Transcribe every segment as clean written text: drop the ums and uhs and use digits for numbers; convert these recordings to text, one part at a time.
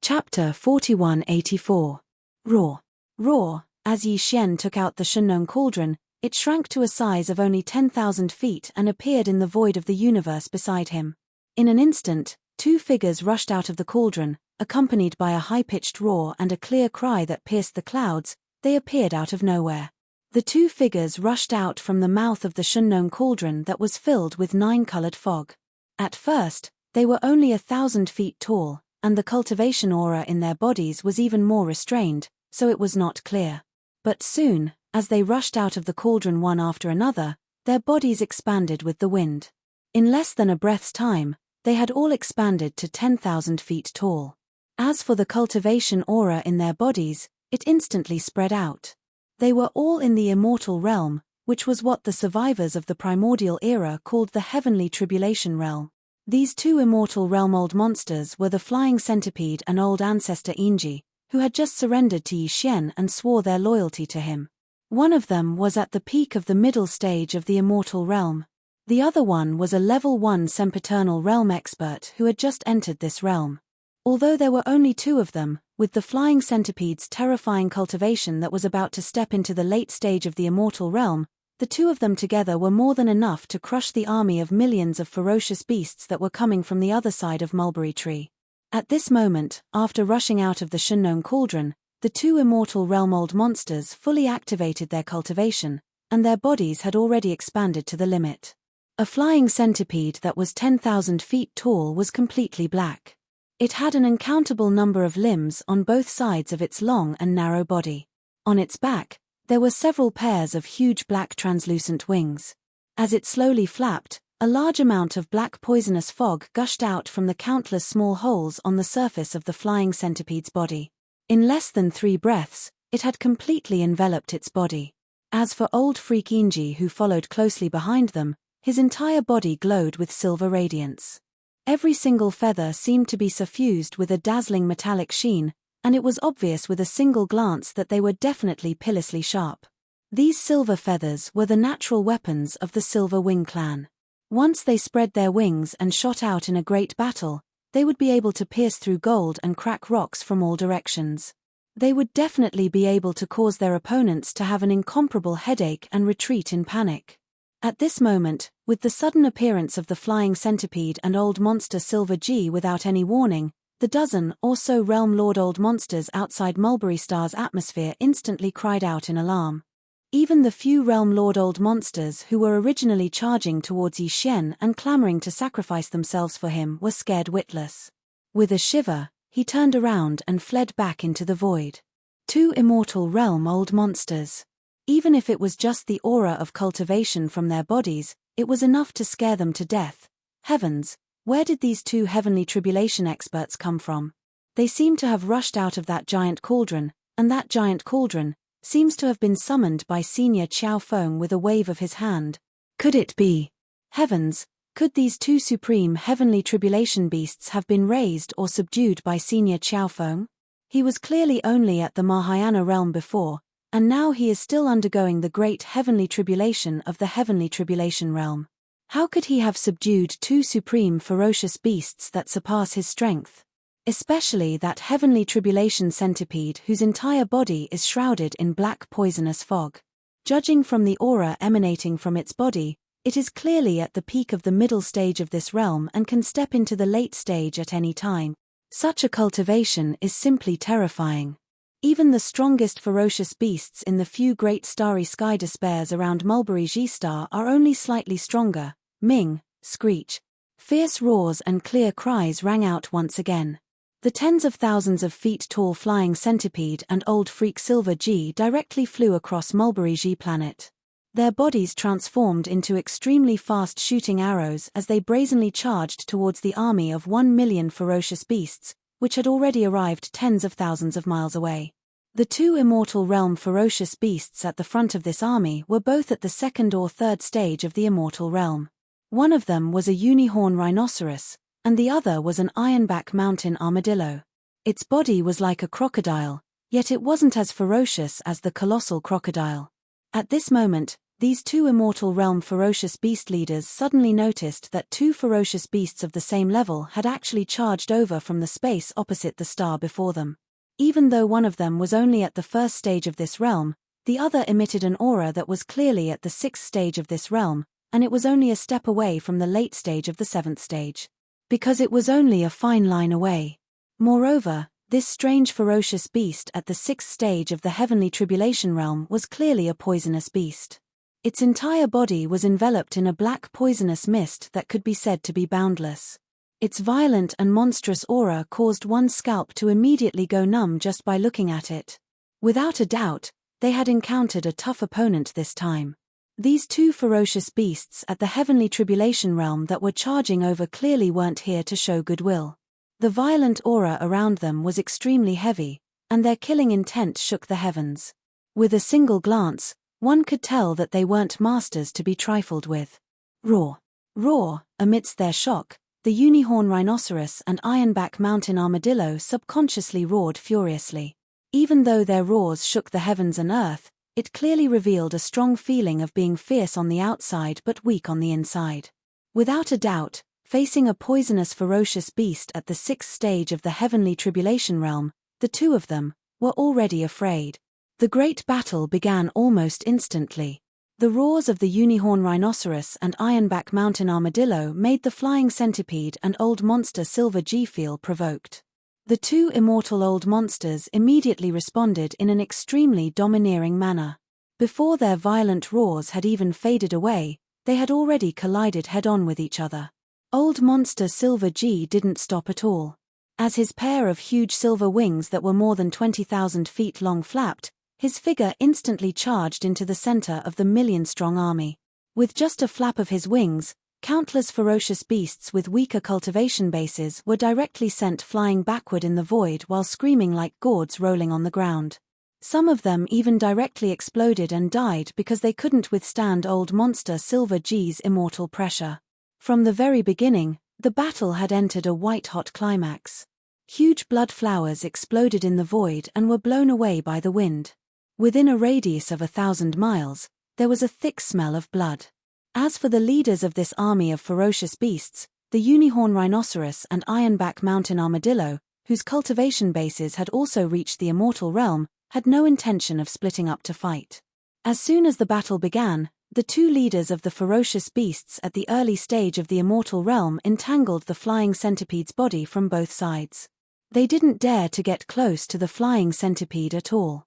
Chapter 4184. Roar. Roar. As Yi Xian took out the Shenong cauldron, it shrank to a size of only 10,000 feet and appeared in the void of the universe beside him. In an instant, two figures rushed out of the cauldron, accompanied by a high-pitched roar and a clear cry that pierced the clouds. They appeared out of nowhere. The two figures rushed out from the mouth of the Shenong cauldron that was filled with 9-colored fog. At first, they were only 1,000 feet tall, and the cultivation aura in their bodies was even more restrained, so it was not clear. But soon, as they rushed out of the cauldron one after another, their bodies expanded with the wind. In less than a breath's time, they had all expanded to 10,000 feet tall. As for the cultivation aura in their bodies, it instantly spread out. They were all in the immortal realm, which was what the survivors of the primordial era called the heavenly tribulation realm. These two immortal realm old monsters were the flying centipede and old ancestor Enji, who had just surrendered to Yi Xian and swore their loyalty to him. One of them was at the peak of the middle stage of the immortal realm. The other one was a level 1 sempiternal realm expert who had just entered this realm. Although there were only two of them, with the flying centipede's terrifying cultivation that was about to step into the late stage of the immortal realm, the two of them together were more than enough to crush the army of millions of ferocious beasts that were coming from the other side of Mulberry Tree. At this moment, after rushing out of the Shenong cauldron, the two immortal realm old monsters fully activated their cultivation, and their bodies had already expanded to the limit. A flying centipede that was 10,000 feet tall was completely black. It had an uncountable number of limbs on both sides of its long and narrow body. On its back, there were several pairs of huge black translucent wings. As it slowly flapped, a large amount of black poisonous fog gushed out from the countless small holes on the surface of the flying centipede's body. In less than 3 breaths, it had completely enveloped its body. As for old freak Enji, who followed closely behind them, his entire body glowed with silver radiance. Every single feather seemed to be suffused with a dazzling metallic sheen, and it was obvious with a single glance that they were definitely pitilessly sharp. These silver feathers were the natural weapons of the Silver Wing clan. Once they spread their wings and shot out in a great battle, they would be able to pierce through gold and crack rocks from all directions. They would definitely be able to cause their opponents to have an incomparable headache and retreat in panic. At this moment, with the sudden appearance of the flying centipede and old monster Silver G without any warning, the dozen or so realm lord old monsters outside Mulberry Star's atmosphere instantly cried out in alarm. Even the few realm lord old monsters who were originally charging towards Yi Xian and clamoring to sacrifice themselves for him were scared witless. With a shiver, he turned around and fled back into the void. Two immortal realm old monsters. Even if it was just the aura of cultivation from their bodies, it was enough to scare them to death. Heavens! Where did these two heavenly tribulation experts come from? They seem to have rushed out of that giant cauldron, and that giant cauldron seems to have been summoned by Senior Qiao Feng with a wave of his hand. Could it be? Heavens, could these two supreme heavenly tribulation beasts have been raised or subdued by Senior Qiao Feng? He was clearly only at the Mahayana realm before, and now he is still undergoing the great heavenly tribulation of the heavenly tribulation realm. How could he have subdued two supreme ferocious beasts that surpass his strength? Especially that heavenly tribulation centipede whose entire body is shrouded in black poisonous fog. Judging from the aura emanating from its body, it is clearly at the peak of the middle stage of this realm and can step into the late stage at any time. Such a cultivation is simply terrifying. Even the strongest ferocious beasts in the few great starry sky despairs around Mulberry G-Star are only slightly stronger. Ming, screech. Fierce roars and clear cries rang out once again. The tens of thousands of feet tall flying centipede and old freak Silver G directly flew across Mulberry G planet. Their bodies transformed into extremely fast shooting arrows as they brazenly charged towards the army of 1 million ferocious beasts, which had already arrived tens of thousands of miles away. The two immortal realm ferocious beasts at the front of this army were both at the second or third stage of the immortal realm. One of them was a unicorn rhinoceros, and the other was an ironback mountain armadillo. Its body was like a crocodile, yet it wasn't as ferocious as the colossal crocodile. At this moment, these two immortal realm ferocious beast leaders suddenly noticed that two ferocious beasts of the same level had actually charged over from the space opposite the star before them. Even though one of them was only at the first stage of this realm, the other emitted an aura that was clearly at the sixth stage of this realm, and it was only a step away from the late stage of the seventh stage. Because it was only a fine line away. Moreover, this strange ferocious beast at the sixth stage of the heavenly tribulation realm was clearly a poisonous beast. Its entire body was enveloped in a black poisonous mist that could be said to be boundless. Its violent and monstrous aura caused one's scalp to immediately go numb just by looking at it. Without a doubt, they had encountered a tough opponent this time. These two ferocious beasts at the heavenly tribulation realm that were charging over clearly weren't here to show goodwill. The violent aura around them was extremely heavy, and their killing intent shook the heavens. With a single glance, one could tell that they weren't masters to be trifled with. Roar! Roar! Amidst their shock, the unicorn rhinoceros and ironback mountain armadillo subconsciously roared furiously. Even though their roars shook the heavens and earth, it clearly revealed a strong feeling of being fierce on the outside but weak on the inside. Without a doubt, facing a poisonous ferocious beast at the sixth stage of the heavenly tribulation realm, the two of them were already afraid. The great battle began almost instantly. The roars of the unicorn rhinoceros and ironback mountain armadillo made the flying centipede and old monster Silver G feel provoked. The two immortal old monsters immediately responded in an extremely domineering manner. Before their violent roars had even faded away, they had already collided head-on with each other. Old monster Silver G didn't stop at all. As his pair of huge silver wings that were more than 20,000 feet long flapped, his figure instantly charged into the center of the million-strong army. With just a flap of his wings, countless ferocious beasts with weaker cultivation bases were directly sent flying backward in the void while screaming like gourds rolling on the ground. Some of them even directly exploded and died because they couldn't withstand old monster Silver G's immortal pressure. From the very beginning, the battle had entered a white-hot climax. Huge blood flowers exploded in the void and were blown away by the wind. Within a radius of 1,000 miles, there was a thick smell of blood. As for the leaders of this army of ferocious beasts, the unicorn rhinoceros and ironback mountain armadillo, whose cultivation bases had also reached the immortal realm, had no intention of splitting up to fight. As soon as the battle began, the two leaders of the ferocious beasts at the early stage of the immortal realm entangled the flying centipede's body from both sides. They didn't dare to get close to the flying centipede at all.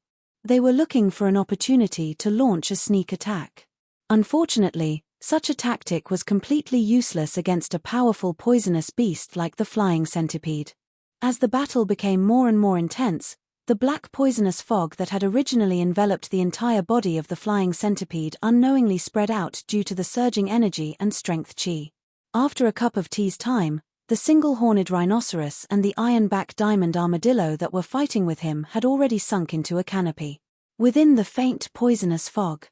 They were looking for an opportunity to launch a sneak attack. Unfortunately, such a tactic was completely useless against a powerful poisonous beast like the flying centipede. As the battle became more and more intense, the black poisonous fog that had originally enveloped the entire body of the flying centipede unknowingly spread out due to the surging energy and strength chi. After a cup of tea's time, the single-horned rhinoceros and the ironback diamond armadillo that were fighting with him had already sunk into a canopy. Within the faint poisonous fog.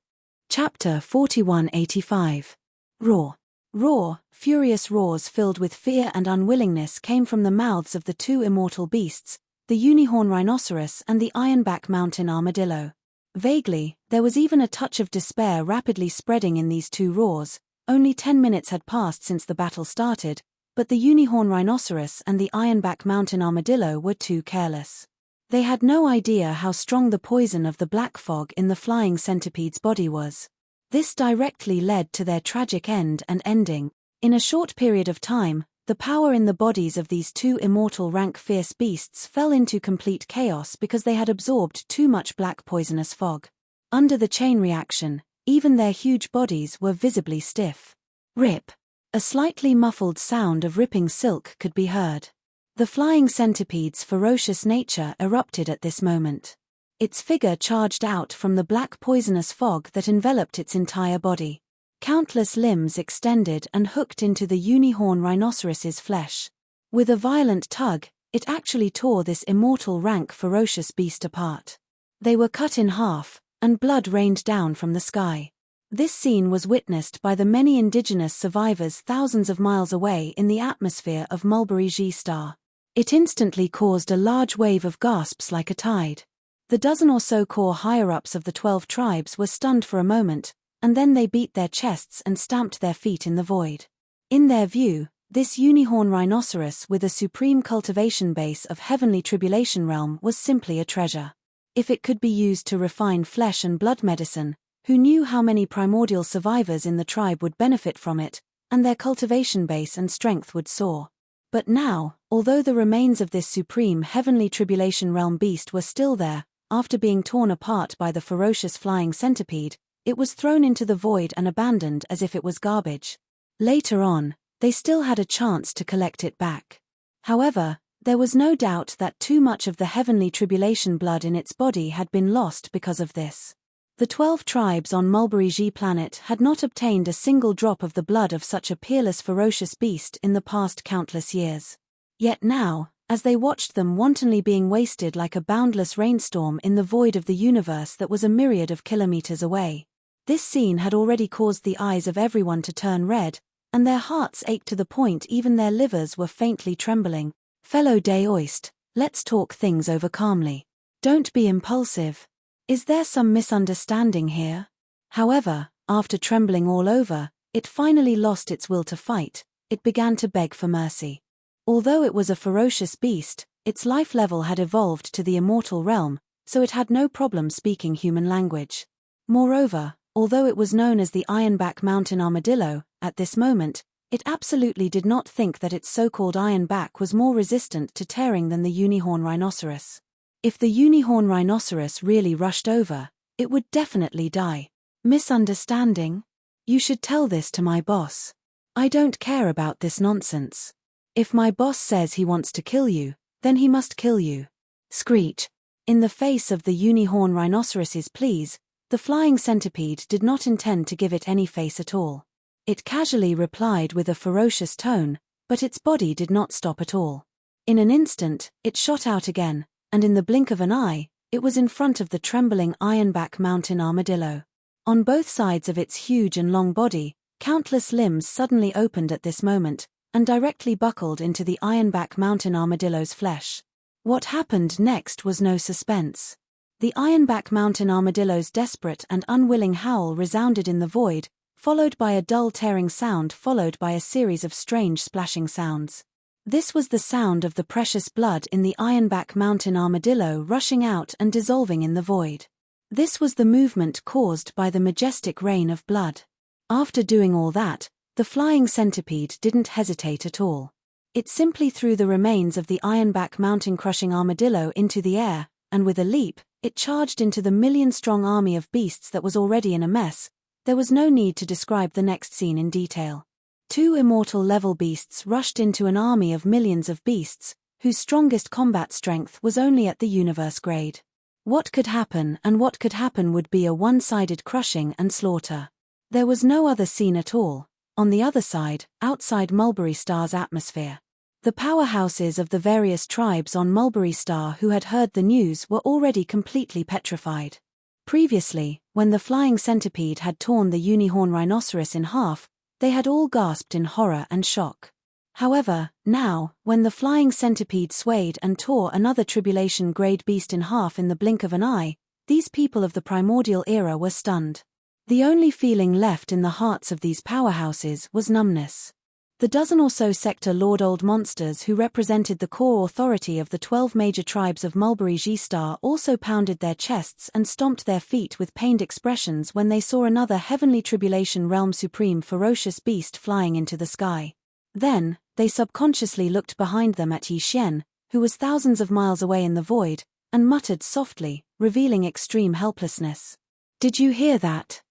Chapter 4185. Roar. Roar, furious roars filled with fear and unwillingness came from the mouths of the two immortal beasts, the unicorn rhinoceros and the ironback mountain armadillo. Vaguely, there was even a touch of despair rapidly spreading in these two roars. Only 10 minutes had passed since the battle started, but the unicorn rhinoceros and the ironback mountain armadillo were too careless. They had no idea how strong the poison of the black fog in the flying centipede's body was. This directly led to their tragic end and ending. In a short period of time, the power in the bodies of these two immortal rank fierce beasts fell into complete chaos because they had absorbed too much black poisonous fog. Under the chain reaction, even their huge bodies were visibly stiff. Rip. A slightly muffled sound of ripping silk could be heard. The flying centipede's ferocious nature erupted at this moment. Its figure charged out from the black poisonous fog that enveloped its entire body. Countless limbs extended and hooked into the unicorn rhinoceros's flesh. With a violent tug, it actually tore this immortal rank ferocious beast apart. They were cut in half, and blood rained down from the sky. This scene was witnessed by the many indigenous survivors thousands of miles away in the atmosphere of Mulberry G star. It instantly caused a large wave of gasps like a tide. The dozen or so core higher-ups of the 12 tribes were stunned for a moment, and then they beat their chests and stamped their feet in the void. In their view, this unicorn rhinoceros with a supreme cultivation base of heavenly tribulation realm was simply a treasure. If it could be used to refine flesh and blood medicine, who knew how many primordial survivors in the tribe would benefit from it, and their cultivation base and strength would soar. But now, although the remains of this supreme heavenly tribulation realm beast were still there, after being torn apart by the ferocious flying centipede, it was thrown into the void and abandoned as if it was garbage. Later on, they still had a chance to collect it back. However, there was no doubt that too much of the heavenly tribulation blood in its body had been lost because of this. The 12 tribes on Mulberry G planet had not obtained a single drop of the blood of such a peerless ferocious beast in the past countless years. Yet now, as they watched them wantonly being wasted like a boundless rainstorm in the void of the universe that was a myriad of kilometers away, this scene had already caused the eyes of everyone to turn red, and their hearts ached to the point even their livers were faintly trembling. Fellow Daoist, let's talk things over calmly. Don't be impulsive. Is there some misunderstanding here? However, after trembling all over, it finally lost its will to fight. It began to beg for mercy. Although it was a ferocious beast, its life level had evolved to the immortal realm, so it had no problem speaking human language. Moreover, although it was known as the Ironback Mountain Armadillo, at this moment, it absolutely did not think that its so-called ironback was more resistant to tearing than the unicorn rhinoceros. If the unicorn rhinoceros really rushed over, it would definitely die. Misunderstanding? You should tell this to my boss. I don't care about this nonsense. If my boss says he wants to kill you, then he must kill you. Screech. In the face of the unicorn rhinoceros's pleas, the flying centipede did not intend to give it any face at all. It casually replied with a ferocious tone, but its body did not stop at all. In an instant, it shot out again, and in the blink of an eye, it was in front of the trembling Ironback Mountain Armadillo. On both sides of its huge and long body, countless limbs suddenly opened at this moment, and directly buckled into the Ironback Mountain Armadillo's flesh. What happened next was no suspense. The Ironback Mountain Armadillo's desperate and unwilling howl resounded in the void, followed by a dull tearing sound followed by a series of strange splashing sounds. This was the sound of the precious blood in the Ironback Mountain Armadillo rushing out and dissolving in the void. This was the movement caused by the majestic rain of blood. After doing all that, the flying centipede didn't hesitate at all. It simply threw the remains of the Ironback Mountain crushing armadillo into the air, and with a leap, it charged into the million-strong army of beasts that was already in a mess. There was no need to describe the next scene in detail. 2 immortal-level beasts rushed into an army of millions of beasts, whose strongest combat strength was only at the universe grade. What could happen would be a one-sided crushing and slaughter. There was no other scene at all. On the other side, outside Mulberry Star's atmosphere, the powerhouses of the various tribes on Mulberry Star who had heard the news were already completely petrified. Previously, when the flying centipede had torn the unicorn rhinoceros in half, they had all gasped in horror and shock. However, now, when the flying centipede swayed and tore another tribulation-grade beast in half in the blink of an eye, these people of the primordial era were stunned. The only feeling left in the hearts of these powerhouses was numbness. The dozen or so sector Lord Old monsters who represented the core authority of the 12 major tribes of Mulberry G-Star also pounded their chests and stomped their feet with pained expressions when they saw another heavenly tribulation realm supreme ferocious beast flying into the sky. Then, they subconsciously looked behind them at Yi Xian, who was thousands of miles away in the void, and muttered softly, revealing extreme helplessness. Did you hear that?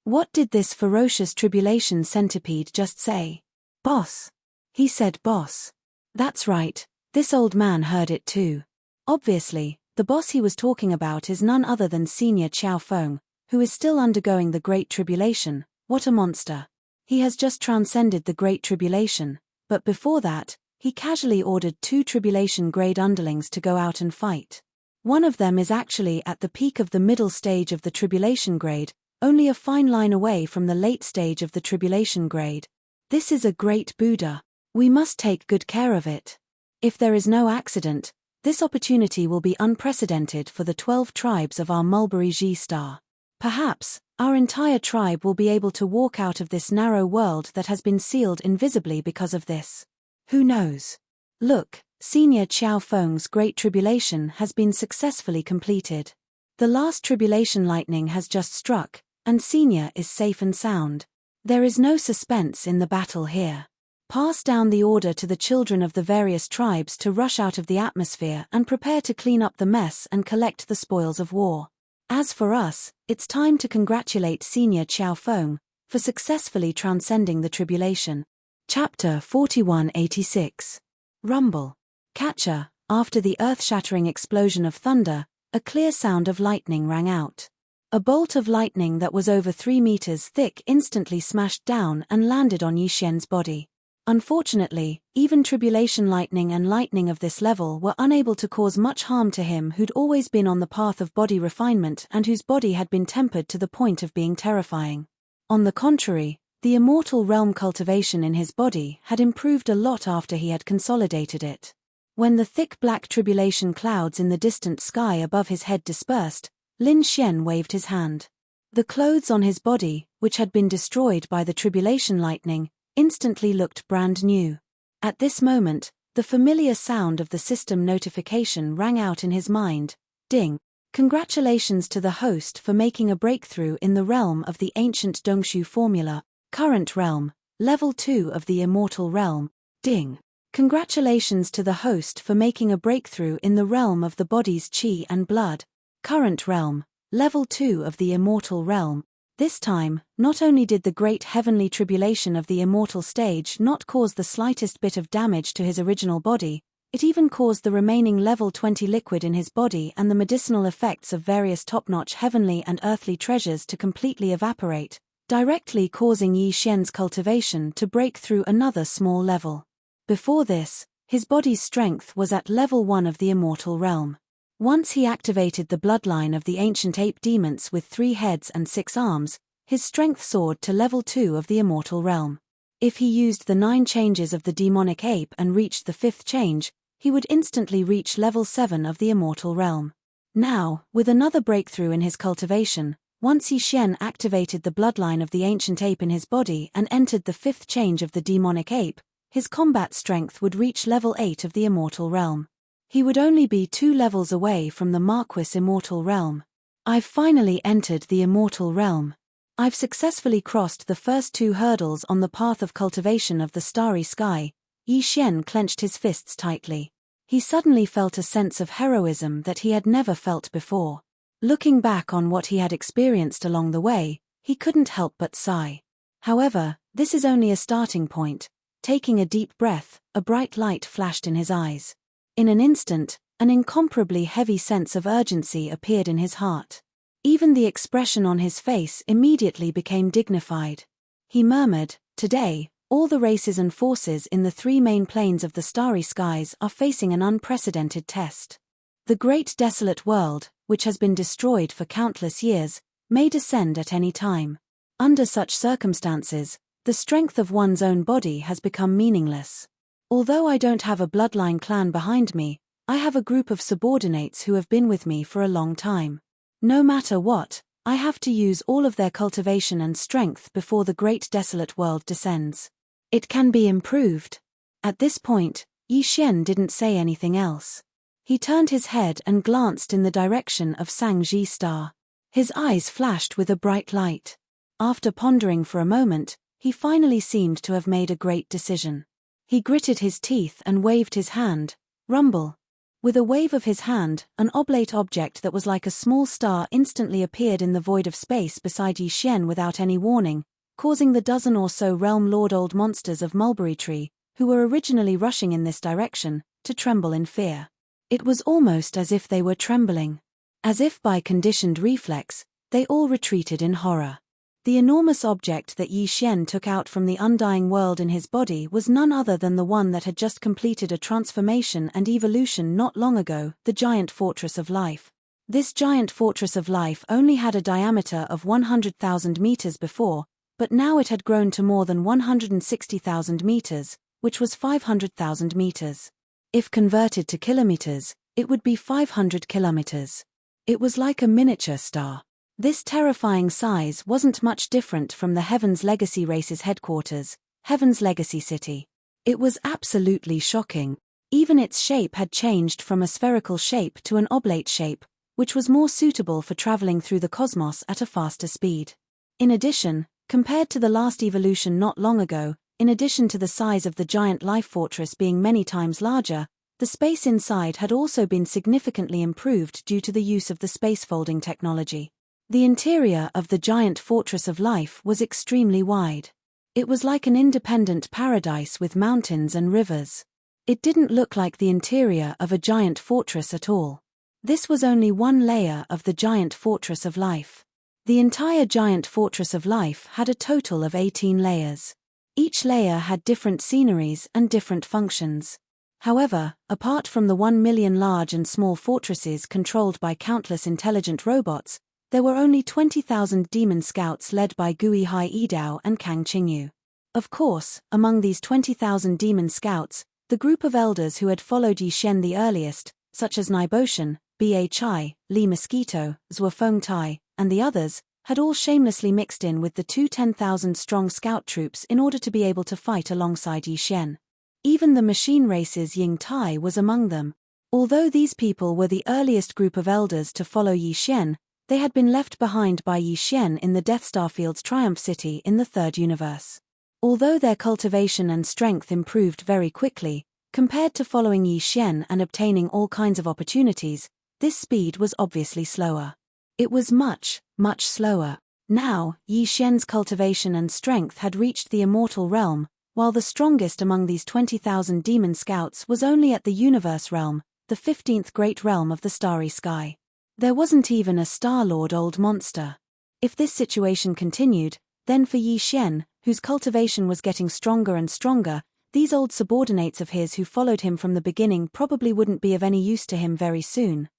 What did this ferocious tribulation centipede just say? Boss. He said boss. That's right, this old man heard it too. Obviously, the boss he was talking about is none other than Senior Qiao Feng, who is still undergoing the Great Tribulation. What a monster. He has just transcended the Great Tribulation, but before that, he casually ordered 2 tribulation-grade underlings to go out and fight. One of them is actually at the peak of the middle stage of the tribulation grade, only a fine line away from the late stage of the tribulation grade. This is a great Buddha. We must take good care of it. If there is no accident, this opportunity will be unprecedented for the 12 tribes of our Mulberry G-Star. Perhaps, Our entire tribe will be able to walk out of this narrow world that has been sealed invisibly because of this. Who knows? Look, Senior Qiao Feng's Great Tribulation has been successfully completed. The last tribulation lightning has just struck, and Senior is safe and sound. There is no suspense in the battle here. Pass down the order to the children of the various tribes to rush out of the atmosphere and prepare to clean up the mess and collect the spoils of war. As for us, it's time to congratulate Senior Qiao Feng for successfully transcending the tribulation. Chapter 4186. Rumble. Catcher. After the earth-shattering explosion of thunder, a clear sound of lightning rang out. A bolt of lightning that was over 3 meters thick instantly smashed down and landed on Yi Xian's body. Unfortunately, even tribulation lightning and lightning of this level were unable to cause much harm to him who'd always been on the path of body refinement and whose body had been tempered to the point of being terrifying. On the contrary, the immortal realm cultivation in his body had improved a lot after he had consolidated it. When the thick black tribulation clouds in the distant sky above his head dispersed, Lin Xian waved his hand. The clothes on his body, which had been destroyed by the tribulation lightning, instantly looked brand new. At this moment, the familiar sound of the system notification rang out in his mind. Ding! Congratulations to the host for making a breakthrough in the realm of the ancient Dongshu formula. Current realm, level 2 of the immortal realm. Ding! Congratulations to the host for making a breakthrough in the realm of the body's qi and blood. Current realm, level 2 of the immortal realm. This time, not only did the great heavenly tribulation of the immortal stage not cause the slightest bit of damage to his original body, it even caused the remaining level 20 liquid in his body and the medicinal effects of various top-notch heavenly and earthly treasures to completely evaporate, directly causing Yi Xian's cultivation to break through another small level. Before this, his body's strength was at level 1 of the immortal realm. Once he activated the bloodline of the ancient ape demons with 3 heads and 6 arms, his strength soared to level 2 of the immortal realm. If he used the 9 changes of the demonic ape and reached the 5th change, he would instantly reach level 7 of the immortal realm. Now, with another breakthrough in his cultivation, once Yi Xian activated the bloodline of the ancient ape in his body and entered the 5th change of the demonic ape, his combat strength would reach level 8 of the immortal realm. He would only be 2 levels away from the Marquis immortal realm. I've finally entered the immortal realm. I've successfully crossed the first 2 hurdles on the path of cultivation of the starry sky. Yi Xian clenched his fists tightly. He suddenly felt a sense of heroism that he had never felt before. Looking back on what he had experienced along the way, he couldn't help but sigh. However, this is only a starting point. Taking a deep breath, a bright light flashed in his eyes. In an instant, an incomparably heavy sense of urgency appeared in his heart. Even the expression on his face immediately became dignified. He murmured, "Today, all the races and forces in the 3 main planes of the starry skies are facing an unprecedented test. The great desolate world, which has been destroyed for countless years, may descend at any time. Under such circumstances, the strength of one's own body has become meaningless. Although I don't have a bloodline clan behind me, I have a group of subordinates who have been with me for a long time. No matter what, I have to use all of their cultivation and strength before the great desolate world descends. It can be improved." At this point, Yi Xian didn't say anything else. He turned his head and glanced in the direction of Shangji Star. His eyes flashed with a bright light. After pondering for a moment, he finally seemed to have made a great decision. He gritted his teeth and waved his hand. Rumble. With a wave of his hand, an oblate object that was like a small star instantly appeared in the void of space beside Yi Xian without any warning, causing the dozen or so realm lord old monsters of Mulberry Tree, who were originally rushing in this direction, to tremble in fear. It was almost as if they were trembling. As if by conditioned reflex, they all retreated in horror. The enormous object that Yi Xian took out from the undying world in his body was none other than the one that had just completed a transformation and evolution not long ago, the giant fortress of life. This giant fortress of life only had a diameter of 100,000 meters before, but now it had grown to more than 160,000 meters, which was 500,000 meters. If converted to kilometers, it would be 500 kilometers. It was like a miniature star. This terrifying size wasn't much different from the Heaven's Legacy race's headquarters, Heaven's Legacy City. It was absolutely shocking. Even its shape had changed from a spherical shape to an oblate shape, which was more suitable for traveling through the cosmos at a faster speed. In addition, compared to the last evolution not long ago, in addition to the size of the giant life fortress being many times larger, the space inside had also been significantly improved due to the use of the space-folding technology. The interior of the giant fortress of life was extremely wide. It was like an independent paradise with mountains and rivers. It didn't look like the interior of a giant fortress at all. This was only one layer of the giant fortress of life. The entire giant fortress of life had a total of 18 layers. Each layer had different sceneries and different functions. However, apart from the 1 million large and small fortresses controlled by countless intelligent robots, there were only 20,000 demon scouts led by Gui Hai Idao and Kang Qingyu. Of course, among these 20,000 demon scouts, the group of elders who had followed Yi Xian the earliest, such as Nai Boshan, Ba Chai, Li Mosquito, Zhuo Fengtai, and the others, had all shamelessly mixed in with the two 10,000-strong scout troops in order to be able to fight alongside Yi Xian. Even the machine race's Ying Tai was among them. Although these people were the earliest group of elders to follow Yi Xian, they had been left behind by Yi Xian in the Death Starfield's Triumph City in the Third Universe. Although their cultivation and strength improved very quickly, compared to following Yi Xian and obtaining all kinds of opportunities, this speed was obviously slower. It was much, much slower. Now, Yi Xian's cultivation and strength had reached the immortal realm, while the strongest among these 20,000 demon scouts was only at the universe realm, the 15th great realm of the starry sky. There wasn't even a Star-Lord old monster. If this situation continued, then for Yi Xian, whose cultivation was getting stronger and stronger, these old subordinates of his who followed him from the beginning probably wouldn't be of any use to him very soon.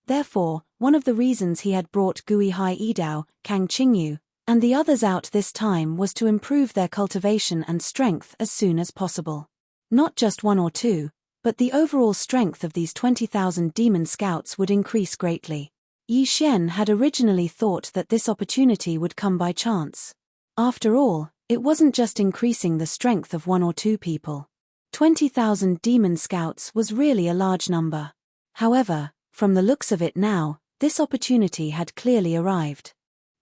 Therefore, one of the reasons he had brought Gui Hai Idao, Kang Qingyu, and the others out this time was to improve their cultivation and strength as soon as possible. Not just one or two, but the overall strength of these 20,000 demon scouts would increase greatly. Yi Xian had originally thought that this opportunity would come by chance. After all, it wasn't just increasing the strength of one or two people. 20,000 demon scouts was really a large number. However, from the looks of it now, this opportunity had clearly arrived.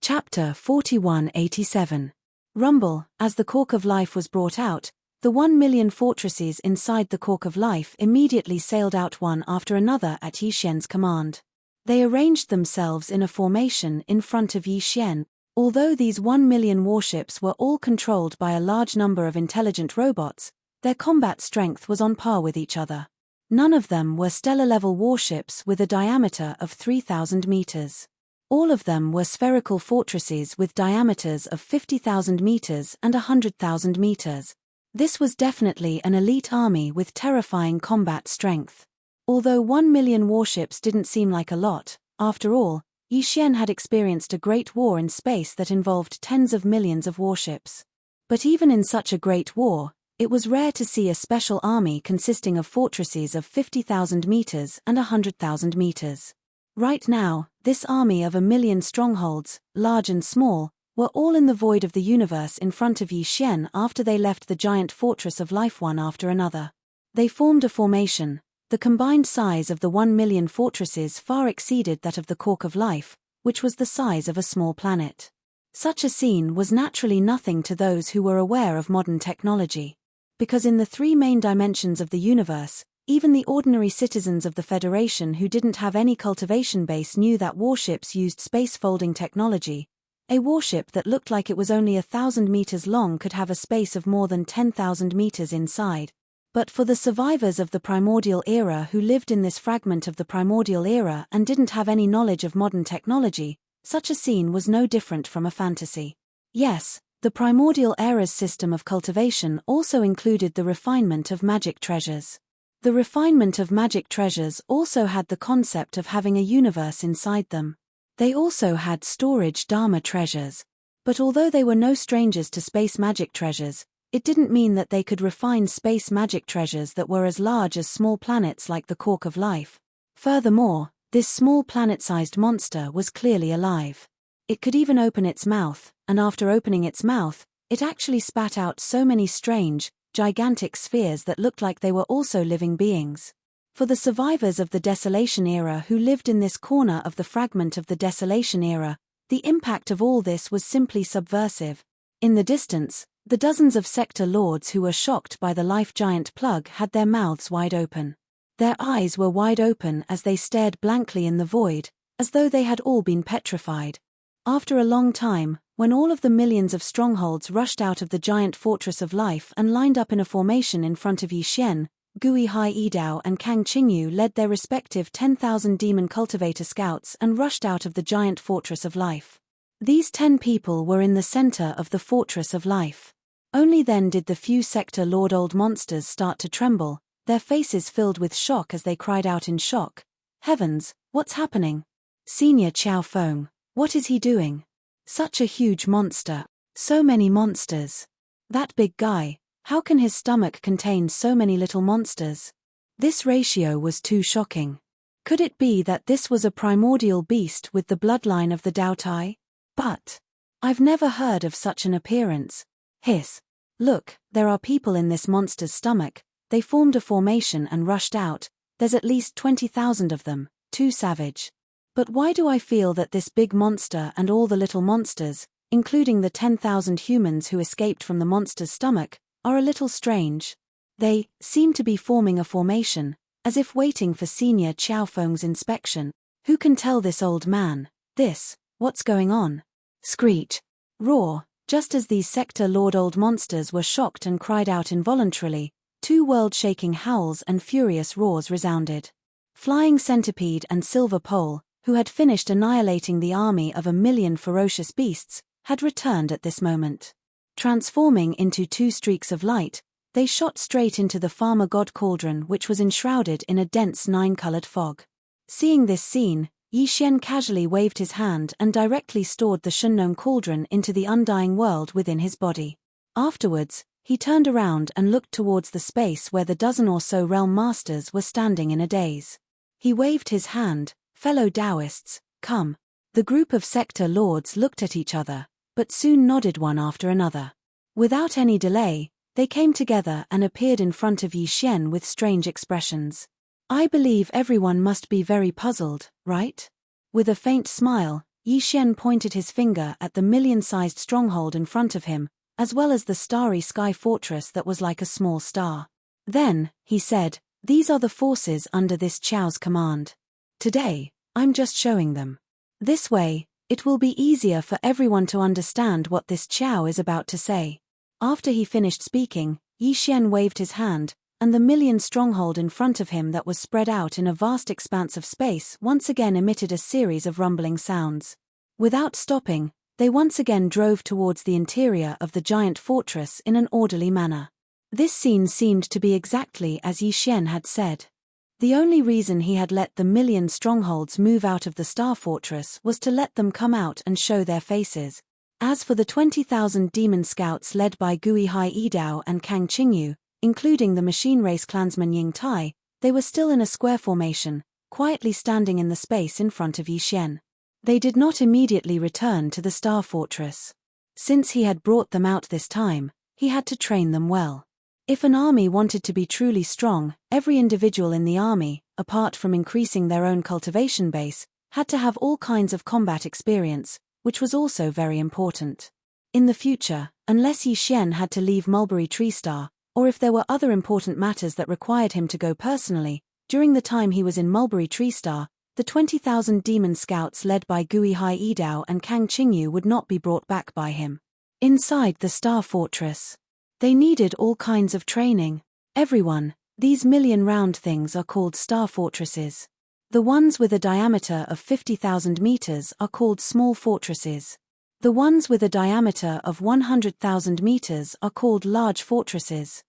Chapter 4187. Rumble. As the Cork of Life was brought out, the 1 million fortresses inside the Cork of Life immediately sailed out one after another at Yi Xian's command. They arranged themselves in a formation in front of Yi Xian. Although these 1 million warships were all controlled by a large number of intelligent robots, their combat strength was on par with each other. None of them were stellar-level warships with a diameter of 3,000 meters. All of them were spherical fortresses with diameters of 50,000 meters and 100,000 meters. This was definitely an elite army with terrifying combat strength. Although 1 million warships didn't seem like a lot, after all, Yi Xian had experienced a great war in space that involved tens of millions of warships. But even in such a great war, it was rare to see a special army consisting of fortresses of 50,000 meters and 100,000 meters. Right now, this army of 1 million strongholds, large and small, were all in the void of the universe in front of Yi Xian after they left the giant fortress of life one after another. They formed a formation. The combined size of the 1 million fortresses far exceeded that of the Cork of Life, which was the size of a small planet. Such a scene was naturally nothing to those who were aware of modern technology. Because in the three main dimensions of the universe, even the ordinary citizens of the Federation who didn't have any cultivation base knew that warships used space-folding technology. A warship that looked like it was only 1,000 meters long could have a space of more than 10,000 meters inside. But for the survivors of the primordial era who lived in this fragment of the primordial era and didn't have any knowledge of modern technology, such a scene was no different from a fantasy. Yes, the primordial era's system of cultivation also included the refinement of magic treasures. The refinement of magic treasures also had the concept of having a universe inside them. They also had storage Dharma treasures. But although they were no strangers to space magic treasures, it didn't mean that they could refine space magic treasures that were as large as small planets like the Cork of Life. Furthermore, this small planet-sized monster was clearly alive. It could even open its mouth, and after opening its mouth, it actually spat out so many strange, gigantic spheres that looked like they were also living beings. For the survivors of the Desolation era who lived in this corner of the fragment of the Desolation era, the impact of all this was simply subversive. In the distance, the dozens of sector lords who were shocked by the life giant plug had their mouths wide open. Their eyes were wide open as they stared blankly in the void, as though they had all been petrified. After a long time, when all of the millions of strongholds rushed out of the giant fortress of life and lined up in a formation in front of Yi Xian, Gui Hai Yidao and Kang Qingyu led their respective 10,000 demon cultivator scouts and rushed out of the giant fortress of life. These 10 people were in the center of the fortress of life. Only then did the few sector lord old monsters start to tremble, their faces filled with shock as they cried out in shock. Heavens, what's happening? Senior Qiao Feng, what is he doing? Such a huge monster. So many monsters. That big guy, how can his stomach contain so many little monsters? This ratio was too shocking. Could it be that this was a primordial beast with the bloodline of the Dao Tai? But I've never heard of such an appearance. Hiss. Look, there are people in this monster's stomach. They formed a formation and rushed out. There's at least 20,000 of them, too savage. But why do I feel that this big monster and all the little monsters, including the 10,000 humans who escaped from the monster's stomach, are a little strange? They seem to be forming a formation, as if waiting for Senior Qiao Feng's inspection. Who can tell this old man? What's going on? Screech. Roar. Just as these sector lord old monsters were shocked and cried out involuntarily, 2 world-shaking howls and furious roars resounded. Flying Centipede and Silver Pole, who had finished annihilating the army of 1,000,000 ferocious beasts, had returned at this moment. Transforming into 2 streaks of light, they shot straight into the farmer god cauldron which was enshrouded in a dense 9-colored fog. Seeing this scene, Yi Xian casually waved his hand and directly stored the Shunnong cauldron into the undying world within his body. Afterwards, he turned around and looked towards the space where the dozen or so realm masters were standing in a daze. He waved his hand. Fellow Taoists, come. The group of sector lords looked at each other, but soon nodded one after another. Without any delay, they came together and appeared in front of Yi Xian with strange expressions. I believe everyone must be very puzzled, right? With a faint smile, Yi Xian pointed his finger at the million-sized stronghold in front of him, as well as the starry sky fortress that was like a small star. Then, he said, these are the forces under this Qiao's command. Today, I'm just showing them. This way, it will be easier for everyone to understand what this Qiao is about to say. After he finished speaking, Yi Xian waved his hand, and the million stronghold in front of him that was spread out in a vast expanse of space once again emitted a series of rumbling sounds. Without stopping, they once again drove towards the interior of the giant fortress in an orderly manner. This scene seemed to be exactly as Yi Xian had said. The only reason he had let the million strongholds move out of the Star Fortress was to let them come out and show their faces. As for the 20,000 demon scouts led by Gui Hai Yidao and Kang Qingyu, including the machine race clansman Ying Tai, they were still in a square formation, quietly standing in the space in front of Yi Xian. They did not immediately return to the Star Fortress. Since he had brought them out this time, he had to train them well. If an army wanted to be truly strong, every individual in the army, apart from increasing their own cultivation base, had to have all kinds of combat experience, which was also very important. In the future, unless Yi Xian had to leave Mulberry Tree Star, or if there were other important matters that required him to go personally, during the time he was in Mulberry Tree Star, the 20,000 demon scouts led by Gui Hai Yidao and Kang Qingyu would not be brought back by him. Inside the Star Fortress, they needed all kinds of training. Everyone, these million round things are called Star Fortresses. The ones with a diameter of 50,000 meters are called small fortresses. The ones with a diameter of 100,000 meters are called large fortresses.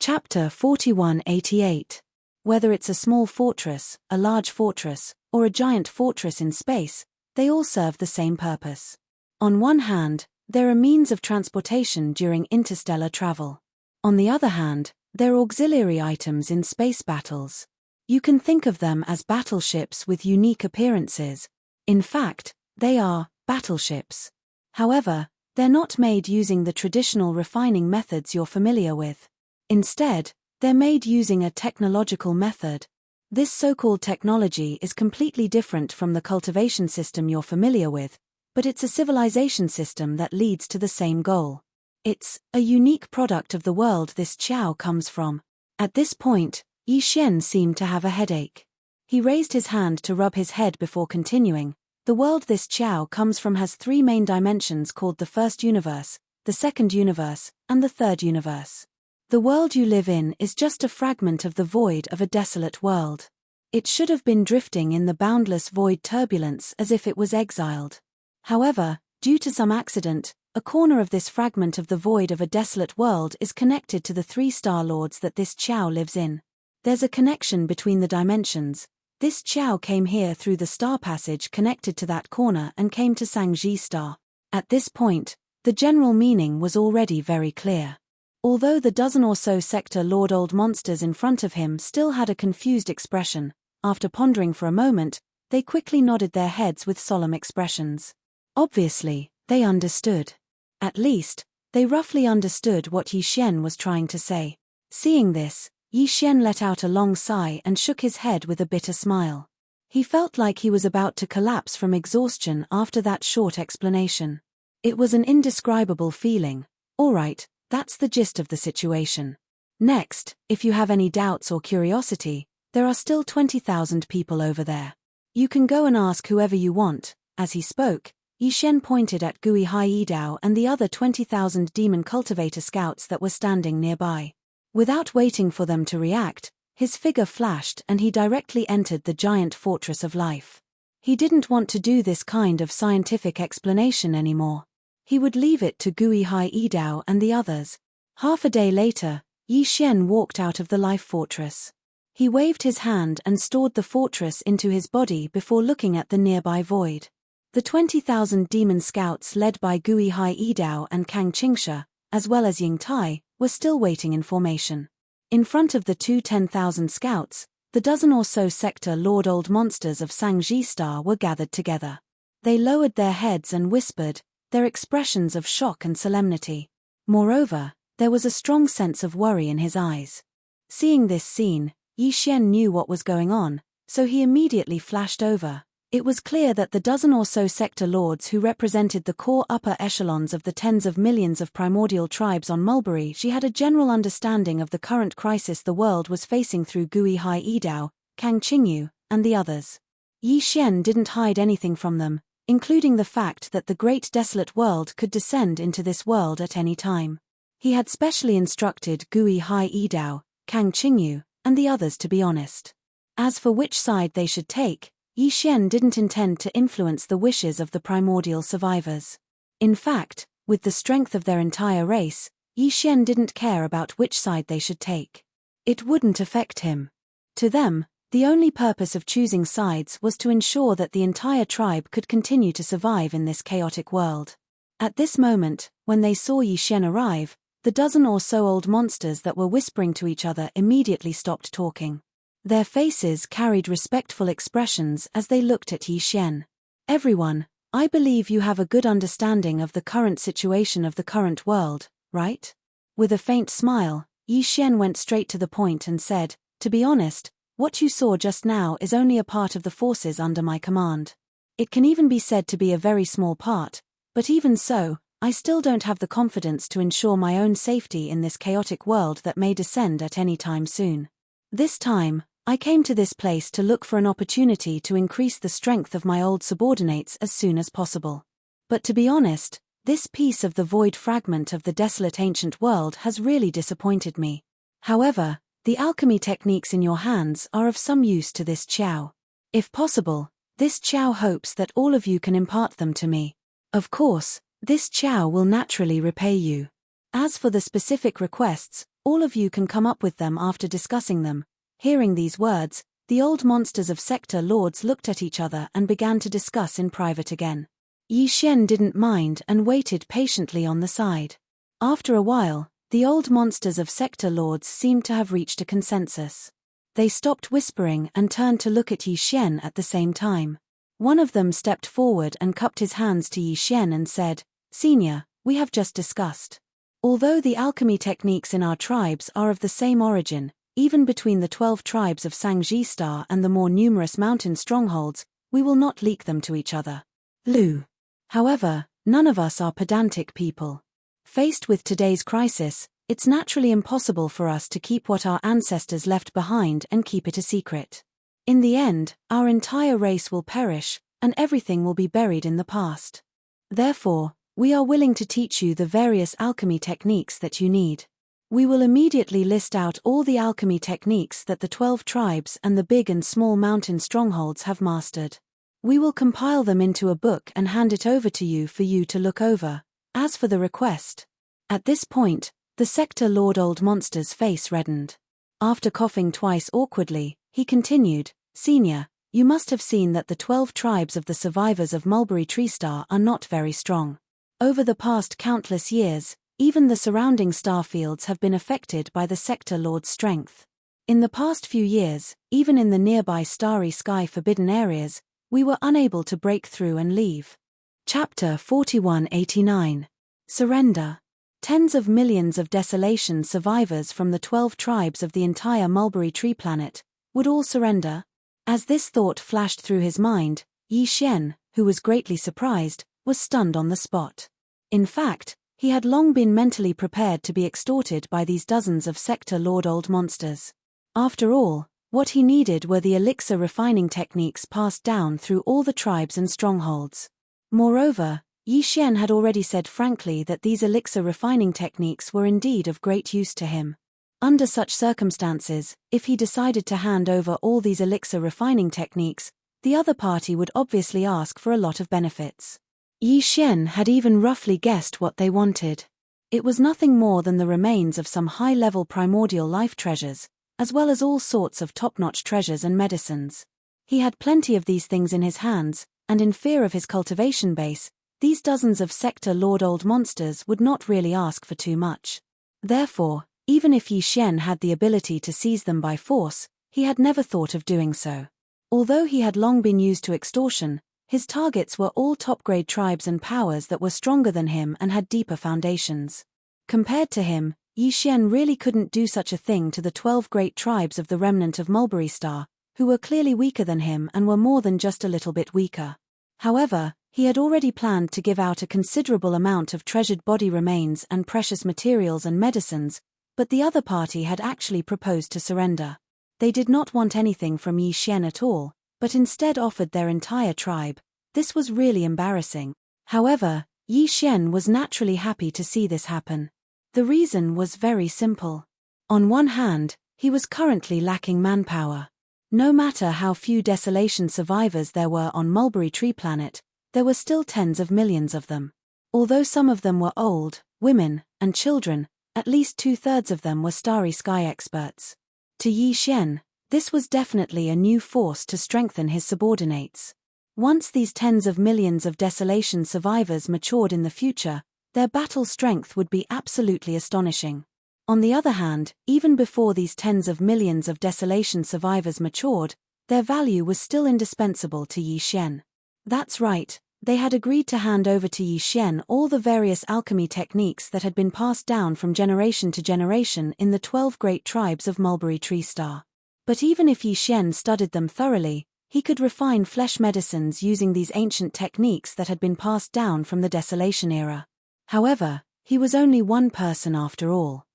Chapter 4188. Whether it's a small fortress, a large fortress, or a giant fortress in space, they all serve the same purpose. On one hand, they're a means of transportation during interstellar travel. On the other hand, they're auxiliary items in space battles. You can think of them as battleships with unique appearances. In fact, they are battleships. However, they're not made using the traditional refining methods you're familiar with. Instead, they're made using a technological method. This so-called technology is completely different from the cultivation system you're familiar with, but it's a civilization system that leads to the same goal. It's a unique product of the world this Qiao comes from. At this point, Yi Xian seemed to have a headache. He raised his hand to rub his head before continuing. The world this Qiao comes from has three main dimensions called the first universe, the second universe, and the third universe. The world you live in is just a fragment of the void of a desolate world. It should have been drifting in the boundless void turbulence as if it was exiled. However, due to some accident, a corner of this fragment of the void of a desolate world is connected to the three star lords that this Qiao lives in. There's a connection between the dimensions. This Qiao came here through the star passage connected to that corner and came to Sangji Star. At this point, the general meaning was already very clear. Although the dozen or so sector lord old monsters in front of him still had a confused expression, after pondering for a moment, they quickly nodded their heads with solemn expressions. Obviously, they understood. At least, they roughly understood what Yi Xian was trying to say. Seeing this, Yi Xian let out a long sigh and shook his head with a bitter smile. He felt like he was about to collapse from exhaustion after that short explanation. It was an indescribable feeling. All right, that's the gist of the situation. Next, if you have any doubts or curiosity, there are still 20,000 people over there. You can go and ask whoever you want. As he spoke, Yi Xian pointed at Gui Haidao and the other 20,000 demon cultivator scouts that were standing nearby. Without waiting for them to react, his figure flashed and he directly entered the giant fortress of life. He didn't want to do this kind of scientific explanation anymore. He would leave it to Gui Haidao and the others. Half a day later, Yi Xian walked out of the life fortress. He waved his hand and stored the fortress into his body before looking at the nearby void. The 20,000 demon scouts led by Gui Haidao and Kang Qingsha, as well as Ying Tai, were still waiting in formation. In front of the 10,000 scouts, the dozen or so sector lord old monsters of Sangji Star were gathered together. They lowered their heads and whispered, their expressions of shock and solemnity. Moreover, there was a strong sense of worry in his eyes. Seeing this scene, Yi Xian knew what was going on, so he immediately flashed over. It was clear that the dozen or so sector lords who represented the core upper echelons of the tens of millions of primordial tribes on Mulberry She had a general understanding of the current crisis the world was facing through Gui Haidao, Kang Qingyu, and the others. Yi Xian didn't hide anything from them, including the fact that the great desolate world could descend into this world at any time. He had specially instructed Gui Haidao, Kang Qingyu, and the others to be honest. As for which side they should take, Yi Xian didn't intend to influence the wishes of the primordial survivors. In fact, with the strength of their entire race, Yi Xian didn't care about which side they should take. It wouldn't affect him. To them, the only purpose of choosing sides was to ensure that the entire tribe could continue to survive in this chaotic world. At this moment, when they saw Yi Xian arrive, the dozen or so old monsters that were whispering to each other immediately stopped talking. Their faces carried respectful expressions as they looked at Yi Xian. Everyone, I believe you have a good understanding of the current situation of the current world, right? With a faint smile, Yi Xian went straight to the point and said, to be honest, what you saw just now is only a part of the forces under my command. It can even be said to be a very small part, but even so, I still don't have the confidence to ensure my own safety in this chaotic world that may descend at any time soon. This time, I came to this place to look for an opportunity to increase the strength of my old subordinates as soon as possible. But to be honest, this piece of the void fragment of the desolate ancient world has really disappointed me. However, the alchemy techniques in your hands are of some use to this Qiao. If possible, this Qiao hopes that all of you can impart them to me. Of course, this Qiao will naturally repay you. As for the specific requests, all of you can come up with them after discussing them. Hearing these words, the old monsters of sector lords looked at each other and began to discuss in private again. Yi Xian didn't mind and waited patiently on the side. After a while, the old monsters of sector lords seemed to have reached a consensus. They stopped whispering and turned to look at Yi Xian at the same time. One of them stepped forward and cupped his hands to Yi Xian and said, "Senior, we have just discussed. Although the alchemy techniques in our tribes are of the same origin, even between the 12 tribes of Sangji Star and the more numerous mountain strongholds, we will not leak them to each other. Lu. However, none of us are pedantic people. Faced with today's crisis, it's naturally impossible for us to keep what our ancestors left behind and keep it a secret. In the end, our entire race will perish, and everything will be buried in the past. Therefore, we are willing to teach you the various alchemy techniques that you need. We will immediately list out all the alchemy techniques that the 12 tribes and the big and small mountain strongholds have mastered. We will compile them into a book and hand it over to you for you to look over. As for the request..." At this point, the sector Lord Old Monster's face reddened. After coughing twice awkwardly, he continued, "Senior, you must have seen that the 12 tribes of the survivors of Mulberry Tree Star are not very strong. Over the past countless years, even the surrounding star fields have been affected by the sector Lord's strength. In the past few years, even in the nearby Starry Sky forbidden areas, we were unable to break through and leave." Chapter 4189. Surrender. Tens of millions of desolation survivors from the 12 tribes of the entire Mulberry Tree planet would all surrender? As this thought flashed through his mind, Yi Xian, who was greatly surprised, was stunned on the spot. In fact, he had long been mentally prepared to be extorted by these dozens of sector Lord Old Monsters. After all, what he needed were the elixir refining techniques passed down through all the tribes and strongholds. Moreover, Yi Xian had already said frankly that these elixir refining techniques were indeed of great use to him. Under such circumstances, if he decided to hand over all these elixir refining techniques, the other party would obviously ask for a lot of benefits. Yi Xian had even roughly guessed what they wanted. It was nothing more than the remains of some high-level primordial life treasures, as well as all sorts of top-notch treasures and medicines. He had plenty of these things in his hands, and in fear of his cultivation base, these dozens of sector Lord Old Monsters would not really ask for too much. Therefore, even if Yi Xian had the ability to seize them by force, he had never thought of doing so. Although he had long been used to extortion, his targets were all top-grade tribes and powers that were stronger than him and had deeper foundations. Compared to him, Yi Xian really couldn't do such a thing to the 12 great tribes of the remnant of Mulberry Star, who were clearly weaker than him and were more than just a little bit weaker. However, he had already planned to give out a considerable amount of treasured body remains and precious materials and medicines, but the other party had actually proposed to surrender. They did not want anything from Yi Xian at all, but instead offered their entire tribe. This was really embarrassing. However, Yi Xian was naturally happy to see this happen. The reason was very simple. On one hand, he was currently lacking manpower. No matter how few desolation survivors there were on Mulberry Tree Planet, there were still tens of millions of them. Although some of them were old, women, and children, at least 2/3 of them were Starry Sky experts. To Yi Xian, this was definitely a new force to strengthen his subordinates. Once these tens of millions of desolation survivors matured in the future, their battle strength would be absolutely astonishing. On the other hand, even before these tens of millions of desolation survivors matured, their value was still indispensable to Yi Xian. That's right, they had agreed to hand over to Yi Xian all the various alchemy techniques that had been passed down from generation to generation in the 12 great tribes of Mulberry Tree Star. But even if Yi Xian studied them thoroughly, he could refine flesh medicines using these ancient techniques that had been passed down from the Desolation era. However, he was only one person after all.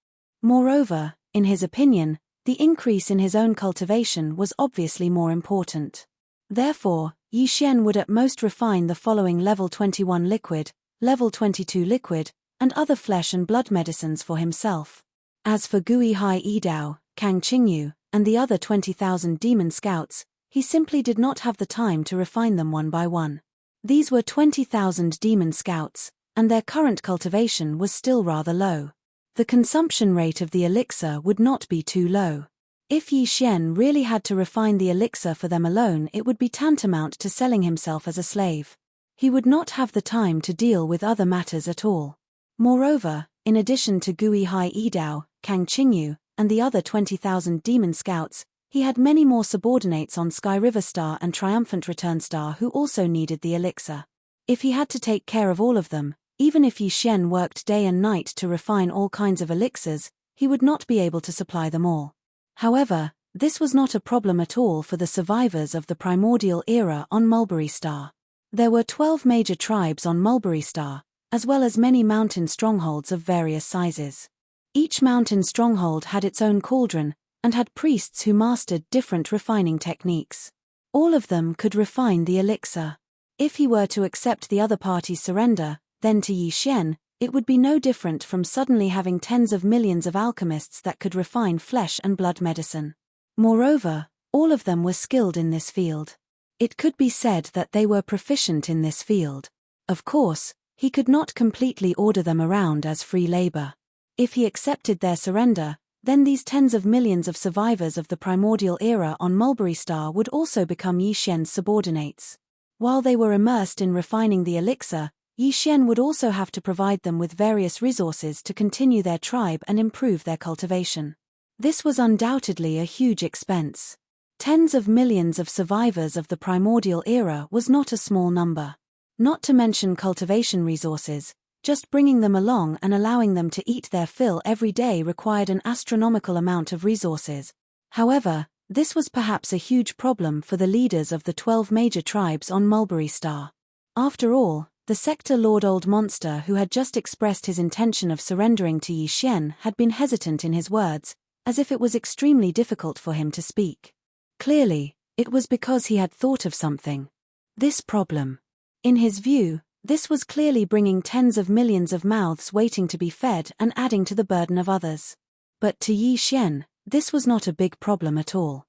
Moreover, in his opinion, the increase in his own cultivation was obviously more important. Therefore, Yi Xian would at most refine the following level 21 liquid, level 22 liquid, and other flesh and blood medicines for himself. As for Gui Hai Yidao, Kang Qingyu, and the other 20,000 demon scouts, he simply did not have the time to refine them one by one. These were 20,000 demon scouts, and their current cultivation was still rather low. The consumption rate of the elixir would not be too low. If Yi Xian really had to refine the elixir for them alone, it would be tantamount to selling himself as a slave. He would not have the time to deal with other matters at all. Moreover, in addition to Gui Hai Yidao, Kang Qingyu, and the other 20,000 demon scouts, He had many more subordinates on Sky River Star and Triumphant Return Star who also needed the elixir. If he had to take care of all of them, even if Yi Xian worked day and night to refine all kinds of elixirs, he would not be able to supply them all. However, this was not a problem at all for the survivors of the primordial era on Mulberry Star. There were 12 major tribes on Mulberry Star, as well as many mountain strongholds of various sizes. Each mountain stronghold had its own cauldron, and had priests who mastered different refining techniques. All of them could refine the elixir. If he were to accept the other party's surrender, then to Yi Xian, it would be no different from suddenly having tens of millions of alchemists that could refine flesh and blood medicine. Moreover, all of them were skilled in this field. It could be said that they were proficient in this field. Of course, he could not completely order them around as free labor. If he accepted their surrender, then these tens of millions of survivors of the primordial era on Mulberry Star would also become Yi Xian's subordinates. While they were immersed in refining the elixir, Yi Xian would also have to provide them with various resources to continue their tribe and improve their cultivation. This was undoubtedly a huge expense. Tens of millions of survivors of the primordial era was not a small number. Not to mention cultivation resources, just bringing them along and allowing them to eat their fill every day required an astronomical amount of resources. However, this was perhaps a huge problem for the leaders of the 12 major tribes on Mulberry Star. After all, the Sector Lord Old Monster who had just expressed his intention of surrendering to Yi Xian had been hesitant in his words, as if it was extremely difficult for him to speak. Clearly, it was because he had thought of something. This problem. In his view, this was clearly bringing tens of millions of mouths waiting to be fed and adding to the burden of others. But to Yi Xian, this was not a big problem at all.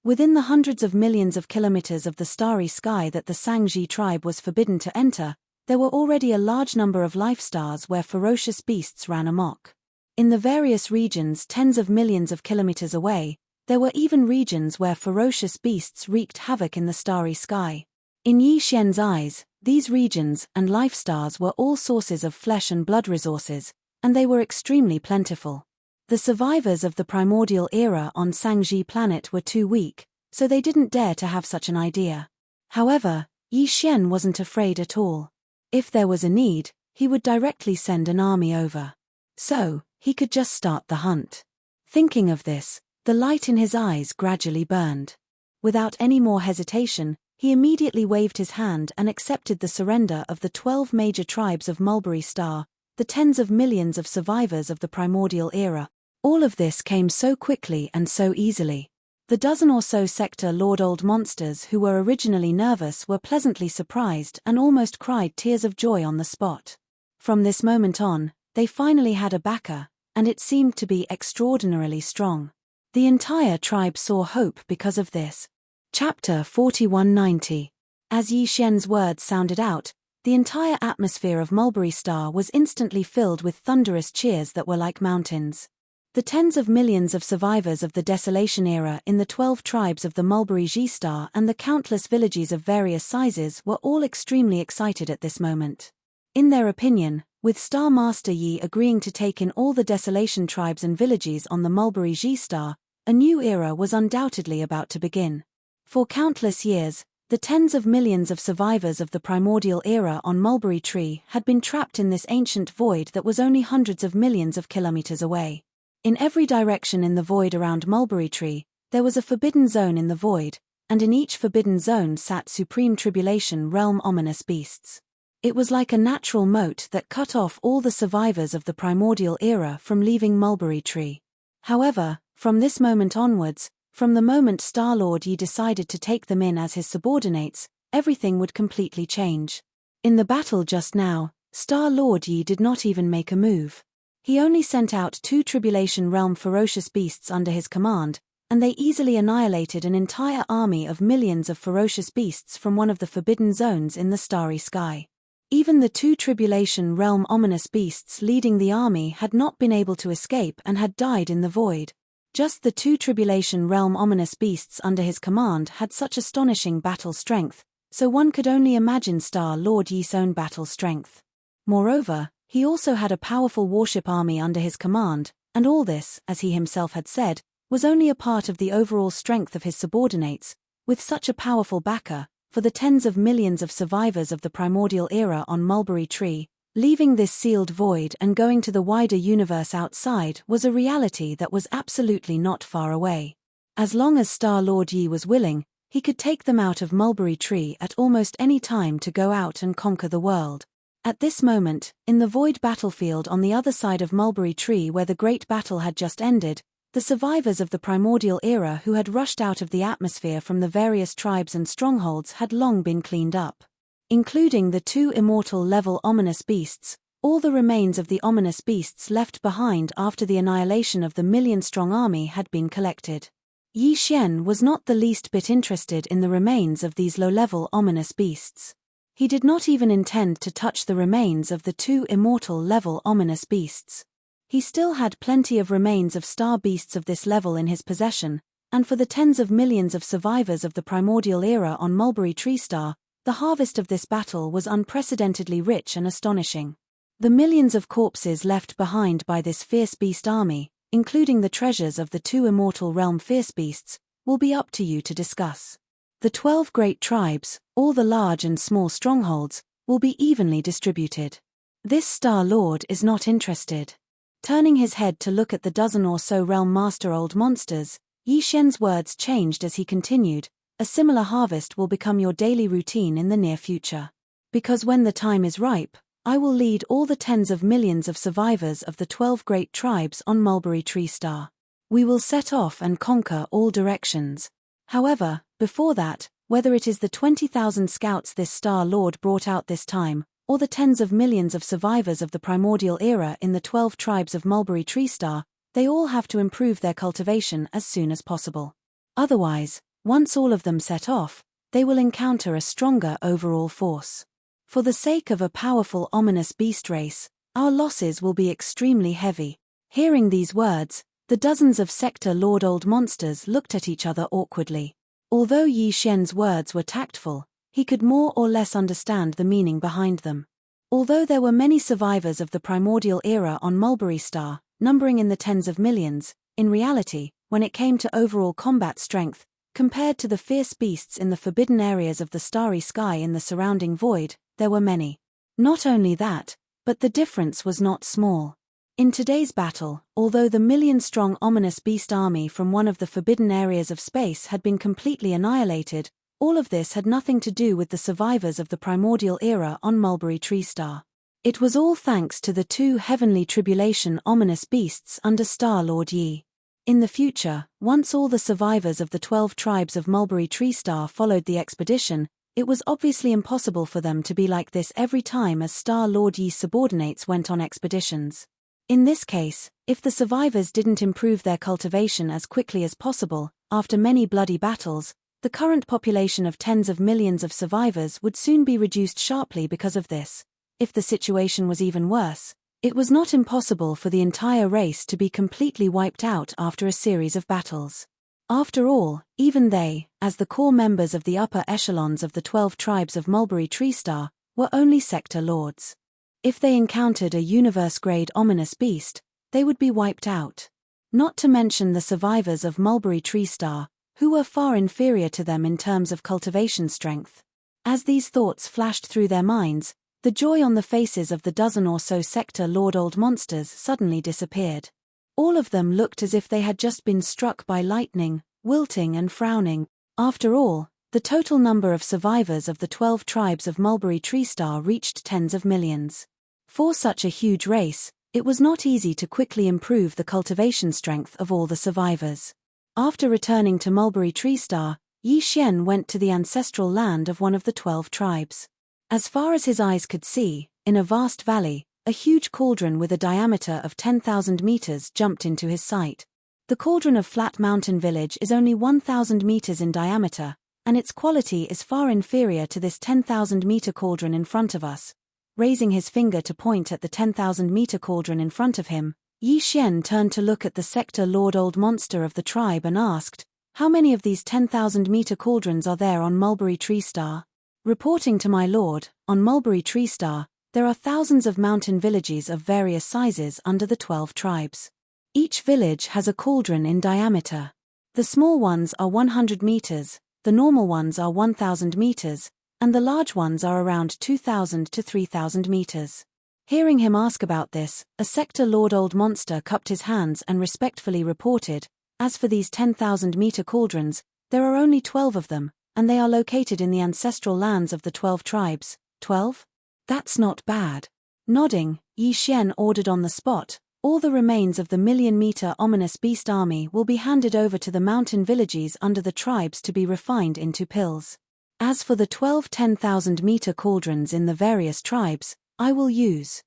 Within the hundreds of millions of kilometers of the starry sky that the Sangji tribe was forbidden to enter, there were already a large number of life stars where ferocious beasts ran amok. In the various regions tens of millions of kilometers away, there were even regions where ferocious beasts wreaked havoc in the starry sky. In Yi Xian's eyes, these regions and life stars were all sources of flesh and blood resources, and they were extremely plentiful. The survivors of the primordial era on Sangji planet were too weak, so they didn't dare to have such an idea. However, Yi Xian wasn't afraid at all. If there was a need, he would directly send an army over. So, he could just start the hunt. Thinking of this, the light in his eyes gradually burned. Without any more hesitation, he immediately waved his hand and accepted the surrender of the 12 major tribes of Mulberry Star, the tens of millions of survivors of the primordial era. All of this came so quickly and so easily. The dozen or so Sector Lord Old Monsters who were originally nervous were pleasantly surprised and almost cried tears of joy on the spot. From this moment on, they finally had a backer, and it seemed to be extraordinarily strong. The entire tribe saw hope because of this. Chapter 4190. As Yi Xian's words sounded out, the entire atmosphere of Mulberry Star was instantly filled with thunderous cheers that were like mountains. The tens of millions of survivors of the Desolation era in the 12 tribes of the Mulberry Star and the countless villages of various sizes were all extremely excited at this moment. In their opinion, with Star Master Yi agreeing to take in all the Desolation tribes and villages on the Mulberry Star, a new era was undoubtedly about to begin. For countless years, the tens of millions of survivors of the primordial era on Mulberry Tree had been trapped in this ancient void that was only hundreds of millions of kilometers away. In every direction in the void around Mulberry Tree, there was a forbidden zone in the void, and in each forbidden zone sat Supreme Tribulation Realm ominous beasts. It was like a natural moat that cut off all the survivors of the primordial era from leaving Mulberry Tree. However, from this moment onwards, from the moment Star-Lord Yi decided to take them in as his subordinates, everything would completely change. In the battle just now, Star-Lord Yi did not even make a move. He only sent out 2 Tribulation Realm ferocious beasts under his command, and they easily annihilated an entire army of millions of ferocious beasts from one of the forbidden zones in the starry sky. Even the 2 Tribulation Realm ominous beasts leading the army had not been able to escape and had died in the void. Just the 2 Tribulation Realm ominous beasts under his command had such astonishing battle strength, so one could only imagine Star-Lord Yi's own battle strength. Moreover, he also had a powerful warship army under his command, and all this, as he himself had said, was only a part of the overall strength of his subordinates. With such a powerful backer, for the tens of millions of survivors of the primordial era on Mulberry Tree, leaving this sealed void and going to the wider universe outside was a reality that was absolutely not far away. As long as Star-Lord Yi was willing, he could take them out of Mulberry Tree at almost any time to go out and conquer the world. At this moment, in the void battlefield on the other side of Mulberry Tree where the great battle had just ended, the survivors of the primordial era who had rushed out of the atmosphere from the various tribes and strongholds had long been cleaned up. Including the two immortal-level ominous beasts, all the remains of the ominous beasts left behind after the annihilation of the million-strong army had been collected. Yi Xian was not the least bit interested in the remains of these low-level ominous beasts. He did not even intend to touch the remains of the two immortal-level ominous beasts. He still had plenty of remains of star beasts of this level in his possession, and for the tens of millions of survivors of the primordial era on Mulberry Tree Star, the harvest of this battle was unprecedentedly rich and astonishing. The millions of corpses left behind by this fierce beast army, including the treasures of the two immortal realm fierce beasts, will be up to you to discuss. The 12 great tribes, all the large and small strongholds, will be evenly distributed. This Star-Lord is not interested. Turning his head to look at the dozen or so realm master old monsters, Yi Xian's words changed as he continued, a similar harvest will become your daily routine in the near future. Because when the time is ripe, I will lead all the tens of millions of survivors of the 12 great tribes on Mulberry Tree Star. We will set off and conquer all directions. However, before that, whether it is the 20,000 scouts this Star-Lord brought out this time, or the tens of millions of survivors of the primordial era in the 12 tribes of Mulberry Tree Star, they all have to improve their cultivation as soon as possible. Otherwise, once all of them set off, they will encounter a stronger overall force. For the sake of a powerful ominous beast race, our losses will be extremely heavy. Hearing these words, the dozens of Sector Lord old monsters looked at each other awkwardly. Although Yi Xian's words were tactful, he could more or less understand the meaning behind them. Although there were many survivors of the primordial era on Mulberry Star, numbering in the tens of millions, in reality, when it came to overall combat strength, compared to the fierce beasts in the forbidden areas of the starry sky in the surrounding void, there were many. Not only that, but the difference was not small. In today's battle, although the million-strong ominous beast army from one of the forbidden areas of space had been completely annihilated, all of this had nothing to do with the survivors of the primordial era on Mulberry Tree Star. It was all thanks to the two heavenly tribulation ominous beasts under Star-Lord Yi. In the future, once all the survivors of the 12 tribes of Mulberry Tree Star followed the expedition, it was obviously impossible for them to be like this every time as Star-Lord Yi's subordinates went on expeditions. In this case, if the survivors didn't improve their cultivation as quickly as possible, after many bloody battles, the current population of tens of millions of survivors would soon be reduced sharply because of this. If the situation was even worse, it was not impossible for the entire race to be completely wiped out after a series of battles. After all, even they, as the core members of the upper echelons of the 12 tribes of Mulberry Tree Star, were only sector lords. If they encountered a universe-grade ominous beast, they would be wiped out. Not to mention the survivors of Mulberry Tree Star, who were far inferior to them in terms of cultivation strength. As these thoughts flashed through their minds, the joy on the faces of the dozen or so sector lord old monsters suddenly disappeared. All of them looked as if they had just been struck by lightning, wilting and frowning. After all, the total number of survivors of the 12 tribes of Mulberry Tree Star reached tens of millions. For such a huge race, it was not easy to quickly improve the cultivation strength of all the survivors. After returning to Mulberry Tree Star, Yi Xian went to the ancestral land of one of the 12 tribes. As far as his eyes could see, in a vast valley, a huge cauldron with a diameter of 10,000 meters jumped into his sight. The cauldron of Flat Mountain Village is only 1,000 meters in diameter, and its quality is far inferior to this 10,000-meter cauldron in front of us. Raising his finger to point at the 10,000-meter cauldron in front of him, Yi Xian turned to look at the sector lord old monster of the tribe and asked, "How many of these 10,000-meter cauldrons are there on Mulberry Tree Star?" "Reporting to my lord, on Mulberry Tree Star, there are thousands of mountain villages of various sizes under the 12 tribes. Each village has a cauldron in diameter. The small ones are 100 meters, the normal ones are 1,000 meters, and the large ones are around 2,000 to 3,000 meters. Hearing him ask about this, a sector lord old monster cupped his hands and respectfully reported, "As for these 10,000-meter cauldrons, there are only 12 of them, and they are located in the ancestral lands of the 12 tribes. 12? That's not bad." Nodding, Yi Xian ordered on the spot, "All the remains of the million-meter ominous beast army will be handed over to the mountain villages under the tribes to be refined into pills. As for the 12 10,000-meter cauldrons in the various tribes, I will use."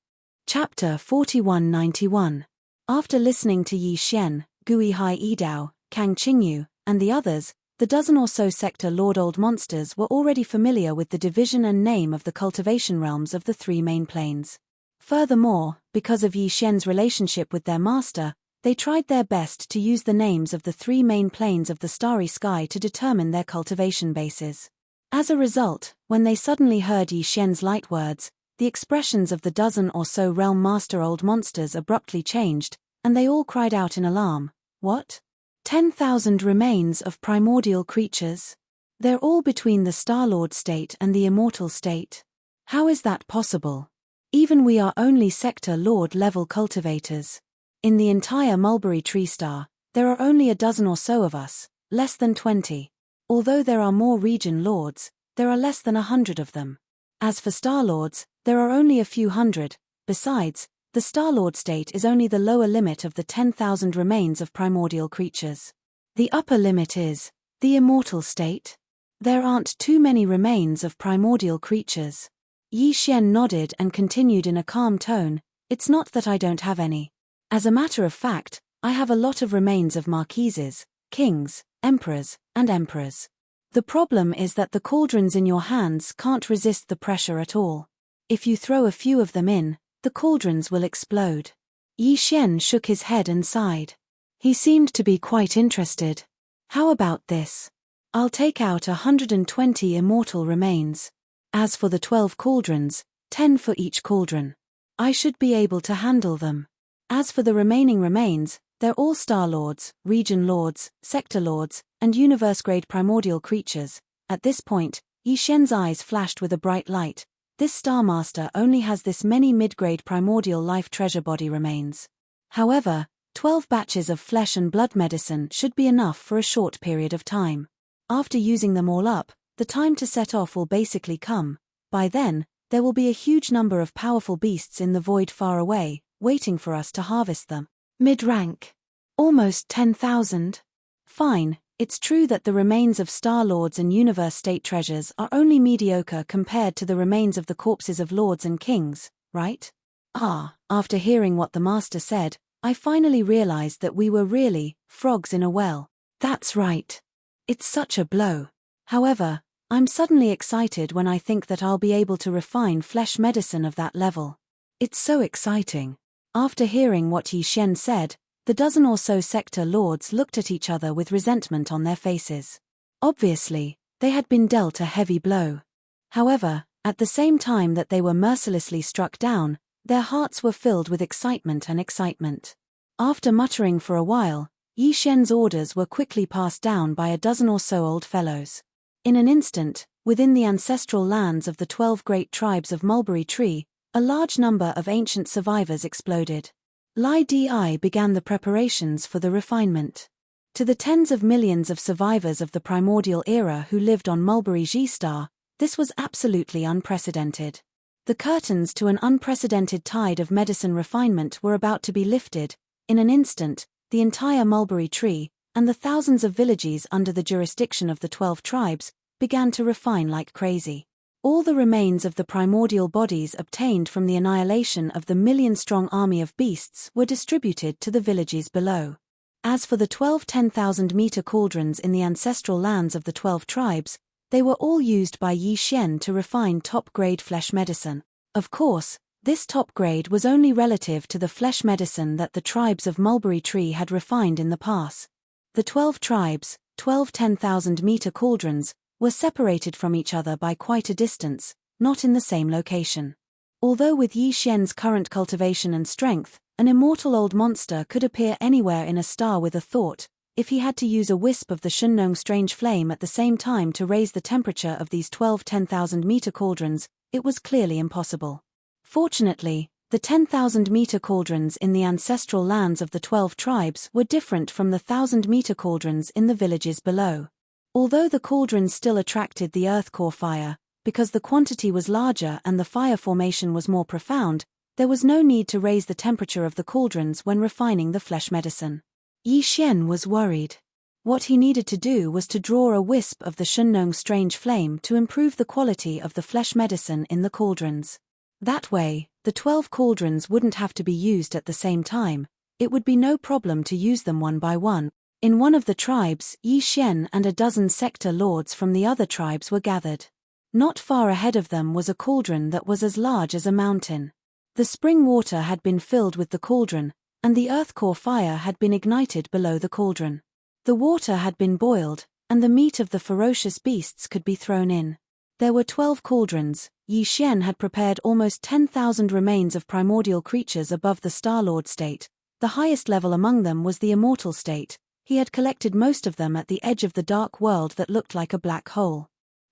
Chapter 4191. After listening to Yi Xian, Gui Hai Yidao, Kang Qingyu, and the others, the dozen or so sector lord old monsters were already familiar with the division and name of the cultivation realms of the three main planes. Furthermore, because of Yi Xian's relationship with their master, they tried their best to use the names of the three main planes of the starry sky to determine their cultivation bases. As a result, when they suddenly heard Yi Xian's light words, the expressions of the dozen or so realm master old monsters abruptly changed, and they all cried out in alarm. "What? 10,000 remains of primordial creatures? They're all between the Star-Lord state and the Immortal state. How is that possible? Even we are only sector lord level cultivators. In the entire mulberry tree star, there are only a dozen or so of us, less than 20. Although there are more region lords, there are less than 100 of them. As for Star-Lords, there are only a few hundred. Besides, the Star-Lord state is only the lower limit of the 10,000 remains of primordial creatures. The upper limit is the Immortal state. There aren't too many remains of primordial creatures." Yi Xian nodded and continued in a calm tone, "It's not that I don't have any. As a matter of fact, I have a lot of remains of marquises, kings, emperors, and emperors. The problem is that the cauldrons in your hands can't resist the pressure at all. If you throw a few of them in, the cauldrons will explode." Yi Xian shook his head and sighed. He seemed to be quite interested. "How about this? I'll take out 120 immortal remains. As for the 12 cauldrons, 10 for each cauldron. I should be able to handle them. As for the remaining remains, they're all Star Lords, Region Lords, Sector Lords, and Universe-grade primordial creatures." At this point, Yi Xian's eyes flashed with a bright light. This Star Master only has this many mid-grade primordial life treasure body remains. However, 12 batches of flesh and blood medicine should be enough for a short period of time. After using them all up, the time to set off will basically come. By then, there will be a huge number of powerful beasts in the void far away, waiting for us to harvest them. Mid-rank. Almost 10,000. Fine, it's true that the remains of Star Lords and Universe State treasures are only mediocre compared to the remains of the corpses of lords and kings, right? After hearing what the master said, I finally realized that we were really frogs in a well. That's right. It's such a blow. However, I'm suddenly excited when I think that I'll be able to refine flesh medicine of that level. It's so exciting. After hearing what Yi Xian said, the dozen or so sector lords looked at each other with resentment on their faces. Obviously, they had been dealt a heavy blow. However, at the same time that they were mercilessly struck down, their hearts were filled with excitement and excitement. After muttering for a while, Yi Xian's orders were quickly passed down by a dozen or so old fellows. In an instant, within the ancestral lands of the 12 great tribes of Mulberry Tree, a large number of ancient survivors exploded. Lai Di began the preparations for the refinement. To the tens of millions of survivors of the primordial era who lived on Mulberry G-Star, this was absolutely unprecedented. The curtains to an unprecedented tide of medicine refinement were about to be lifted. In an instant, the entire Mulberry Tree, and the thousands of villages under the jurisdiction of the 12 tribes, began to refine like crazy. All the remains of the primordial bodies obtained from the annihilation of the million-strong army of beasts were distributed to the villages below. As for the 12 10,000-meter cauldrons in the ancestral lands of the 12 tribes, they were all used by Yi Xian to refine top-grade flesh medicine. Of course, this top grade was only relative to the flesh medicine that the tribes of Mulberry Tree had refined in the past. The 12 tribes, 12 10,000-meter cauldrons, were separated from each other by quite a distance, not in the same location. Although with Yi Xian's current cultivation and strength, An immortal old monster could appear anywhere in a star with a thought. If he had to use a wisp of the Shunnong strange flame at the same time to raise the temperature of these 12 10,000-meter cauldrons, it was clearly impossible. Fortunately, the 10,000-meter cauldrons in the ancestral lands of the 12 tribes were different from the 1,000-meter cauldrons in the villages below. Although the cauldrons still attracted the earth core fire, because the quantity was larger and the fire formation was more profound, there was no need to raise the temperature of the cauldrons when refining the flesh medicine. Yi Xian was worried. What he needed to do was to draw a wisp of the Shunnong strange flame to improve the quality of the flesh medicine in the cauldrons. That way, the 12 cauldrons wouldn't have to be used at the same time. It would be no problem to use them one by one. In one of the tribes, Yi Xian and a dozen sector lords from the other tribes were gathered. Not far ahead of them was a cauldron that was as large as a mountain. The spring water had been filled with the cauldron, and the earth core fire had been ignited below the cauldron. The water had been boiled, and the meat of the ferocious beasts could be thrown in. There were 12 cauldrons. Yi Xian had prepared almost 10,000 remains of primordial creatures above the Star-Lord state. The highest level among them was the immortal state. He had collected most of them at the edge of the dark world that looked like a black hole.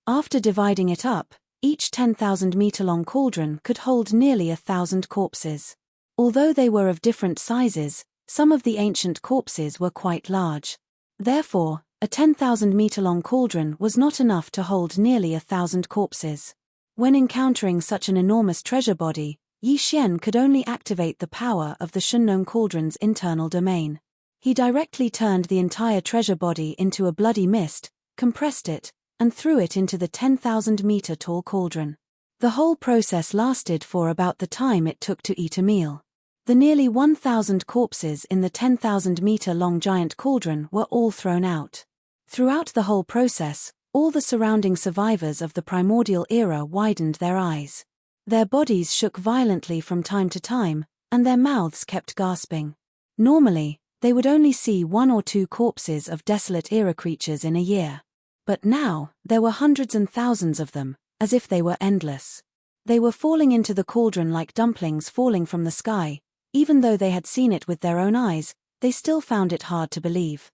After dividing it up, each 10,000-meter-long cauldron could hold nearly 1,000 corpses. Although they were of different sizes, some of the ancient corpses were quite large. Therefore, a 10,000-meter-long cauldron was not enough to hold nearly 1,000 corpses. When encountering such an enormous treasure body, Yi Xian could only activate the power of the Shunnong cauldron's internal domain. He directly turned the entire treasure body into a bloody mist, compressed it, and threw it into the 10,000-meter-tall cauldron. The whole process lasted for about the time it took to eat a meal. The nearly 1,000 corpses in the 10,000-meter-long giant cauldron were all thrown out. Throughout the whole process, all the surrounding survivors of the primordial era widened their eyes. Their bodies shook violently from time to time, and their mouths kept gasping. Normally, they would only see 1 or 2 corpses of desolate era creatures in a year. But now, there were hundreds and thousands of them, as if they were endless. They were falling into the cauldron like dumplings falling from the sky. Even though they had seen it with their own eyes, they still found it hard to believe.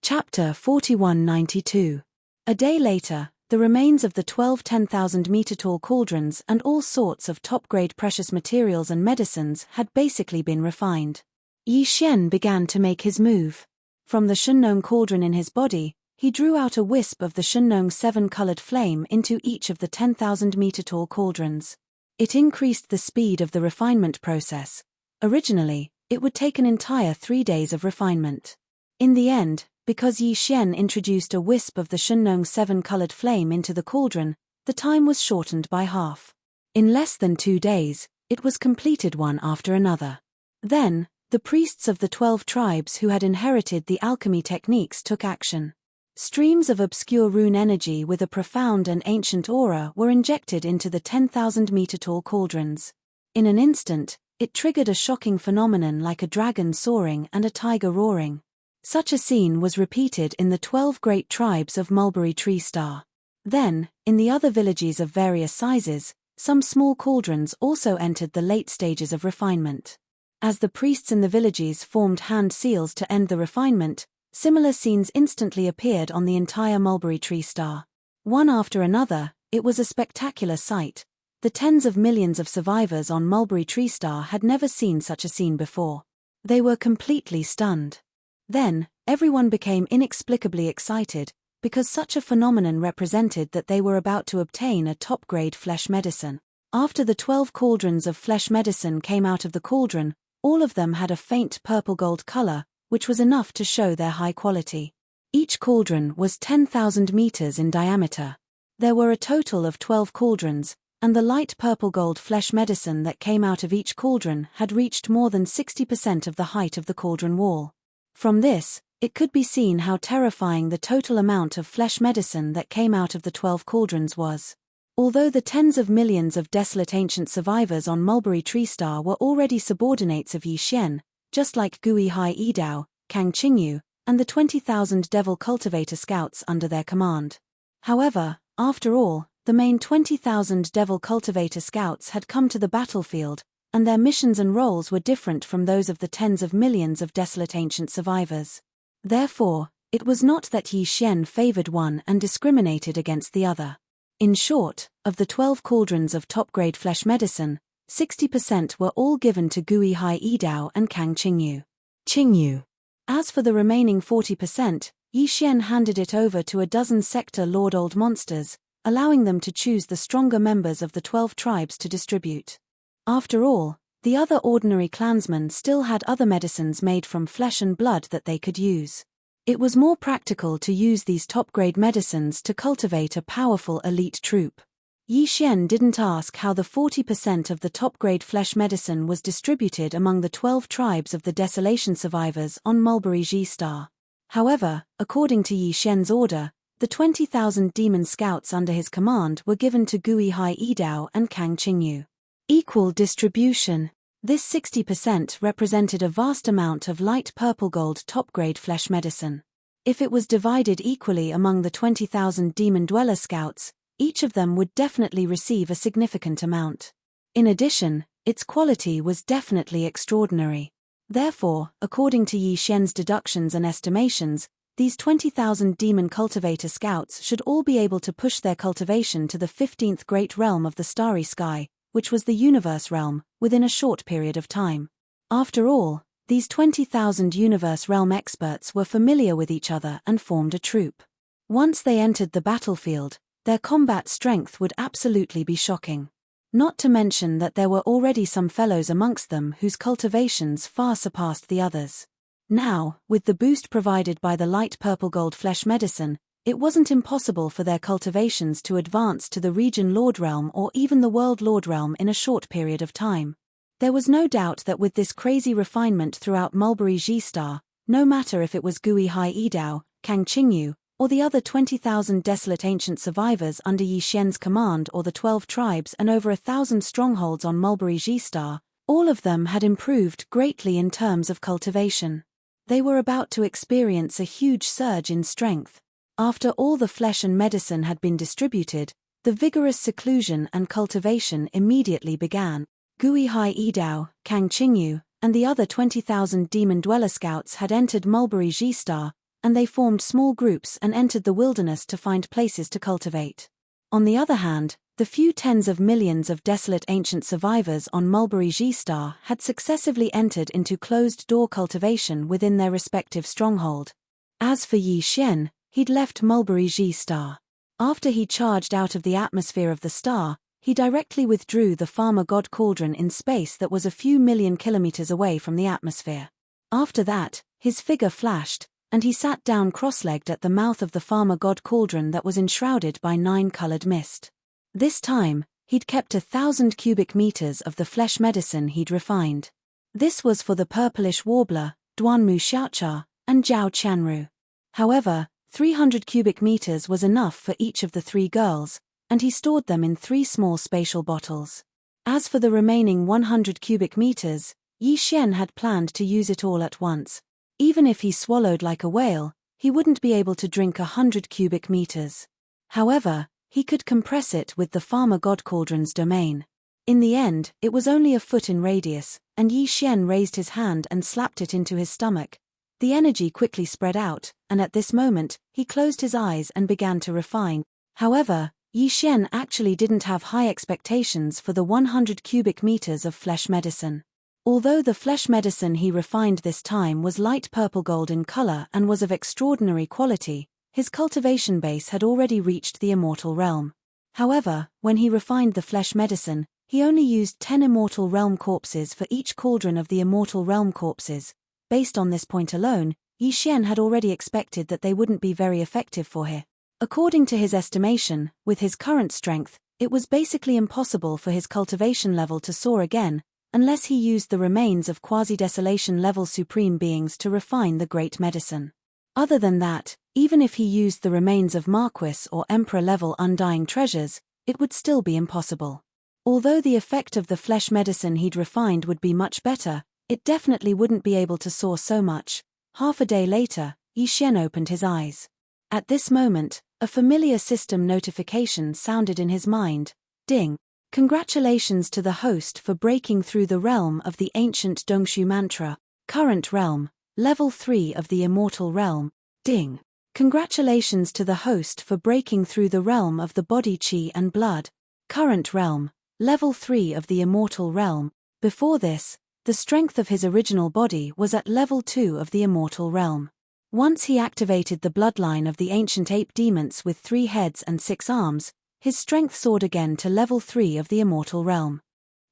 Chapter 4192. A day later, the remains of the 12 10,000-meter-tall cauldrons and all sorts of top-grade precious materials and medicines had basically been refined. Yi Xian began to make his move. From the Shunnong cauldron in his body, he drew out a wisp of the Shunnong 7-colored flame into each of the 10,000-meter-tall cauldrons. It increased the speed of the refinement process. Originally, it would take an entire 3 days of refinement. In the end, because Yi Xian introduced a wisp of the Shunnong 7-colored flame into the cauldron, the time was shortened by half. In less than 2 days, it was completed one after another. Then, the priests of the 12 tribes who had inherited the alchemy techniques took action. Streams of obscure rune energy with a profound and ancient aura were injected into the 10,000-meter-tall cauldrons. In an instant, it triggered a shocking phenomenon like a dragon soaring and a tiger roaring. Such a scene was repeated in the 12 great tribes of Mulberry Tree Star. Then, in the other villages of various sizes, some small cauldrons also entered the late stages of refinement. As the priests in the villages formed hand seals to end the refinement, similar scenes instantly appeared on the entire Mulberry Tree Star. One after another, it was a spectacular sight. The tens of millions of survivors on Mulberry Tree Star had never seen such a scene before. They were completely stunned. Then, everyone became inexplicably excited, because such a phenomenon represented that they were about to obtain a top-grade flesh medicine. After the 12 cauldrons of flesh medicine came out of the cauldron, all of them had a faint purple-gold color, which was enough to show their high quality. Each cauldron was 10,000 meters in diameter. There were a total of 12 cauldrons, and the light purple-gold flesh medicine that came out of each cauldron had reached more than 60% of the height of the cauldron wall. From this, it could be seen how terrifying the total amount of flesh medicine that came out of the 12 cauldrons was. Although the tens of millions of desolate ancient survivors on Mulberry Tree Star were already subordinates of Yi Xian, just like Gui Hai Yidao, Kang Qingyu, and the 20,000 Devil Cultivator Scouts under their command. However, after all, the main 20,000 Devil Cultivator Scouts had come to the battlefield, and their missions and roles were different from those of the tens of millions of desolate ancient survivors. Therefore, it was not that Yi Xian favored one and discriminated against the other. In short, of the 12 cauldrons of top-grade flesh medicine, 60% were all given to Gui Hai Yidao and Kang Qingyu. As for the remaining 40%, Yi Xian handed it over to a dozen sector Lord Old Monsters, allowing them to choose the stronger members of the 12 tribes to distribute. After all, the other ordinary clansmen still had other medicines made from flesh and blood that they could use. It was more practical to use these top-grade medicines to cultivate a powerful elite troop. Yi Xian didn't ask how the 40% of the top-grade flesh medicine was distributed among the 12 tribes of the Desolation survivors on Mulberry Ji Star. However, according to Yi Xian's order, the 20,000 demon scouts under his command were given to Gui Hai Yidao and Kang Qingyu. Equal distribution. This 60% represented a vast amount of light purple gold top-grade flesh medicine. If it was divided equally among the 20,000 demon dweller scouts, each of them would definitely receive a significant amount. In addition, its quality was definitely extraordinary. Therefore, according to Yi Xian's deductions and estimations, these 20,000 demon cultivator scouts should all be able to push their cultivation to the 15th great realm of the starry sky, which was the universe realm, within a short period of time. After all, these 20,000 universe realm experts were familiar with each other and formed a troop. Once they entered the battlefield, their combat strength would absolutely be shocking. Not to mention that there were already some fellows amongst them whose cultivations far surpassed the others. Now, with the boost provided by the light purple gold flesh medicine, it wasn't impossible for their cultivations to advance to the region Lord Realm or even the World Lord Realm in a short period of time. There was no doubt that with this crazy refinement throughout Mulberry Ji Star, no matter if it was Gui Hai Yidao, Kang Qingyu, or the other 20,000 desolate ancient survivors under Yi Xian's command or the 12 tribes and over 1,000 strongholds on Mulberry Ji Star, all of them had improved greatly in terms of cultivation. They were about to experience a huge surge in strength. After all the flesh and medicine had been distributed, the vigorous seclusion and cultivation immediately began. Gui Hai Yidao, Kang Qingyu, and the other 20,000 demon dweller scouts had entered Mulberry Ji Star, and they formed small groups and entered the wilderness to find places to cultivate. On the other hand, the few tens of millions of desolate ancient survivors on Mulberry Ji Star had successively entered into closed-door cultivation within their respective stronghold. As for Yi Xian, he'd left Mulberry Ji Star. After he charged out of the atmosphere of the star, he directly withdrew the Farmer God Cauldron in space that was a few million kilometers away from the atmosphere. After that, his figure flashed, and he sat down cross-legged at the mouth of the Farmer God Cauldron that was enshrouded by 9-colored mist. This time, he'd kept 1,000 cubic meters of the flesh medicine he'd refined. This was for the purplish warbler, Duanmu Xiaocha, and Zhao Qianru. However, 300 cubic meters was enough for each of the 3 girls, and he stored them in 3 small spatial bottles. As for the remaining 100 cubic meters, Yi Xian had planned to use it all at once. Even if he swallowed like a whale, he wouldn't be able to drink 100 cubic meters. However, he could compress it with the Farmer God Cauldron's domain. In the end, it was only a foot in radius, and Yi Xian raised his hand and slapped it into his stomach. The energy quickly spread out, and at this moment, he closed his eyes and began to refine. However, Yi Xian actually didn't have high expectations for the 100 cubic meters of flesh medicine. Although the flesh medicine he refined this time was light purple gold in color and was of extraordinary quality, his cultivation base had already reached the immortal realm. However, when he refined the flesh medicine, he only used 10 immortal realm corpses for each cauldron of the immortal realm corpses. Based on this point alone, Yi Xian had already expected that they wouldn't be very effective for him. According to his estimation, with his current strength, it was basically impossible for his cultivation level to soar again, unless he used the remains of quasi-desolation level supreme beings to refine the great medicine. Other than that, even if he used the remains of Marquis or Emperor level undying treasures, it would still be impossible. Although the effect of the flesh medicine he'd refined would be much better, it definitely wouldn't be able to soar so much. Half a day later, Yi Xian opened his eyes. At this moment, a familiar system notification sounded in his mind. Ding. Congratulations to the host for breaking through the realm of the ancient Dongshu mantra. Current realm, level 3 of the immortal realm. Ding. Congratulations to the host for breaking through the realm of the body chi and blood. Current realm, level 3 of the immortal realm. Before this, the strength of his original body was at level 2 of the immortal realm. Once he activated the bloodline of the ancient ape demons with 3 heads and 6 arms, his strength soared again to level 3 of the immortal realm.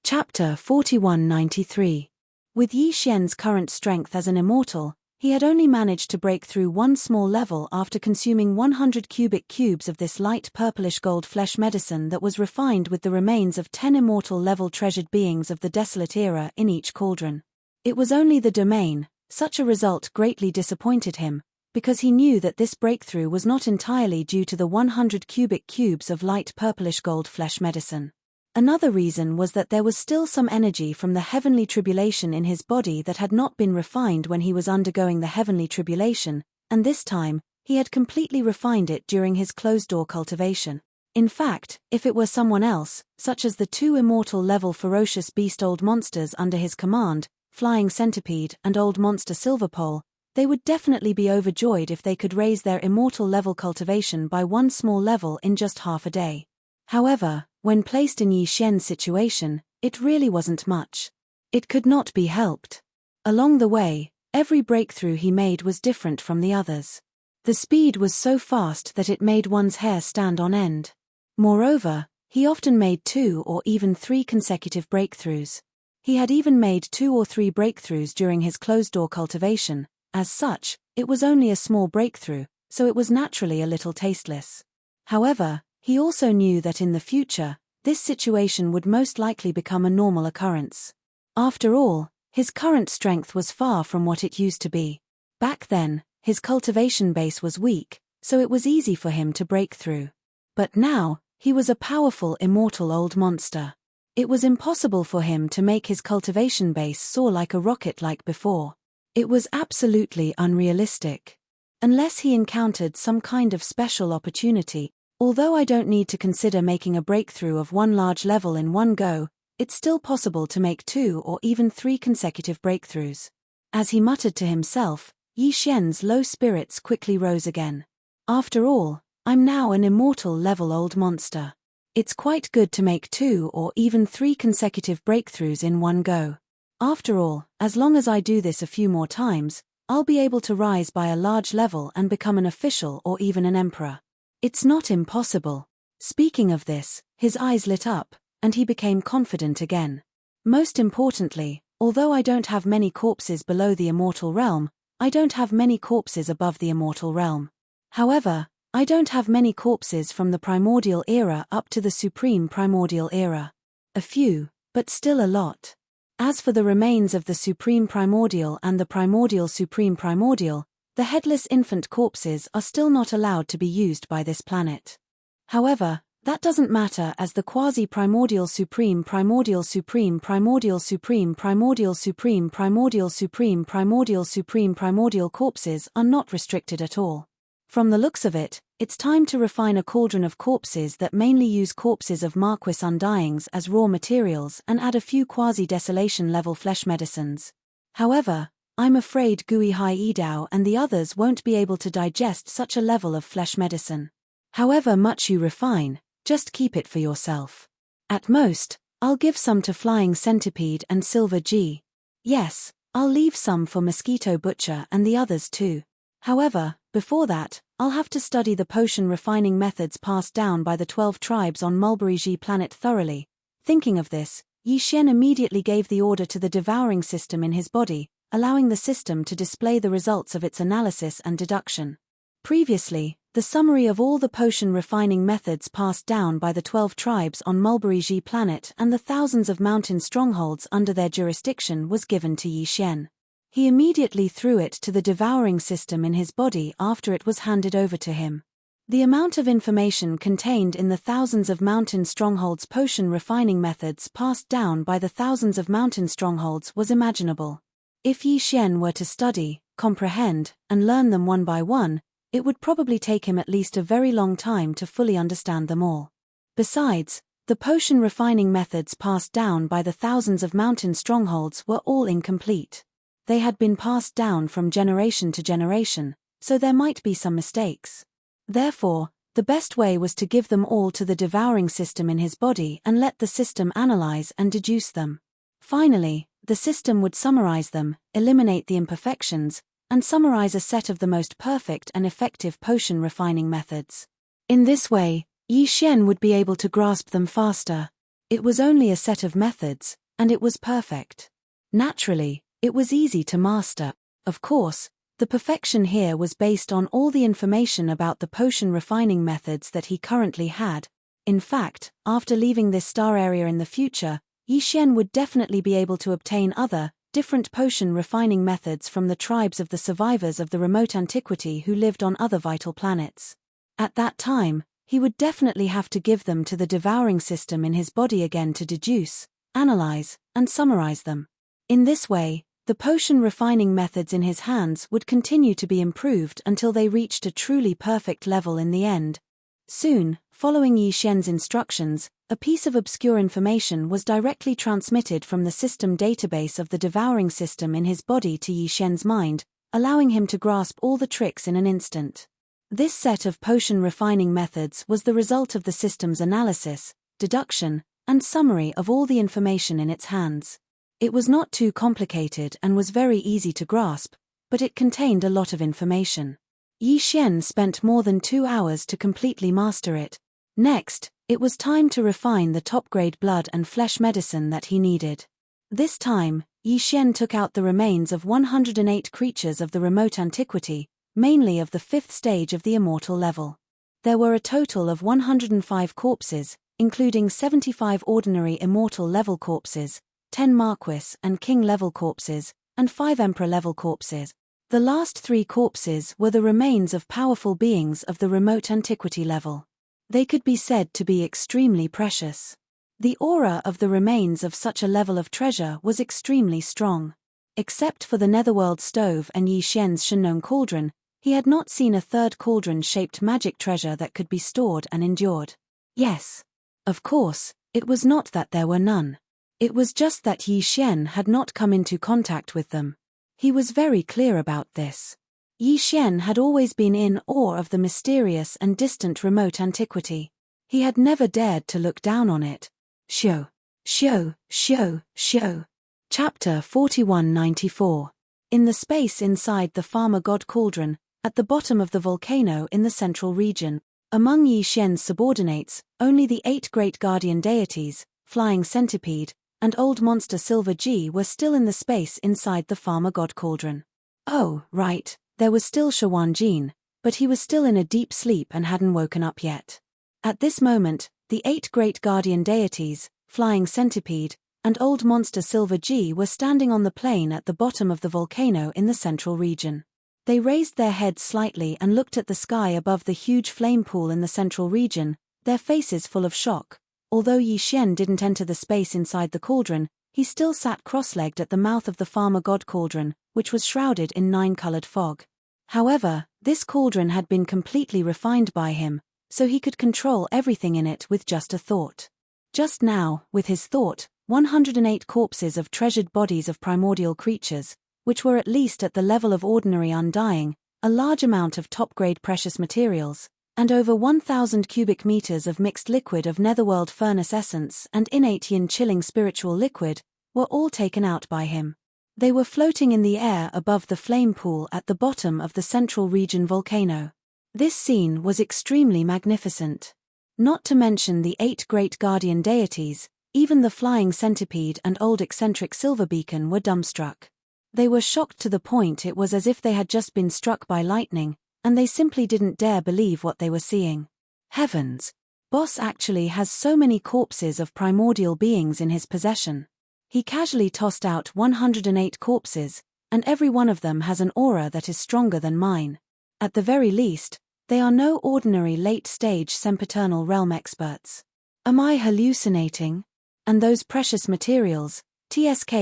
Chapter 4193. With Yi Xian's current strength as an immortal, he had only managed to break through one small level after consuming 100 cubic cubes of this light purplish gold flesh medicine that was refined with the remains of 10 immortal level treasured beings of the desolate era in each cauldron. It was only the domain. Such a result greatly disappointed him, because he knew that this breakthrough was not entirely due to the 100 cubic cubes of light purplish gold flesh medicine. Another reason was that there was still some energy from the heavenly tribulation in his body that had not been refined when he was undergoing the heavenly tribulation, and this time, he had completely refined it during his closed-door cultivation. In fact, if it were someone else, such as the 2 immortal level ferocious beast old monsters under his command, Flying Centipede and Old Monster Silverpole, they would definitely be overjoyed if they could raise their immortal level cultivation by one small level in just half a day. However, when placed in Yi Xian's situation, it really wasn't much. It could not be helped. Along the way, every breakthrough he made was different from the others. The speed was so fast that it made one's hair stand on end. Moreover, he often made 2 or even 3 consecutive breakthroughs. He had even made 2 or 3 breakthroughs during his closed-door cultivation. As such, it was only a small breakthrough, so it was naturally a little tasteless. However, he also knew that in the future, this situation would most likely become a normal occurrence. After all, his current strength was far from what it used to be. Back then, his cultivation base was weak, so it was easy for him to break through. But now, he was a powerful immortal old monster. It was impossible for him to make his cultivation base soar like a rocket like before. It was absolutely unrealistic. Unless he encountered some kind of special opportunity, although I don't need to consider making a breakthrough of one large level in one go, it's still possible to make 2 or even 3 consecutive breakthroughs. As he muttered to himself, Yi Xian's low spirits quickly rose again. After all, I'm now an immortal level old monster. It's quite good to make 2 or even 3 consecutive breakthroughs in one go. After all, as long as I do this a few more times, I'll be able to rise by a large level and become an official or even an emperor. It's not impossible. Speaking of this, his eyes lit up, and he became confident again. Most importantly, although I don't have many corpses below the immortal realm, I don't have many corpses above the immortal realm. However, I don't have many corpses from the primordial era up to the supreme primordial era. A few, but still a lot. As for the remains of the supreme primordial and the primordial supreme primordial, the headless infant corpses are still not allowed to be used by this planet. However, that doesn't matter as the quasi-primordial supreme primordial supreme primordial supreme primordial supreme primordial supreme primordial supreme primordial corpses are not restricted at all. From the looks of it, it's time to refine a cauldron of corpses that mainly use corpses of Marquis Undyings as raw materials and add a few quasi-desolation level flesh medicines. However, I'm afraid Gui Hai Idao and the others won't be able to digest such a level of flesh medicine. However much you refine, just keep it for yourself. At most, I'll give some to Flying Centipede and Silver G. Yes, I'll leave some for Mosquito Butcher and the others too. However, before that, I'll have to study the potion refining methods passed down by the 12 tribes on Mulberry G planet thoroughly. Thinking of this, Yi Xian immediately gave the order to the devouring system in his body, allowing the system to display the results of its analysis and deduction. Previously, the summary of all the potion refining methods passed down by the 12 tribes on Mulberry G planet and the thousands of mountain strongholds under their jurisdiction was given to Yi Xian. He immediately threw it to the devouring system in his body after it was handed over to him. The amount of information contained in the thousands of mountain strongholds potion refining methods passed down by the thousands of mountain strongholds was imaginable. If Yi Xian were to study, comprehend, and learn them one by one, it would probably take him at least a very long time to fully understand them all. Besides, The potion refining methods passed down by the thousands of mountain strongholds were all incomplete. They had been passed down from generation to generation, so there might be some mistakes. Therefore, the best way was to give them all to the devouring system in his body and let the system analyze and deduce them. Finally, the system would summarize them, eliminate the imperfections, and summarize a set of the most perfect and effective potion refining methods. In this way, Yi Xian would be able to grasp them faster. It was only a set of methods, and it was perfect. Naturally, it was easy to master. Of course, the perfection here was based on all the information about the potion refining methods that he currently had. In fact, after leaving this star area in the future, Yi Xian would definitely be able to obtain other, different potion refining methods from the tribes of the survivors of the remote antiquity who lived on other vital planets. At that time, he would definitely have to give them to the devouring system in his body again to deduce, analyze, and summarize them. In this way, the potion refining methods in his hands would continue to be improved until they reached a truly perfect level in the end. Soon, following Yi Xian's instructions, a piece of obscure information was directly transmitted from the system database of the devouring system in his body to Yi Xian's mind, allowing him to grasp all the tricks in an instant. This set of potion refining methods was the result of the system's analysis, deduction, and summary of all the information in its hands. It was not too complicated and was very easy to grasp, but it contained a lot of information. Yi Xian spent more than 2 hours to completely master it. Next, it was time to refine the top-grade blood and flesh medicine that he needed. This time, Yi Xian took out the remains of 108 creatures of the remote antiquity, mainly of the 5th stage of the immortal level. There were a total of 105 corpses, including 75 ordinary immortal level corpses, 10 Marquis and King level corpses, and 5 Emperor level corpses. The last 3 corpses were the remains of powerful beings of the remote antiquity level. They could be said to be extremely precious. The aura of the remains of such a level of treasure was extremely strong. Except for the netherworld stove and Yi Xian's Shenong cauldron, he had not seen a third cauldron-shaped magic treasure that could be stored and endured. Yes. Of course, it was not that there were none. It was just that Yi Xian had not come into contact with them. He was very clear about this. Yi Xian had always been in awe of the mysterious and distant remote antiquity. He had never dared to look down on it. Shou. Chapter 4194. In the space inside the farmer god cauldron, at the bottom of the volcano in the central region, among Yi Xian's subordinates, only the 8 great guardian deities, Flying Centipede, and Old Monster Silver G were still in the space inside the farmer god cauldron. Oh, right, there was still Shawan Jin, but he was still in a deep sleep and hadn't woken up yet. At this moment, the 8 great guardian deities, Flying Centipede, and Old Monster Silver G were standing on the plain at the bottom of the volcano in the central region. They raised their heads slightly and looked at the sky above the huge flame pool in the central region, their faces full of shock. Although Yi Xian didn't enter the space inside the cauldron, he still sat cross-legged at the mouth of the farmer god cauldron, which was shrouded in 9-colored fog. However, this cauldron had been completely refined by him, so he could control everything in it with just a thought. Just now, with his thought, 108 corpses of treasured bodies of primordial creatures, which were at least at the level of ordinary undying, a large amount of top-grade precious materials, and over 1,000 cubic meters of mixed liquid of netherworld furnace essence and innate yin-chilling spiritual liquid, were all taken out by him. They were floating in the air above the flame pool at the bottom of the central region volcano. This scene was extremely magnificent. Not to mention the 8 great guardian deities, even the Flying Centipede and Old Eccentric Silver Beacon were dumbstruck. They were shocked to the point it was as if they had just been struck by lightning, and they simply didn't dare believe what they were seeing. Heavens! Boss actually has so many corpses of primordial beings in his possession. He casually tossed out 108 corpses, and every one of them has an aura that is stronger than mine. At the very least, they are no ordinary late-stage sempiternal realm experts. Am I hallucinating? And those precious materials, TSK,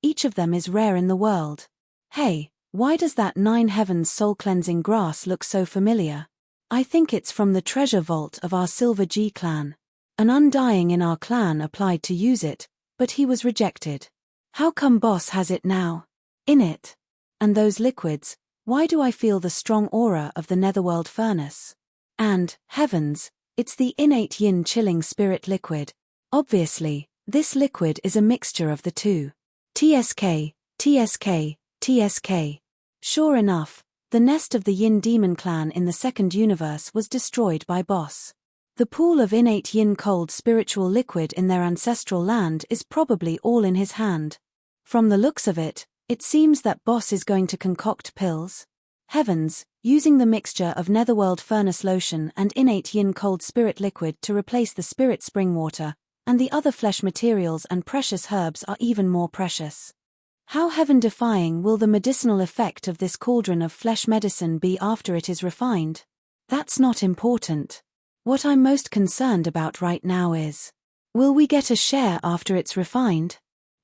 each of them is rare in the world. Hey, why does that 9 heavens soul-cleansing grass look so familiar? I think it's from the treasure vault of our Silver G clan. An undying in our clan applied to use it, but he was rejected. How come boss has it now? In it. And those liquids, why do I feel the strong aura of the netherworld furnace? And, heavens, it's the innate yin chilling spirit liquid. Obviously, this liquid is a mixture of the two. TSK, TSK, TSK. Sure enough, the nest of the Yin demon clan in the second universe was destroyed by boss. The pool of innate yin cold spiritual liquid in their ancestral land is probably all in his hand. From the looks of it, it seems that boss is going to concoct pills. Heavens, using the mixture of netherworld furnace lotion and innate yin cold spirit liquid to replace the spirit spring water, and the other flesh materials and precious herbs are even more precious. How heaven-defying will the medicinal effect of this cauldron of flesh medicine be after it is refined? That's not important. What I'm most concerned about right now is, will we get a share after it's refined?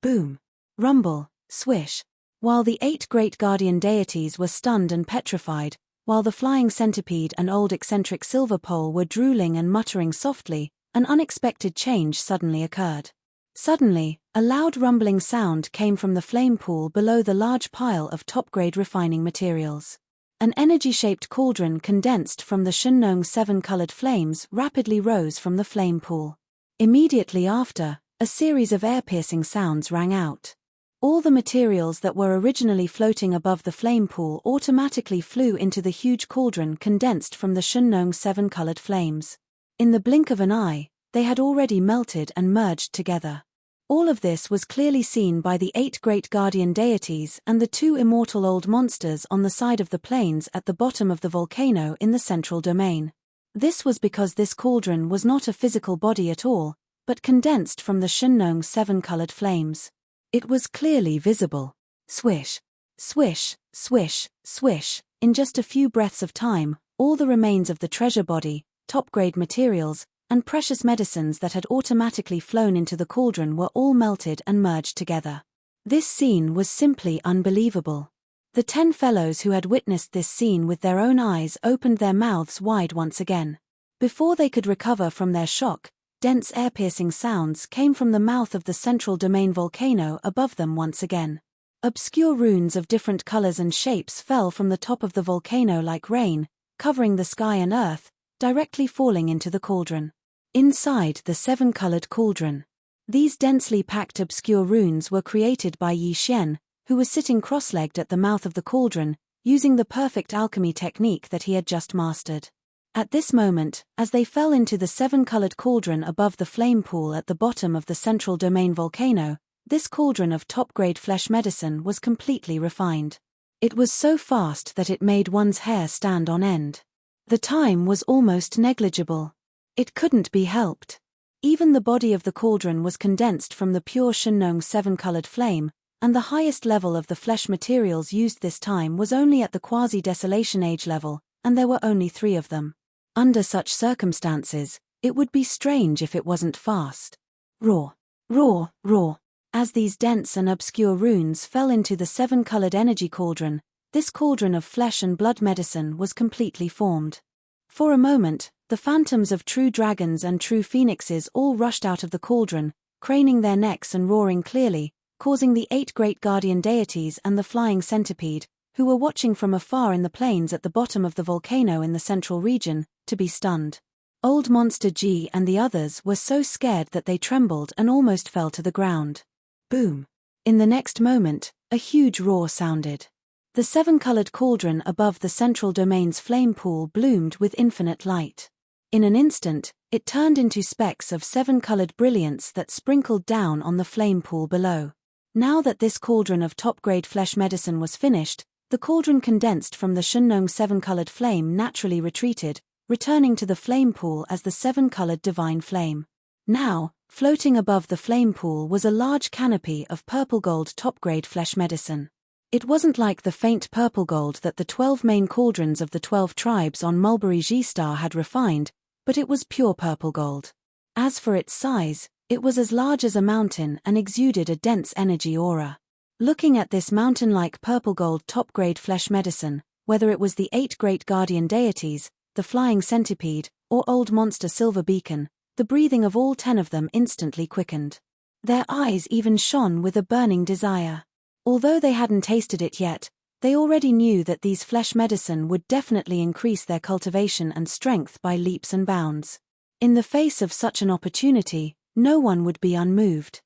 Boom. Rumble, swish. While the 8 great guardian deities were stunned and petrified, while the flying centipede and old eccentric silver pole were drooling and muttering softly, an unexpected change suddenly occurred. Suddenly, a loud rumbling sound came from the flame pool below the large pile of top-grade refining materials. An energy-shaped cauldron condensed from the Shunnong 7-colored flames rapidly rose from the flame pool. Immediately after, a series of air-piercing sounds rang out. All the materials that were originally floating above the flame pool automatically flew into the huge cauldron condensed from the Shunnong 7-colored flames. In the blink of an eye, they had already melted and merged together. All of this was clearly seen by the 8 great guardian deities and the 2 immortal old monsters on the side of the plains at the bottom of the volcano in the central domain. This was because this cauldron was not a physical body at all, but condensed from the Shunnong 7-colored flames. It was clearly visible. Swish, swish, swish, swish. In just a few breaths of time, all the remains of the treasure body, top-grade materials, and precious medicines that had automatically flown into the cauldron were all melted and merged together. This scene was simply unbelievable. The 10 fellows who had witnessed this scene with their own eyes opened their mouths wide once again. Before they could recover from their shock, dense air-piercing sounds came from the mouth of the central domain volcano above them once again. Obscure runes of different colors and shapes fell from the top of the volcano like rain, covering the sky and earth, directly falling into the cauldron. Inside the 7-colored cauldron, these densely packed obscure runes were created by Yi Xian, who was sitting cross-legged at the mouth of the cauldron, using the perfect alchemy technique that he had just mastered. At this moment, as they fell into the 7-colored cauldron above the flame pool at the bottom of the central domain volcano, this cauldron of top-grade flesh medicine was completely refined. It was so fast that it made one's hair stand on end. The time was almost negligible. It couldn't be helped. Even the body of the cauldron was condensed from the pure Shunnong 7-colored flame, and the highest level of the flesh materials used this time was only at the quasi-desolation age level, and there were only 3 of them. Under such circumstances, it would be strange if it wasn't fast. Roar, roar, roar. As these dense and obscure runes fell into the 7-colored energy cauldron, this cauldron of flesh and blood medicine was completely formed. For a moment, the phantoms of true dragons and true phoenixes all rushed out of the cauldron, craning their necks and roaring clearly, causing the 8 great guardian deities and the flying centipede, who were watching from afar in the plains at the bottom of the volcano in the central region, to be stunned. Old Monster G and the others were so scared that they trembled and almost fell to the ground. Boom! In the next moment, a huge roar sounded. The 7-colored cauldron above the central domain's flame pool bloomed with infinite light. In an instant, it turned into specks of 7-colored brilliance that sprinkled down on the flame pool below. Now that this cauldron of top-grade flesh medicine was finished, the cauldron condensed from the Shunnong 7-colored flame naturally retreated, returning to the flame pool as the 7-colored divine flame. Now, floating above the flame pool was a large canopy of purple-gold top-grade flesh medicine. It wasn't like the faint purple gold that the 12 main cauldrons of the 12 tribes on Mulberry G-Star had refined, but it was pure purple gold. As for its size, it was as large as a mountain and exuded a dense energy aura. Looking at this mountain-like purple gold top-grade flesh medicine, whether it was the 8 great guardian deities, the flying centipede, or old monster silver beacon, the breathing of all 10 of them instantly quickened. Their eyes even shone with a burning desire. Although they hadn't tasted it yet, they already knew that these flesh medicine would definitely increase their cultivation and strength by leaps and bounds. In the face of such an opportunity, no one would be unmoved.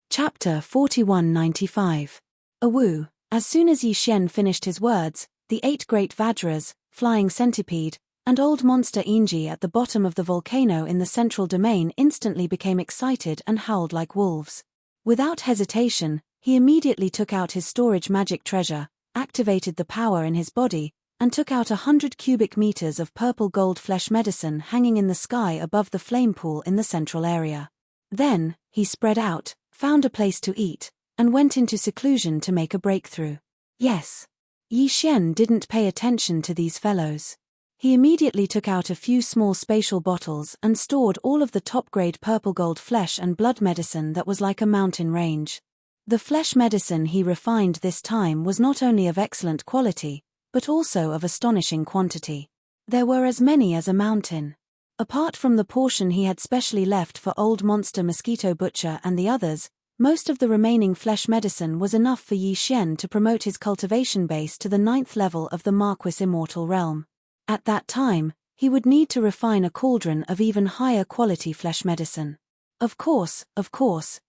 Chapter 4195. Awu. As soon as Yi Xian finished his words, the 8 great Vajras, flying centipede, and old monster Enji at the bottom of the volcano in the central domain instantly became excited and howled like wolves. Without hesitation, he immediately took out his storage magic treasure, activated the power in his body, and took out 100 cubic meters of purple gold flesh medicine hanging in the sky above the flame pool in the central area. Then, he spread out, found a place to eat, and went into seclusion to make a breakthrough. Yes. Yi Xian didn't pay attention to these fellows. He immediately took out a few small spatial bottles and stored all of the top-grade purple gold flesh and blood medicine that was like a mountain range. The flesh medicine he refined this time was not only of excellent quality, but also of astonishing quantity. There were as many as a mountain. Apart from the portion he had specially left for old monster mosquito butcher and the others, most of the remaining flesh medicine was enough for Yi Xian to promote his cultivation base to the 9th level of the Marquis Immortal Realm. At that time, he would need to refine a cauldron of even higher quality flesh medicine. Of course,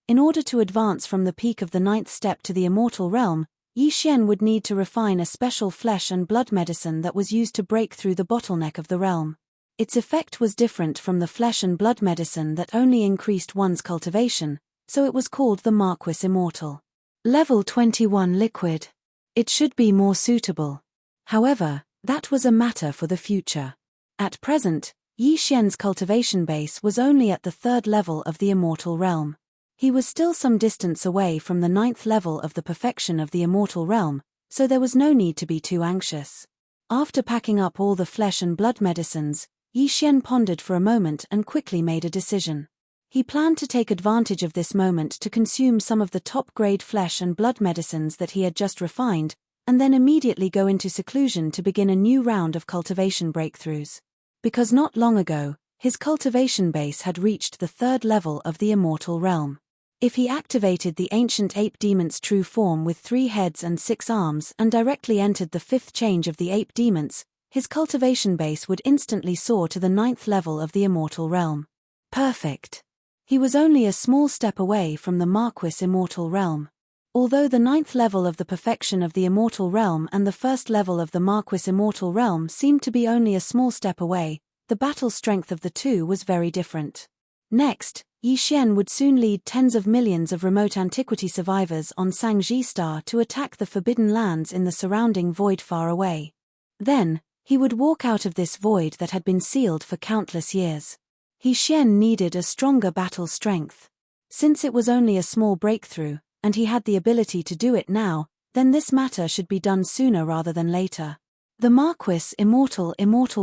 in order to advance from the peak of the 9th step to the Immortal Realm, Yi Xian would need to refine a special flesh and blood medicine that was used to break through the bottleneck of the realm. Its effect was different from the flesh and blood medicine that only increased one's cultivation, so it was called the Marquis Immortal. Level 21 liquid. It should be more suitable. However, that was a matter for the future. At present, Yi Xian's cultivation base was only at the 3rd level of the Immortal Realm. He was still some distance away from the 9th level of the perfection of the Immortal Realm, so there was no need to be too anxious. After packing up all the flesh and blood medicines, Yi Xian pondered for a moment and quickly made a decision. He planned to take advantage of this moment to consume some of the top-grade flesh and blood medicines that he had just refined, and then immediately go into seclusion to begin a new round of cultivation breakthroughs. Because not long ago, his cultivation base had reached the 3rd level of the Immortal Realm. If he activated the ancient ape demon's true form with 3 heads and 6 arms and directly entered the 5th change of the ape demons, his cultivation base would instantly soar to the 9th level of the Immortal Realm. Perfect. He was only a small step away from the Marquis Immortal Realm. Although the 9th level of the perfection of the Immortal Realm and the 1st level of the Marquis Immortal Realm seemed to be only a small step away, the battle strength of the two was very different. Next, Yi Xian would soon lead tens of millions of remote antiquity survivors on Sangji Star to attack the forbidden lands in the surrounding void far away. Then, he would walk out of this void that had been sealed for countless years. Yi Xian needed a stronger battle strength. Since it was only a small breakthrough, and he had the ability to do it now, then this matter should be done sooner rather than later. The Marquis Immortal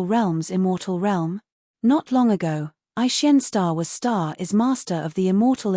Realms Immortal Realm? Not long ago, Yi Xian Star is master of the Immortal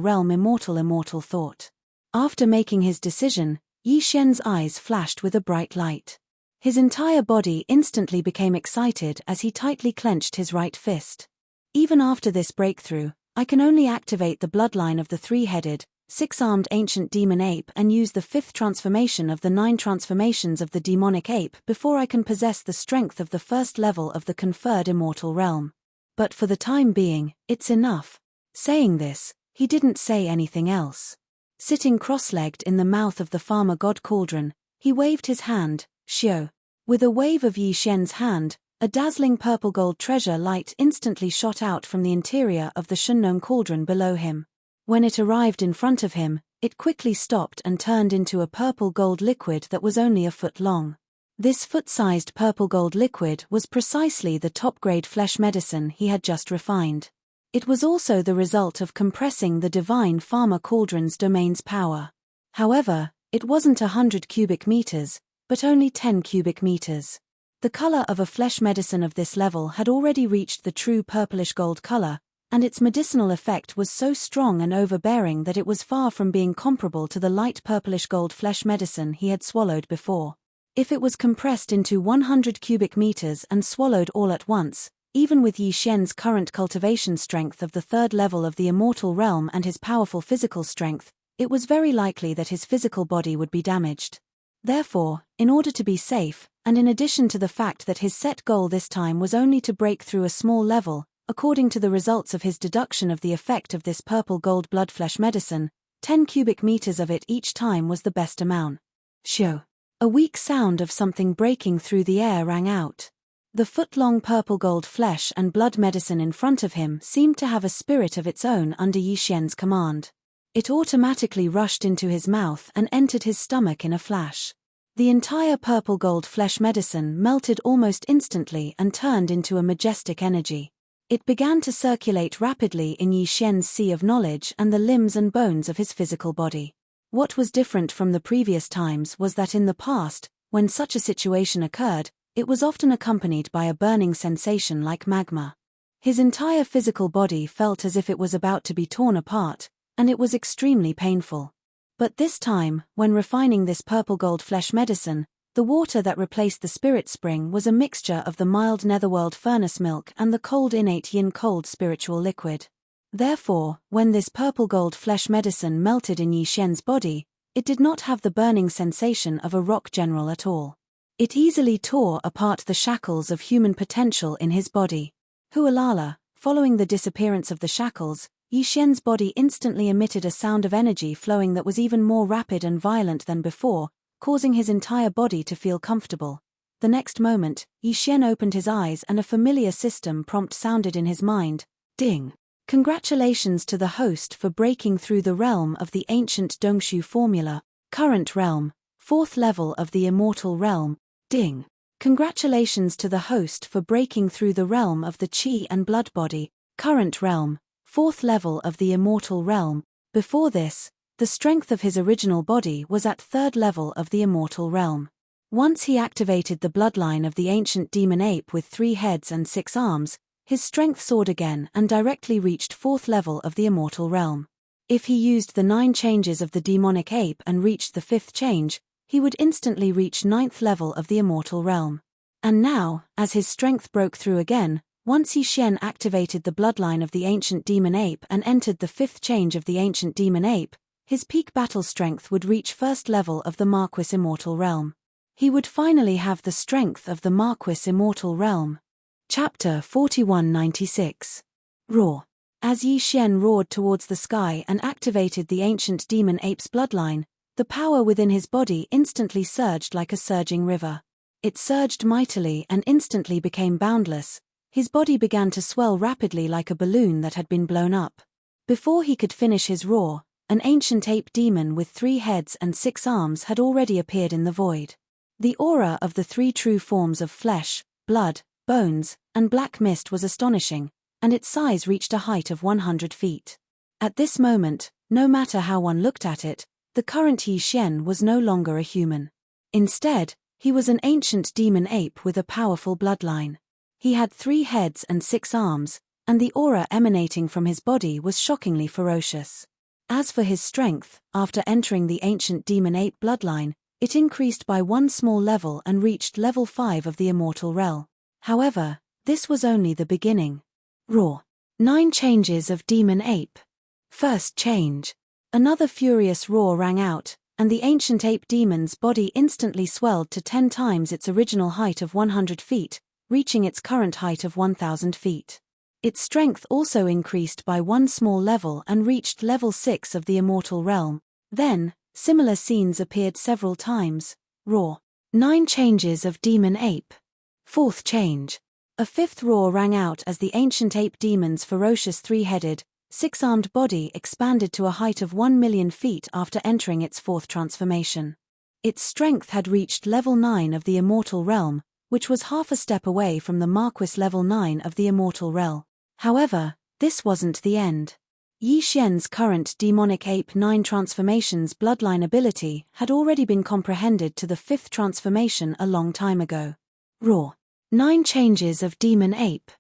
Realm Immortal thought. After making his decision, Yi Xian's eyes flashed with a bright light. His entire body instantly became excited as he tightly clenched his right fist. Even after this breakthrough, I can only activate the bloodline of the 3-headed, 6-armed ancient demon ape and use the 5th transformation of the 9 transformations of the demonic ape before I can possess the strength of the 1st level of the conferred Immortal Realm. But for the time being, it's enough. Saying this, he didn't say anything else. Sitting cross-legged in the mouth of the farmer god cauldron, he waved his hand, Xiao. With a wave of Yi Xian's hand, a dazzling purple gold treasure light instantly shot out from the interior of the Shunnong cauldron below him. When it arrived in front of him, it quickly stopped and turned into a purple gold liquid that was only a foot long. This foot-sized purple gold liquid was precisely the top-grade flesh medicine he had just refined. It was also the result of compressing the divine farmer cauldron's domain's power. However, it wasn't 100 cubic meters, but only 10 cubic meters. The color of a flesh medicine of this level had already reached the true purplish gold color, and its medicinal effect was so strong and overbearing that it was far from being comparable to the light purplish gold flesh medicine he had swallowed before. If it was compressed into 100 cubic meters and swallowed all at once, even with Yi Xian's current cultivation strength of the third level of the immortal realm and his powerful physical strength, it was very likely that his physical body would be damaged. Therefore, in order to be safe, and in addition to the fact that his set goal this time was only to break through a small level, according to the results of his deduction of the effect of this purple gold blood-flesh medicine, 10 cubic meters of it each time was the best amount. Shoo! A weak sound of something breaking through the air rang out. The foot-long purple gold flesh and blood medicine in front of him seemed to have a spirit of its own under Yi Xian's command. It automatically rushed into his mouth and entered his stomach in a flash. The entire purple gold flesh medicine melted almost instantly and turned into a majestic energy. It began to circulate rapidly in Yi Xian's sea of knowledge and the limbs and bones of his physical body. What was different from the previous times was that in the past, when such a situation occurred, it was often accompanied by a burning sensation like magma. His entire physical body felt as if it was about to be torn apart, and it was extremely painful. But this time, when refining this purple gold flesh medicine, the water that replaced the spirit spring was a mixture of the mild netherworld furnace milk and the cold innate yin-cold spiritual liquid. Therefore, when this purple gold flesh medicine melted in Yi Xian's body, it did not have the burning sensation of a rock general at all. It easily tore apart the shackles of human potential in his body. Hualala, following the disappearance of the shackles, Yi Xian's body instantly emitted a sound of energy flowing that was even more rapid and violent than before, causing his entire body to feel comfortable. The next moment, Yi Xian opened his eyes and a familiar system prompt sounded in his mind. Ding! Congratulations to the host for breaking through the realm of the ancient Dongshu formula. Current realm, 4th level of the immortal realm. Ding! Congratulations to the host for breaking through the realm of the Qi and blood body. Current realm, 4th level of the immortal realm. Before this, the strength of his original body was at 3rd level of the immortal realm. Once he activated the bloodline of the ancient demon ape with 3 heads and 6 arms, his strength soared again and directly reached 4th level of the immortal realm. If he used the 9 changes of the demonic ape and reached the 5th change, he would instantly reach 9th level of the immortal realm. And now, as his strength broke through again, once Yi Xian activated the bloodline of the ancient demon ape and entered the 5th change of the ancient demon ape, his peak battle strength would reach 1st level of the Marquis immortal realm. He would finally have the strength of the Marquis immortal realm. Chapter 4196. Roar. As Yi Xian roared towards the sky and activated the ancient demon ape's bloodline, the power within his body instantly surged like a surging river. It surged mightily and instantly became boundless. His body began to swell rapidly like a balloon that had been blown up. Before he could finish his roar, an ancient ape demon with 3 heads and 6 arms had already appeared in the void. The aura of the 3 true forms of flesh, blood, bones, and black mist was astonishing, and its size reached a height of 100 feet. At this moment, no matter how one looked at it, the current Yi Xian was no longer a human. Instead, he was an ancient demon ape with a powerful bloodline. He had 3 heads and 6 arms, and the aura emanating from his body was shockingly ferocious. As for his strength, after entering the ancient demon ape bloodline, it increased by 1 small level and reached level 5 of the immortal realm. However, this was only the beginning. Roar. 9 changes of demon ape. First change. Another furious roar rang out, and the ancient ape demon's body instantly swelled to 10 times its original height of 100 feet, reaching its current height of 1,000 feet. Its strength also increased by 1 small level and reached level 6 of the immortal realm. Then, similar scenes appeared several times. Roar. 9 changes of demon ape. 4th change. A 5th roar rang out as the ancient ape demon's ferocious 3-headed, 6-armed body expanded to a height of 1 million feet after entering its 4th transformation. Its strength had reached level 9 of the immortal realm, which was half a step away from the Marquis level 9 of the immortal realm. However, this wasn't the end. Yi Xian's current demonic ape 9 transformations bloodline ability had already been comprehended to the 5th transformation a long time ago. Roar. 9 changes of demon ape.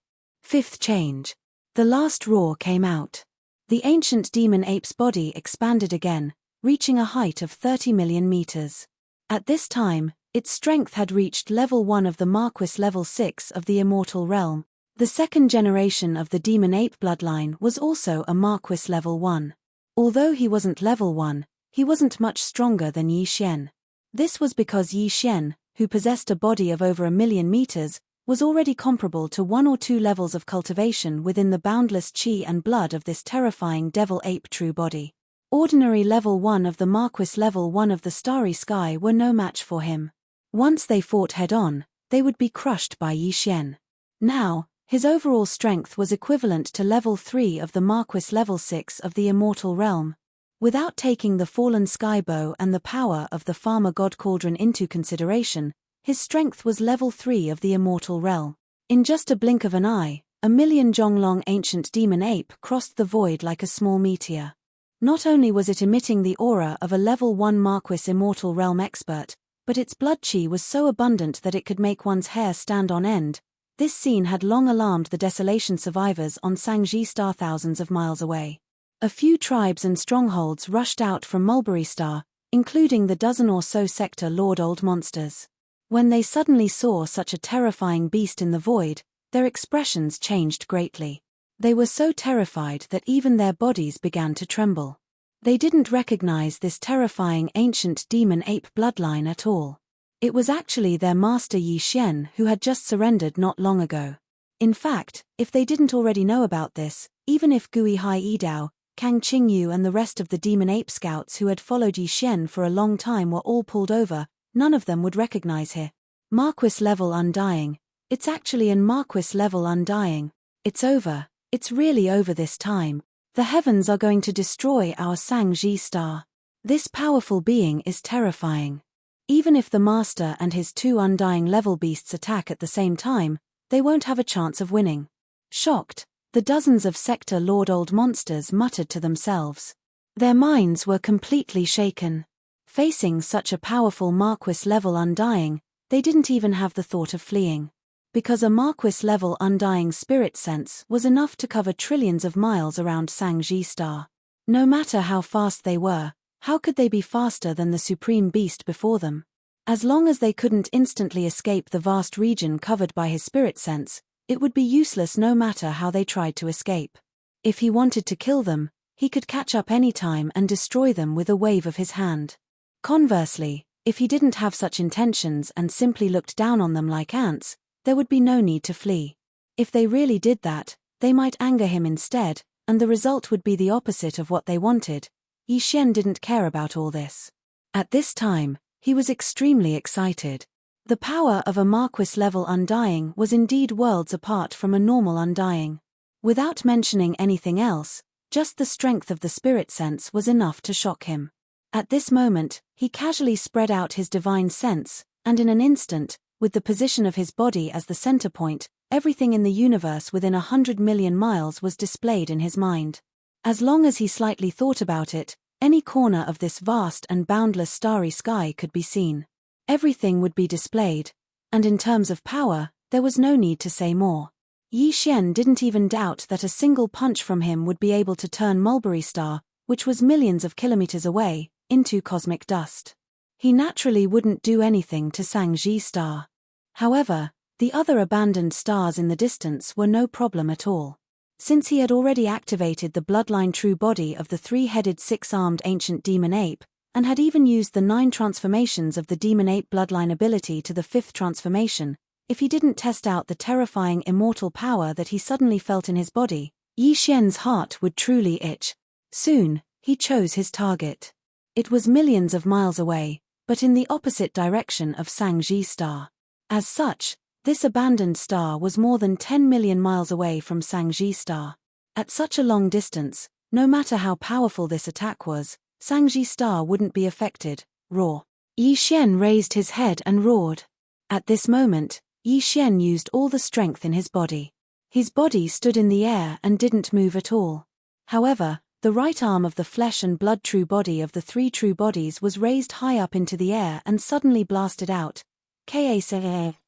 5th change. The last roar came out. The ancient demon ape's body expanded again, reaching a height of 30 million meters. At this time, Its strength had reached level 1 of the Marquis level 6 of the immortal realm. The second generation of the demon ape bloodline was also a Marquis level 1. Although he wasn't level 1, he wasn't much stronger than Yi Xian. This was because Yi Xian, who possessed a body of over 1,000,000 meters, was already comparable to 1 or 2 levels of cultivation within the boundless chi and blood of this terrifying devil ape true body. Ordinary level 1 of the Marquis level 1 of the starry sky were no match for him. Once they fought head-on, they would be crushed by Yi Xian. Now, his overall strength was equivalent to level 3 of the Marquis level 6 of the immortal realm. Without taking the fallen skybow and the power of the farmer god cauldron into consideration, his strength was level 3 of the immortal realm. In just a blink of an eye, 1,000,000 Zhonglong ancient demon ape crossed the void like a small meteor. Not only was it emitting the aura of a level 1 Marquis immortal realm expert, but its blood chi was so abundant that it could make one's hair stand on end. This scene had long alarmed the desolation survivors on Sangji Star thousands of miles away. A few tribes and strongholds rushed out from Mulberry Star, including the dozen or so sector Lord Old monsters. When they suddenly saw such a terrifying beast in the void, their expressions changed greatly. They were so terrified that even their bodies began to tremble. They didn't recognize this terrifying ancient demon ape bloodline at all. It was actually their master Yi Xian who had just surrendered not long ago. In fact, if they didn't already know about this, even if Gui Hai Yidao, Kang Qingyu and the rest of the demon ape scouts who had followed Yi Xian for a long time were all pulled over, none of them would recognize her. Marquis level undying. It's actually an Marquis level undying. It's over. It's really over this time. The heavens are going to destroy our Sangji star. This powerful being is terrifying. Even if the master and his 2 undying level beasts attack at the same time, they won't have a chance of winning. Shocked, the dozens of sector Lord Old monsters muttered to themselves. Their minds were completely shaken. Facing such a powerful Marquis level undying, they didn't even have the thought of fleeing. Because a Marquis level undying spirit sense was enough to cover trillions of miles around Sangji star. No matter how fast they were, how could they be faster than the supreme beast before them? As long as they couldn't instantly escape the vast region covered by his spirit sense, it would be useless no matter how they tried to escape. If he wanted to kill them, he could catch up any time and destroy them with a wave of his hand. Conversely, if he didn't have such intentions and simply looked down on them like ants, there would be no need to flee. If they really did that, they might anger him instead, and the result would be the opposite of what they wanted. Yi Xian didn't care about all this. At this time, he was extremely excited. The power of a Marquis level undying was indeed worlds apart from a normal undying. Without mentioning anything else, just the strength of the spirit sense was enough to shock him. At this moment, he casually spread out his divine sense, and in an instant, with the position of his body as the center point, everything in the universe within 100 million miles was displayed in his mind. As long as he slightly thought about it, any corner of this vast and boundless starry sky could be seen. Everything would be displayed, and in terms of power, there was no need to say more. Yi Xian didn't even doubt that a single punch from him would be able to turn Mulberry Star, which was millions of kilometers away, into cosmic dust. He naturally wouldn't do anything to Sangji Star. However, the other abandoned stars in the distance were no problem at all. Since he had already activated the bloodline true body of the 3-headed 6-armed ancient demon ape, and had even used the 9 transformations of the demon ape bloodline ability to the 5th transformation, if he didn't test out the terrifying immortal power that he suddenly felt in his body, Yi Xian's heart would truly itch. Soon, he chose his target. It was millions of miles away, but in the opposite direction of Sangji Star. As such, this abandoned star was more than 10 million miles away from Sangji Star. At such a long distance, no matter how powerful this attack was, Sangji Star wouldn't be affected. Roar. Yi Xian raised his head and roared. At this moment, Yi Xian used all the strength in his body. His body stood in the air and didn't move at all. However, the right arm of the flesh and blood true body of the 3 true bodies was raised high up into the air and suddenly blasted out. Ka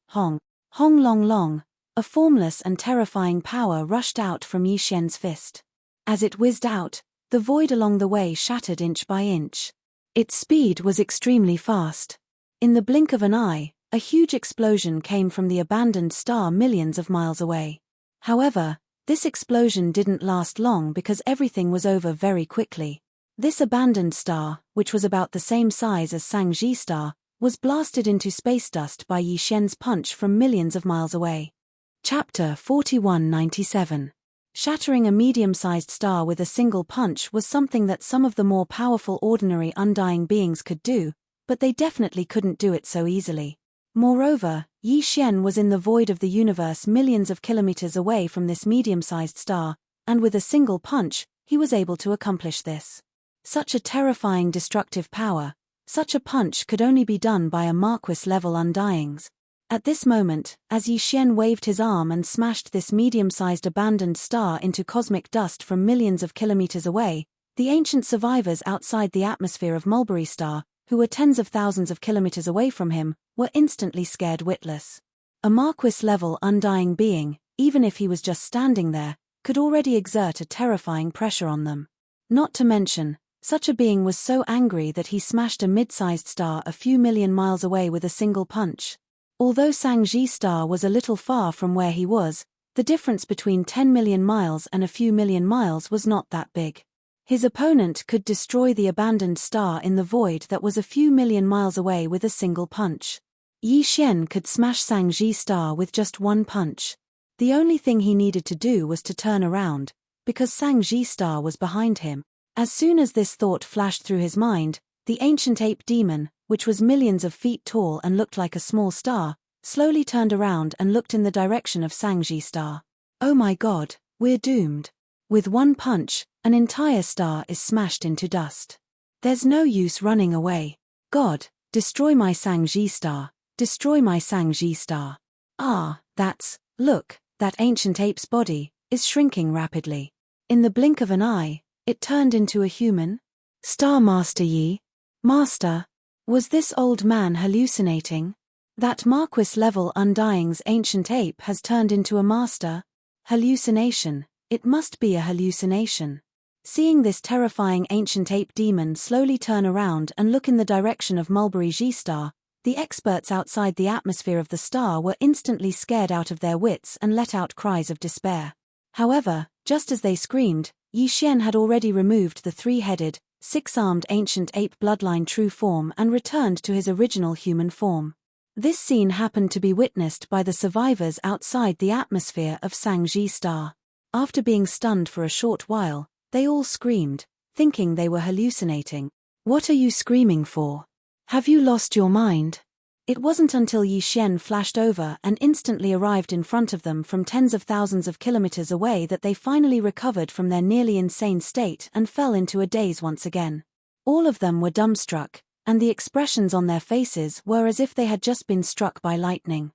Hong. Hong long long. A formless and terrifying power rushed out from Yi Xian's fist. As it whizzed out, the void along the way shattered inch by inch. Its speed was extremely fast. In the blink of an eye, a huge explosion came from the abandoned star millions of miles away. However, this explosion didn't last long because everything was over very quickly. This abandoned star, which was about the same size as Shangji star, was blasted into space dust by Yi Xian's punch from millions of miles away. Chapter 4197. Shattering a medium-sized star with a single punch was something that some of the more powerful ordinary undying beings could do, but they definitely couldn't do it so easily. Moreover, Yi Xian was in the void of the universe millions of kilometers away from this medium-sized star, and with a single punch, he was able to accomplish this. Such a terrifying destructive power, such a punch could only be done by a Marquis-level undyings. At this moment, as Yi Xian waved his arm and smashed this medium-sized abandoned star into cosmic dust from millions of kilometers away, the ancient survivors outside the atmosphere of Mulberry Star, who were tens of thousands of kilometers away from him, were instantly scared witless. A Marquis-level undying being, even if he was just standing there, could already exert a terrifying pressure on them. Not to mention, such a being was so angry that he smashed a mid-sized star a few million miles away with a single punch. Although Shangji star was a little far from where he was, the difference between 10 million miles and a few million miles was not that big. His opponent could destroy the abandoned star in the void that was a few million miles away with a single punch. Yi Xian could smash Shangji star with just one punch. The only thing he needed to do was to turn around, because Shangji star was behind him. As soon as this thought flashed through his mind, the ancient ape demon, which was millions of feet tall and looked like a small star, slowly turned around and looked in the direction of Shangji star. Oh my god, we're doomed. With one punch, an entire star is smashed into dust. There's no use running away. God, destroy my Shangji star, destroy my Shangji star. Look, that ancient ape's body is shrinking rapidly. In the blink of an eye, it turned into a human. Star Master Yi? Master? Was this old man hallucinating? That Marquis-level undying's ancient ape has turned into a master? Hallucination, it must be a hallucination. Seeing this terrifying ancient ape demon slowly turn around and look in the direction of Mulberry G star, the experts outside the atmosphere of the star were instantly scared out of their wits and let out cries of despair. However, just as they screamed, Yi Xian had already removed the three-headed, six-armed ancient ape bloodline true form and returned to his original human form. This scene happened to be witnessed by the survivors outside the atmosphere of Shangji star. After being stunned for a short while, they all screamed, thinking they were hallucinating. What are you screaming for? Have you lost your mind? It wasn't until Yi Xian flashed over and instantly arrived in front of them from tens of thousands of kilometers away that they finally recovered from their nearly insane state and fell into a daze once again. All of them were dumbstruck, and the expressions on their faces were as if they had just been struck by lightning.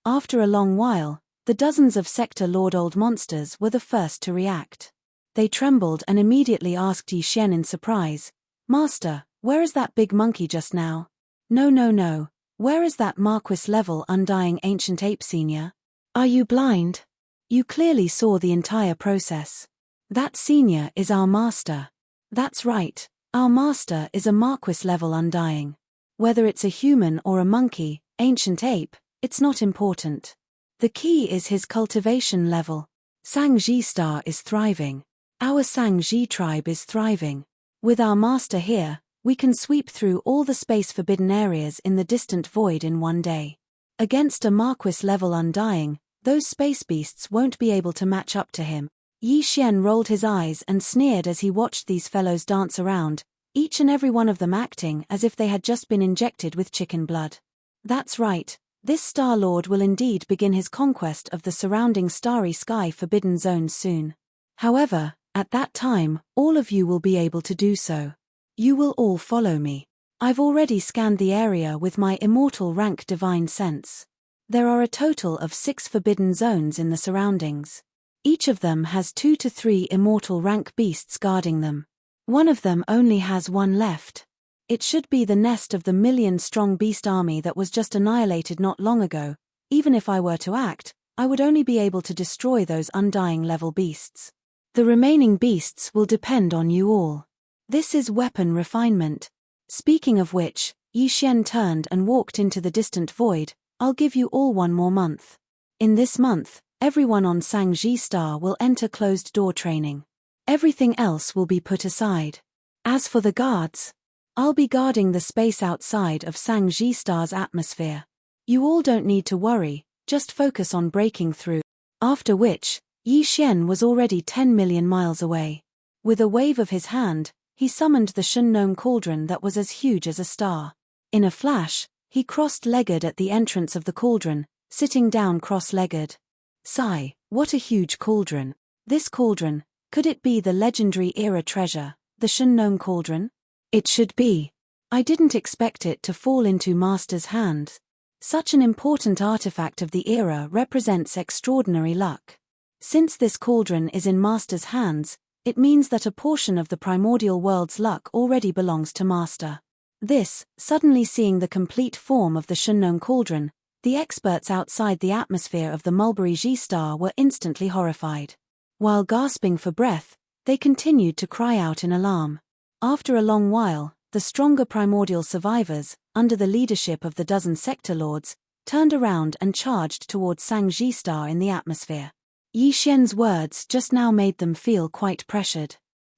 After a long while, the dozens of Sector Lord Old Monsters were the first to react. They trembled and immediately asked Yi Xian in surprise, "Master, where is that big monkey just now?" No. Where is that Marquis-level undying ancient ape senior? Are you blind? You clearly saw the entire process. That senior is our master. That's right, our master is a Marquis-level undying. Whether it's a human or a monkey, ancient ape, it's not important. The key is his cultivation level. Shangji star is thriving. Our Shangji tribe is thriving. With our master here, we can sweep through all the space-forbidden areas in the distant void in one day. Against a Marquis-level undying, those space beasts won't be able to match up to him. Yi Xian rolled his eyes and sneered as he watched these fellows dance around, each and every one of them acting as if they had just been injected with chicken blood. That's right, this Star Lord will indeed begin his conquest of the surrounding starry sky forbidden zones soon. However, at that time, all of you will be able to do so. You will all follow me. I've already scanned the area with my immortal rank divine sense. There are a total of 6 forbidden zones in the surroundings. Each of them has 2 to 3 immortal rank beasts guarding them. One of them only has one left. It should be the nest of the million-strong beast army that was just annihilated not long ago. Even if I were to act, I would only be able to destroy those undying level beasts. The remaining beasts will depend on you all. This is weapon refinement. Speaking of which, Yi Xian turned and walked into the distant void. I'll give you all one more month. In this month, everyone on Shangji Star will enter closed-door training. Everything else will be put aside. As for the guards, I'll be guarding the space outside of Shangji Star's atmosphere. You all don't need to worry, just focus on breaking through. After which, Yi Xian was already 10 million miles away. With a wave of his hand, he summoned the Shen Gnome cauldron that was as huge as a star. In a flash, he crossed-legged at the entrance of the cauldron, sitting down cross-legged. Sigh, what a huge cauldron. This cauldron, could it be the legendary era treasure, the Shen Gnome cauldron? It should be. I didn't expect it to fall into Master's hands. Such an important artifact of the era represents extraordinary luck. Since this cauldron is in Master's hands, it means that a portion of the primordial world's luck already belongs to Master. This, suddenly seeing the complete form of the Shen Gnome cauldron, the experts outside the atmosphere of the Mulberry G star were instantly horrified. While gasping for breath, they continued to cry out in alarm. After a long while, the stronger primordial survivors, under the leadership of the dozen sector lords, turned around and charged towards Shangji Star in the atmosphere. Yi Xian's words just now made them feel quite pressured.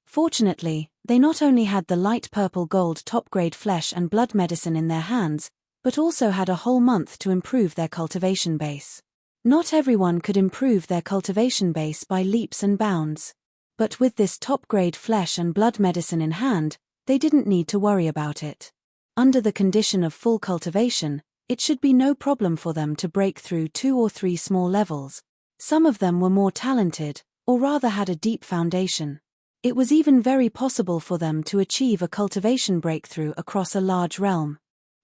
Fortunately, they not only had the light purple gold top-grade flesh and blood medicine in their hands, but also had a whole month to improve their cultivation base. Not everyone could improve their cultivation base by leaps and bounds. But with this top-grade flesh and blood medicine in hand, they didn't need to worry about it. Under the condition of full cultivation, it should be no problem for them to break through 2 or 3 small levels. Some of them were more talented, or rather had a deep foundation. It was even very possible for them to achieve a cultivation breakthrough across a large realm.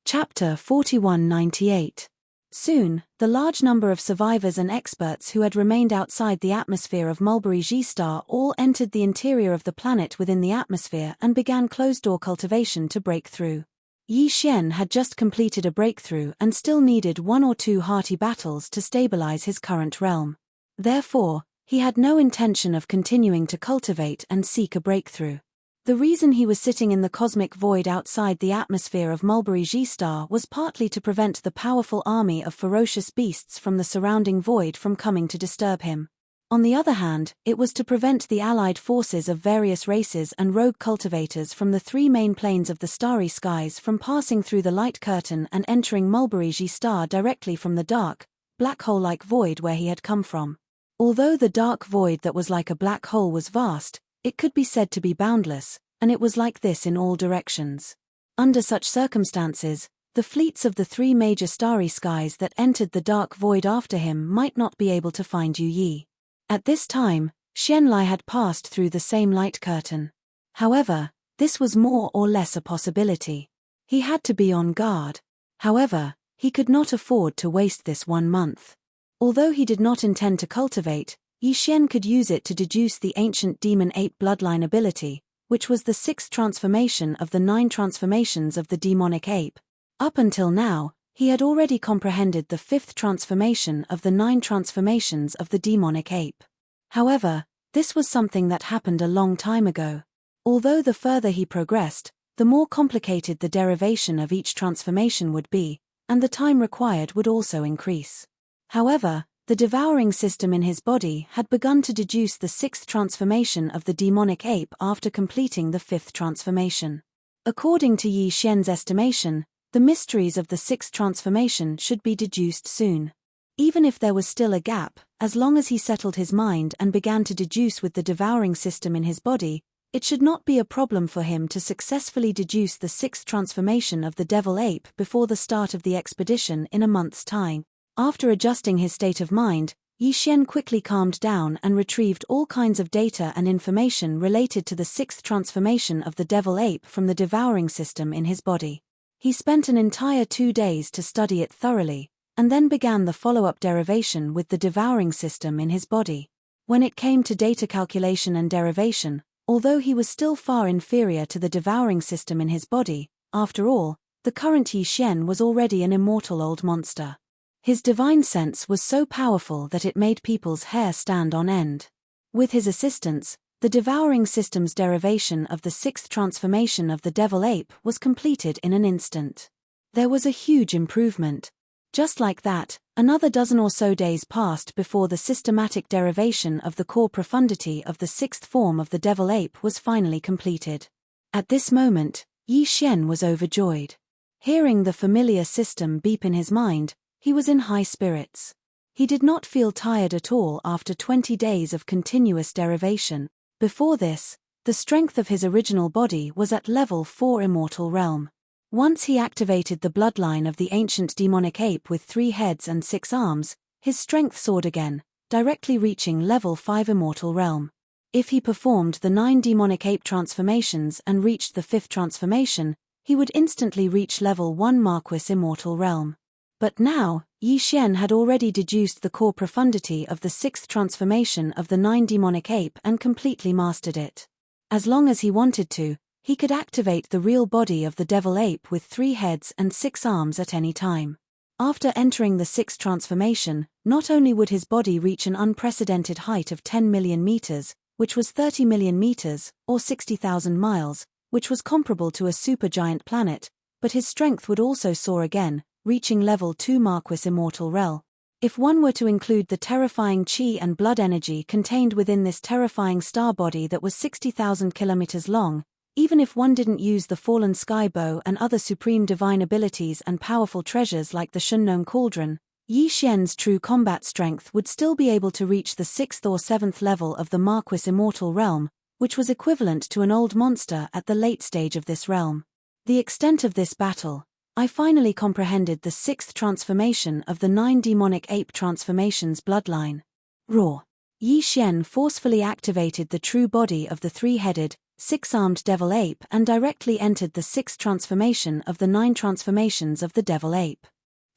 Chapter 4198. Soon, the large number of survivors and experts who had remained outside the atmosphere of Mulberry G star all entered the interior of the planet within the atmosphere and began closed-door cultivation to break through. Yi Xian had just completed a breakthrough and still needed 1 or 2 hearty battles to stabilize his current realm. Therefore, he had no intention of continuing to cultivate and seek a breakthrough. The reason he was sitting in the cosmic void outside the atmosphere of Mulberry G star was partly to prevent the powerful army of ferocious beasts from the surrounding void from coming to disturb him. On the other hand, it was to prevent the allied forces of various races and rogue cultivators from the 3 main planes of the starry skies from passing through the light curtain and entering Mulberry G star directly from the dark, black hole-like void where he had come from. Although the dark void that was like a black hole was vast, it could be said to be boundless, and it was like this in all directions. Under such circumstances, the fleets of the 3 major starry skies that entered the dark void after him might not be able to find Yu Yi. At this time, Xianlai had passed through the same light curtain. However, this was more or less a possibility. He had to be on guard. However, he could not afford to waste this 1 month. Although he did not intend to cultivate, Yi Xian could use it to deduce the ancient demon ape bloodline ability, which was the 6th transformation of the 9 transformations of the demonic ape. Up until now, he had already comprehended the 5th transformation of the 9 transformations of the demonic ape. However, this was something that happened a long time ago. Although the further he progressed, the more complicated the derivation of each transformation would be, and the time required would also increase. However, the devouring system in his body had begun to deduce the 6th transformation of the demonic ape after completing the 5th transformation. According to Yi Xian's estimation, the mysteries of the 6th transformation should be deduced soon. Even if there was still a gap, as long as he settled his mind and began to deduce with the devouring system in his body, it should not be a problem for him to successfully deduce the 6th transformation of the devil ape before the start of the expedition in a month's time. After adjusting his state of mind, Yi Xian quickly calmed down and retrieved all kinds of data and information related to the 6th transformation of the devil ape from the devouring system in his body. He spent an entire 2 days to study it thoroughly, and then began the follow-up derivation with the devouring system in his body. When it came to data calculation and derivation, although he was still far inferior to the devouring system in his body, after all, the current Yi Xian was already an immortal old monster. His divine sense was so powerful that it made people's hair stand on end. With his assistance, the devouring system's derivation of the 6th transformation of the devil ape was completed in an instant. There was a huge improvement. Just like that, another dozen or so days passed before the systematic derivation of the core profundity of the sixth form of the devil ape was finally completed. At this moment, Yi Xian was overjoyed. Hearing the familiar system beep in his mind, he was in high spirits. He did not feel tired at all after 20 days of continuous derivation. Before this, the strength of his original body was at level 4 immortal realm. Once he activated the bloodline of the ancient demonic ape with 3 heads and 6 arms, his strength soared again, directly reaching level 5 immortal realm. If he performed the 9 demonic ape transformations and reached the 5th transformation, he would instantly reach level 1 Marquis immortal realm. But now, Yi Xian had already deduced the core profundity of the 6th transformation of the 9 demonic ape and completely mastered it. As long as he wanted to, he could activate the real body of the devil ape with 3 heads and 6 arms at any time. After entering the 6th transformation, not only would his body reach an unprecedented height of 10 million meters, which was 30 million meters, or 60,000 miles, which was comparable to a supergiant planet, but his strength would also soar again, reaching level 2 Marquis immortal realm. If one were to include the terrifying chi and blood energy contained within this terrifying star body that was 60,000 kilometers long, even if one didn't use the fallen sky bow and other supreme divine abilities and powerful treasures like the Shunnong Cauldron, Yi Xian's true combat strength would still be able to reach the 6th or 7th level of the Marquis immortal realm, which was equivalent to an old monster at the late stage of this realm. The extent of this battle, I finally comprehended the 6th transformation of the 9 demonic ape transformations bloodline. Roar. Yi Xian forcefully activated the true body of the 3-headed, 6-armed devil ape and directly entered the 6th transformation of the 9 transformations of the devil ape.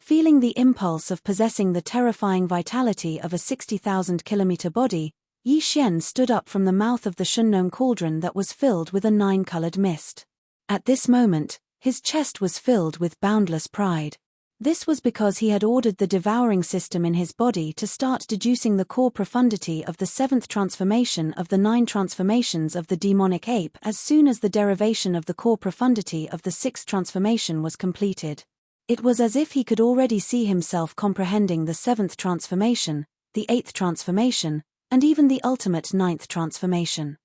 Feeling the impulse of possessing the terrifying vitality of a 60,000-kilometer body, Yi Xian stood up from the mouth of the Shunnong Cauldron that was filled with a 9-colored mist. At this moment, his chest was filled with boundless pride. This was because he had ordered the devouring system in his body to start deducing the core profundity of the 7th transformation of the 9 transformations of the demonic ape as soon as the derivation of the core profundity of the 6th transformation was completed. It was as if he could already see himself comprehending the 7th transformation, the 8th transformation, and even the ultimate 9th transformation.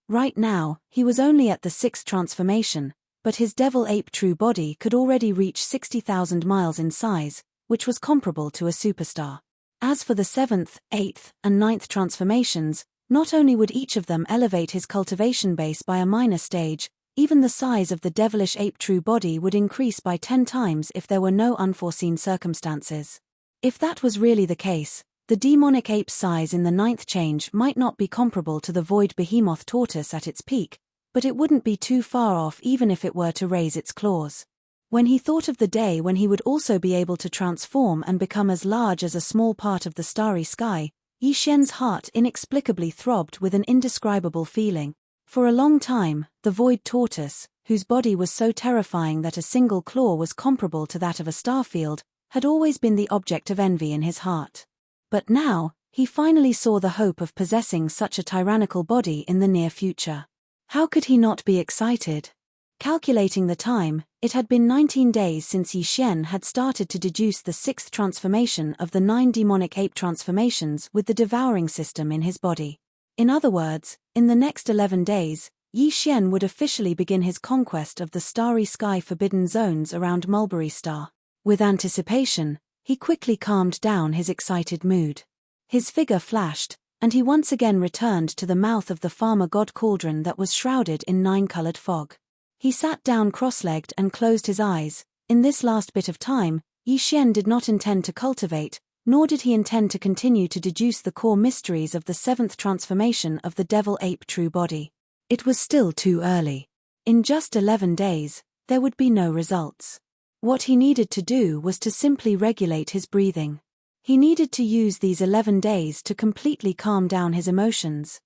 Right now, he was only at the 6th transformation, but his devil ape true body could already reach 60,000 miles in size, which was comparable to a superstar. As for the 7th, 8th, and 9th transformations, not only would each of them elevate his cultivation base by a minor stage, even the size of the devilish ape true body would increase by 10 times if there were no unforeseen circumstances. If that was really the case, the demonic ape's size in the 9th change might not be comparable to the void behemoth tortoise at its peak, but it wouldn't be too far off even if it were to raise its claws. When he thought of the day when he would also be able to transform and become as large as a small part of the starry sky, Yi Xian's heart inexplicably throbbed with an indescribable feeling. For a long time, the void tortoise, whose body was so terrifying that a single claw was comparable to that of a starfield, had always been the object of envy in his heart. But now, he finally saw the hope of possessing such a tyrannical body in the near future. How could he not be excited? Calculating the time, it had been 19 days since Yi Xian had started to deduce the 6th transformation of the 9 demonic ape transformations with the devouring system in his body. In other words, in the next 11 days, Yi Xian would officially begin his conquest of the starry sky forbidden zones around Mulberry Star. With anticipation, he quickly calmed down his excited mood. His figure flashed, and he once again returned to the mouth of the farmer god cauldron that was shrouded in 9-colored fog. He sat down cross-legged and closed his eyes. In this last bit of time, Yi Xian did not intend to cultivate, nor did he intend to continue to deduce the core mysteries of the 7th transformation of the devil ape true body. It was still too early. In just 11 days, there would be no results. What he needed to do was to simply regulate his breathing. He needed to use these 11 days to completely calm down his emotions.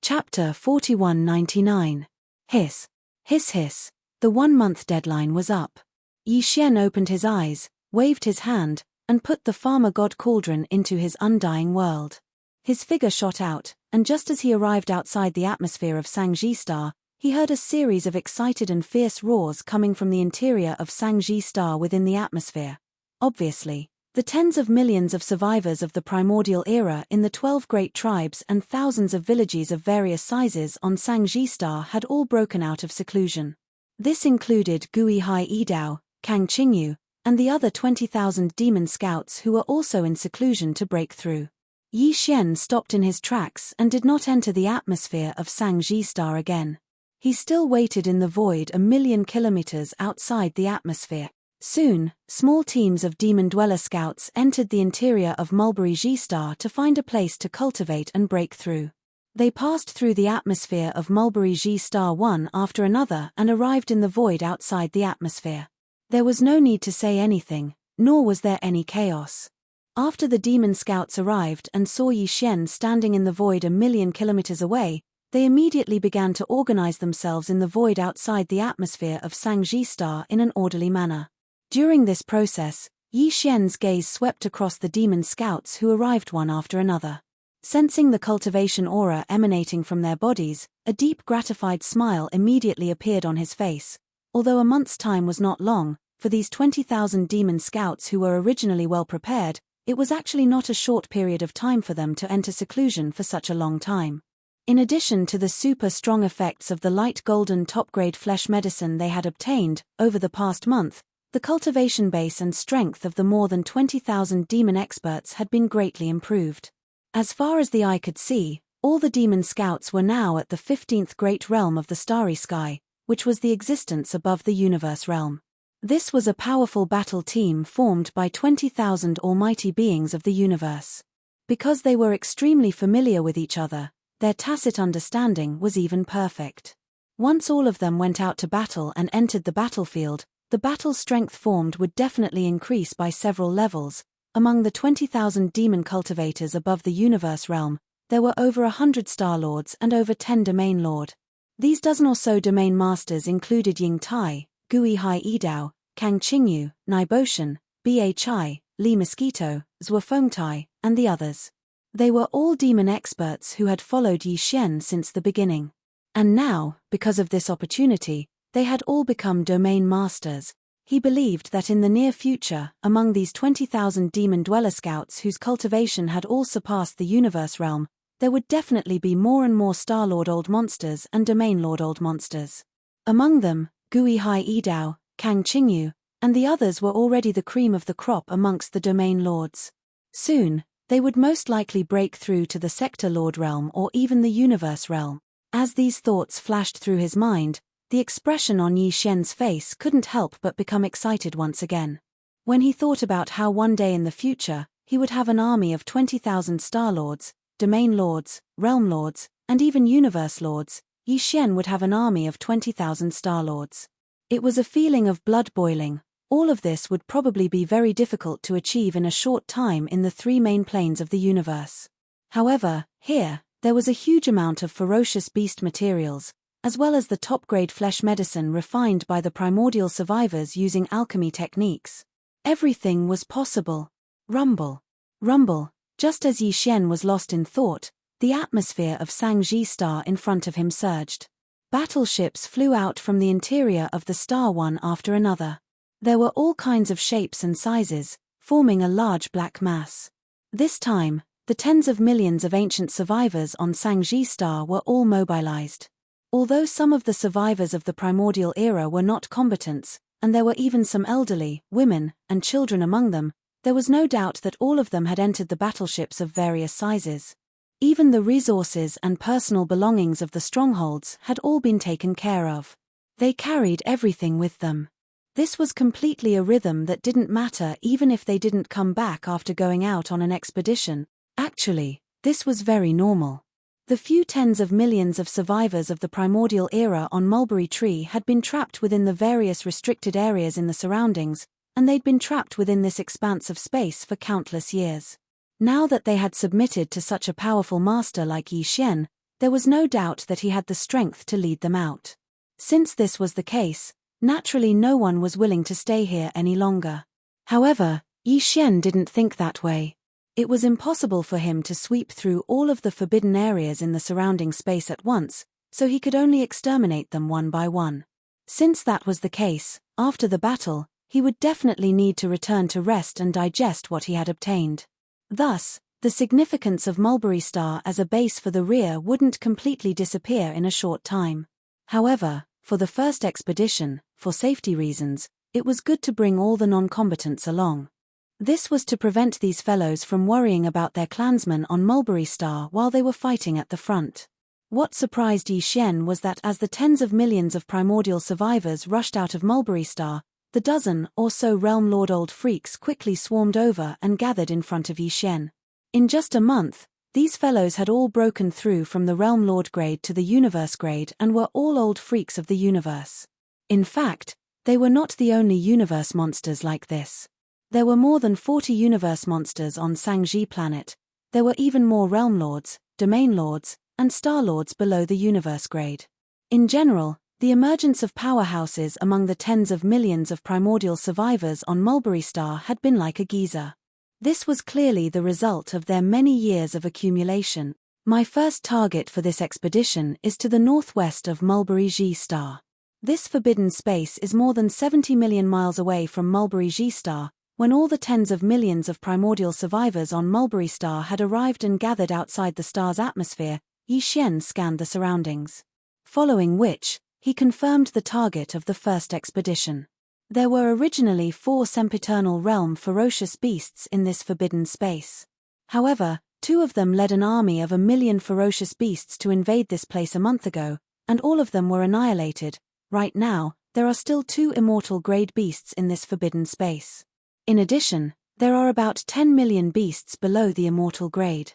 Chapter 4199. Hiss. Hiss hiss. The 1-month deadline was up. Yi Xian opened his eyes, waved his hand, and put the farmer god cauldron into his undying world. His figure shot out, and just as he arrived outside the atmosphere of Sangji Star, he heard a series of excited and fierce roars coming from the interior of Sangji star within the atmosphere. Obviously, the tens of millions of survivors of the primordial era in the 12 great tribes and thousands of villages of various sizes on Sangji star had all broken out of seclusion. This included Gui Hai Idao, Kang Qingyu, and the other 20,000 demon scouts who were also in seclusion to break through. Yi Xian stopped in his tracks and did not enter the atmosphere of Sangji star again. He still waited in the void 1,000,000 kilometers outside the atmosphere. Soon, small teams of demon dweller scouts entered the interior of Mulberry G-Star to find a place to cultivate and break through. They passed through the atmosphere of Mulberry G-Star one after another and arrived in the void outside the atmosphere. There was no need to say anything, nor was there any chaos. After the demon scouts arrived and saw Yi Xian standing in the void 1,000,000 kilometers away, they immediately began to organize themselves in the void outside the atmosphere of Sangji star in an orderly manner. During this process, Yi Xian's gaze swept across the demon scouts who arrived one after another. Sensing the cultivation aura emanating from their bodies, a deep gratified smile immediately appeared on his face. Although a month's time was not long, for these 20,000 demon scouts who were originally well prepared, it was actually not a short period of time for them to enter seclusion for such a long time. In addition to the super strong effects of the light golden top-grade flesh medicine they had obtained over the past month, the cultivation base and strength of the more than 20,000 demon experts had been greatly improved. As far as the eye could see, all the demon scouts were now at the 15th great realm of the starry sky, which was the existence above the universe realm. This was a powerful battle team formed by 20,000 almighty beings of the universe. Because they were extremely familiar with each other, their tacit understanding was even perfect. Once all of them went out to battle and entered the battlefield, the battle strength formed would definitely increase by several levels. Among the 20,000 demon cultivators above the universe realm, there were over 100 Star Lords and over 10 Domain Lord. These dozen or so Domain Masters included Ying Tai, Gui Hai Idao, Kang Qingyu, Nai Boshan, Ba Chai, Li Mosquito, Zhuo Fengtai, and the others. They were all demon experts who had followed Yi Xian since the beginning. And now, because of this opportunity, they had all become Domain Masters. He believed that in the near future, among these 20,000 demon dweller scouts whose cultivation had all surpassed the universe realm, there would definitely be more and more Star Lord Old Monsters and Domain Lord Old Monsters. Among them, Gui Hai Idao, Kang Qingyu, and the others were already the cream of the crop amongst the Domain Lords. Soon, they would most likely break through to the Sector Lord realm or even the universe realm. As these thoughts flashed through his mind, the expression on Yi Xian's face couldn't help but become excited once again. When he thought about how one day in the future, he would have an army of 20,000 Star Lords, Domain Lords, Realm Lords, and even Universe Lords, Yi Xian would have an army of 20,000 Star Lords. It was a feeling of blood boiling. All of this would probably be very difficult to achieve in a short time in the three main planes of the universe. However, here, there was a huge amount of ferocious beast materials, as well as the top-grade flesh medicine refined by the primordial survivors using alchemy techniques. Everything was possible. Rumble. Rumble. Just as Yi Xian was lost in thought, the atmosphere of Sangji star in front of him surged. Battleships flew out from the interior of the star one after another. There were all kinds of shapes and sizes, forming a large black mass. This time, the tens of millions of ancient survivors on Sangji star were all mobilized. Although some of the survivors of the primordial era were not combatants, and there were even some elderly, women, and children among them, there was no doubt that all of them had entered the battleships of various sizes. Even the resources and personal belongings of the strongholds had all been taken care of. They carried everything with them. This was completely a rhythm that didn't matter even if they didn't come back after going out on an expedition. Actually, this was very normal. The few tens of millions of survivors of the primordial era on Mulberry Tree had been trapped within the various restricted areas in the surroundings, and they'd been trapped within this expanse of space for countless years. Now that they had submitted to such a powerful master like Yi Xian, there was no doubt that he had the strength to lead them out. Since this was the case, naturally no one was willing to stay here any longer. However, Yi Xian didn't think that way. It was impossible for him to sweep through all of the forbidden areas in the surrounding space at once, so he could only exterminate them one by one. Since that was the case, after the battle, he would definitely need to return to rest and digest what he had obtained. Thus, the significance of Mulberry Star as a base for the rear wouldn't completely disappear in a short time. However, for the first expedition, for safety reasons, it was good to bring all the non-combatants along. This was to prevent these fellows from worrying about their clansmen on Mulberry Star while they were fighting at the front. What surprised Yi Xian was that as the tens of millions of primordial survivors rushed out of Mulberry Star, the dozen or so Realm Lord old freaks quickly swarmed over and gathered in front of Yi Xian. In just a month, these fellows had all broken through from the Realm Lord grade to the Universe grade and were all old freaks of the universe. In fact, they were not the only universe monsters like this. There were more than 40 universe monsters on Sangji planet. There were even more Realm Lords, Domain Lords, and Star Lords below the universe grade. In general, the emergence of powerhouses among the tens of millions of primordial survivors on Mulberry Star had been like a geyser. This was clearly the result of their many years of accumulation. My first target for this expedition is to the northwest of Mulberry G Star. This forbidden space is more than 70 million miles away from Mulberry G Star. When all the tens of millions of primordial survivors on Mulberry Star had arrived and gathered outside the star's atmosphere, Yi Xian scanned the surroundings. Following which, he confirmed the target of the first expedition. There were originally 4 sempiternal realm ferocious beasts in this forbidden space. However, 2 of them led an army of 1 million ferocious beasts to invade this place a month ago, and all of them were annihilated. Right now, there are still 2 immortal grade beasts in this forbidden space. In addition, there are about 10 million beasts below the immortal grade.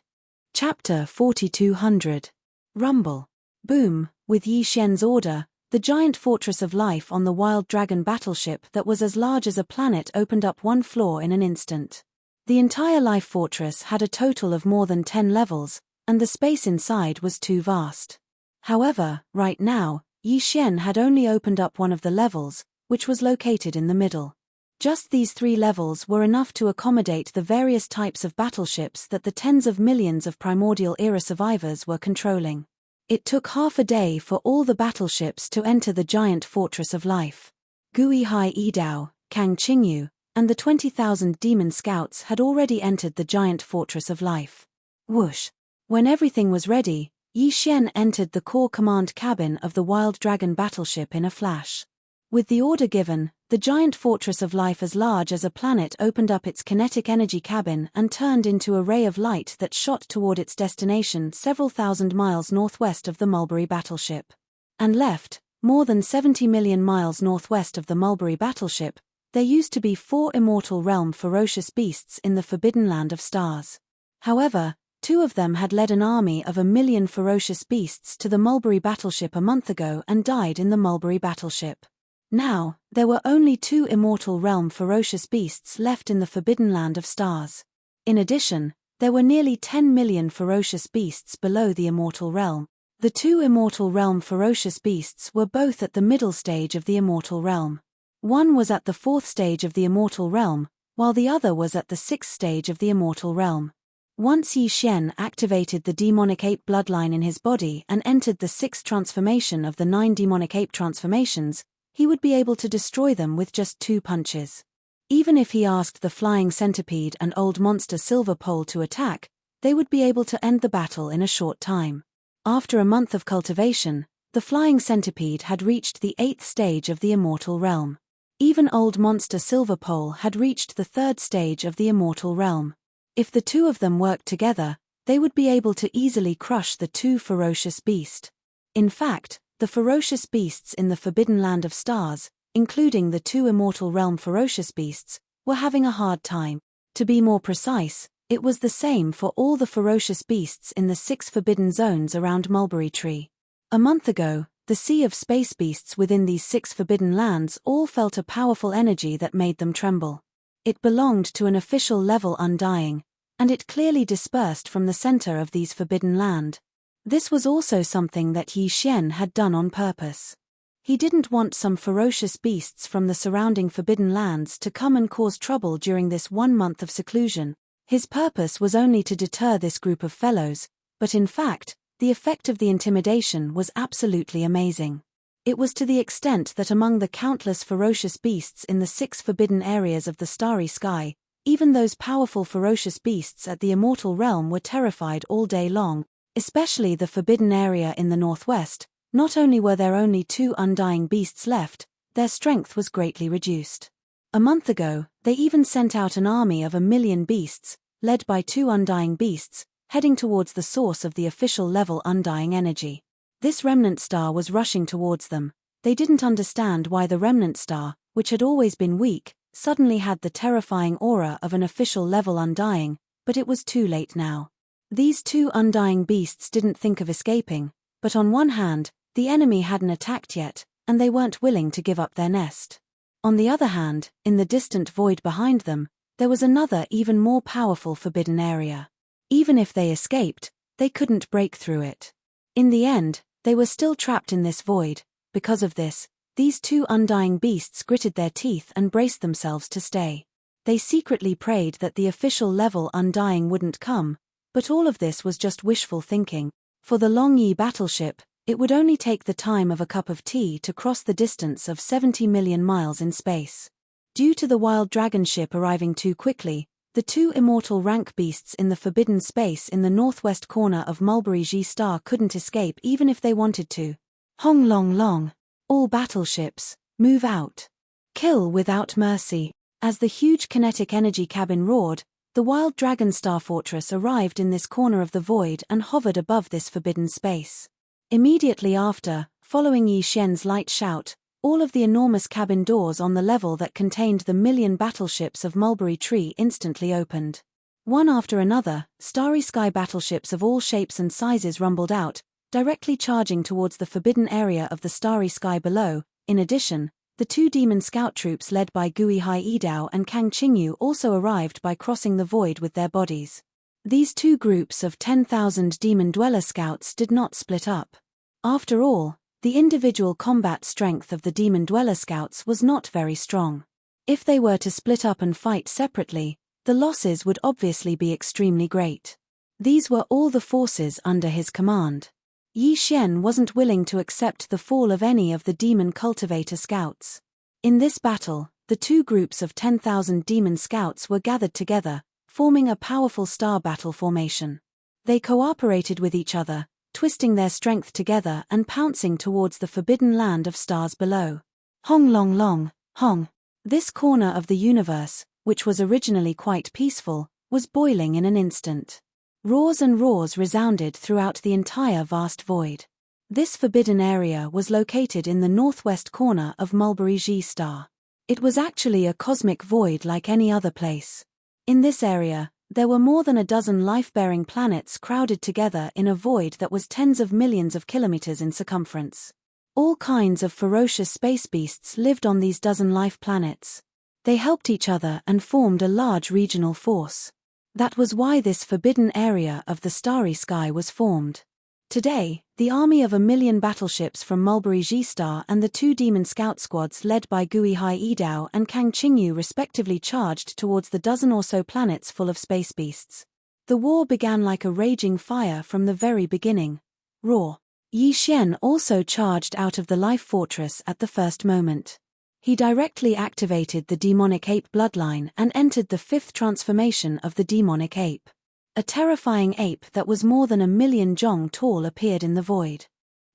Chapter 4200. Rumble. Boom. With Yi Xian's order, the giant fortress of life on the Wild Dragon battleship that was as large as a planet opened up 1 floor in an instant. The entire life fortress had a total of more than 10 levels, and the space inside was too vast. However, right now, Yi Xian had only opened up one of the levels, which was located in the middle. Just these 3 levels were enough to accommodate the various types of battleships that the tens of millions of primordial era survivors were controlling. It took half a day for all the battleships to enter the giant fortress of life. Gui Hai Yidao, Kang Qingyu, and the 20,000 demon scouts had already entered the giant fortress of life. Whoosh! When everything was ready, Yi Xian entered the core command cabin of the Wild Dragon battleship in a flash. With the order given, the giant fortress of life as large as a planet opened up its kinetic energy cabin and turned into a ray of light that shot toward its destination several thousand miles northwest of the Mulberry battleship. And left, more than 70 million miles northwest of the Mulberry battleship, there used to be 4 immortal realm ferocious beasts in the Forbidden Land of Stars. However, 2 of them had led an army of 1 million ferocious beasts to the Mulberry battleship a month ago and died in the Mulberry battleship. Now, there were only 2 immortal realm ferocious beasts left in the Forbidden Land of Stars. In addition, there were nearly 10 million ferocious beasts below the immortal realm. The 2 immortal realm ferocious beasts were both at the middle stage of the immortal realm. One was at the 4th stage of the immortal realm, while the other was at the 6th stage of the immortal realm. Once Yi Xian activated the demonic ape bloodline in his body and entered the 6th transformation of the 9 demonic ape transformations, he would be able to destroy them with just 2 punches. Even if he asked the flying centipede and old monster silver pole to attack, they would be able to end the battle in a short time. After a month of cultivation, the flying centipede had reached the 8th stage of the immortal realm. Even old monster silver pole had reached the 3rd stage of the immortal realm. If the 2 of them worked together, they would be able to easily crush the 2 ferocious beasts. In fact, the ferocious beasts in the Forbidden Land of Stars, including the 2 immortal realm ferocious beasts, were having a hard time. To be more precise, it was the same for all the ferocious beasts in the 6 forbidden zones around Mulberry Tree. A month ago, the sea of space beasts within these 6 forbidden lands all felt a powerful energy that made them tremble. It belonged to an official level undying, and it clearly dispersed from the center of these forbidden land. This was also something that Yi Xian had done on purpose. He didn't want some ferocious beasts from the surrounding forbidden lands to come and cause trouble during this 1 month of seclusion. His purpose was only to deter this group of fellows, but in fact, The effect of the intimidation was absolutely amazing. It was to the extent that among the countless ferocious beasts in the 6 forbidden areas of the starry sky, even those powerful ferocious beasts at the immortal realm were terrified all day long, especially the forbidden area in the northwest. Not only were there only 2 undying beasts left, their strength was greatly reduced. A month ago, they even sent out an army of 1,000,000 beasts, led by 2 undying beasts, heading towards the source of the official level undying energy. This remnant star was rushing towards them. They didn't understand why the remnant star, which had always been weak, suddenly had the terrifying aura of an official level undying, but it was too late now. These 2 undying beasts didn't think of escaping, but on one hand, the enemy hadn't attacked yet, and they weren't willing to give up their nest. On the other hand, in the distant void behind them, there was another even more powerful forbidden area. Even if they escaped, they couldn't break through it. In the end, they were still trapped in this void. Because of this, these 2 undying beasts gritted their teeth and braced themselves to stay. They secretly prayed that the official level undying wouldn't come, but all of this was just wishful thinking. For the Long Yi battleship, it would only take the time of a cup of tea to cross the distance of 70 million miles in space. Due to the wild dragon ship arriving too quickly, the 2 immortal rank beasts in the forbidden space in the northwest corner of Mulberry G Star couldn't escape even if they wanted to. Hong long long. All battleships, move out. Kill without mercy. As the huge kinetic energy cabin roared, the wild dragon star fortress arrived in this corner of the void and hovered above this forbidden space. Immediately after, following Yi Xian's light shout, all of the enormous cabin doors on the level that contained the 1,000,000 battleships of Mulberry Tree instantly opened. One after another, starry sky battleships of all shapes and sizes rumbled out, directly charging towards the forbidden area of the starry sky below. In addition, the 2 demon scout troops led by Gui Hai Yidao and Kang Qingyu also arrived by crossing the void with their bodies. These 2 groups of 10,000 demon dweller scouts did not split up. After all, the individual combat strength of the demon dweller scouts was not very strong. If they were to split up and fight separately, the losses would obviously be extremely great. These were all the forces under his command. Yi Xian wasn't willing to accept the fall of any of the demon cultivator scouts. In this battle, the 2 groups of 10,000 demon scouts were gathered together, forming a powerful star battle formation. They cooperated with each other, twisting their strength together and pouncing towards the forbidden land of stars below. Hong long long, hong. This corner of the universe, which was originally quite peaceful, was boiling in an instant. Roars and roars resounded throughout the entire vast void. This forbidden area was located in the northwest corner of Mulberry G Star. It was actually a cosmic void like any other place. In this area, there were more than a dozen life-bearing planets crowded together in a void that was tens of millions of kilometers in circumference. All kinds of ferocious space beasts lived on these dozen life planets. They helped each other and formed a large regional force. That was why this forbidden area of the starry sky was formed. Today, the army of 1,000,000 battleships from Mulberry G Star and the 2 demon scout squads led by Gui Hai Yidao and Kang Qingyu respectively charged towards the dozen or so planets full of space beasts. The war began like a raging fire from the very beginning. Roar. Yi Xian also charged out of the life fortress at the first moment. He directly activated the demonic ape bloodline and entered the 5th transformation of the demonic ape. A terrifying ape that was more than 1,000,000 zhong tall appeared in the void.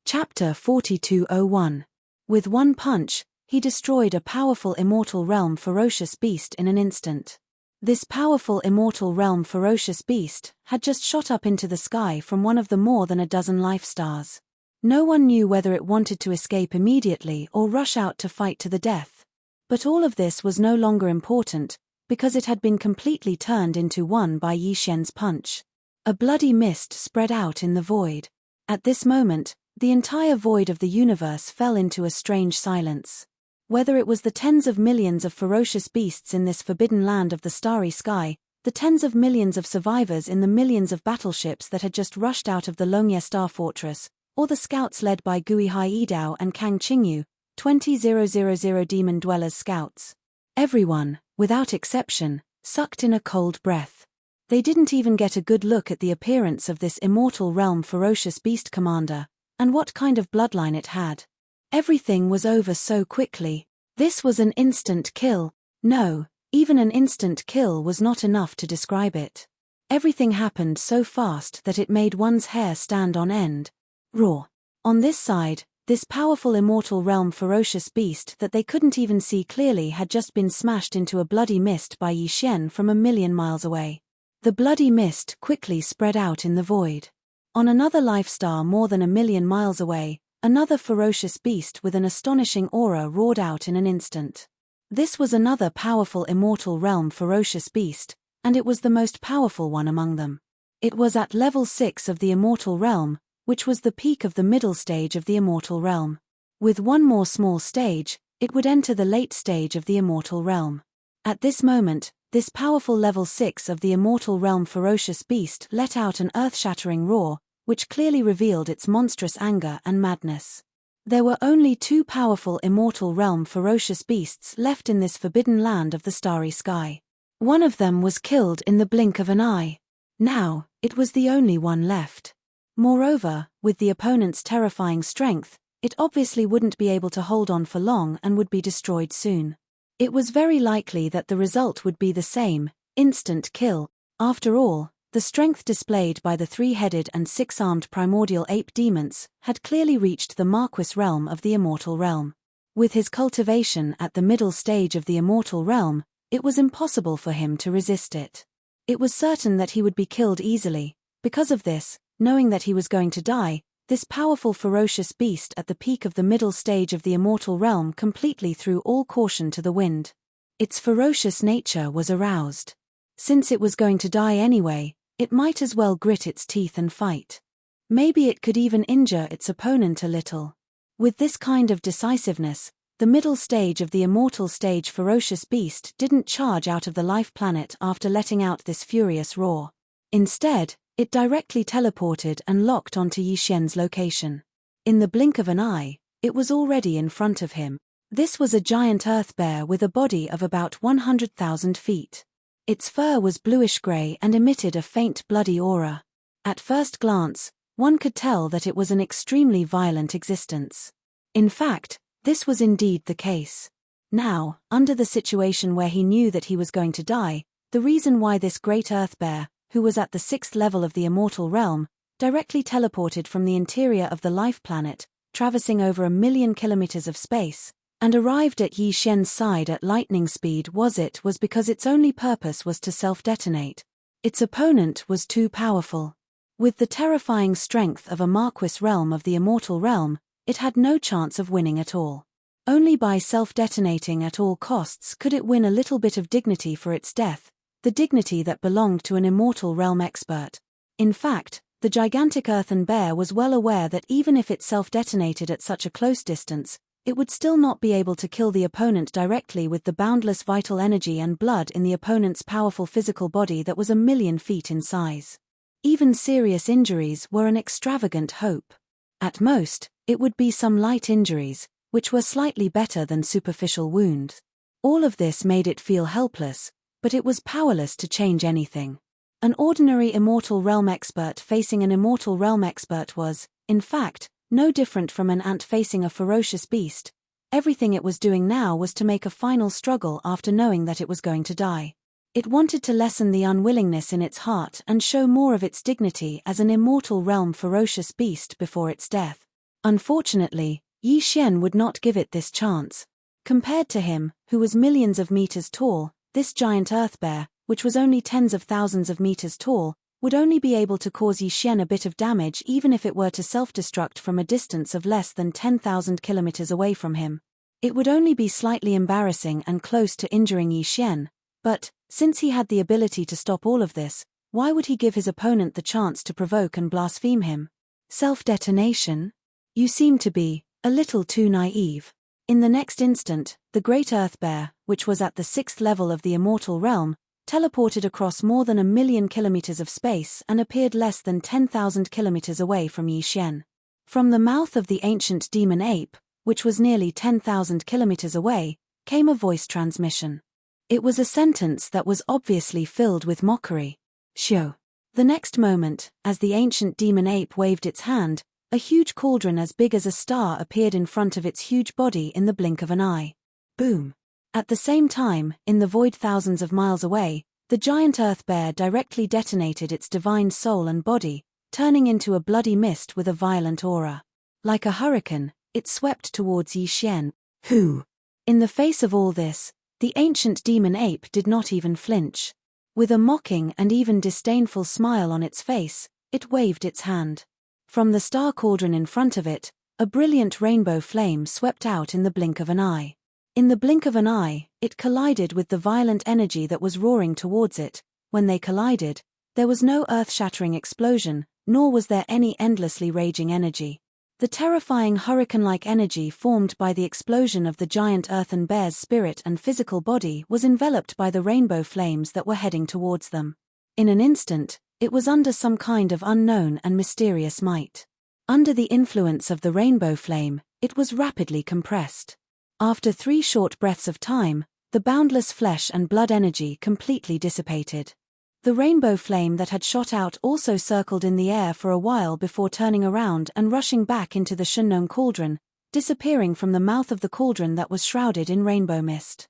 Chapter 4201. With one punch, he destroyed a powerful immortal realm ferocious beast in an instant. This powerful immortal realm ferocious beast had just shot up into the sky from one of the more than a dozen life stars. No one knew whether it wanted to escape immediately or rush out to fight to the death. But all of this was no longer important, because it had been completely turned into one by Yi Xian's punch. A bloody mist spread out in the void. At this moment, the entire void of the universe fell into a strange silence. Whether it was the tens of millions of ferocious beasts in this forbidden land of the starry sky, the tens of millions of survivors in the millions of battleships that had just rushed out of the Longye Star Fortress, or the scouts led by Gui Hai Yidao and Kang Qingyu, 20,000 Demon Dwellers scouts. Everyone, without exception, sucked in a cold breath. They didn't even get a good look at the appearance of this immortal realm ferocious beast commander, and what kind of bloodline it had. Everything was over so quickly. This was an instant kill. No, even an instant kill was not enough to describe it. Everything happened so fast that it made one's hair stand on end. Roar. On this side, this powerful immortal realm ferocious beast that they couldn't even see clearly had just been smashed into a bloody mist by Yi Xian from 1,000,000 miles away. The bloody mist quickly spread out in the void. On another life star more than 1,000,000 miles away, another ferocious beast with an astonishing aura roared out in an instant. This was another powerful immortal realm ferocious beast, and it was the most powerful one among them. It was at level 6 of the immortal realm, which was the peak of the middle stage of the immortal realm. With one more small stage, it would enter the late stage of the immortal realm. At this moment, this powerful level 6 of the immortal realm ferocious beast let out an earth-shattering roar, which clearly revealed its monstrous anger and madness. There were only 2 powerful immortal realm ferocious beasts left in this forbidden land of the starry sky. One of them was killed in the blink of an eye. Now, it was the only one left. Moreover, with the opponent's terrifying strength, it obviously wouldn't be able to hold on for long and would be destroyed soon. It was very likely that the result would be the same, instant kill. After all, the strength displayed by the 3-headed and 6-armed primordial ape demons had clearly reached the Marquis realm of the immortal realm. With his cultivation at the middle stage of the immortal realm, it was impossible for him to resist it. It was certain that he would be killed easily. Because of this, knowing that he was going to die, this powerful ferocious beast at the peak of the middle stage of the immortal realm completely threw all caution to the wind. Its ferocious nature was aroused. Since it was going to die anyway, it might as well grit its teeth and fight. Maybe it could even injure its opponent a little. With this kind of decisiveness, the middle stage of the immortal stage ferocious beast didn't charge out of the life planet after letting out this furious roar. Instead, it directly teleported and locked onto Yi Xian's location. In the blink of an eye, it was already in front of him. This was a giant earth bear with a body of about 100,000 feet. Its fur was bluish-gray and emitted a faint bloody aura. At first glance, one could tell that it was an extremely violent existence. In fact, this was indeed the case. Now, under the situation where he knew that he was going to die, the reason why this great earth bear, who was at the 6th level of the immortal realm, directly teleported from the interior of the life planet, traversing over 1,000,000 kilometers of space, and arrived at Yi Xian's side at lightning speed was because its only purpose was to self-detonate. Its opponent was too powerful. With the terrifying strength of a Marquis realm of the immortal realm, it had no chance of winning at all. Only by self-detonating at all costs could it win a little bit of dignity for its death, the dignity that belonged to an immortal realm expert. In fact, the gigantic earthen bear was well aware that even if it self-detonated at such a close distance, it would still not be able to kill the opponent directly with the boundless vital energy and blood in the opponent's powerful physical body that was 1,000,000 feet in size. Even serious injuries were an extravagant hope. At most, it would be some light injuries, which were slightly better than superficial wounds. All of this made it feel helpless, but it was powerless to change anything. An ordinary immortal realm expert facing an immortal realm expert was, in fact, no different from an ant facing a ferocious beast. Everything it was doing now was to make a final struggle after knowing that it was going to die. It wanted to lessen the unwillingness in its heart and show more of its dignity as an immortal realm ferocious beast before its death. Unfortunately, Yi Xian would not give it this chance. Compared to him, who was millions of meters tall, this giant earth bear, which was only tens of thousands of meters tall, would only be able to cause Yi Xian a bit of damage even if it were to self-destruct from a distance of less than 10,000 kilometers away from him. It would only be slightly embarrassing and close to injuring Yi Xian, but, since he had the ability to stop all of this, why would he give his opponent the chance to provoke and blaspheme him? Self-detonation? You seem to be a little too naive. In the next instant, the great earth bear, which was at the 6th level of the immortal realm, teleported across more than 1,000,000 kilometers of space and appeared less than 10,000 kilometers away from Yi Xian. From the mouth of the ancient demon ape, which was nearly 10,000 kilometers away, came a voice transmission. It was a sentence that was obviously filled with mockery. Shoo! The next moment, as the ancient demon ape waved its hand, a huge cauldron as big as a star appeared in front of its huge body in the blink of an eye. Boom! At the same time, in the void thousands of miles away, the giant earth bear directly detonated its divine soul and body, turning into a bloody mist with a violent aura. Like a hurricane, it swept towards Yi Xian, who, in the face of all this, the ancient demon ape did not even flinch. With a mocking and even disdainful smile on its face, it waved its hand. From the star cauldron in front of it, a brilliant rainbow flame swept out in the blink of an eye. In the blink of an eye, it collided with the violent energy that was roaring towards it. When they collided, there was no earth-shattering explosion, nor was there any endlessly raging energy. The terrifying hurricane-like energy formed by the explosion of the giant earthen bear's spirit and physical body was enveloped by the rainbow flames that were heading towards them. In an instant, it was under some kind of unknown and mysterious might. Under the influence of the rainbow flame, it was rapidly compressed. After 3 short breaths of time, the boundless flesh and blood energy completely dissipated. The rainbow flame that had shot out also circled in the air for a while before turning around and rushing back into the Shunnong cauldron, disappearing from the mouth of the cauldron that was shrouded in rainbow mist.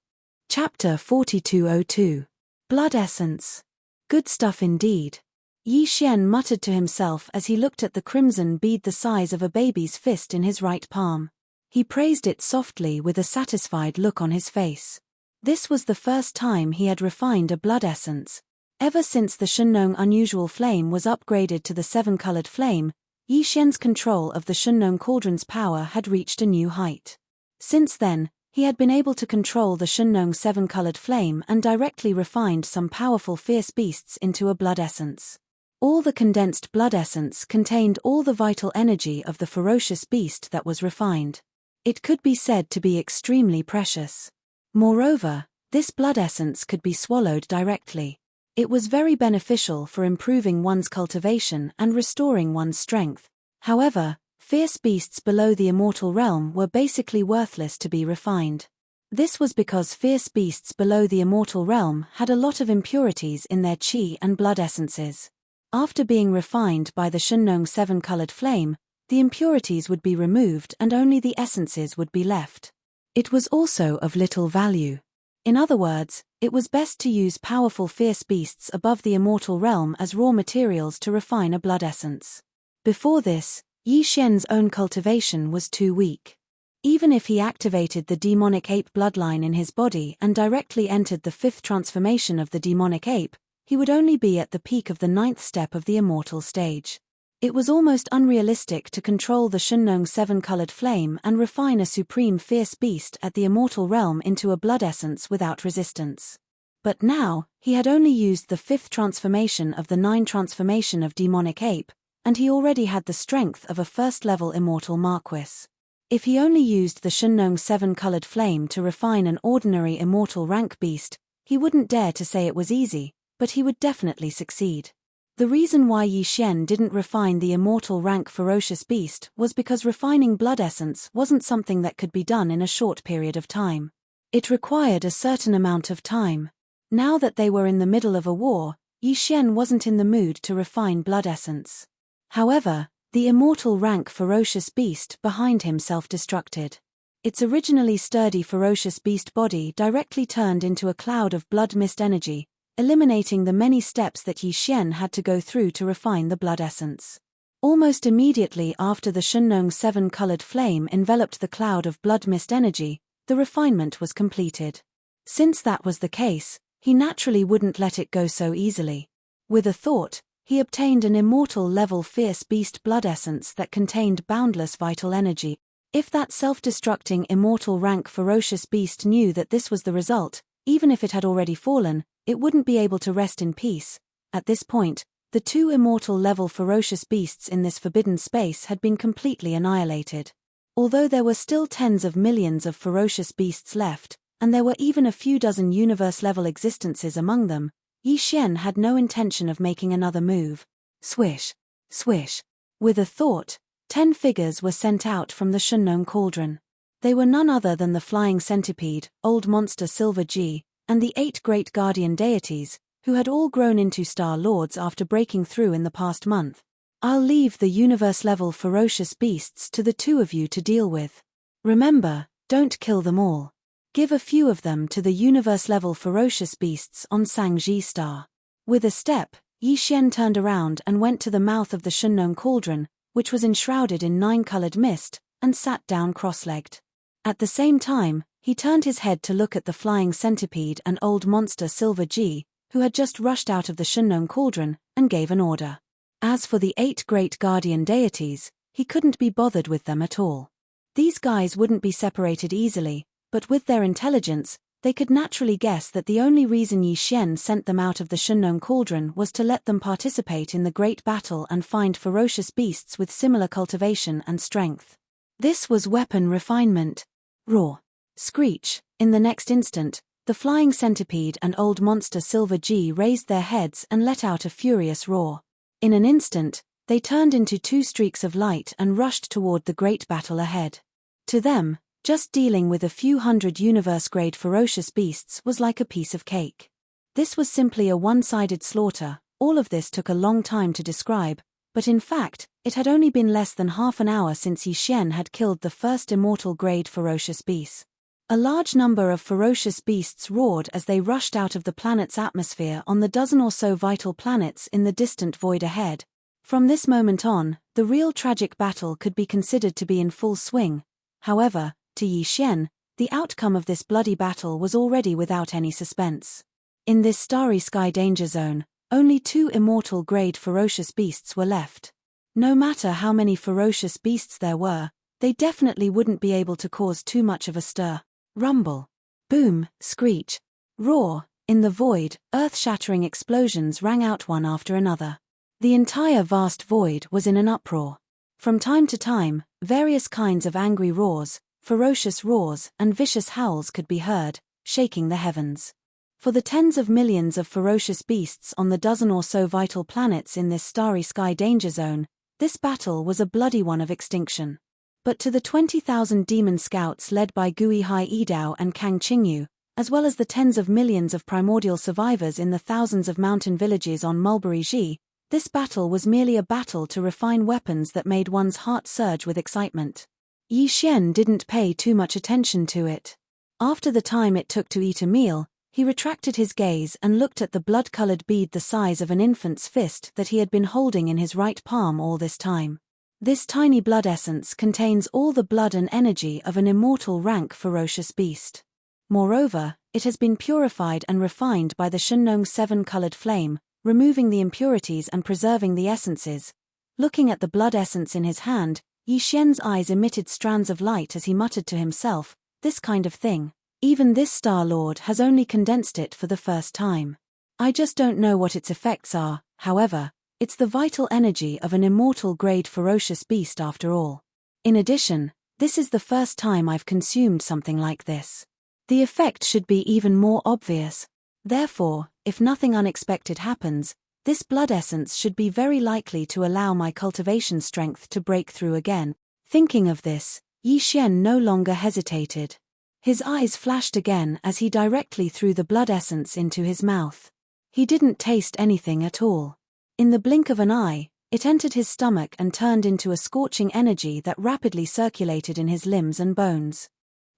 Chapter 4202. Blood Essence. Good stuff indeed. Yi Xian muttered to himself as he looked at the crimson bead the size of a baby's fist in his right palm. He praised it softly with a satisfied look on his face. This was the first time he had refined a blood essence. Ever since the Shunnong unusual flame was upgraded to the 7-colored flame, Yi Xian's control of the Shunnong cauldron's power had reached a new height. Since then, he had been able to control the Shunnong 7-colored flame and directly refined some powerful fierce beasts into a blood essence. All the condensed blood essence contained all the vital energy of the ferocious beast that was refined. It could be said to be extremely precious. Moreover, this blood essence could be swallowed directly. It was very beneficial for improving one's cultivation and restoring one's strength. However, fierce beasts below the immortal realm were basically worthless to be refined. This was because fierce beasts below the immortal realm had a lot of impurities in their qi and blood essences. After being refined by the Shunnong 7-colored flame, the impurities would be removed and only the essences would be left. It was also of little value. In other words, it was best to use powerful fierce beasts above the immortal realm as raw materials to refine a blood essence. Before this, Yi Xian's own cultivation was too weak. Even if he activated the demonic ape bloodline in his body and directly entered the 5th transformation of the demonic ape, he would only be at the peak of the 9th step of the immortal stage. It was almost unrealistic to control the Shunnong 7-colored flame and refine a supreme fierce beast at the immortal realm into a blood essence without resistance. But now, he had only used the 5th transformation of the 9 transformation of demonic ape, and he already had the strength of a first-level immortal marquis. If he only used the Shunnong 7-colored flame to refine an ordinary immortal rank beast, he wouldn't dare to say it was easy, but he would definitely succeed. The reason why Yi Xian didn't refine the immortal rank ferocious beast was because refining blood essence wasn't something that could be done in a short period of time. It required a certain amount of time. Now that they were in the middle of a war, Yi Xian wasn't in the mood to refine blood essence. However, the immortal rank ferocious beast behind him self-destructed. Its originally sturdy ferocious beast body directly turned into a cloud of blood mist energy, eliminating the many steps that Yi Xian had to go through to refine the blood essence. Almost immediately after the Shunnong 7-colored flame enveloped the cloud of blood mist energy, the refinement was completed. Since that was the case, he naturally wouldn't let it go so easily. With a thought, he obtained an immortal-level fierce beast blood essence that contained boundless vital energy. If that self-destructing immortal rank ferocious beast knew that this was the result, even if it had already fallen, it wouldn't be able to rest in peace. At this point, the 2 immortal-level ferocious beasts in this forbidden space had been completely annihilated. Although there were still tens of millions of ferocious beasts left, and there were even a few dozen universe-level existences among them, Yi Xian had no intention of making another move. Swish, swish. With a thought, 10 figures were sent out from the Shunnong cauldron. They were none other than the flying centipede, old monster Silver G, and the 8 great guardian deities, who had all grown into Star Lords after breaking through in the past month. I'll leave the universe-level ferocious beasts to the two of you to deal with. Remember, don't kill them all. Give a few of them to the universe-level ferocious beasts on Sangji Star. With a step, Yi Xian turned around and went to the mouth of the Shunnong cauldron, which was enshrouded in 9-colored mist, and sat down cross-legged. At the same time, he turned his head to look at the flying centipede and old monster Silver G, who had just rushed out of the Shunnong cauldron, and gave an order. As for the 8 great guardian deities, he couldn't be bothered with them at all. These guys wouldn't be separated easily, but with their intelligence, they could naturally guess that the only reason Yi Xian sent them out of the Shunnong cauldron was to let them participate in the great battle and find ferocious beasts with similar cultivation and strength. This was weapon refinement. Roar. Screech. In the next instant, the flying centipede and old monster Silver G raised their heads and let out a furious roar. In an instant, they turned into 2 streaks of light and rushed toward the great battle ahead. To them, just dealing with a few hundred universe-grade ferocious beasts was like a piece of cake. This was simply a one-sided slaughter. All of this took a long time to describe, but in fact, it had only been less than half an hour since Yi Xian had killed the first immortal-grade ferocious beast. A large number of ferocious beasts roared as they rushed out of the planet's atmosphere on the dozen or so vital planets in the distant void ahead. From this moment on, the real tragic battle could be considered to be in full swing. However, to Yi Xian, the outcome of this bloody battle was already without any suspense. In this starry sky danger zone, only 2 immortal-grade ferocious beasts were left. No matter how many ferocious beasts there were, they definitely wouldn't be able to cause too much of a stir. Rumble. Boom, screech. Roar. In the void, earth-shattering explosions rang out one after another. The entire vast void was in an uproar. From time to time, various kinds of angry roars, ferocious roars, and vicious howls could be heard, shaking the heavens. For the tens of millions of ferocious beasts on the dozen or so vital planets in this starry sky danger zone, this battle was a bloody one of extinction. But to the 20,000 demon scouts led by Gui Hai Yidao and Kang Qingyu, as well as the tens of millions of primordial survivors in the thousands of mountain villages on Mulberry Ji, this battle was merely a battle to refine weapons that made one's heart surge with excitement. Yi Xian didn't pay too much attention to it. After the time it took to eat a meal, he retracted his gaze and looked at the blood-colored bead the size of an infant's fist that he had been holding in his right palm all this time. This tiny blood essence contains all the blood and energy of an immortal rank ferocious beast. Moreover, it has been purified and refined by the Shunnong's 7-colored flame, removing the impurities and preserving the essences. Looking at the blood essence in his hand, Yi Xian's eyes emitted strands of light as he muttered to himself, "This kind of thing. Even this Star Lord has only condensed it for the first time. I just don't know what its effects are, however. It's the vital energy of an immortal-grade ferocious beast after all. In addition, this is the first time I've consumed something like this. The effect should be even more obvious. Therefore, if nothing unexpected happens, this blood essence should be very likely to allow my cultivation strength to break through again." Thinking of this, Yi Xian no longer hesitated. His eyes flashed again as he directly threw the blood essence into his mouth. He didn't taste anything at all. In the blink of an eye, it entered his stomach and turned into a scorching energy that rapidly circulated in his limbs and bones.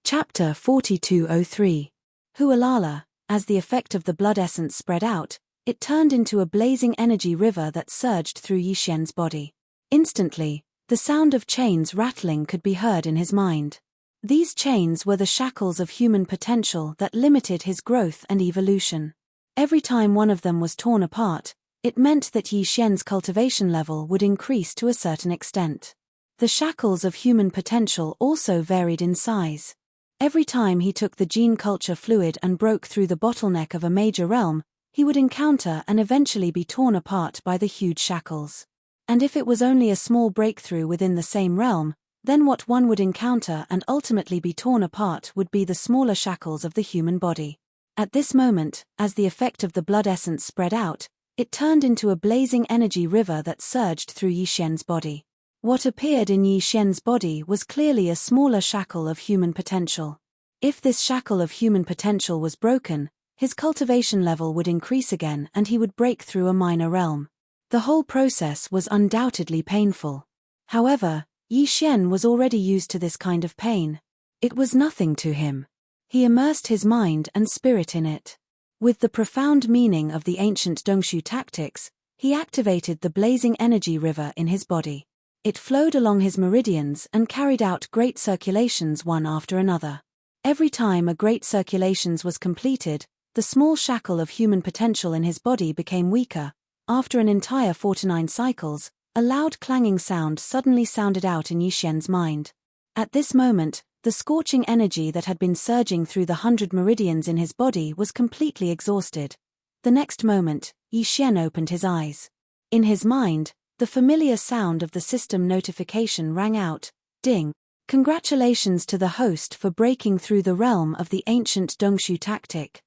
Chapter 4203. Hualala. As the effect of the blood essence spread out, it turned into a blazing energy river that surged through Yi Xian's body. Instantly, the sound of chains rattling could be heard in his mind. These chains were the shackles of human potential that limited his growth and evolution. Every time one of them was torn apart, it meant that Yi Xian's cultivation level would increase to a certain extent. The shackles of human potential also varied in size. Every time he took the gene culture fluid and broke through the bottleneck of a major realm, he would encounter and eventually be torn apart by the huge shackles. And if it was only a small breakthrough within the same realm, then what one would encounter and ultimately be torn apart would be the smaller shackles of the human body. At this moment, as the effect of the blood essence spread out, it turned into a blazing energy river that surged through Yi Xian's body. What appeared in Yi Xian's body was clearly a smaller shackle of human potential. If this shackle of human potential was broken, his cultivation level would increase again and he would break through a minor realm. The whole process was undoubtedly painful. However, Yi Xian was already used to this kind of pain. It was nothing to him. He immersed his mind and spirit in it. With the profound meaning of the ancient Dongshu tactics, he activated the blazing energy river in his body. It flowed along his meridians and carried out great circulations one after another. Every time a great circulations was completed, the small shackle of human potential in his body became weaker. After an entire 49 cycles, a loud clanging sound suddenly sounded out in Yi Xian's mind. At this moment, the scorching energy that had been surging through the 100 meridians in his body was completely exhausted. The next moment, Yi Xian opened his eyes. In his mind, the familiar sound of the system notification rang out, ding. Congratulations to the host for breaking through the realm of the ancient Dongshu tactic.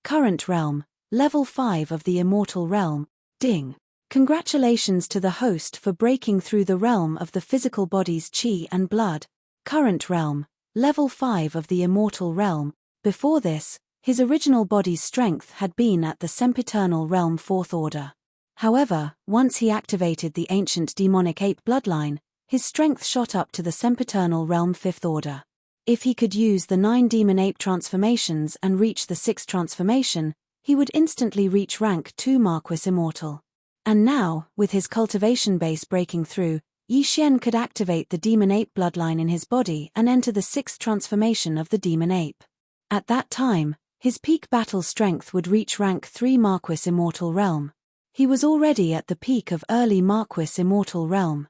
Current realm, level 5 of the immortal realm, ding. Congratulations to the host for breaking through the realm of the physical body's qi and blood. Current realm, level 5 of the immortal realm. Before this, his original body's strength had been at the sempiternal realm 4th order. However, once he activated the ancient demonic ape bloodline, his strength shot up to the sempiternal realm 5th order. If he could use the 9 demon ape transformations and reach the 6th transformation, he would instantly reach rank 2 Marquis Immortal. And now, with his cultivation base breaking through, Yi Xian could activate the demon ape bloodline in his body and enter the 6th transformation of the demon ape. At that time, his peak battle strength would reach rank 3 Marquis Immortal realm. He was already at the peak of early Marquis Immortal realm.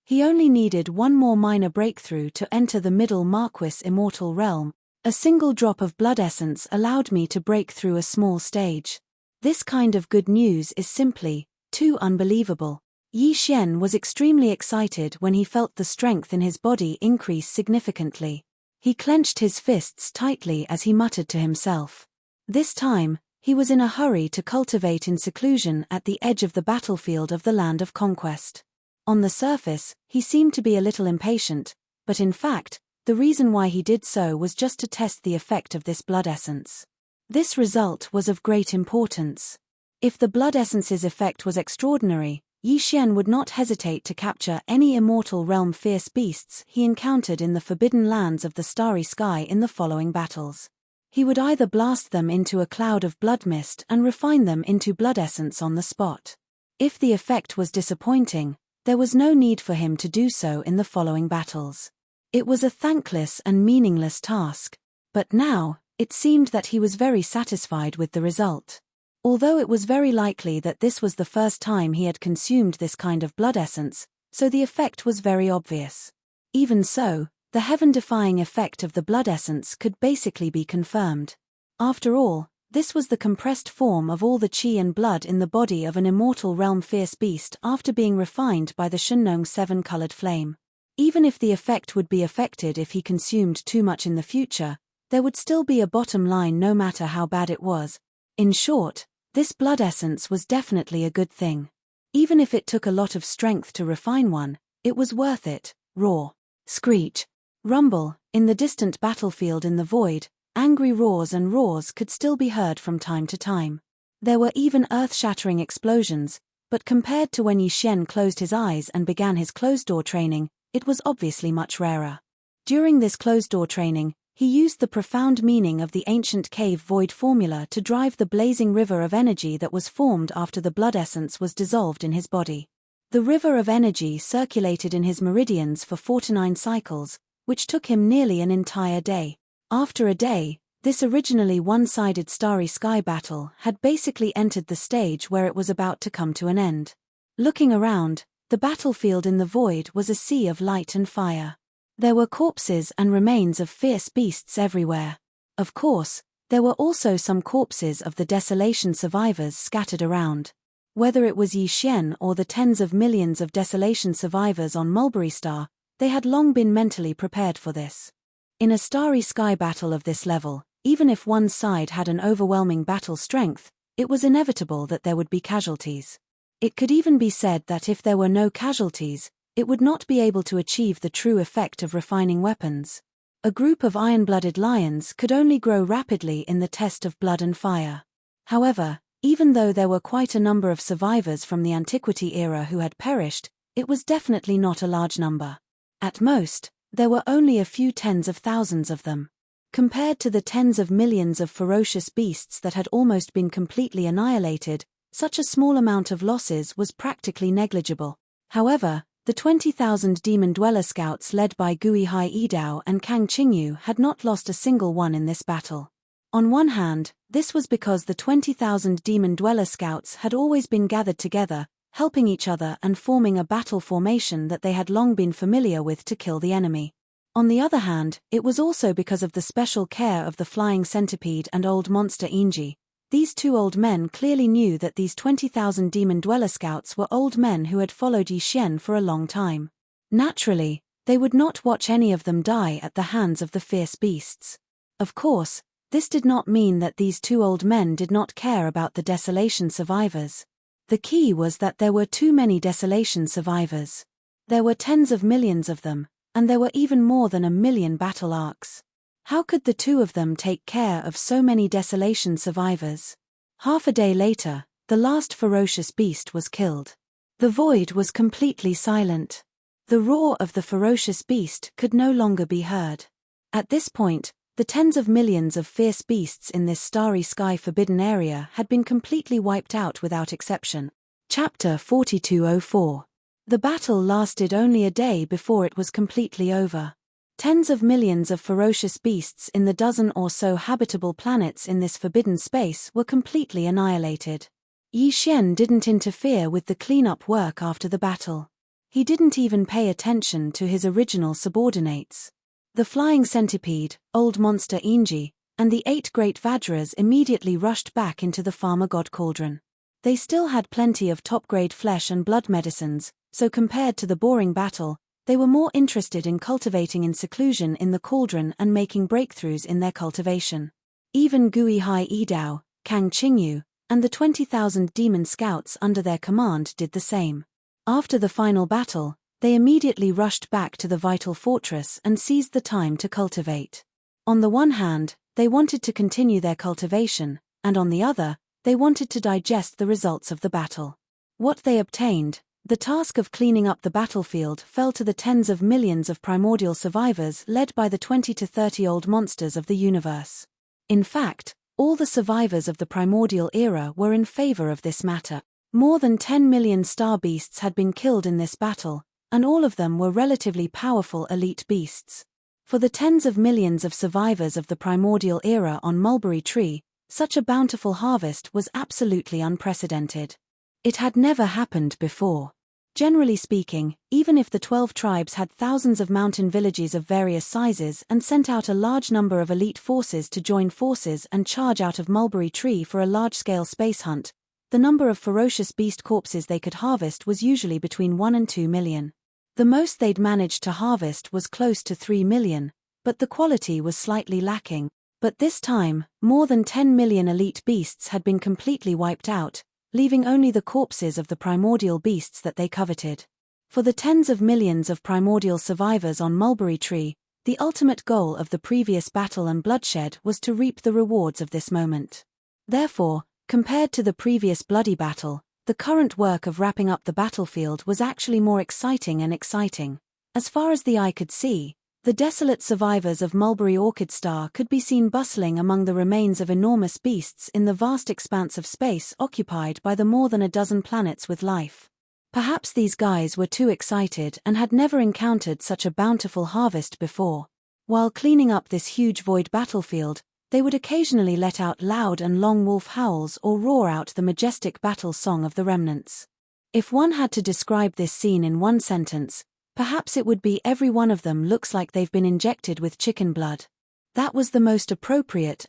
He only needed one more minor breakthrough to enter the middle Marquis Immortal realm. A single drop of blood essence allowed me to break through a small stage. This kind of good news is simply too unbelievable. Yi Xian was extremely excited when he felt the strength in his body increase significantly. He clenched his fists tightly as he muttered to himself. This time, he was in a hurry to cultivate in seclusion at the edge of the battlefield of the land of conquest. On the surface, he seemed to be a little impatient, but in fact, the reason why he did so was just to test the effect of this blood essence. This result was of great importance. If the blood essence's effect was extraordinary, Yi Xian would not hesitate to capture any immortal realm fierce beasts he encountered in the forbidden lands of the starry sky in the following battles. He would either blast them into a cloud of blood mist and refine them into blood essence on the spot. If the effect was disappointing, there was no need for him to do so in the following battles. It was a thankless and meaningless task, but now, it seemed that he was very satisfied with the result. Although it was very likely that this was the first time he had consumed this kind of blood essence, so the effect was very obvious. Even so, the heaven-defying effect of the blood essence could basically be confirmed. After all, this was the compressed form of all the qi and blood in the body of an immortal realm fierce beast after being refined by the Shunnong 7-colored flame. Even if the effect would be affected if he consumed too much in the future, there would still be a bottom line no matter how bad it was. In short, this blood essence was definitely a good thing. Even if it took a lot of strength to refine one, it was worth it. Roar, screech, rumble. In the distant battlefield in the void, angry roars and roars could still be heard from time to time. There were even earth-shattering explosions, but compared to when Yi Xian closed his eyes and began his closed-door training, it was obviously much rarer. During this closed-door training, he used the profound meaning of the ancient cave void formula to drive the blazing river of energy that was formed after the blood essence was dissolved in his body. The river of energy circulated in his meridians for 49 cycles, which took him nearly an entire day. After a day, this originally one-sided starry sky battle had basically entered the stage where it was about to come to an end. Looking around, the battlefield in the void was a sea of light and fire. There were corpses and remains of fierce beasts everywhere. Of course, there were also some corpses of the desolation survivors scattered around. Whether it was Yi Xian or the tens of millions of desolation survivors on Mulberry Star, they had long been mentally prepared for this. In a starry sky battle of this level, even if one side had an overwhelming battle strength, it was inevitable that there would be casualties. It could even be said that if there were no casualties, it would not be able to achieve the true effect of refining weapons. A group of iron-blooded lions could only grow rapidly in the test of blood and fire. However, even though there were quite a number of survivors from the Antiquity era who had perished, it was definitely not a large number. At most, there were only a few tens of thousands of them. Compared to the tens of millions of ferocious beasts that had almost been completely annihilated, such a small amount of losses was practically negligible. However, the 20,000 Demon Dweller scouts led by Gui Hai Idao and Kang Qingyu had not lost a single one in this battle. On one hand, this was because the 20,000 Demon Dweller scouts had always been gathered together, helping each other and forming a battle formation that they had long been familiar with to kill the enemy. On the other hand, it was also because of the special care of the Flying Centipede and Old Monster Inji. These two old men clearly knew that these 20,000 Demon Dweller scouts were old men who had followed Yi Xian for a long time. Naturally, they would not watch any of them die at the hands of the fierce beasts. Of course, this did not mean that these two old men did not care about the Desolation survivors. The key was that there were too many Desolation survivors. There were tens of millions of them, and there were even more than 1 million battle arcs. How could the two of them take care of so many Desolation survivors? Half a day later, the last ferocious beast was killed. The void was completely silent. The roar of the ferocious beast could no longer be heard. At this point, the tens of millions of fierce beasts in this starry sky forbidden area had been completely wiped out without exception. Chapter 4204. The battle lasted only a day before it was completely over. Tens of millions of ferocious beasts in the dozen or so habitable planets in this forbidden space were completely annihilated. Yi Xian didn't interfere with the cleanup work after the battle. He didn't even pay attention to his original subordinates. The Flying Centipede, Old Monster Inji, and the 8 Great Vajras immediately rushed back into the Farmer God Cauldron. They still had plenty of top-grade flesh and blood medicines, so compared to the boring battle, they were more interested in cultivating in seclusion in the cauldron and making breakthroughs in their cultivation. Even Gui Hai Idao, Kang Qingyu, and the 20,000 demon scouts under their command did the same. After the final battle, they immediately rushed back to the vital fortress and seized the time to cultivate. On the one hand, they wanted to continue their cultivation, and on the other, they wanted to digest the results of the battle. What they obtained, the task of cleaning up the battlefield, fell to the tens of millions of primordial survivors led by the 20 to 30 old monsters of the universe. In fact, all the survivors of the primordial era were in favor of this matter. More than 10 million star beasts had been killed in this battle, and all of them were relatively powerful elite beasts. For the tens of millions of survivors of the primordial era on Mulberry Tree, such a bountiful harvest was absolutely unprecedented. It had never happened before. Generally speaking, even if the 12 tribes had thousands of mountain villages of various sizes and sent out a large number of elite forces to join forces and charge out of Mulberry Tree for a large-scale space hunt, the number of ferocious beast corpses they could harvest was usually between 1 and 2 million. The most they'd managed to harvest was close to 3 million, but the quality was slightly lacking. But this time, more than 10 million elite beasts had been completely wiped out, leaving only the corpses of the primordial beasts that they coveted. For the tens of millions of primordial survivors on Mulberry Tree, the ultimate goal of the previous battle and bloodshed was to reap the rewards of this moment. Therefore, compared to the previous bloody battle, the current work of wrapping up the battlefield was actually more exciting and exciting. As far as the eye could see, the desolate survivors of Mulberry Orchid Star could be seen bustling among the remains of enormous beasts in the vast expanse of space occupied by the more than a dozen planets with life. Perhaps these guys were too excited and had never encountered such a bountiful harvest before. While cleaning up this huge void battlefield, they would occasionally let out loud and long wolf howls or roar out the majestic battle song of the remnants. If one had to describe this scene in one sentence, perhaps it would be every one of them looks like they've been injected with chicken blood. That was the most appropriate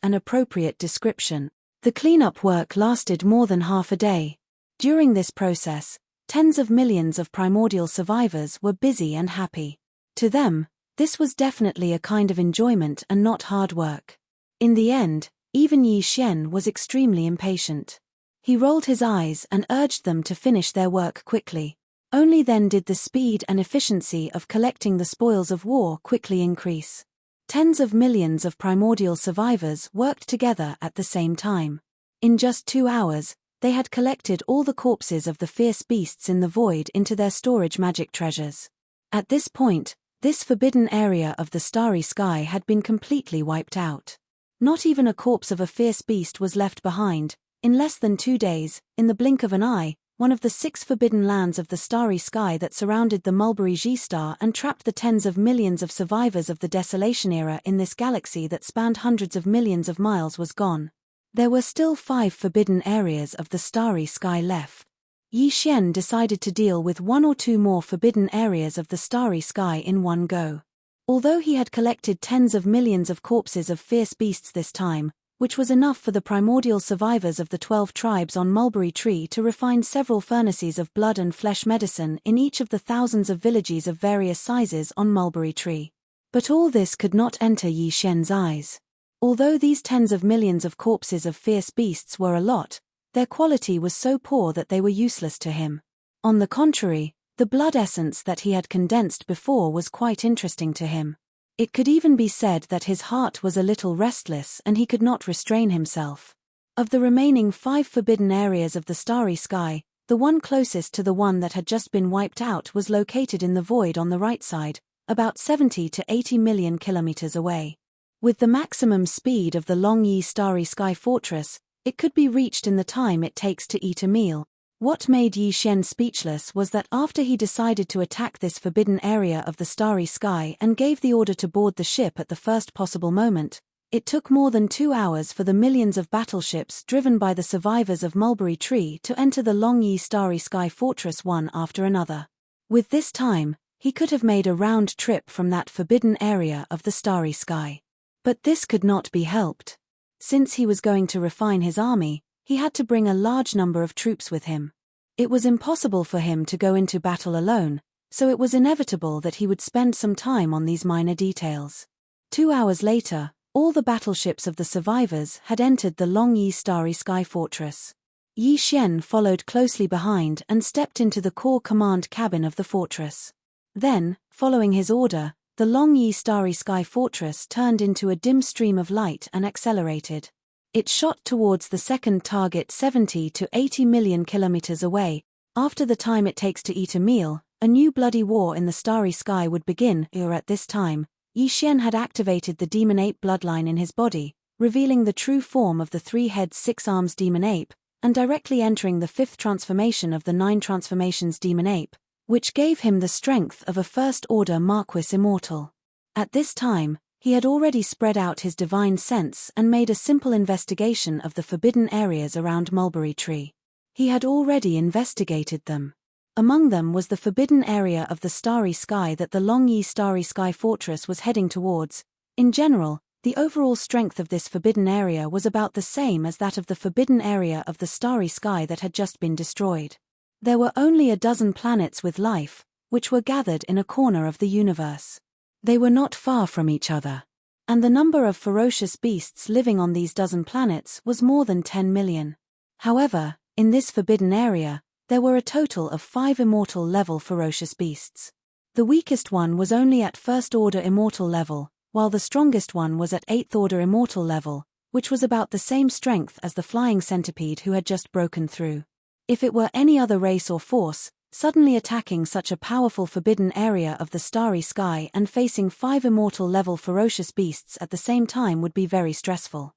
description. The cleanup work lasted more than half a day. During this process, tens of millions of primordial survivors were busy and happy. To them, this was definitely a kind of enjoyment and not hard work. In the end, even Yi Xian was extremely impatient. He rolled his eyes and urged them to finish their work quickly. Only then did the speed and efficiency of collecting the spoils of war quickly increase. Tens of millions of primordial survivors worked together at the same time. In just 2 hours, they had collected all the corpses of the fierce beasts in the void into their storage magic treasures. At this point, this forbidden area of the starry sky had been completely wiped out. Not even a corpse of a fierce beast was left behind. In less than 2 days, in the blink of an eye, one of the 6 forbidden lands of the starry sky that surrounded the Mulberry G-star and trapped the tens of millions of survivors of the Desolation era in this galaxy that spanned hundreds of millions of miles was gone. There were still 5 forbidden areas of the starry sky left. Yi Xian decided to deal with 1 or 2 more forbidden areas of the starry sky in one go. Although he had collected tens of millions of corpses of fierce beasts this time, which was enough for the primordial survivors of the 12 tribes on Mulberry Tree to refine several furnaces of blood and flesh medicine in each of the thousands of villages of various sizes on Mulberry Tree. But all this could not enter Yi Xian's eyes. Although these tens of millions of corpses of fierce beasts were a lot, their quality was so poor that they were useless to him. On the contrary, the blood essence that he had condensed before was quite interesting to him. It could even be said that his heart was a little restless and he could not restrain himself. Of the remaining 5 forbidden areas of the starry sky, the one closest to the one that had just been wiped out was located in the void on the right side, about 70 to 80 million kilometers away. With the maximum speed of the Long Yi Starry Sky Fortress, it could be reached in the time it takes to eat a meal. What made Yi Xian speechless was that after he decided to attack this forbidden area of the starry sky and gave the order to board the ship at the first possible moment, it took more than 2 hours for the millions of battleships driven by the survivors of Mulberry Tree to enter the Long Yi Starry Sky Fortress one after another. With this time, he could have made a round trip from that forbidden area of the starry sky. But this could not be helped. Since he was going to refine his army, he had to bring a large number of troops with him. It was impossible for him to go into battle alone, so it was inevitable that he would spend some time on these minor details. 2 hours later, all the battleships of the survivors had entered the Long Yi Starry Sky Fortress. Yi Xian followed closely behind and stepped into the core command cabin of the fortress. Then, following his order, the Long Yi Starry Sky Fortress turned into a dim stream of light and accelerated. It shot towards the second target 70 to 80 million kilometers away. After the time it takes to eat a meal, a new bloody war in the starry sky would begin. At this time, Yi Xian had activated the demon ape bloodline in his body, revealing the true form of the 3-head 6-arms demon ape, and directly entering the 5th transformation of the 9 transformations demon ape, which gave him the strength of a first-order Marquis Immortal. At this time, he had already spread out his divine sense and made a simple investigation of the forbidden areas around Mulberry Tree. He had already investigated them. Among them was the forbidden area of the starry sky that the Long Yi Starry Sky Fortress was heading towards. In general, the overall strength of this forbidden area was about the same as that of the forbidden area of the starry sky that had just been destroyed. There were only a dozen planets with life, which were gathered in a corner of the universe. They were not far from each other. And the number of ferocious beasts living on these dozen planets was more than 10 million. However, in this forbidden area, there were a total of 5 immortal-level ferocious beasts. The weakest one was only at first-order immortal level, while the strongest one was at 8th-order immortal level, which was about the same strength as the flying centipede who had just broken through. If it were any other race or force, suddenly attacking such a powerful forbidden area of the starry sky and facing 5 immortal-level ferocious beasts at the same time would be very stressful.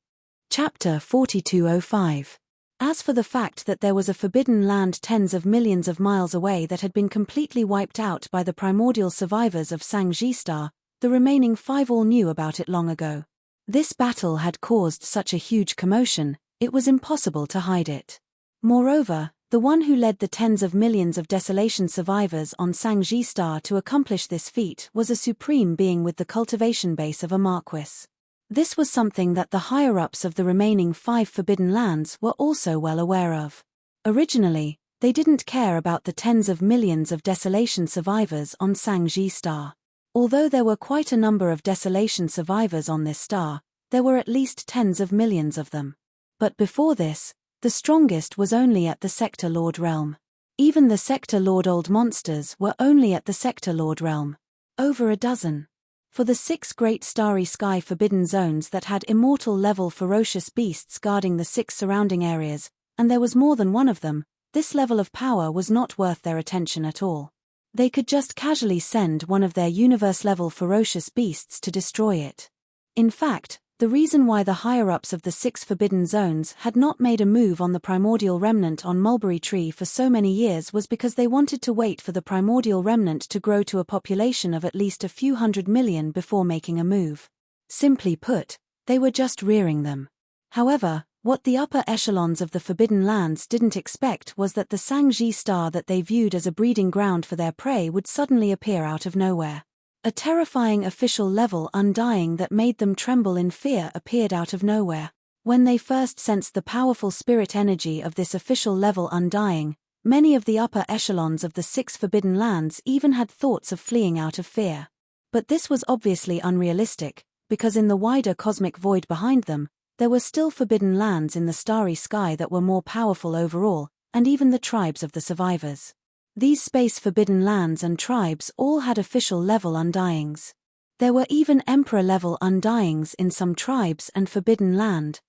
Chapter 4205. As for the fact that there was a forbidden land tens of millions of miles away that had been completely wiped out by the primordial survivors of Shangji Star, the remaining 5 all knew about it long ago. This battle had caused such a huge commotion, it was impossible to hide it. Moreover, the one who led the tens of millions of desolation survivors on Shangji Star to accomplish this feat was a supreme being with the cultivation base of a Marquis. This was something that the higher-ups of the remaining 5 forbidden lands were also well aware of. Originally, they didn't care about the tens of millions of desolation survivors on Shangji Star. Although there were quite a number of desolation survivors on this star, there were at least tens of millions of them. But before this, the strongest was only at the Sector Lord realm. Even the Sector Lord old monsters were only at the Sector Lord realm. Over a dozen. For the 6 great starry sky forbidden zones that had immortal-level ferocious beasts guarding the 6 surrounding areas, and there was more than one of them, this level of power was not worth their attention at all. They could just casually send one of their universe-level ferocious beasts to destroy it. In fact, the reason why the higher-ups of the 6 forbidden zones had not made a move on the primordial remnant on Mulberry Tree for so many years was because they wanted to wait for the primordial remnant to grow to a population of at least a few 100 million before making a move. Simply put, they were just rearing them. However, what the upper echelons of the Forbidden Lands didn't expect was that the Sangji star that they viewed as a breeding ground for their prey would suddenly appear out of nowhere. A terrifying official-level undying that made them tremble in fear appeared out of nowhere. When they first sensed the powerful spirit energy of this official-level undying, many of the upper echelons of the 6 Forbidden Lands even had thoughts of fleeing out of fear. But this was obviously unrealistic, because in the wider cosmic void behind them, there were still Forbidden Lands in the starry sky that were more powerful overall, and even the tribes of the survivors. These space Forbidden Lands and tribes all had official-level undyings. There were even Emperor-level undyings in some tribes and Forbidden Land.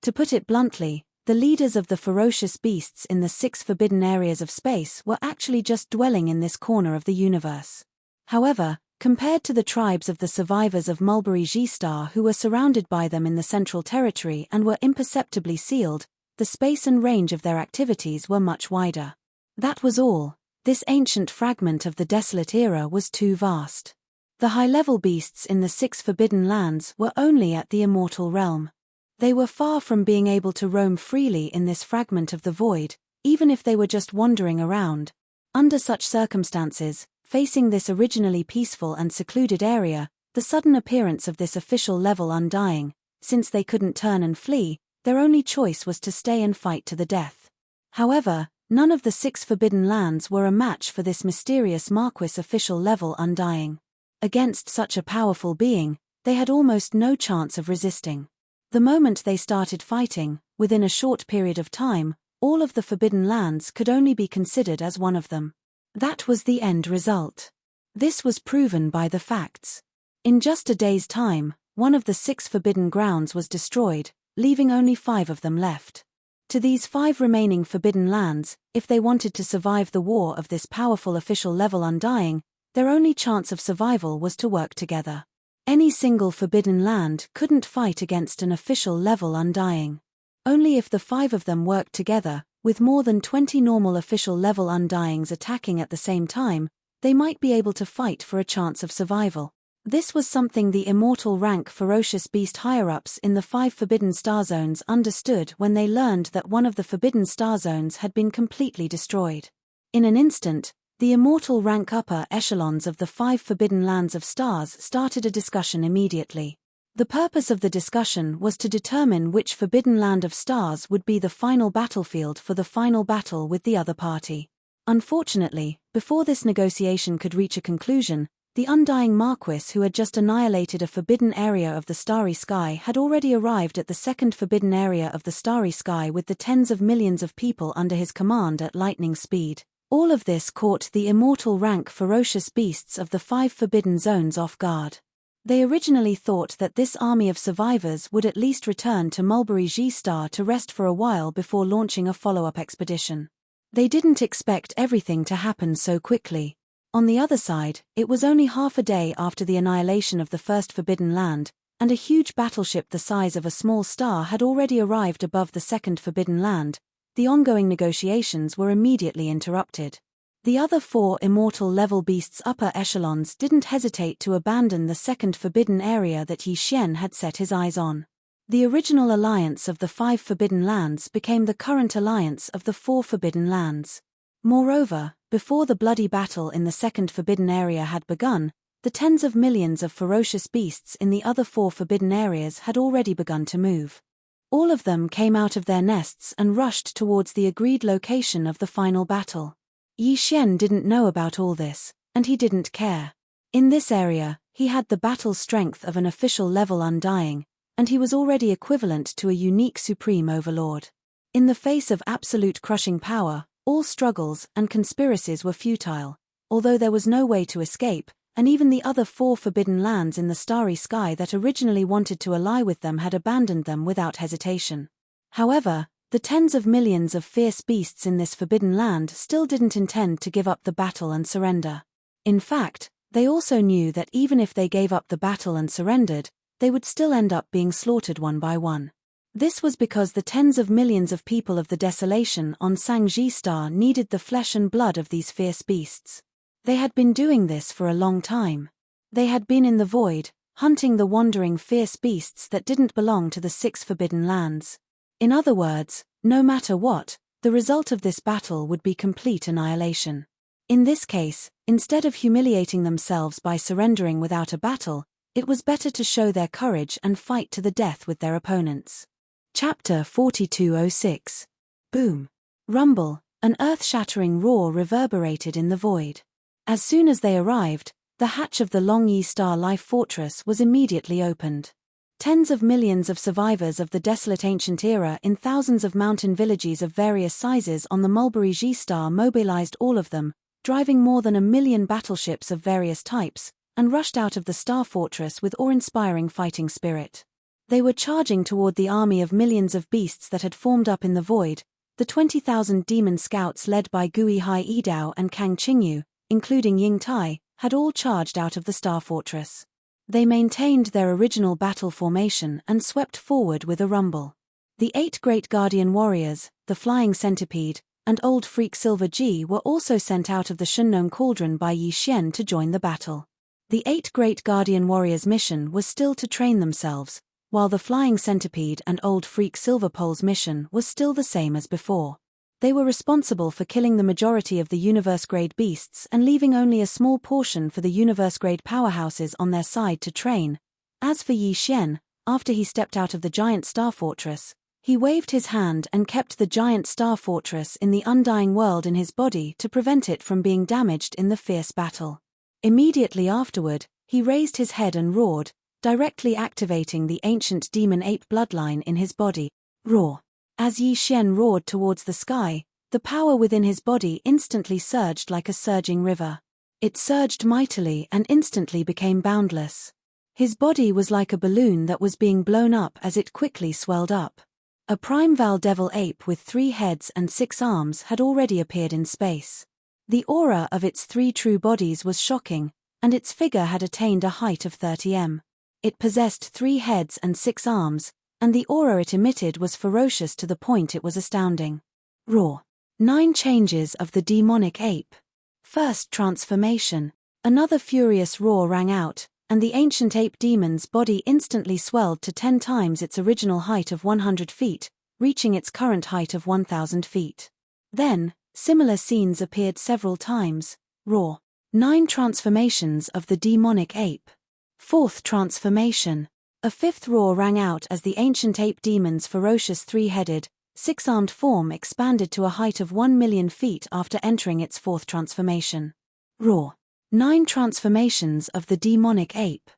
To put it bluntly, the leaders of the ferocious beasts in the 6 forbidden areas of space were actually just dwelling in this corner of the universe. However, compared to the tribes of the survivors of Mulberry G-Star who were surrounded by them in the Central Territory and were imperceptibly sealed, the space and range of their activities were much wider. That was all. This ancient fragment of the desolate era was too vast. The high-level beasts in the 6 forbidden lands were only at the immortal realm. They were far from being able to roam freely in this fragment of the void, even if they were just wandering around. Under such circumstances, facing this originally peaceful and secluded area, the sudden appearance of this official-level undying, since they couldn't turn and flee, their only choice was to stay and fight to the death. However, none of the 6 forbidden lands were a match for this mysterious Marquis official-level undying. Against such a powerful being, they had almost no chance of resisting. The moment they started fighting, within a short period of time, all of the Forbidden Lands could only be considered as one of them. That was the end result. This was proven by the facts. In just a day's time, one of the 6 forbidden grounds was destroyed, leaving only 5 of them left. To these 5 remaining Forbidden Lands, if they wanted to survive the war of this powerful official-level undying, their only chance of survival was to work together. Any single Forbidden Land couldn't fight against an official-level undying. Only if the 5 of them worked together, with more than 20 normal official-level undyings attacking at the same time, they might be able to fight for a chance of survival. This was something the immortal rank ferocious beast higher-ups in the 5 forbidden star zones understood when they learned that one of the forbidden star zones had been completely destroyed. In an instant, the immortal rank upper echelons of the 5 forbidden lands of stars started a discussion immediately. The purpose of the discussion was to determine which forbidden land of stars would be the final battlefield for the final battle with the other party. Unfortunately, before this negotiation could reach a conclusion, the undying Marquis who had just annihilated a forbidden area of the starry sky had already arrived at the second forbidden area of the starry sky with the tens of millions of people under his command at lightning speed. All of this caught the immortal rank ferocious beasts of the 5 forbidden zones off guard. They originally thought that this army of survivors would at least return to Mulberry G-Star to rest for a while before launching a follow-up expedition. They didn't expect everything to happen so quickly. On the other side, it was only half a day after the annihilation of the first Forbidden Land, and a huge battleship the size of a small star had already arrived above the second Forbidden Land. The ongoing negotiations were immediately interrupted. The other 4 immortal-level beasts' upper echelons didn't hesitate to abandon the second forbidden area that Yi Xian had set his eyes on. The original alliance of the 5 Forbidden Lands became the current alliance of the 4 Forbidden Lands. Moreover, before the bloody battle in the second forbidden area had begun, the tens of millions of ferocious beasts in the other 4 forbidden areas had already begun to move. All of them came out of their nests and rushed towards the agreed location of the final battle. Yi Xian didn't know about all this, and he didn't care. In this area, he had the battle strength of an official-level undying, and he was already equivalent to a unique supreme overlord. In the face of absolute crushing power, all struggles and conspiracies were futile. Although there was no way to escape, and even the other 4 forbidden lands in the starry sky that originally wanted to ally with them had abandoned them without hesitation. However, the tens of millions of fierce beasts in this forbidden land still didn't intend to give up the battle and surrender. In fact, they also knew that even if they gave up the battle and surrendered, they would still end up being slaughtered one by one. This was because the tens of millions of people of the desolation on Sang-ji Star needed the flesh and blood of these fierce beasts. They had been doing this for a long time. They had been in the void, hunting the wandering fierce beasts that didn't belong to the 6 forbidden lands. In other words, no matter what, the result of this battle would be complete annihilation. In this case, instead of humiliating themselves by surrendering without a battle, it was better to show their courage and fight to the death with their opponents. Chapter 4206. Boom. Rumble, an earth-shattering roar reverberated in the void. As soon as they arrived, the hatch of the Long Yi Star Life Fortress was immediately opened. Tens of millions of survivors of the desolate ancient era in thousands of mountain villages of various sizes on the Mulberry Ji Star mobilized all of them, driving more than 1 million battleships of various types, and rushed out of the Star Fortress with awe-inspiring fighting spirit. They were charging toward the army of millions of beasts that had formed up in the void. The 20,000 demon scouts led by Gui Hai Yidao and Kang Qingyu, including Ying Tai, had all charged out of the Star Fortress. They maintained their original battle formation and swept forward with a rumble. The 8 great guardian warriors, the Flying Centipede, and Old Freak Silver Ji were also sent out of the Shunnong Cauldron by Yi Xian to join the battle. The 8 great guardian warriors' mission was still to train themselves, while the Flying Centipede and Old Freak Silver Pole's mission was still the same as before. They were responsible for killing the majority of the universe-grade beasts and leaving only a small portion for the universe-grade powerhouses on their side to train. As for Yi Xian, after he stepped out of the giant Star Fortress, he waved his hand and kept the giant Star Fortress in the undying world in his body to prevent it from being damaged in the fierce battle. Immediately afterward, he raised his head and roared, directly activating the ancient demon ape bloodline in his body. Roar. As Yi Xian roared towards the sky, the power within his body instantly surged like a surging river. It surged mightily and instantly became boundless. His body was like a balloon that was being blown up as it quickly swelled up. A Primeval Devil Ape with 3 heads and 6 arms had already appeared in space. The aura of its 3 true bodies was shocking, and its figure had attained a height of 30 m. It possessed 3 heads and 6 arms, and the aura it emitted was ferocious to the point it was astounding. Roar. 9 changes of the demonic ape. First transformation. Another furious roar rang out, and the ancient ape demon's body instantly swelled to 10 times its original height of 100 feet, reaching its current height of 1,000 feet. Then, similar scenes appeared several times. Roar. 9 transformations of the demonic ape. Fourth transformation. A 5th roar rang out as the ancient ape demon's ferocious 3-headed, 6-armed form expanded to a height of 1 million feet after entering its 4th transformation. Roar. 9 transformations of the demonic ape.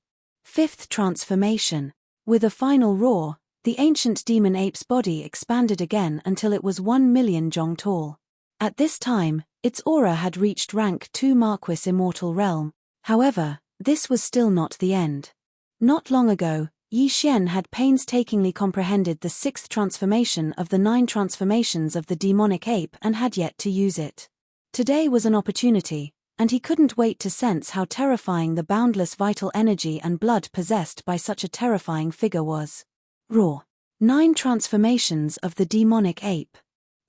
5th transformation. With a final roar, the ancient demon ape's body expanded again until it was 1 million jong tall. At this time, its aura had reached rank 2 Marquis Immortal Realm. However, this was still not the end. Not long ago, Yi Xian had painstakingly comprehended the 6th transformation of the 9 transformations of the demonic ape and had yet to use it. Today was an opportunity, and he couldn't wait to sense how terrifying the boundless vital energy and blood possessed by such a terrifying figure was. Roar. 9 transformations of the demonic ape.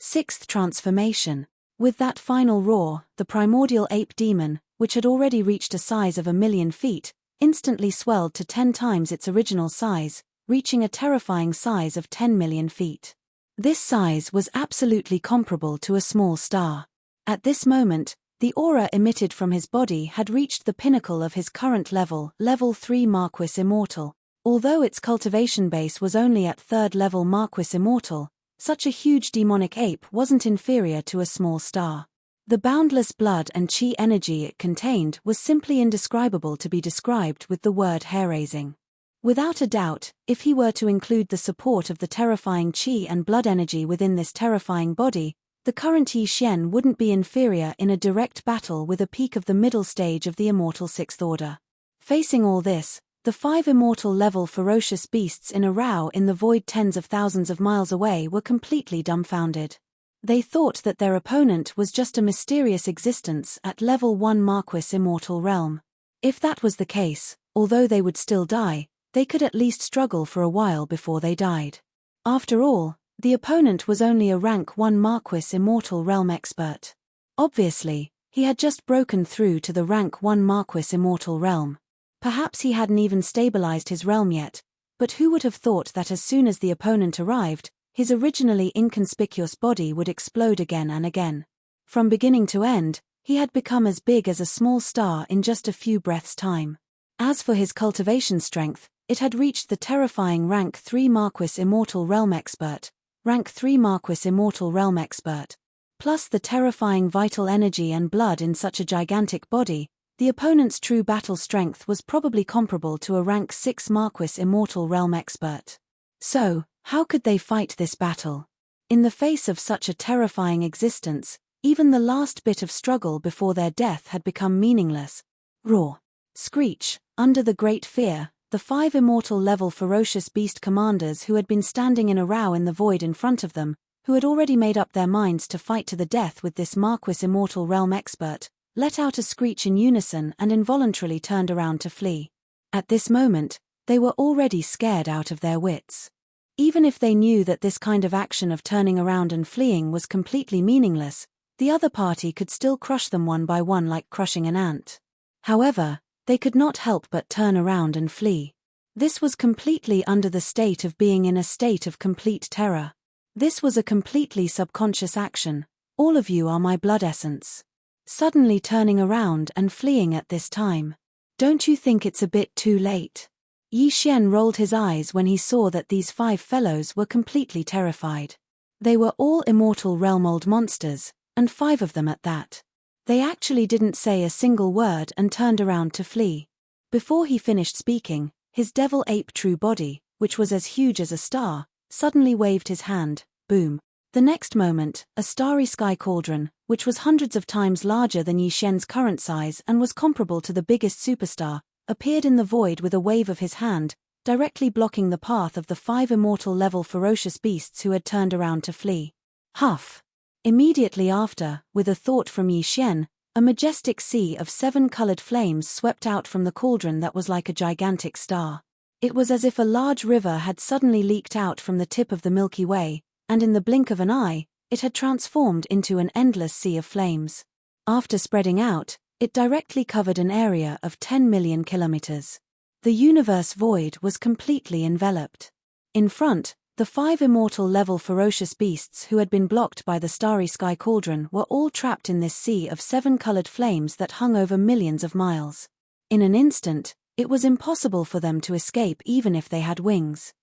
6th transformation. With that final roar, the primordial ape demon, which had already reached a size of 1 million feet, instantly swelled to 10 times its original size, reaching a terrifying size of 10 million feet. This size was absolutely comparable to a small star. At this moment, the aura emitted from his body had reached the pinnacle of his current level, level 3 Marquis Immortal. Although its cultivation base was only at 3rd level Marquis Immortal, such a huge demonic ape wasn't inferior to a small star. The boundless blood and chi energy it contained was simply indescribable to be described with the word hair-raising. Without a doubt, if he were to include the support of the terrifying chi and blood energy within this terrifying body, The current Yi Xian wouldn't be inferior in a direct battle with a peak of the middle stage of the immortal Sixth Order. Facing all this, the 5 immortal-level ferocious beasts in a row in the void tens of thousands of miles away were completely dumbfounded. They thought that their opponent was just a mysterious existence at level 1 Marquis Immortal Realm. If that was the case, although they would still die, they could at least struggle for a while before they died. After all, the opponent was only a rank 1 Marquis Immortal Realm expert. Obviously, he had just broken through to the rank 1 Marquis Immortal Realm. Perhaps he hadn't even stabilized his realm yet, but who would have thought that as soon as the opponent arrived, his originally inconspicuous body would explode again and again. From beginning to end, he had become as big as a small star in just a few breaths' time. As for his cultivation strength, it had reached the terrifying rank 3 Marquis Immortal Realm Expert, rank 3 Marquis Immortal Realm Expert. Plus the terrifying vital energy and blood in such a gigantic body, the opponent's true battle strength was probably comparable to a rank 6 Marquis Immortal Realm Expert. So, how could they fight this battle? In the face of such a terrifying existence, even the last bit of struggle before their death had become meaningless. Roar. Screech. Under the great fear, the 5 immortal-level ferocious beast commanders who had been standing in a row in the void in front of them, who had already made up their minds to fight to the death with this Marquis Immortal Realm Expert, let out a screech in unison and involuntarily turned around to flee. At this moment, they were already scared out of their wits. Even if they knew that this kind of action of turning around and fleeing was completely meaningless, the other party could still crush them one by one like crushing an ant. However, they could not help but turn around and flee. This was completely under the state of being in a state of complete terror. This was a completely subconscious action. All of you are my blood essence. Suddenly turning around and fleeing at this time. Don't you think it's a bit too late? Yi Xian rolled his eyes when he saw that these 5 fellows were completely terrified. They were all immortal realm old monsters, and 5 of them at that. They actually didn't say a single word and turned around to flee. Before he finished speaking, his devil ape true body, which was as huge as a star, suddenly waved his hand. Boom. The next moment, a starry sky cauldron, which was hundreds of times larger than Yi Xian's current size and was comparable to the biggest superstar, appeared in the void with a wave of his hand, directly blocking the path of the 5 immortal-level ferocious beasts who had turned around to flee. Huff! Immediately after, with a thought from Yi Xian, a majestic sea of 7 colored flames swept out from the cauldron that was like a gigantic star. It was as if a large river had suddenly leaked out from the tip of the Milky Way, and in the blink of an eye, it had transformed into an endless sea of flames. After spreading out, it directly covered an area of 10 million kilometers. The universe void was completely enveloped. In front, the 5 immortal-level ferocious beasts who had been blocked by the starry sky cauldron were all trapped in this sea of 7 colored flames that hung over millions of miles. In an instant, it was impossible for them to escape even if they had wings.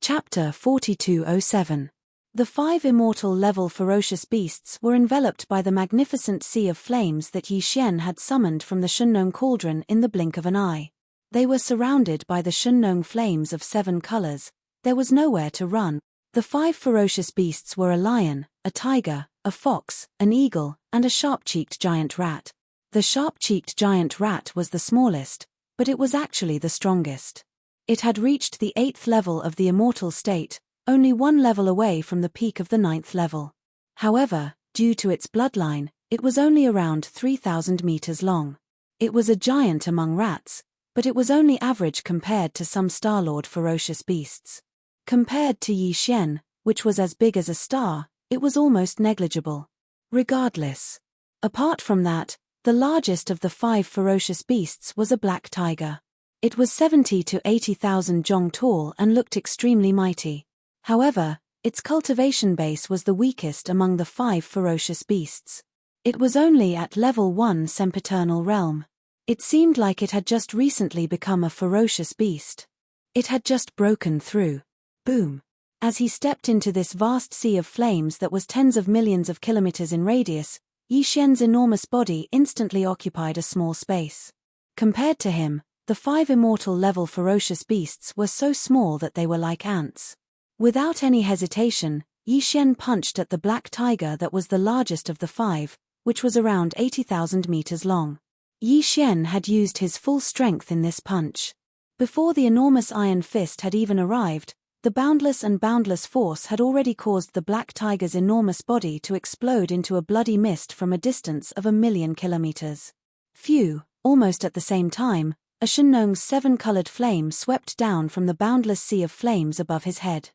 Chapter 4207. The 5 immortal-level ferocious beasts were enveloped by the magnificent sea of flames that Yi Xian had summoned from the Shunnong cauldron in the blink of an eye. They were surrounded by the Shunnong flames of 7 colors. There was nowhere to run. The 5 ferocious beasts were a lion, a tiger, a fox, an eagle, and a sharp-cheeked giant rat. The sharp-cheeked giant rat was the smallest, but it was actually the strongest. It had reached the 8th level of the immortal state, only 1 level away from the peak of the 9th level. However, due to its bloodline, it was only around 3,000 meters long. It was a giant among rats, but it was only average compared to some Star-Lord ferocious beasts. Compared to Yi Xian, which was as big as a star, it was almost negligible. Regardless. Apart from that, the largest of the 5 ferocious beasts was a black tiger. It was 70 to 80,000 zhong tall and looked extremely mighty. However, its cultivation base was the weakest among the 5 ferocious beasts. It was only at level 1 sempiternal realm. It seemed like it had just recently become a ferocious beast. It had just broken through. Boom. As he stepped into this vast sea of flames that was tens of millions of kilometers in radius, Yi Xian's enormous body instantly occupied a small space. Compared to him, the 5 immortal-level ferocious beasts were so small that they were like ants. Without any hesitation, Yi Xian punched at the black tiger that was the largest of the five, which was around 80,000 meters long. Yi Xian had used his full strength in this punch. Before the enormous iron fist had even arrived, the boundless force had already caused the black tiger's enormous body to explode into a bloody mist from a distance of 1,000,000 kilometers. Phew! Almost at the same time, a Shenlong's seven-colored flame swept down from the boundless sea of flames above his head.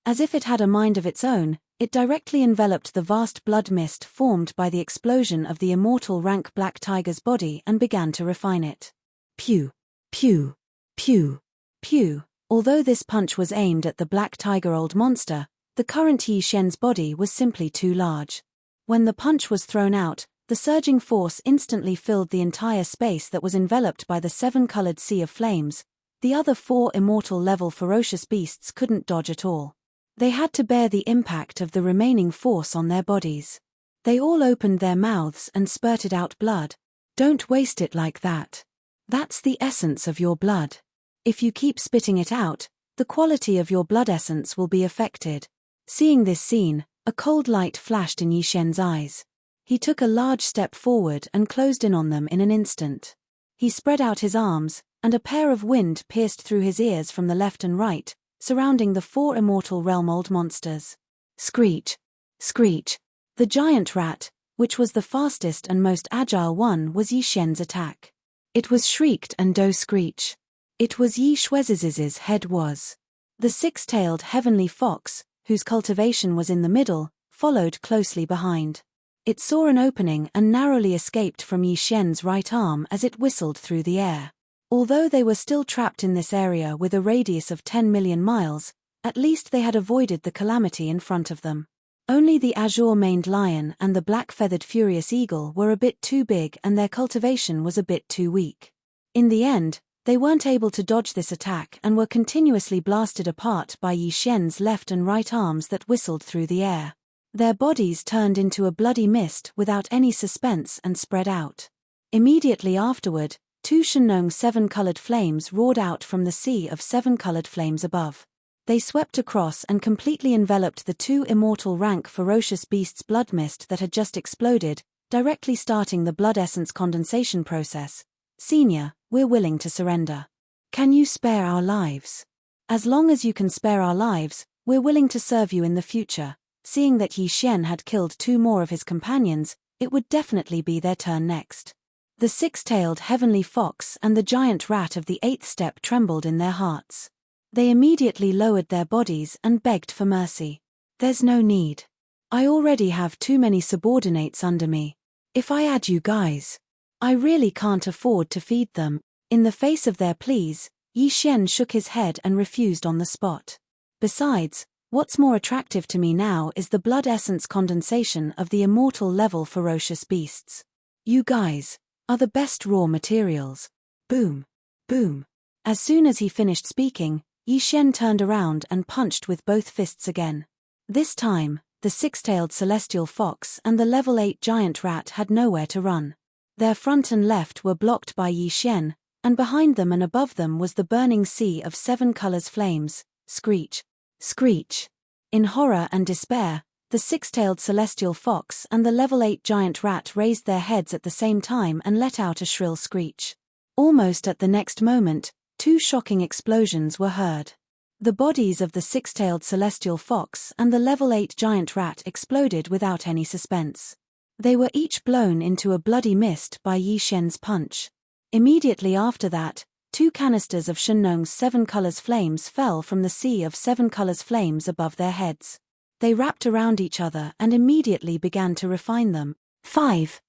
As if it had a mind of its own, it directly enveloped the vast blood mist formed by the explosion of the immortal rank black tiger's body and began to refine it. Pew! Pew! Pew! Pew! Although this punch was aimed at the black tiger old monster, the current Yi Xian's body was simply too large. When the punch was thrown out, the surging force instantly filled the entire space that was enveloped by the seven-colored sea of flames. The other four immortal-level ferocious beasts couldn't dodge at all. They had to bear the impact of the remaining force on their bodies. They all opened their mouths and spurted out blood. Don't waste it like that. That's the essence of your blood. If you keep spitting it out, the quality of your blood essence will be affected. Seeing this scene, a cold light flashed in Yi Xian's eyes. He took a large step forward and closed in on them in an instant. He spread out his arms, and a pair of wind pierced through his ears from the left and right, surrounding the four immortal realm-old monsters. Screech! Screech! The giant rat, which was the fastest and most agile one, was Yi Xian's attack. It was shrieked and do screech. It was Yi Xueziz's head was. The six-tailed heavenly fox, whose cultivation was in the middle, followed closely behind. It saw an opening and narrowly escaped from Yi Xian's right arm as it whistled through the air. Although they were still trapped in this area with a radius of 10 million miles, at least they had avoided the calamity in front of them. Only the azure-maned lion and the black-feathered furious eagle were a bit too big and their cultivation was a bit too weak. In the end, they weren't able to dodge this attack and were continuously blasted apart by Yi Xian's left and right arms that whistled through the air. Their bodies turned into a bloody mist without any suspense and spread out. Immediately afterward, two Shenlong's seven-colored flames roared out from the sea of seven-colored flames above. They swept across and completely enveloped the two immortal rank ferocious beasts' blood mist that had just exploded, directly starting the blood essence condensation process. Senior, we're willing to surrender. Can you spare our lives? As long as you can spare our lives, we're willing to serve you in the future. Seeing that Yi Xian had killed two more of his companions, it would definitely be their turn next. The six-tailed heavenly fox and the giant rat of the eighth step trembled in their hearts. They immediately lowered their bodies and begged for mercy. There's no need. I already have too many subordinates under me. If I add you guys, I really can't afford to feed them. In the face of their pleas, Yi Xian shook his head and refused on the spot. Besides, what's more attractive to me now is the blood essence condensation of the immortal level ferocious beasts. You guys are the best raw materials. Boom! Boom! As soon as he finished speaking, Yi Xian turned around and punched with both fists again. This time, the six-tailed celestial fox and the level 8 giant rat had nowhere to run. Their front and left were blocked by Yi Xian, and behind them and above them was the burning sea of seven colors flames. Screech! Screech! In horror and despair, the six-tailed celestial fox and the level 8 giant rat raised their heads at the same time and let out a shrill screech. Almost at the next moment, two shocking explosions were heard. The bodies of the six-tailed celestial fox and the level 8 giant rat exploded without any suspense. They were each blown into a bloody mist by Yi Xian's punch. Immediately after that, two canisters of Shenlong's seven colors flames fell from the sea of seven colors flames above their heads. They wrapped around each other and immediately began to refine them. 5.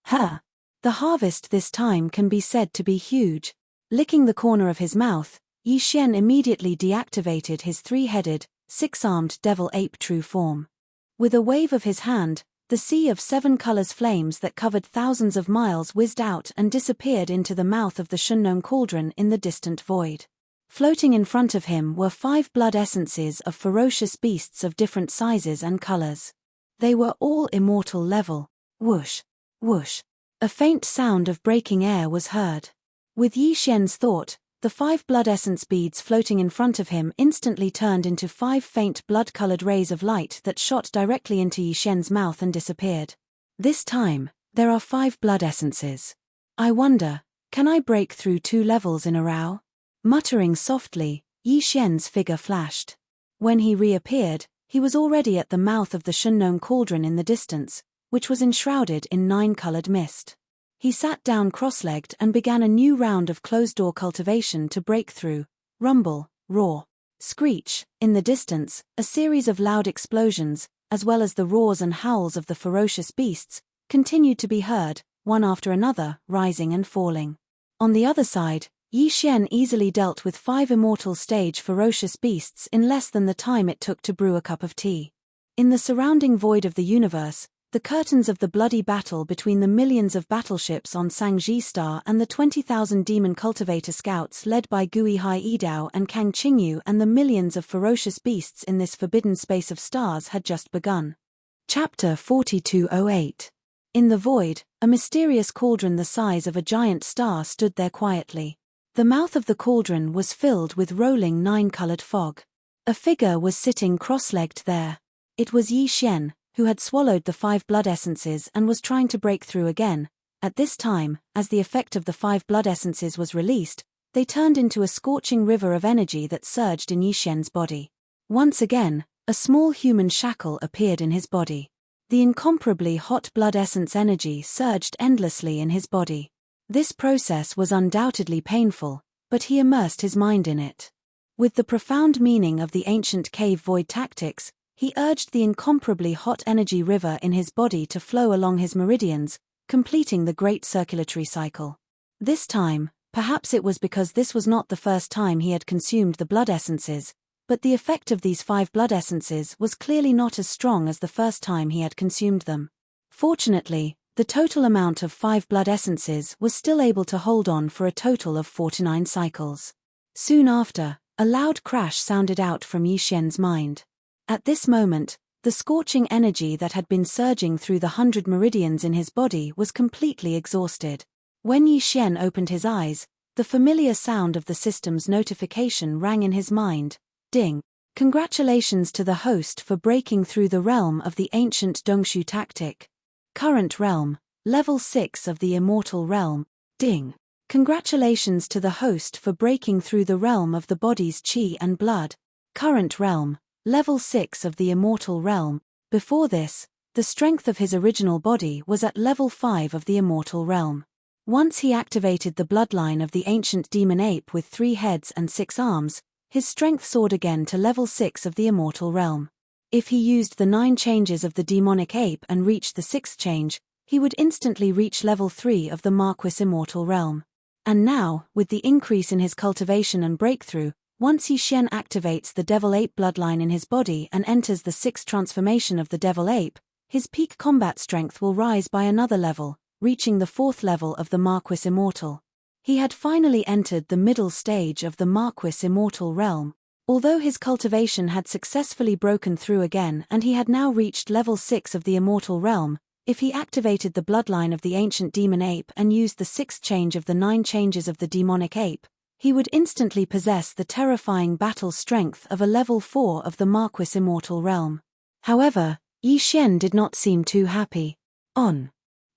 The harvest this time can be said to be huge. Licking the corner of his mouth, Yi Xian immediately deactivated his three-headed, six-armed devil ape true form. With a wave of his hand, the sea of seven colors flames that covered thousands of miles whizzed out and disappeared into the mouth of the Shenlong cauldron in the distant void. Floating in front of him were 5 blood essences of ferocious beasts of different sizes and colors. They were all immortal level. Whoosh! Whoosh! A faint sound of breaking air was heard. With Yi Xian's thought, The 5 blood essence beads floating in front of him instantly turned into 5 faint blood-colored rays of light that shot directly into Yi Xian's mouth and disappeared. This time, there are 5 blood essences. I wonder, can I break through 2 levels in a row? Muttering softly, Yi Xian's figure flashed. When he reappeared, he was already at the mouth of the Shennon cauldron in the distance, which was enshrouded in 9-colored mist. He sat down cross-legged and began a new round of closed-door cultivation to break through. Rumble, roar, screech. In the distance, a series of loud explosions, as well as the roars and howls of the ferocious beasts, continued to be heard, one after another, rising and falling. On the other side, Yi Xian easily dealt with 5 immortal stage ferocious beasts in less than the time it took to brew a cup of tea. In the surrounding void of the universe, the curtains of the bloody battle between the millions of battleships on Sangji Star and the 20,000 demon cultivator scouts led by Gui Hai Yidao and Kang Qingyu and the millions of ferocious beasts in this forbidden space of stars had just begun. Chapter 4208. In the void, a mysterious cauldron the size of a giant star stood there quietly. The mouth of the cauldron was filled with rolling 9-colored fog. A figure was sitting cross-legged there. It was Yi Xian, who had swallowed the 5 blood essences and was trying to break through again. At this time, as the effect of the 5 blood essences was released, they turned into a scorching river of energy that surged in Yi Xian's body. Once again, a small human shackle appeared in his body. The incomparably hot blood essence energy surged endlessly in his body. This process was undoubtedly painful, but he immersed his mind in it. With the profound meaning of the ancient cave void tactics, he urged the incomparably hot energy river in his body to flow along his meridians, completing the great circulatory cycle. This time, perhaps it was because this was not the first time he had consumed the blood essences, but the effect of these 5 blood essences was clearly not as strong as the first time he had consumed them. Fortunately, the total amount of 5 blood essences was still able to hold on for a total of 49 cycles. Soon after, a loud crash sounded out from Yi Xian's mind. At this moment, the scorching energy that had been surging through the 100 meridians in his body was completely exhausted. When Yi Xian opened his eyes, the familiar sound of the system's notification rang in his mind. Ding! Congratulations to the host for breaking through the realm of the ancient Dongshu tactic. Current realm, level 6 of the immortal realm. Ding! Congratulations to the host for breaking through the realm of the body's qi and blood. Current realm, level 6 of the immortal realm. Before this, the strength of his original body was at level 5 of the immortal realm. Once he activated the bloodline of the ancient demon ape with 3 heads and 6 arms, his strength soared again to level 6 of the immortal realm. If he used the 9 changes of the demonic ape and reached the 6th change, he would instantly reach level 3 of the Marquis immortal realm. And now, with the increase in his cultivation and breakthrough, once Yi Xian activates the devil ape bloodline in his body and enters the 6th transformation of the devil ape, his peak combat strength will rise by another level, reaching the 4th level of the Marquis immortal. He had finally entered the middle stage of the Marquis immortal realm. Although his cultivation had successfully broken through again and he had now reached level 6 of the immortal realm, if he activated the bloodline of the ancient demon ape and used the 6th change of the 9 changes of the demonic ape, he would instantly possess the terrifying battle strength of a level 4 of the Marquis immortal realm. However, Yi Xian did not seem too happy.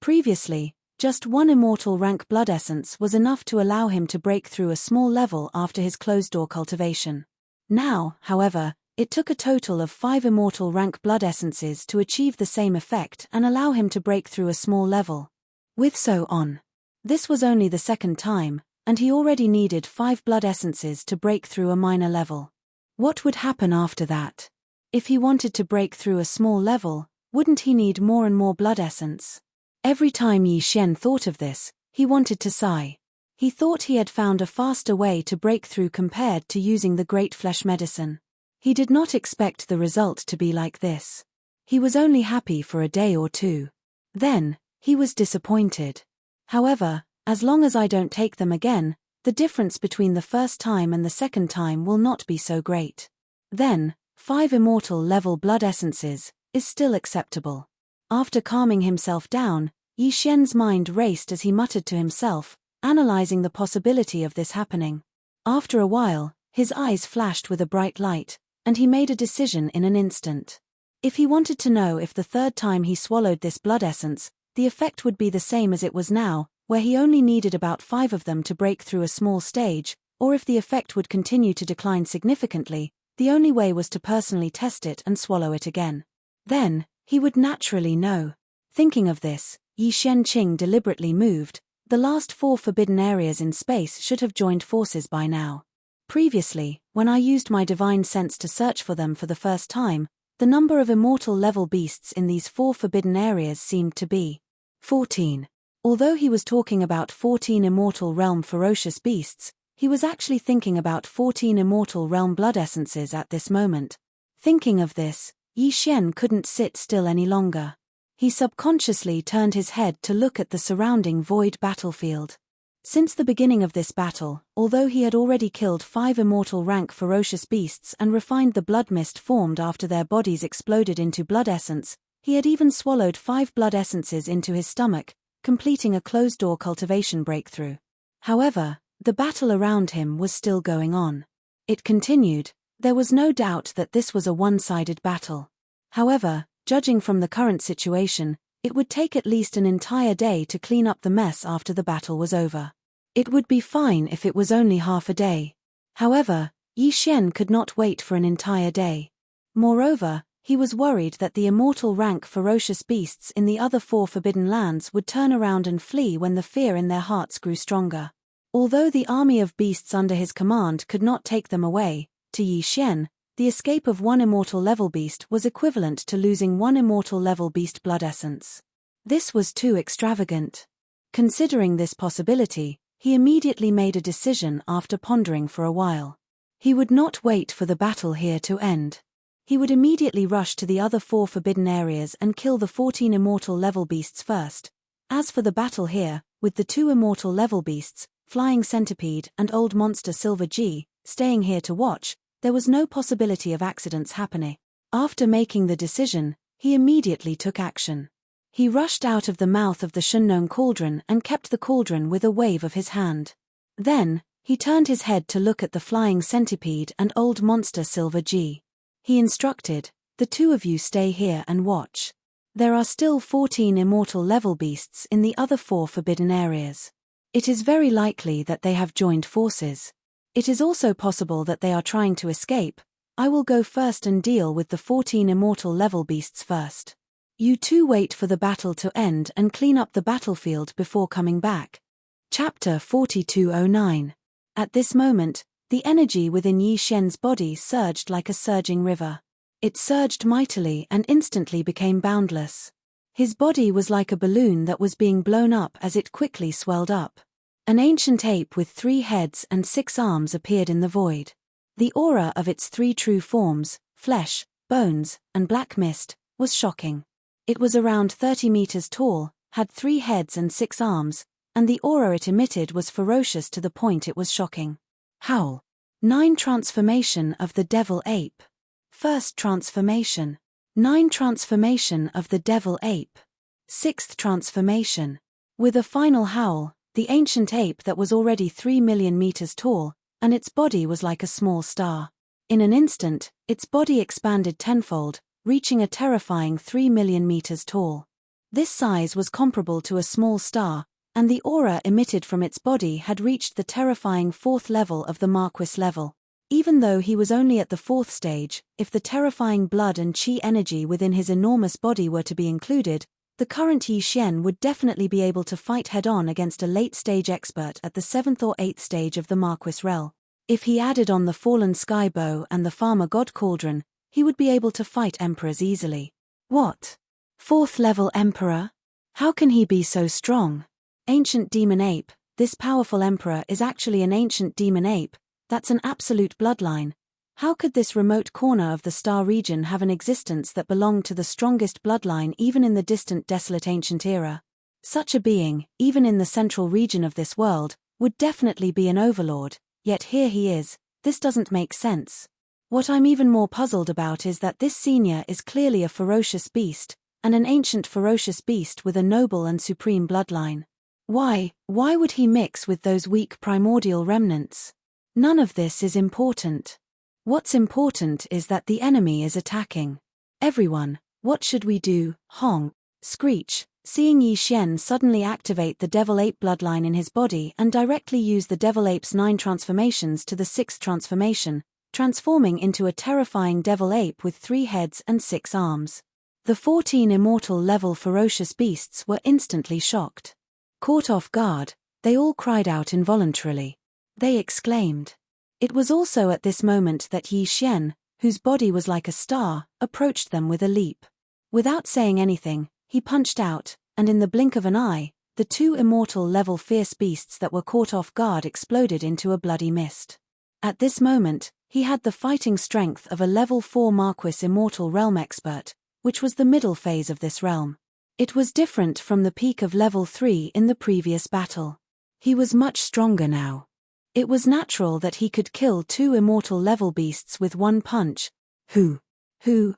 Previously, just 1 immortal rank blood essence was enough to allow him to break through a small level after his closed-door cultivation. Now, however, it took a total of 5 immortal rank blood essences to achieve the same effect and allow him to break through a small level. With so on. This was only the 2nd time, and he already needed 5 blood essences to break through a minor level. What would happen after that? If he wanted to break through a small level, wouldn't he need more and more blood essence? Every time Yi Xian thought of this, he wanted to sigh. He thought he had found a faster way to break through compared to using the great flesh medicine. He did not expect the result to be like this. He was only happy for a day or 2. Then, he was disappointed. However, as long as I don't take them again, the difference between the first time and the second time will not be so great. Then, 5 immortal level blood essences is still acceptable. After calming himself down, Yi Xian's mind raced as he muttered to himself, analyzing the possibility of this happening. After a while, his eyes flashed with a bright light, and he made a decision in an instant. If he wanted to know if the third time he swallowed this blood essence, the effect would be the same as it was now, where he only needed about 5 of them to break through a small stage, or if the effect would continue to decline significantly, the only way was to personally test it and swallow it again. Then, he would naturally know. Thinking of this, Yi Xianqing deliberately moved. The last 4 forbidden areas in space should have joined forces by now. Previously, when I used my divine sense to search for them for the first time, the number of immortal level beasts in these 4 forbidden areas seemed to be 14. Although he was talking about 14 immortal realm ferocious beasts, he was actually thinking about 14 immortal realm blood essences at this moment. Thinking of this, Yi Xian couldn't sit still any longer. He subconsciously turned his head to look at the surrounding void battlefield. Since the beginning of this battle, although he had already killed 5 immortal rank ferocious beasts and refined the blood mist formed after their bodies exploded into blood essence, he had even swallowed 5 blood essences into his stomach, completing a closed-door cultivation breakthrough. However, the battle around him was still going on. It continued. There was no doubt that this was a one-sided battle. However, judging from the current situation, it would take at least an entire day to clean up the mess after the battle was over. It would be fine if it was only half a day. However, Yi Xian could not wait for an entire day. Moreover, he was worried that the immortal rank ferocious beasts in the other 4 forbidden lands would turn around and flee when the fear in their hearts grew stronger. Although the army of beasts under his command could not take them away, to Yi Xian, the escape of 1 immortal level beast was equivalent to losing 1 immortal level beast blood essence. This was too extravagant. Considering this possibility, he immediately made a decision after pondering for a while. He would not wait for the battle here to end. He would immediately rush to the other 4 forbidden areas and kill the 14 immortal level beasts first. As for the battle here, with the 2 immortal level beasts, Flying Centipede and Old Monster Silver G, staying here to watch, there was no possibility of accidents happening. After making the decision, he immediately took action. He rushed out of the mouth of the Shunnong cauldron and kept the cauldron with a wave of his hand. Then, he turned his head to look at the Flying Centipede and Old Monster Silver G. He instructed, "The 2 of you stay here and watch. There are still 14 immortal level beasts in the other 4 forbidden areas. It is very likely that they have joined forces. It is also possible that they are trying to escape. I will go first and deal with the 14 immortal level beasts first. You 2 wait for the battle to end and clean up the battlefield before coming back." Chapter 4209. At this moment, the energy within Yi Xian's body surged like a surging river. It surged mightily and instantly became boundless. His body was like a balloon that was being blown up as it quickly swelled up. An ancient ape with 3 heads and 6 arms appeared in the void. The aura of its 3 true forms, flesh, bones, and black mist, was shocking. It was around 30 meters tall, had 3 heads and 6 arms, and the aura it emitted was ferocious to the point it was shocking. Howl. 9 Transformation of the Devil Ape. First transformation. 9 Transformation of the Devil Ape. 6th transformation. With a final howl, the ancient ape that was already 3 million meters tall, and its body was like a small star. In an instant, its body expanded tenfold, reaching a terrifying 3 million meters tall. This size was comparable to a small star, and the aura emitted from its body had reached the terrifying 4th level of the Marquis level. Even though he was only at the 4th stage, if the terrifying blood and chi energy within his enormous body were to be included, the current Yi Xian would definitely be able to fight head-on against a late-stage expert at the 7th or 8th stage of the Marquis realm. If he added on the Fallen Sky Bow and the Farmer God Cauldron, he would be able to fight emperors easily. What? 4th level emperor? How can he be so strong? Ancient demon ape, this powerful emperor is actually an ancient demon ape. That's an absolute bloodline. How could this remote corner of the star region have an existence that belonged to the strongest bloodline even in the distant desolate ancient era? Such a being, even in the central region of this world, would definitely be an overlord, yet here he is. This doesn't make sense. What I'm even more puzzled about is that this senior is clearly a ferocious beast, and an ancient ferocious beast with a noble and supreme bloodline. Why would he mix with those weak primordial remnants? None of this is important. What's important is that the enemy is attacking. Everyone, what should we do? Hong, screech, seeing Yi Xian suddenly activate the Devil Ape bloodline in his body and directly use the Devil Ape's 9 transformations to the 6th transformation, transforming into a terrifying Devil Ape with 3 heads and 6 arms. The 14 immortal-level ferocious beasts were instantly shocked. Caught off guard, they all cried out involuntarily. They exclaimed. It was also at this moment that Yi Xian, whose body was like a star, approached them with a leap. Without saying anything, he punched out, and in the blink of an eye, the 2 immortal-level fierce beasts that were caught off guard exploded into a bloody mist. At this moment, he had the fighting strength of a level 4 Marquis Immortal Realm expert, which was the middle phase of this realm. It was different from the peak of level 3 in the previous battle. He was much stronger now. It was natural that he could kill 2 immortal-level beasts with one punch. Who,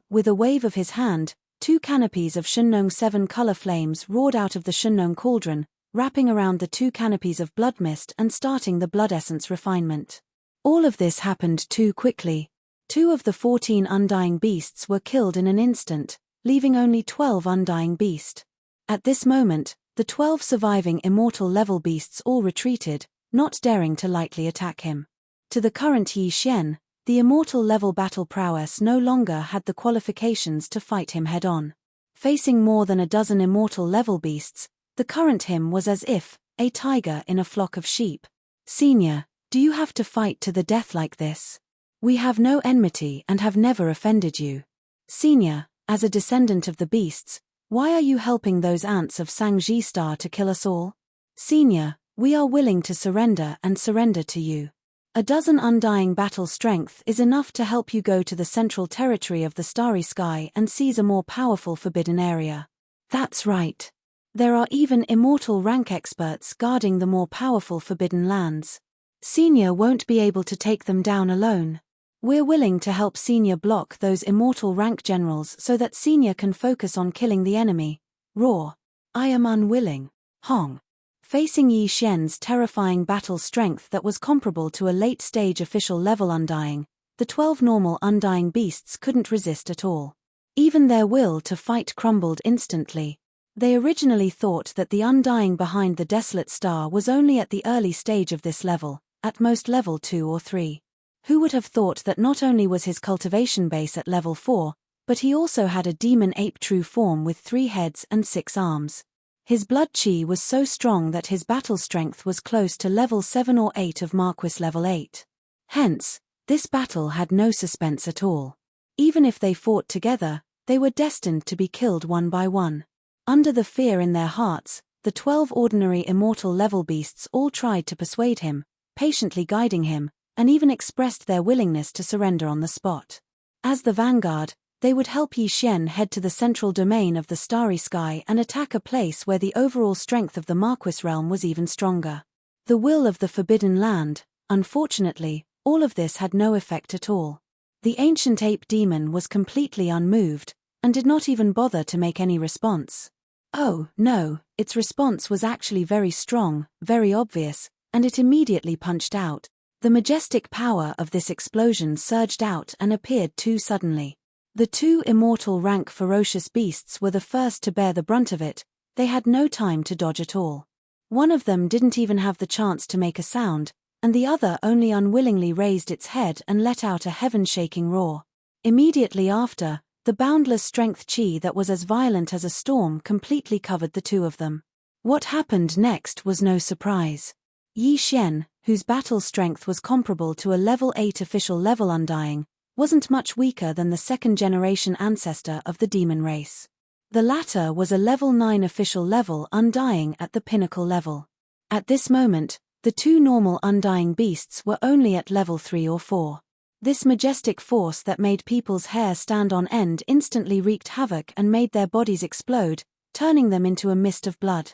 with a wave of his hand, 2 canopies of Shunnong 7 color flames roared out of the Shunnong cauldron, wrapping around the 2 canopies of blood mist and starting the blood essence refinement. All of this happened too quickly. 2 of the 14 undying beasts were killed in an instant, leaving only 12 undying beasts. At this moment, the 12 surviving immortal-level beasts all retreated, not daring to lightly attack him. To the current Yi Xian, the immortal-level battle prowess no longer had the qualifications to fight him head-on. Facing more than a dozen immortal-level beasts, the current him was as if a tiger in a flock of sheep. Senior, do you have to fight to the death like this? We have no enmity and have never offended you. Senior, as a descendant of the beasts, why are you helping those ants of Sangji Star to kill us all? Senior, we are willing to surrender and surrender to you. A dozen undying battle strength is enough to help you go to the central territory of the starry sky and seize a more powerful forbidden area. That's right. There are even immortal rank experts guarding the more powerful forbidden lands. Senior won't be able to take them down alone. We're willing to help Senior block those immortal rank generals so that Senior can focus on killing the enemy. Roar. I am unwilling. Hong. Facing Yi Xian's terrifying battle strength that was comparable to a late-stage official level undying, the 12 normal undying beasts couldn't resist at all. Even their will to fight crumbled instantly. They originally thought that the undying behind the desolate star was only at the early stage of this level, at most level 2 or 3. Who would have thought that not only was his cultivation base at level 4, but he also had a demon ape true form with 3 heads and 6 arms. His blood chi was so strong that his battle strength was close to level 7 or 8 of Marquis level 8. Hence, this battle had no suspense at all. Even if they fought together, they were destined to be killed one by one. Under the fear in their hearts, the 12 ordinary immortal level beasts all tried to persuade him, patiently guiding him, and even expressed their willingness to surrender on the spot. As the vanguard, they would help Yi Xian head to the central domain of the starry sky and attack a place where the overall strength of the Marquis realm was even stronger. The will of the forbidden land, unfortunately, all of this had no effect at all. The ancient ape demon was completely unmoved, and did not even bother to make any response. Oh, no, its response was actually very strong, very obvious, and it immediately punched out. The majestic power of this explosion surged out and appeared too suddenly. The 2 immortal rank ferocious beasts were the first to bear the brunt of it. They had no time to dodge at all. One of them didn't even have the chance to make a sound, and the other only unwillingly raised its head and let out a heaven-shaking roar. Immediately after, the boundless strength chi that was as violent as a storm completely covered the 2 of them. What happened next was no surprise. Yi Xian, whose battle strength was comparable to a level 8 official level undying, wasn't much weaker than the second-generation ancestor of the demon race. The latter was a level 9 official level undying at the pinnacle level. At this moment, the 2 normal undying beasts were only at level 3 or 4. This majestic force that made people's hair stand on end instantly wreaked havoc and made their bodies explode, turning them into a mist of blood.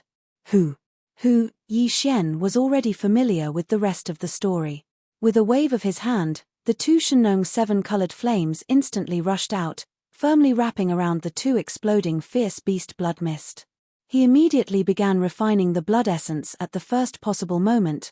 Yi Xian was already familiar with the rest of the story. With a wave of his hand, the 2 Shunnong 7 colored flames instantly rushed out, firmly wrapping around the 2 exploding fierce beast blood mist. He immediately began refining the blood essence at the first possible moment,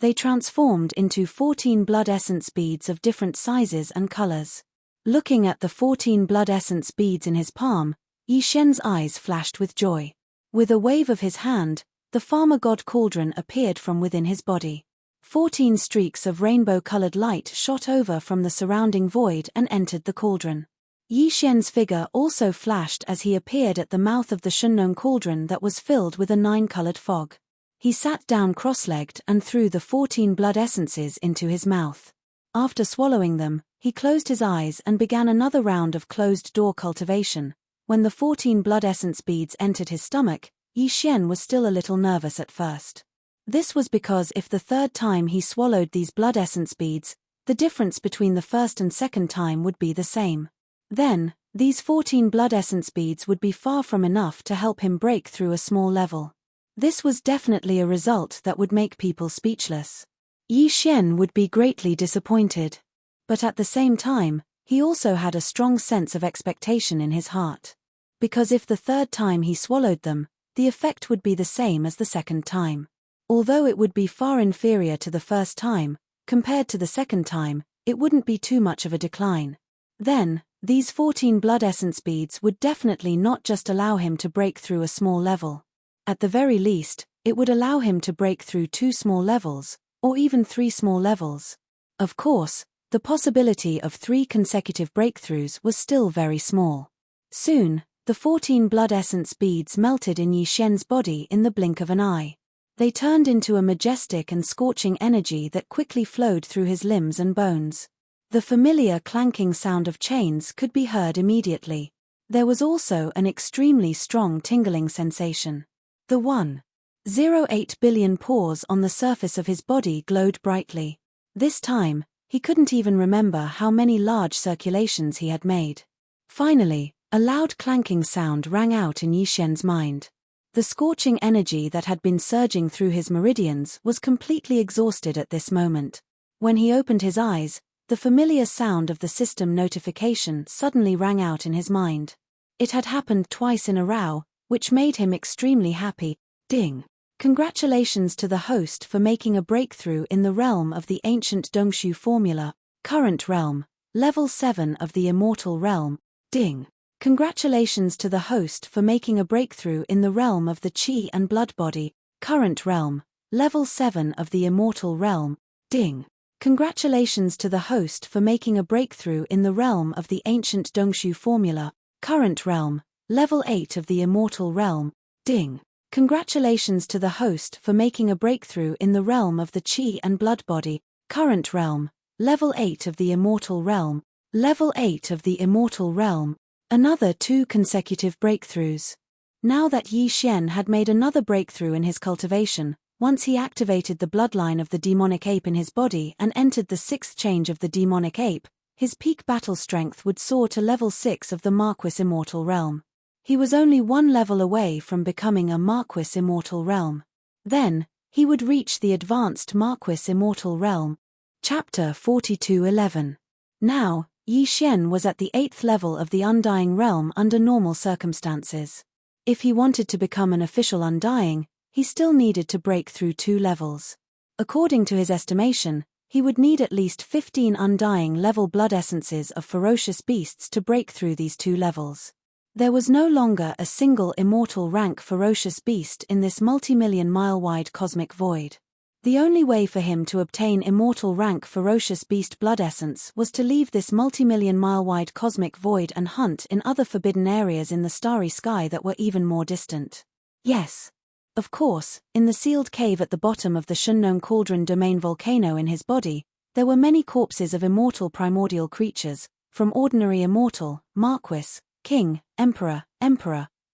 They transformed into 14 blood essence beads of different sizes and colors. Looking at the 14 blood essence beads in his palm, Yi Xian's eyes flashed with joy. With a wave of his hand, the farmer god cauldron appeared from within his body. 14 streaks of rainbow-colored light shot over from the surrounding void and entered the cauldron. Yi Xian's figure also flashed as he appeared at the mouth of the Shunnong cauldron that was filled with a 9-colored fog. He sat down cross-legged and threw the 14 blood essences into his mouth. After swallowing them, he closed his eyes and began another round of closed-door cultivation. When the 14 blood essence beads entered his stomach, Yi Xian was still a little nervous at first. This was because if the third time he swallowed these blood essence beads, the difference between the first and second time would be the same. Then, these 14 blood essence beads would be far from enough to help him break through a small level. This was definitely a result that would make people speechless. Yi Xian would be greatly disappointed. But at the same time, he also had a strong sense of expectation in his heart. Because if the third time he swallowed them, the effect would be the same as the second time. Although it would be far inferior to the first time, compared to the second time, it wouldn't be too much of a decline. Then, these 14 blood essence beads would definitely not just allow him to break through a small level. At the very least, it would allow him to break through 2 small levels, or even 3 small levels. Of course, the possibility of 3 consecutive breakthroughs was still very small. Soon, the 14 blood essence beads melted in Yi Xian's body in the blink of an eye. They turned into a majestic and scorching energy that quickly flowed through his limbs and bones. The familiar clanking sound of chains could be heard immediately. There was also an extremely strong tingling sensation. The 1.08 billion pores on the surface of his body glowed brightly. This time, he couldn't even remember how many large circulations he had made. Finally, a loud clanking sound rang out in Yi Xian's mind. The scorching energy that had been surging through his meridians was completely exhausted at this moment. When he opened his eyes, the familiar sound of the system notification suddenly rang out in his mind. It had happened twice in a row, which made him extremely happy. Ding! Congratulations to the host for making a breakthrough in the realm of the ancient Dongshu formula. Current realm, level 7 of the immortal realm. Ding! Congratulations to the host for making a breakthrough in the realm of the Qi and blood body. Current realm, level 7 of the immortal realm. Ding! Congratulations to the host for making a breakthrough in the realm of the ancient Dongshu formula. Current realm, level 8 of the immortal realm. Ding! Congratulations to the host for making a breakthrough in the realm of the Qi and blood body. Current realm, level 8 of the immortal realm. Level 8 of the immortal realm. Another 2 consecutive breakthroughs. Now that Yi Xian had made another breakthrough in his cultivation, once he activated the bloodline of the demonic ape in his body and entered the 6th change of the demonic ape, his peak battle strength would soar to level 6 of the Marquis Immortal Realm. He was only 1 level away from becoming a Marquis Immortal Realm. Then, he would reach the advanced Marquis Immortal Realm. Chapter 42:11. Now, Yi Xian was at the 8th level of the Undying Realm under normal circumstances. If he wanted to become an official Undying, he still needed to break through 2 levels. According to his estimation, he would need at least 15 Undying level blood essences of ferocious beasts to break through these 2 levels. There was no longer a single immortal rank ferocious beast in this multi-million-mile-wide cosmic void. The only way for him to obtain immortal rank ferocious beast blood essence was to leave this multi-million-mile-wide cosmic void and hunt in other forbidden areas in the starry sky that were even more distant. Yes. Of course, in the sealed cave at the bottom of the Shunnong Cauldron domain volcano in his body, there were many corpses of immortal primordial creatures, from ordinary immortal, Marquis, King, Emperor,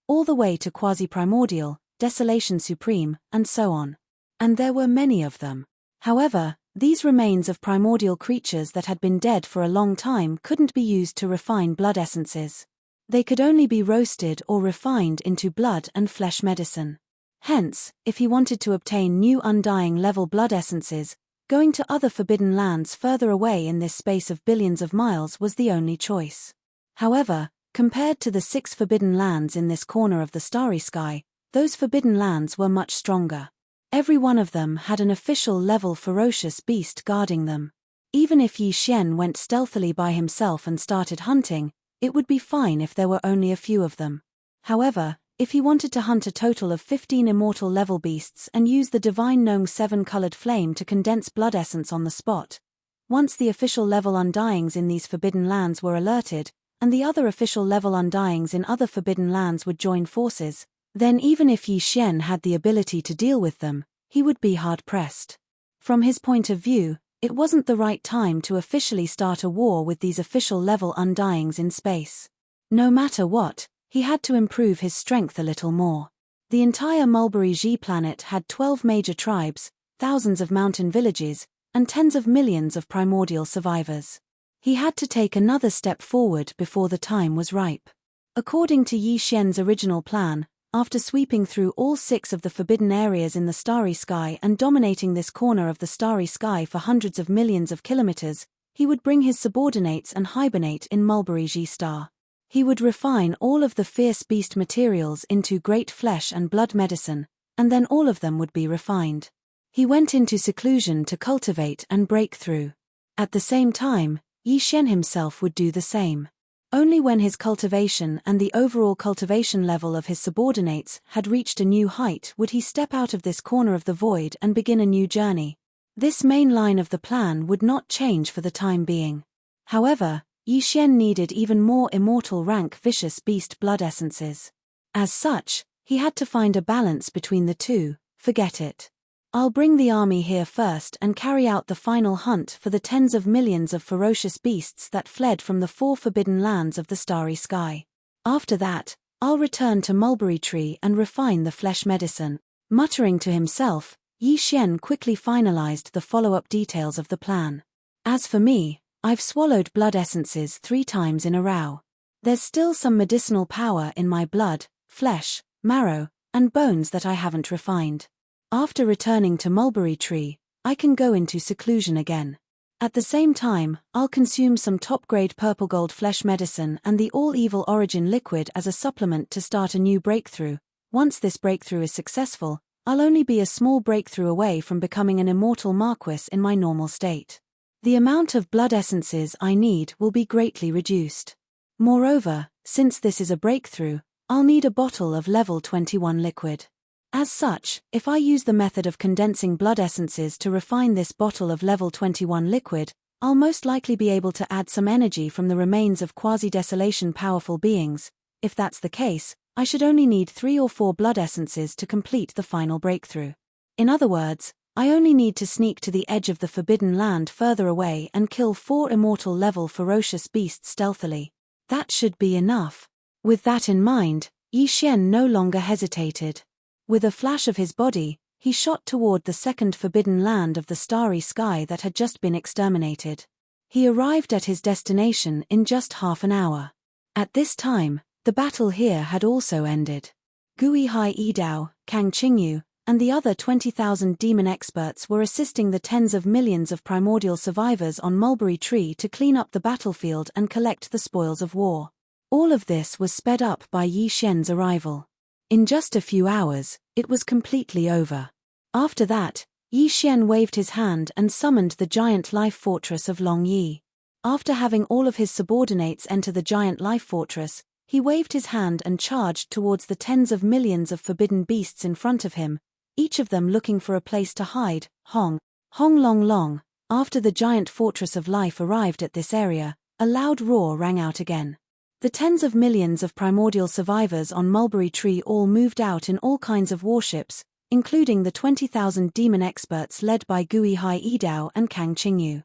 all the way to quasi-primordial, Desolation Supreme, and so on. And there were many of them. However, these remains of primordial creatures that had been dead for a long time couldn't be used to refine blood essences. They could only be roasted or refined into blood and flesh medicine. Hence, if he wanted to obtain new Undying level blood essences, going to other forbidden lands further away in this space of billions of miles was the only choice. However, compared to the 6 forbidden lands in this corner of the starry sky, those forbidden lands were much stronger. Every one of them had an official level ferocious beast guarding them. Even if Yi Xian went stealthily by himself and started hunting, it would be fine if there were only a few of them. However, if he wanted to hunt a total of 15 immortal level beasts and use the divine Nong 7-colored flame to condense blood essence on the spot, once the official level undyings in these forbidden lands were alerted, and the other official level undyings in other forbidden lands would join forces, then even if Yi Xian had the ability to deal with them, he would be hard-pressed. From his point of view, it wasn't the right time to officially start a war with these official level undyings in space. No matter what, he had to improve his strength a little more. The entire Mulberry Ji planet had 12 major tribes, thousands of mountain villages, and tens of millions of primordial survivors. He had to take another step forward before the time was ripe. According to Yi Xian's original plan, after sweeping through all 6 of the forbidden areas in the starry sky and dominating this corner of the starry sky for hundreds of millions of kilometers, he would bring his subordinates and hibernate in Mulberry Ji Star. He would refine all of the fierce beast materials into great flesh and blood medicine, and then all of them would be refined. He went into seclusion to cultivate and break through. At the same time, Yi Xian himself would do the same. Only when his cultivation and the overall cultivation level of his subordinates had reached a new height would he step out of this corner of the void and begin a new journey. This main line of the plan would not change for the time being. However, Yi Xian needed even more immortal rank vicious beast blood essences. As such, he had to find a balance between the two. Forget it. I'll bring the army here first and carry out the final hunt for the tens of millions of ferocious beasts that fled from the 4 forbidden lands of the starry sky. After that, I'll return to Mulberry Tree and refine the flesh medicine. Muttering to himself, Yi Xian quickly finalized the follow-up details of the plan. As for me, I've swallowed blood essences 3 times in a row. There's still some medicinal power in my blood, flesh, marrow, and bones that I haven't refined. After returning to Mulberry Tree, I can go into seclusion again. At the same time, I'll consume some top-grade purple gold flesh medicine and the all-evil origin liquid as a supplement to start a new breakthrough. Once this breakthrough is successful, I'll only be a small breakthrough away from becoming an immortal Marquis in my normal state. The amount of blood essences I need will be greatly reduced. Moreover, since this is a breakthrough, I'll need a bottle of level 21 liquid. As such, if I use the method of condensing blood essences to refine this bottle of level 21 liquid, I'll most likely be able to add some energy from the remains of quasi-desolation powerful beings. If that's the case, I should only need 3 or 4 blood essences to complete the final breakthrough. In other words, I only need to sneak to the edge of the forbidden land further away and kill 4 immortal level ferocious beasts stealthily. That should be enough. With that in mind, Yi Xian no longer hesitated. With a flash of his body, he shot toward the 2nd forbidden land of the starry sky that had just been exterminated. He arrived at his destination in just half an hour. At this time, the battle here had also ended. Gui Hai Yidao, Kang Qingyu, and the other 20,000 demon experts were assisting the tens of millions of primordial survivors on Mulberry Tree to clean up the battlefield and collect the spoils of war. All of this was sped up by Yi Xian's arrival. In just a few hours, it was completely over. After that, Yi Xian waved his hand and summoned the giant life fortress of Long Yi. After having all of his subordinates enter the giant life fortress, he waved his hand and charged towards the tens of millions of forbidden beasts in front of him, each of them looking for a place to hide. Hong, Hong Long Long. After the giant fortress of life arrived at this area, a loud roar rang out again. The tens of millions of primordial survivors on Mulberry Tree all moved out in all kinds of warships, including the 20,000 demon experts led by Gui Hai Yidao and Kang Qingyu.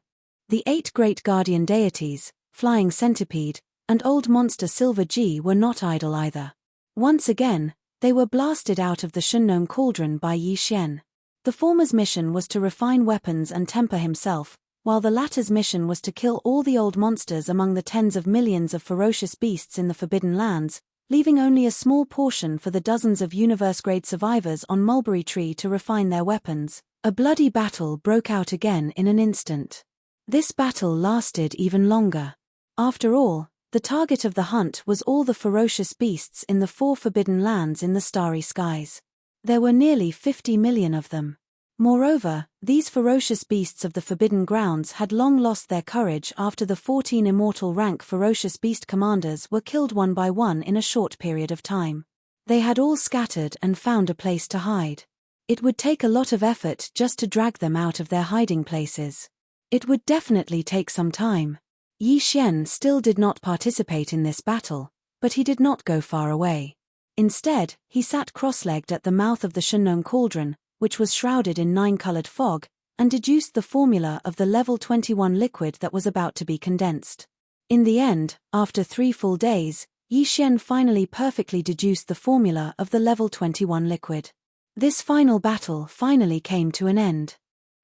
The 8 great guardian deities, Flying Centipede, and Old Monster Silver Ji were not idle either. Once again, they were blasted out of the Shunnong Cauldron by Yi Xian. The former's mission was to refine weapons and temper himself, while the latter's mission was to kill all the old monsters among the tens of millions of ferocious beasts in the Forbidden Lands, leaving only a small portion for the dozens of universe-grade survivors on Mulberry Tree to refine their weapons. A bloody battle broke out again in an instant. This battle lasted even longer. After all, the target of the hunt was all the ferocious beasts in the 4 Forbidden Lands in the starry skies. There were nearly 50 million of them. Moreover, these ferocious beasts of the Forbidden Grounds had long lost their courage after the 14 immortal rank ferocious beast commanders were killed one by one in a short period of time. They had all scattered and found a place to hide. It would take a lot of effort just to drag them out of their hiding places. It would definitely take some time. Yi Xian still did not participate in this battle, but he did not go far away. Instead, he sat cross-legged at the mouth of the Shenong cauldron, which was shrouded in 9-colored fog, and deduced the formula of the level 21 liquid that was about to be condensed. In the end, after 3 full days, Yi Xian finally perfectly deduced the formula of the level 21 liquid. This final battle finally came to an end.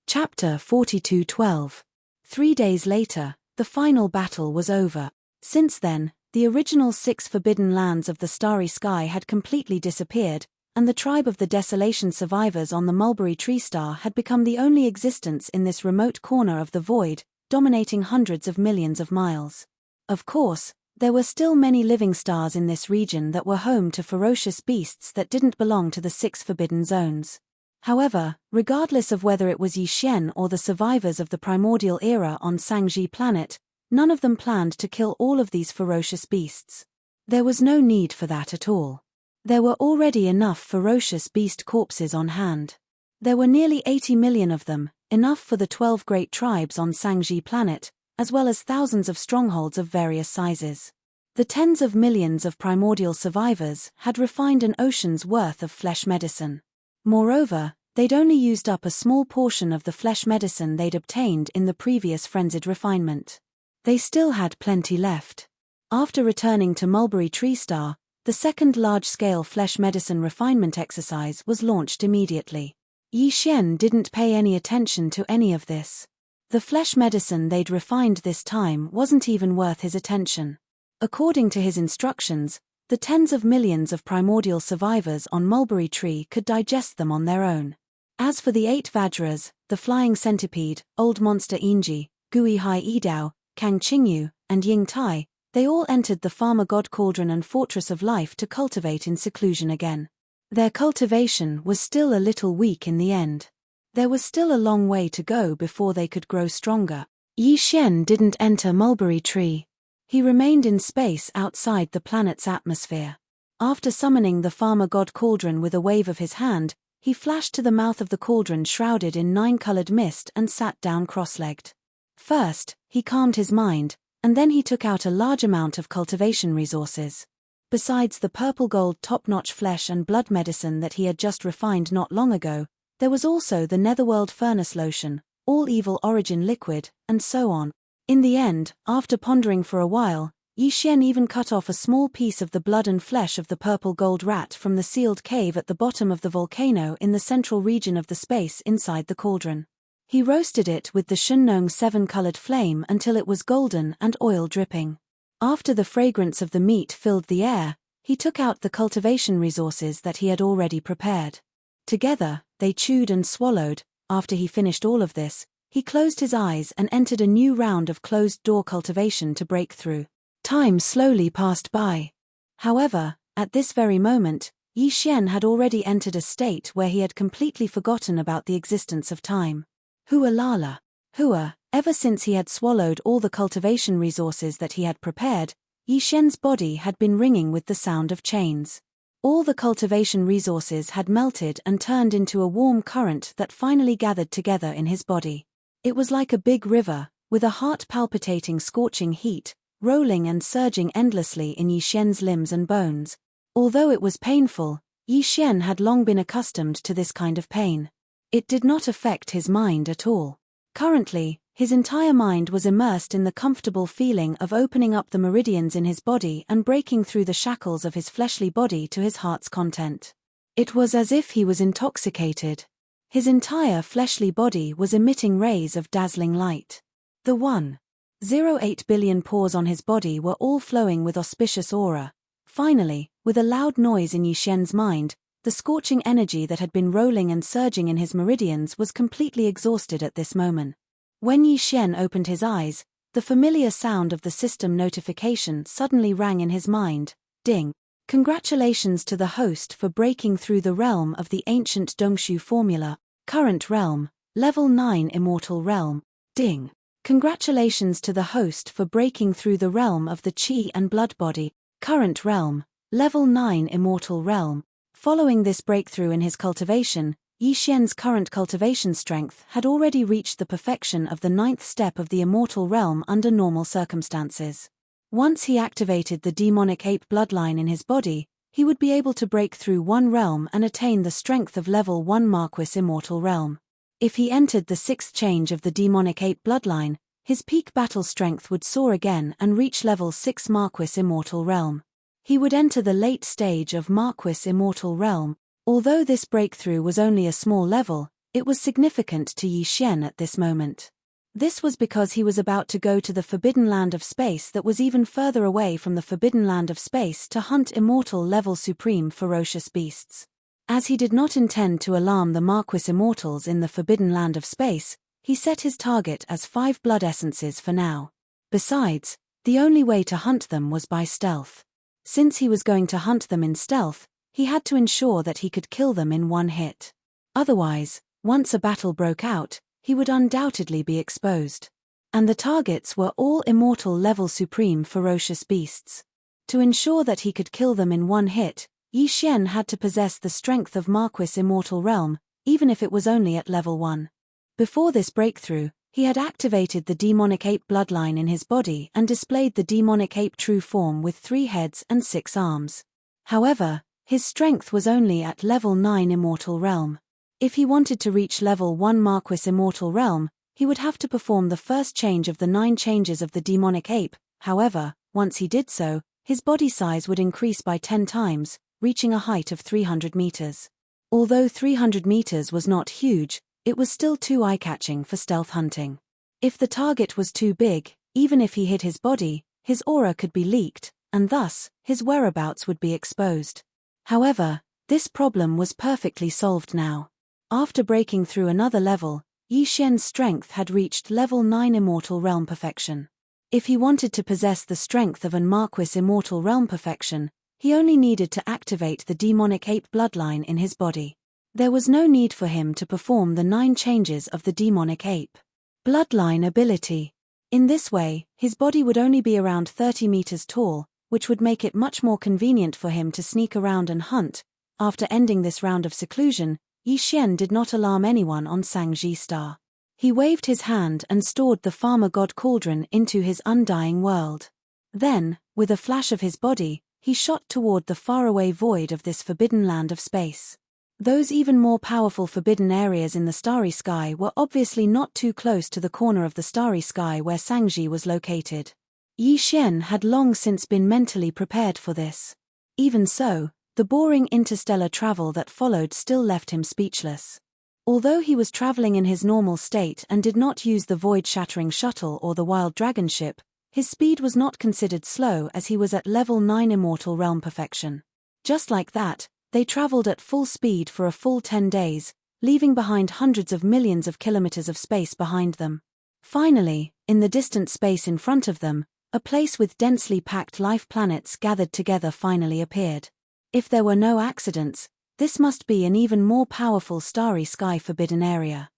Chapter 42:12. 3 days later, the final battle was over. Since then, the original 6 forbidden lands of the Starry Sky had completely disappeared, and the tribe of the Desolation survivors on the Mulberry Tree Star had become the only existence in this remote corner of the void, dominating hundreds of millions of miles. Of course, there were still many living stars in this region that were home to ferocious beasts that didn't belong to the 6 forbidden zones. However, regardless of whether it was Yi Xian or the survivors of the primordial era on Sangji planet, none of them planned to kill all of these ferocious beasts. There was no need for that at all. There were already enough ferocious beast corpses on hand. There were nearly 80 million of them, enough for the 12 great tribes on Sangji planet, as well as thousands of strongholds of various sizes. The tens of millions of primordial survivors had refined an ocean's worth of flesh medicine. Moreover, they'd only used up a small portion of the flesh medicine they'd obtained in the previous frenzied refinement. They still had plenty left. After returning to Mulberry Tree Star, the second large-scale flesh medicine refinement exercise was launched immediately. Yi Xian didn't pay any attention to any of this. The flesh medicine they'd refined this time wasn't even worth his attention. According to his instructions, the tens of millions of primordial survivors on Mulberry Tree could digest them on their own. As for the 8 Vajras, the flying centipede, old monster Inji, Gui Hai Idao, Kang Qingyu, and Ying Tai, they all entered the Farmer God Cauldron and Fortress of Life to cultivate in seclusion again. Their cultivation was still a little weak in the end. There was still a long way to go before they could grow stronger. Yi Xian didn't enter Mulberry Tree. He remained in space outside the planet's atmosphere. After summoning the Farmer God Cauldron with a wave of his hand, he flashed to the mouth of the cauldron shrouded in 9-colored mist and sat down cross-legged. First, he calmed his mind, and then he took out a large amount of cultivation resources. Besides the purple gold top-notch flesh and blood medicine that he had just refined not long ago, there was also the Netherworld Furnace Lotion, All Evil Origin Liquid, and so on. In the end, after pondering for a while, Yi Xian even cut off a small piece of the blood and flesh of the purple gold rat from the sealed cave at the bottom of the volcano in the central region of the space inside the cauldron. He roasted it with the Shenong 7-colored flame until it was golden and oil dripping. After the fragrance of the meat filled the air, he took out the cultivation resources that he had already prepared. Together, they chewed and swallowed. After he finished all of this, he closed his eyes and entered a new round of closed-door cultivation to break through. Time slowly passed by. However, at this very moment, Yi Xian had already entered a state where he had completely forgotten about the existence of time. Hua Lala. Hua, ever since he had swallowed all the cultivation resources that he had prepared, Yi Xian's body had been ringing with the sound of chains. All the cultivation resources had melted and turned into a warm current that finally gathered together in his body. It was like a big river, with a heart-palpitating scorching heat, rolling and surging endlessly in Yi Xian's limbs and bones. Although it was painful, Yi Xian had long been accustomed to this kind of pain. It did not affect his mind at all. Currently, his entire mind was immersed in the comfortable feeling of opening up the meridians in his body and breaking through the shackles of his fleshly body to his heart's content. It was as if he was intoxicated. His entire fleshly body was emitting rays of dazzling light. The 1.08 billion pores on his body were all flowing with auspicious aura. Finally, with a loud noise in Yi Xian's mind, the scorching energy that had been rolling and surging in his meridians was completely exhausted at this moment. When Yi Xian opened his eyes, the familiar sound of the system notification suddenly rang in his mind. Ding. Congratulations to the host for breaking through the realm of the ancient Dongshu formula. Current realm, level 9 immortal realm. Ding. Congratulations to the host for breaking through the realm of the Qi and blood body. Current realm, level 9 immortal realm. Following this breakthrough in his cultivation, Yi Xian's current cultivation strength had already reached the perfection of the 9th step of the immortal realm under normal circumstances. Once he activated the demonic ape bloodline in his body, he would be able to break through one realm and attain the strength of level 1 Marquis immortal realm. If he entered the 6th change of the demonic ape bloodline, his peak battle strength would soar again and reach level 6 Marquis immortal realm. He would enter the late stage of Marquis immortal realm. Although this breakthrough was only a small level, it was significant to Yi Xian at this moment. This was because he was about to go to the Forbidden Land of Space that was even further away from the Forbidden Land of Space to hunt immortal level supreme ferocious beasts. As he did not intend to alarm the Marquis immortals in the Forbidden Land of Space, he set his target as 5 blood essences for now. Besides, the only way to hunt them was by stealth. Since he was going to hunt them in stealth, he had to ensure that he could kill them in one hit. Otherwise, once a battle broke out, he would undoubtedly be exposed. And the targets were all immortal level supreme ferocious beasts. To ensure that he could kill them in one hit, Yi Xian had to possess the strength of Marquis immortal realm, even if it was only at level 1. Before this breakthrough, he had activated the demonic ape bloodline in his body and displayed the demonic ape true form with 3 heads and 6 arms. However, his strength was only at level 9 immortal realm. If he wanted to reach level 1 Marquis immortal realm, he would have to perform the first change of the 9 changes of the demonic ape. However, once he did so, his body size would increase by 10 times, reaching a height of 300 meters. Although 300 meters was not huge, it was still too eye-catching for stealth hunting. If the target was too big, even if he hid his body, his aura could be leaked, and thus, his whereabouts would be exposed. However, this problem was perfectly solved now. After breaking through another level, Yi Xian's strength had reached level 9 immortal realm perfection. If he wanted to possess the strength of an Marquis immortal realm perfection, he only needed to activate the demonic ape bloodline in his body. There was no need for him to perform the 9 changes of the demonic ape bloodline ability. In this way, his body would only be around 30 meters tall, which would make it much more convenient for him to sneak around and hunt. After ending this round of seclusion, Yi Xian did not alarm anyone on Sangji Star. He waved his hand and stored the farmer god cauldron into his undying world. Then, with a flash of his body, he shot toward the faraway void of this forbidden land of space. Those even more powerful forbidden areas in the starry sky were obviously not too close to the corner of the starry sky where Sangji was located. Yi Xian had long since been mentally prepared for this. Even so, the boring interstellar travel that followed still left him speechless. Although he was traveling in his normal state and did not use the void-shattering shuttle or the wild dragon ship, his speed was not considered slow as he was at level 9 immortal realm perfection. Just like that, they traveled at full speed for a full 10 days, leaving behind hundreds of millions of kilometers of space behind them. Finally, in the distant space in front of them, a place with densely packed life planets gathered together finally appeared. If there were no accidents, this must be an even more powerful starry sky forbidden area.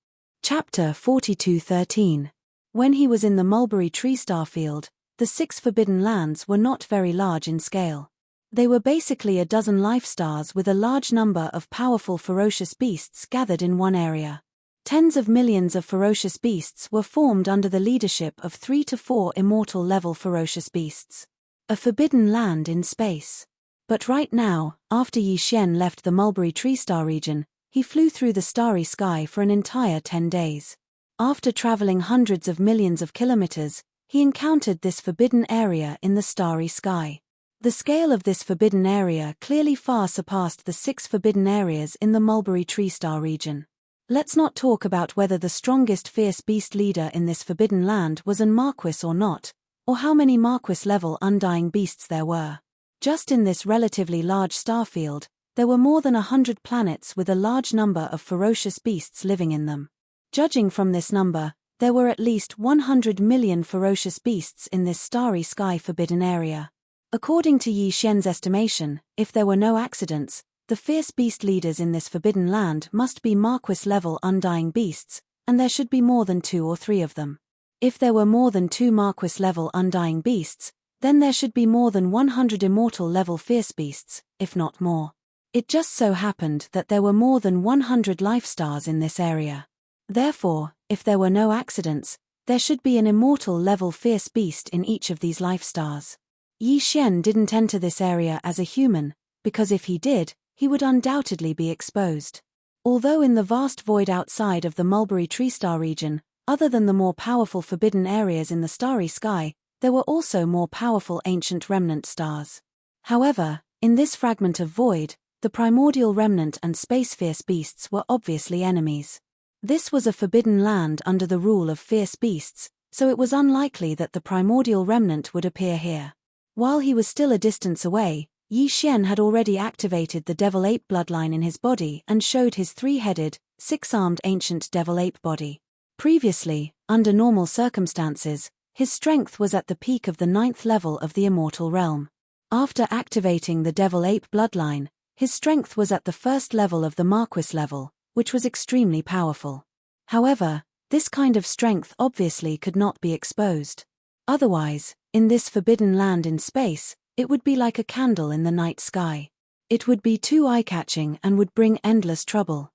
Chapter 42:13. When he was in the mulberry tree star field, the 6 forbidden lands were not very large in scale. They were basically a dozen life stars with a large number of powerful ferocious beasts gathered in one area. Tens of millions of ferocious beasts were formed under the leadership of 3 to 4 immortal level ferocious beasts. A forbidden land in space. But right now, after Yi Xian left the mulberry tree star region, he flew through the starry sky for an entire 10 days. After traveling hundreds of millions of kilometers, he encountered this forbidden area in the starry sky. The scale of this forbidden area clearly far surpassed the 6 forbidden areas in the mulberry tree star region. Let's not talk about whether the strongest fierce beast leader in this forbidden land was an Marquis or not, or how many Marquis-level undying beasts there were. Just in this relatively large star field, there were more than 100 planets with a large number of ferocious beasts living in them. Judging from this number, there were at least 100 million ferocious beasts in this starry sky forbidden area. According to Yi Xian's estimation, if there were no accidents, the fierce beast leaders in this forbidden land must be Marquis-level undying beasts, and there should be more than 2 or 3 of them. If there were more than 2 Marquis-level undying beasts, then there should be more than 100 immortal-level fierce beasts, if not more. It just so happened that there were more than 100 life stars in this area. Therefore, if there were no accidents, there should be an immortal-level fierce beast in each of these life stars. Yi Xian didn't enter this area as a human, because if he did, he would undoubtedly be exposed. Although in the vast void outside of the Mulberry Tree Star region, other than the more powerful forbidden areas in the starry sky, there were also more powerful ancient remnant stars. However, in this fragment of void, the primordial remnant and space fierce beasts were obviously enemies. This was a forbidden land under the rule of fierce beasts, so it was unlikely that the primordial remnant would appear here. While he was still a distance away, Yi Xian had already activated the devil ape bloodline in his body and showed his 3-headed, 6-armed ancient devil ape body. Previously, under normal circumstances, his strength was at the peak of the 9th level of the immortal realm. After activating the devil ape bloodline, his strength was at the 1st level of the Marquis level, which was extremely powerful. However, this kind of strength obviously could not be exposed. Otherwise, in this forbidden land in space, it would be like a candle in the night sky. It would be too eye-catching and would bring endless trouble.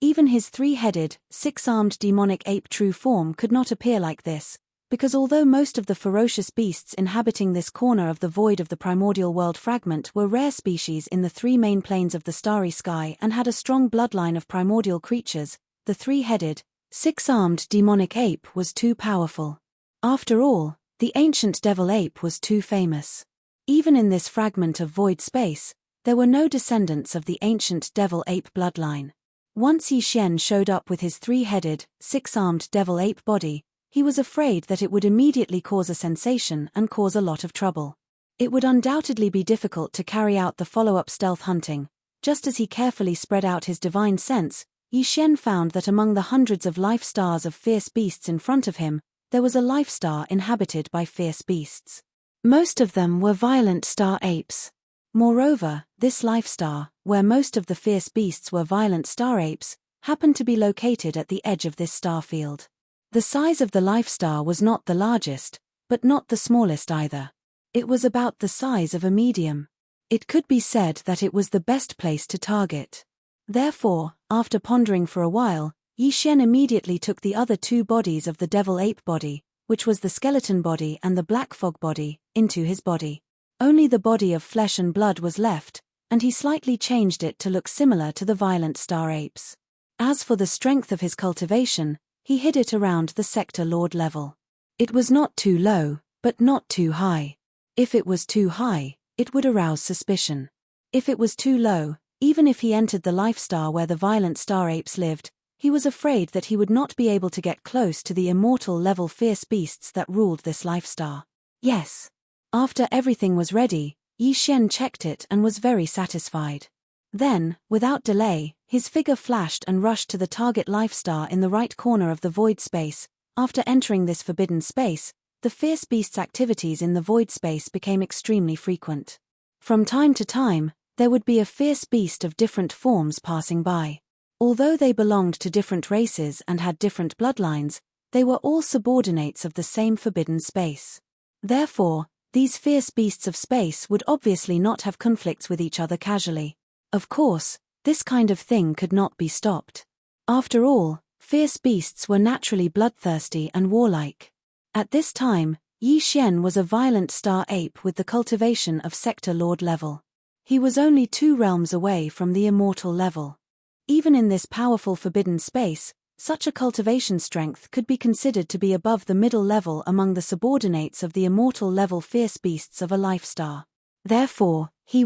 Even his 3-headed, 6-armed demonic ape true form could not appear like this, because although most of the ferocious beasts inhabiting this corner of the void of the primordial world fragment were rare species in the 3 main planes of the starry sky and had a strong bloodline of primordial creatures, the 3-headed, 6-armed demonic ape was too powerful. After all, the ancient devil ape was too famous. Even in this fragment of void space, there were no descendants of the ancient devil ape bloodline. Once Yi Xian showed up with his 3-headed, 6-armed devil ape body, he was afraid that it would immediately cause a sensation and cause a lot of trouble. It would undoubtedly be difficult to carry out the follow-up stealth hunting. Just as he carefully spread out his divine sense, Yi Xian found that among the hundreds of life stars of fierce beasts in front of him, there was a life star inhabited by fierce beasts. Most of them were violent star apes. Moreover, this life star, where most of the fierce beasts were violent star apes, happened to be located at the edge of this star field. The size of the life star was not the largest, but not the smallest either. It was about the size of a medium. It could be said that it was the best place to target. Therefore, after pondering for a while, Yi Xian immediately took the other 2 bodies of the devil ape body, which was the skeleton body and the black fog body, into his body. Only the body of flesh and blood was left, and he slightly changed it to look similar to the violent star apes. As for the strength of his cultivation, he hid it around the sector lord level. It was not too low, but not too high. If it was too high, it would arouse suspicion. If it was too low, even if he entered the life star where the violent star apes lived, he was afraid that he would not be able to get close to the immortal-level fierce beasts that ruled this life star. Yes. After everything was ready, Yi Xian checked it and was very satisfied. Then, without delay, his figure flashed and rushed to the target life star in the right corner of the void space. After entering this forbidden space, the fierce beast's activities in the void space became extremely frequent. From time to time, there would be a fierce beast of different forms passing by. Although they belonged to different races and had different bloodlines, they were all subordinates of the same forbidden space. Therefore, these fierce beasts of space would obviously not have conflicts with each other casually. Of course, this kind of thing could not be stopped. After all, fierce beasts were naturally bloodthirsty and warlike. At this time, Yi Xian was a violent star ape with the cultivation of sector lord level. He was only 2 realms away from the immortal level. Even in this powerful forbidden space, such a cultivation strength could be considered to be above the middle level among the subordinates of the immortal level fierce beasts of a life star. Therefore, he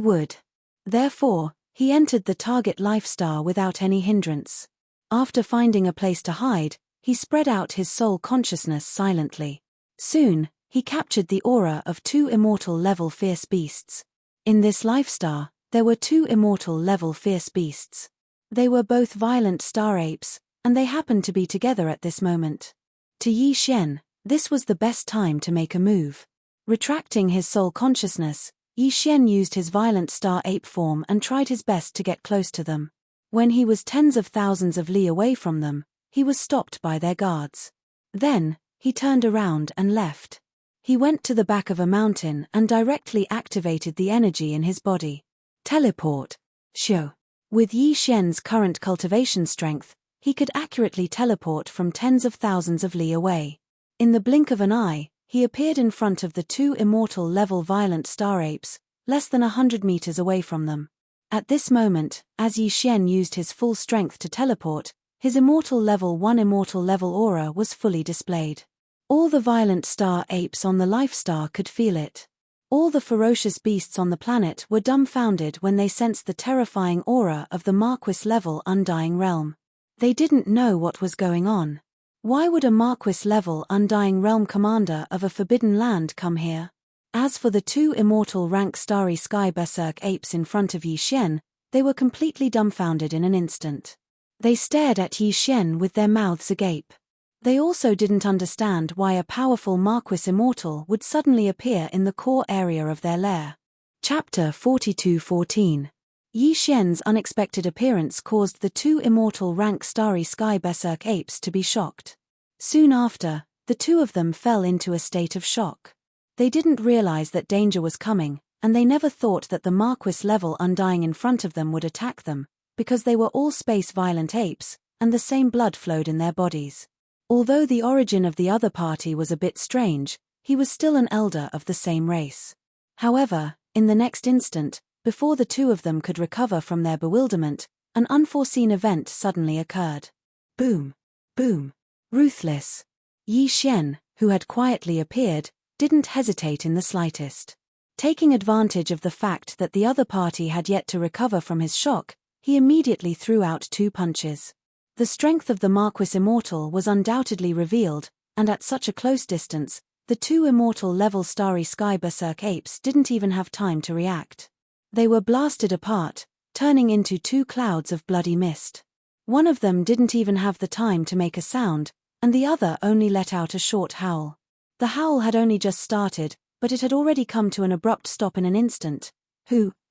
entered the target life star without any hindrance. After finding a place to hide, he spread out his soul consciousness silently. Soon, he captured the aura of 2 immortal level fierce beasts. In this life star, there were 2 immortal level fierce beasts. They were both violent star apes, and they happened to be together at this moment. To Yi Xian, this was the best time to make a move. Retracting his soul consciousness, Yi Xian used his violent star ape form and tried his best to get close to them. When he was tens of thousands of li away from them, he was stopped by their guards. Then, he turned around and left. He went to the back of a mountain and directly activated the energy in his body. Teleport. Xiu. With Yi Xian's current cultivation strength, he could accurately teleport from tens of thousands of li away. In the blink of an eye, he appeared in front of the two immortal-level violent star apes, less than 100 meters away from them. At this moment, as Yi Xian used his full strength to teleport, his immortal level 1 immortal level aura was fully displayed. All the violent star apes on the life star could feel it. All the ferocious beasts on the planet were dumbfounded when they sensed the terrifying aura of the Marquis-level Undying Realm. They didn't know what was going on. Why would a Marquis-level Undying Realm commander of a forbidden land come here? As for the two immortal rank Starry Sky Berserk apes in front of Yi Xian, they were completely dumbfounded in an instant. They stared at Yi Xian with their mouths agape. They also didn't understand why a powerful Marquis Immortal would suddenly appear in the core area of their lair. Chapter 42:14. Yi Xian's unexpected appearance caused the two immortal rank Starry Sky Berserk apes to be shocked. Soon after, the two of them fell into a state of shock. They didn't realize that danger was coming, and they never thought that the Marquis-level Undying in front of them would attack them, because they were all space-violent apes, and the same blood flowed in their bodies. Although the origin of the other party was a bit strange, he was still an elder of the same race. However, in the next instant, before the two of them could recover from their bewilderment, an unforeseen event suddenly occurred. Boom! Boom! Ruthless! Yi Xian, who had quietly appeared, didn't hesitate in the slightest. Taking advantage of the fact that the other party had yet to recover from his shock, he immediately threw out two punches. The strength of the Marquis Immortal was undoubtedly revealed, and at such a close distance, the two immortal-level Starry Sky Berserk apes didn't even have time to react. They were blasted apart, turning into two clouds of bloody mist. One of them didn't even have the time to make a sound, and the other only let out a short howl. The howl had only just started, but it had already come to an abrupt stop in an instant.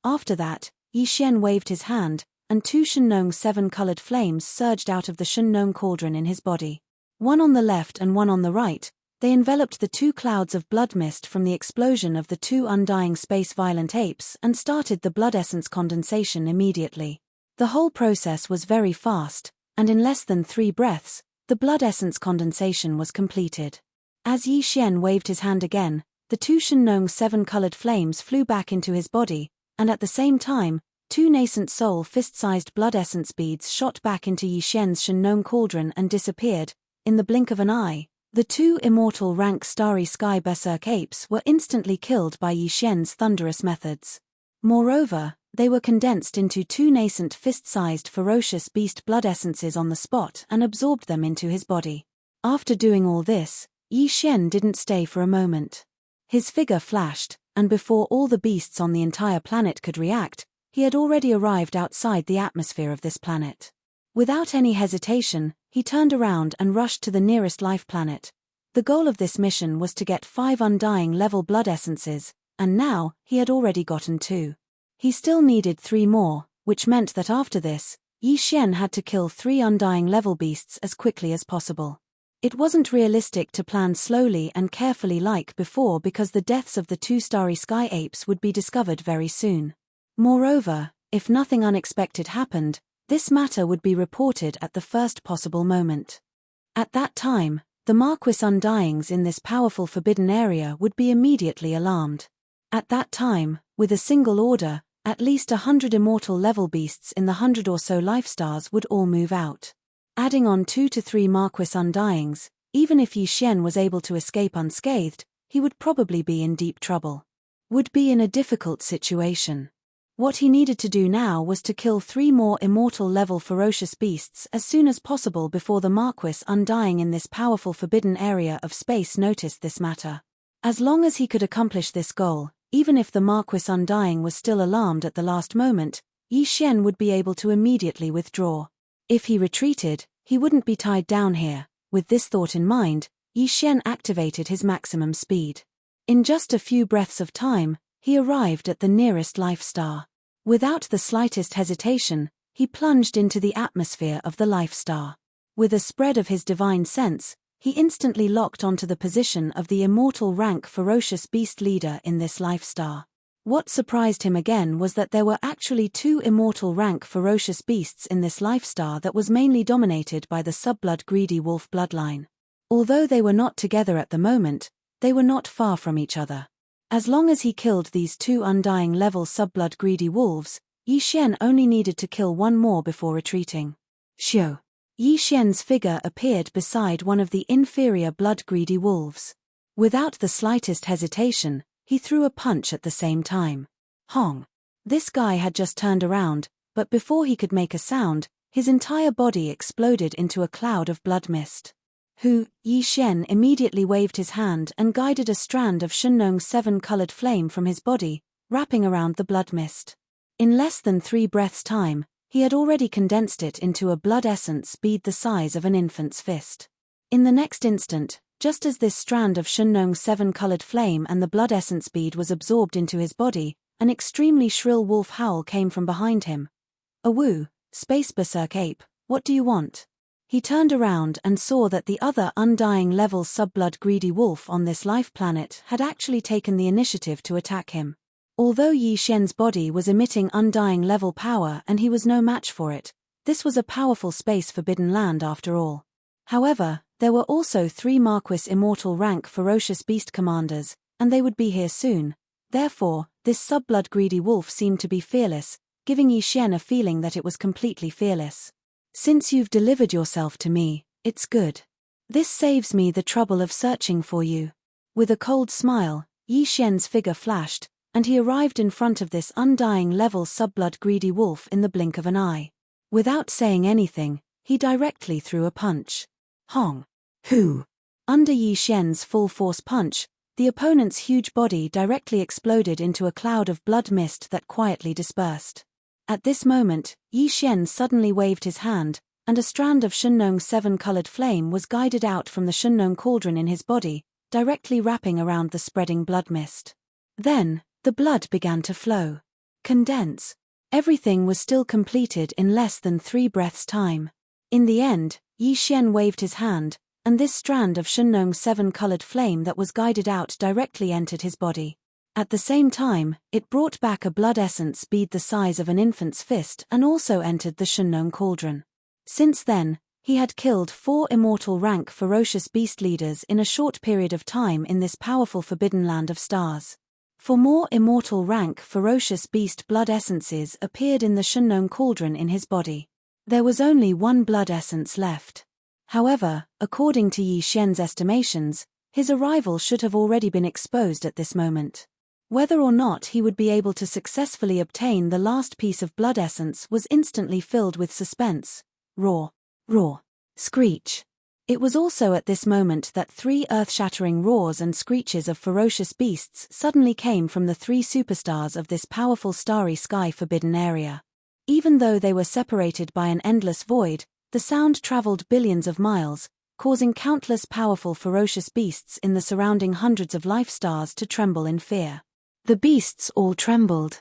After that, Yi Xian waved his hand, and two Shenong 7-colored flames surged out of the Shenong cauldron in his body. One on the left and one on the right, they enveloped the two clouds of blood mist from the explosion of the two undying space-violent apes and started the blood essence condensation immediately. The whole process was very fast, and in less than 3 breaths, the blood essence condensation was completed. As Yi Xian waved his hand again, the two Shenong 7-colored flames flew back into his body, and at the same time, 2 nascent soul fist-sized blood essence beads shot back into Yi Xian's Shenong cauldron and disappeared. In the blink of an eye, the two immortal rank Starry Sky Berserk apes were instantly killed by Yi Xian's thunderous methods. Moreover, they were condensed into 2 nascent fist-sized ferocious beast blood essences on the spot and absorbed them into his body. After doing all this, Yi Xian didn't stay for a moment. His figure flashed, and before all the beasts on the entire planet could react, he had already arrived outside the atmosphere of this planet. Without any hesitation, he turned around and rushed to the nearest life planet. The goal of this mission was to get 5 undying level blood essences, and now, he had already gotten 2. He still needed 3 more, which meant that after this, Yi Xian had to kill 3 undying level beasts as quickly as possible. It wasn't realistic to plan slowly and carefully like before because the deaths of the 2 Starry Sky apes would be discovered very soon. Moreover, if nothing unexpected happened, this matter would be reported at the first possible moment. At that time, the Marquis Undyings in this powerful forbidden area would be immediately alarmed. At that time, with a single order, at least 100 immortal level beasts in the 100 or so life stars would all move out. Adding on 2 to 3 Marquis Undyings, even if Yi Xian was able to escape unscathed, he would probably be in deep trouble. Would be in a difficult situation. What he needed to do now was to kill 3 more immortal-level ferocious beasts as soon as possible before the Marquis Undying in this powerful forbidden area of space noticed this matter. As long as he could accomplish this goal, even if the Marquis Undying was still alarmed at the last moment, Yi Xian would be able to immediately withdraw. If he retreated, he wouldn't be tied down here. With this thought in mind, Yi Xian activated his maximum speed. In just a few breaths of time, he he arrived at the nearest life star. Without the slightest hesitation, he plunged into the atmosphere of the life star. With a spread of his divine sense, he instantly locked onto the position of the immortal rank ferocious beast leader in this life star. What surprised him again was that there were actually 2 immortal rank ferocious beasts in this life star that was mainly dominated by the subblood greedy wolf bloodline. Although they were not together at the moment, they were not far from each other. As long as he killed these 2 undying level subblood greedy wolves, Yi Xian only needed to kill 1 more before retreating. Xiu. Yi Xian's figure appeared beside one of the inferior blood greedy wolves. Without the slightest hesitation, he threw a punch at the same time. Hong. This guy had just turned around, but before he could make a sound, his entire body exploded into a cloud of blood mist. Yi Xian immediately waved his hand and guided a strand of Shunnong's 7-colored flame from his body, wrapping around the blood mist. In less than 3 breaths' time, he had already condensed it into a blood essence bead the size of an infant's fist. In the next instant, just as this strand of Shunnong's 7-colored flame and the blood essence bead was absorbed into his body, an extremely shrill wolf howl came from behind him. "Awoo, space berserk ape, what do you want?" He turned around and saw that the other undying level subblood greedy wolf on this life planet had actually taken the initiative to attack him. Although Yi Xian's body was emitting undying level power and he was no match for it, this was a powerful space forbidden land after all. However, there were also 3 Marquis immortal rank ferocious beast commanders, and they would be here soon. Therefore, this subblood greedy wolf seemed to be fearless, giving Yi Xian a feeling that it was completely fearless. "Since you've delivered yourself to me, it's good. This saves me the trouble of searching for you." With a cold smile, Yi Xian's figure flashed, and he arrived in front of this undying level subblood greedy wolf in the blink of an eye. Without saying anything, he directly threw a punch. Hong. Hu. Under Yi Xian's full force punch, the opponent's huge body directly exploded into a cloud of blood mist that quietly dispersed. At this moment, Yi Xian suddenly waved his hand, and a strand of Shunnong's 7-colored flame was guided out from the Shunnong cauldron in his body, directly wrapping around the spreading blood mist. Then, the blood began to flow. Condense. Everything was still completed in less than 3 breaths' time. In the end, Yi Xian waved his hand, and this strand of Shunnong's 7-colored flame that was guided out directly entered his body. At the same time, it brought back a blood essence bead the size of an infant's fist and also entered the Shunnong cauldron. Since then, he had killed 4 immortal rank ferocious beast leaders in a short period of time in this powerful forbidden land of stars. 4 more immortal rank ferocious beast blood essences appeared in the Shunnong cauldron in his body. There was only 1 blood essence left. However, according to Yi Xian's estimations, his arrival should have already been exposed at this moment. Whether or not he would be able to successfully obtain the last piece of blood essence was instantly filled with suspense. Roar. Roar. Screech. It was also at this moment that 3 earth-shattering roars and screeches of ferocious beasts suddenly came from the 3 superstars of this powerful starry sky forbidden area. Even though they were separated by an endless void, the sound traveled billions of miles, causing countless powerful ferocious beasts in the surrounding hundreds of life stars to tremble in fear. The beasts all trembled.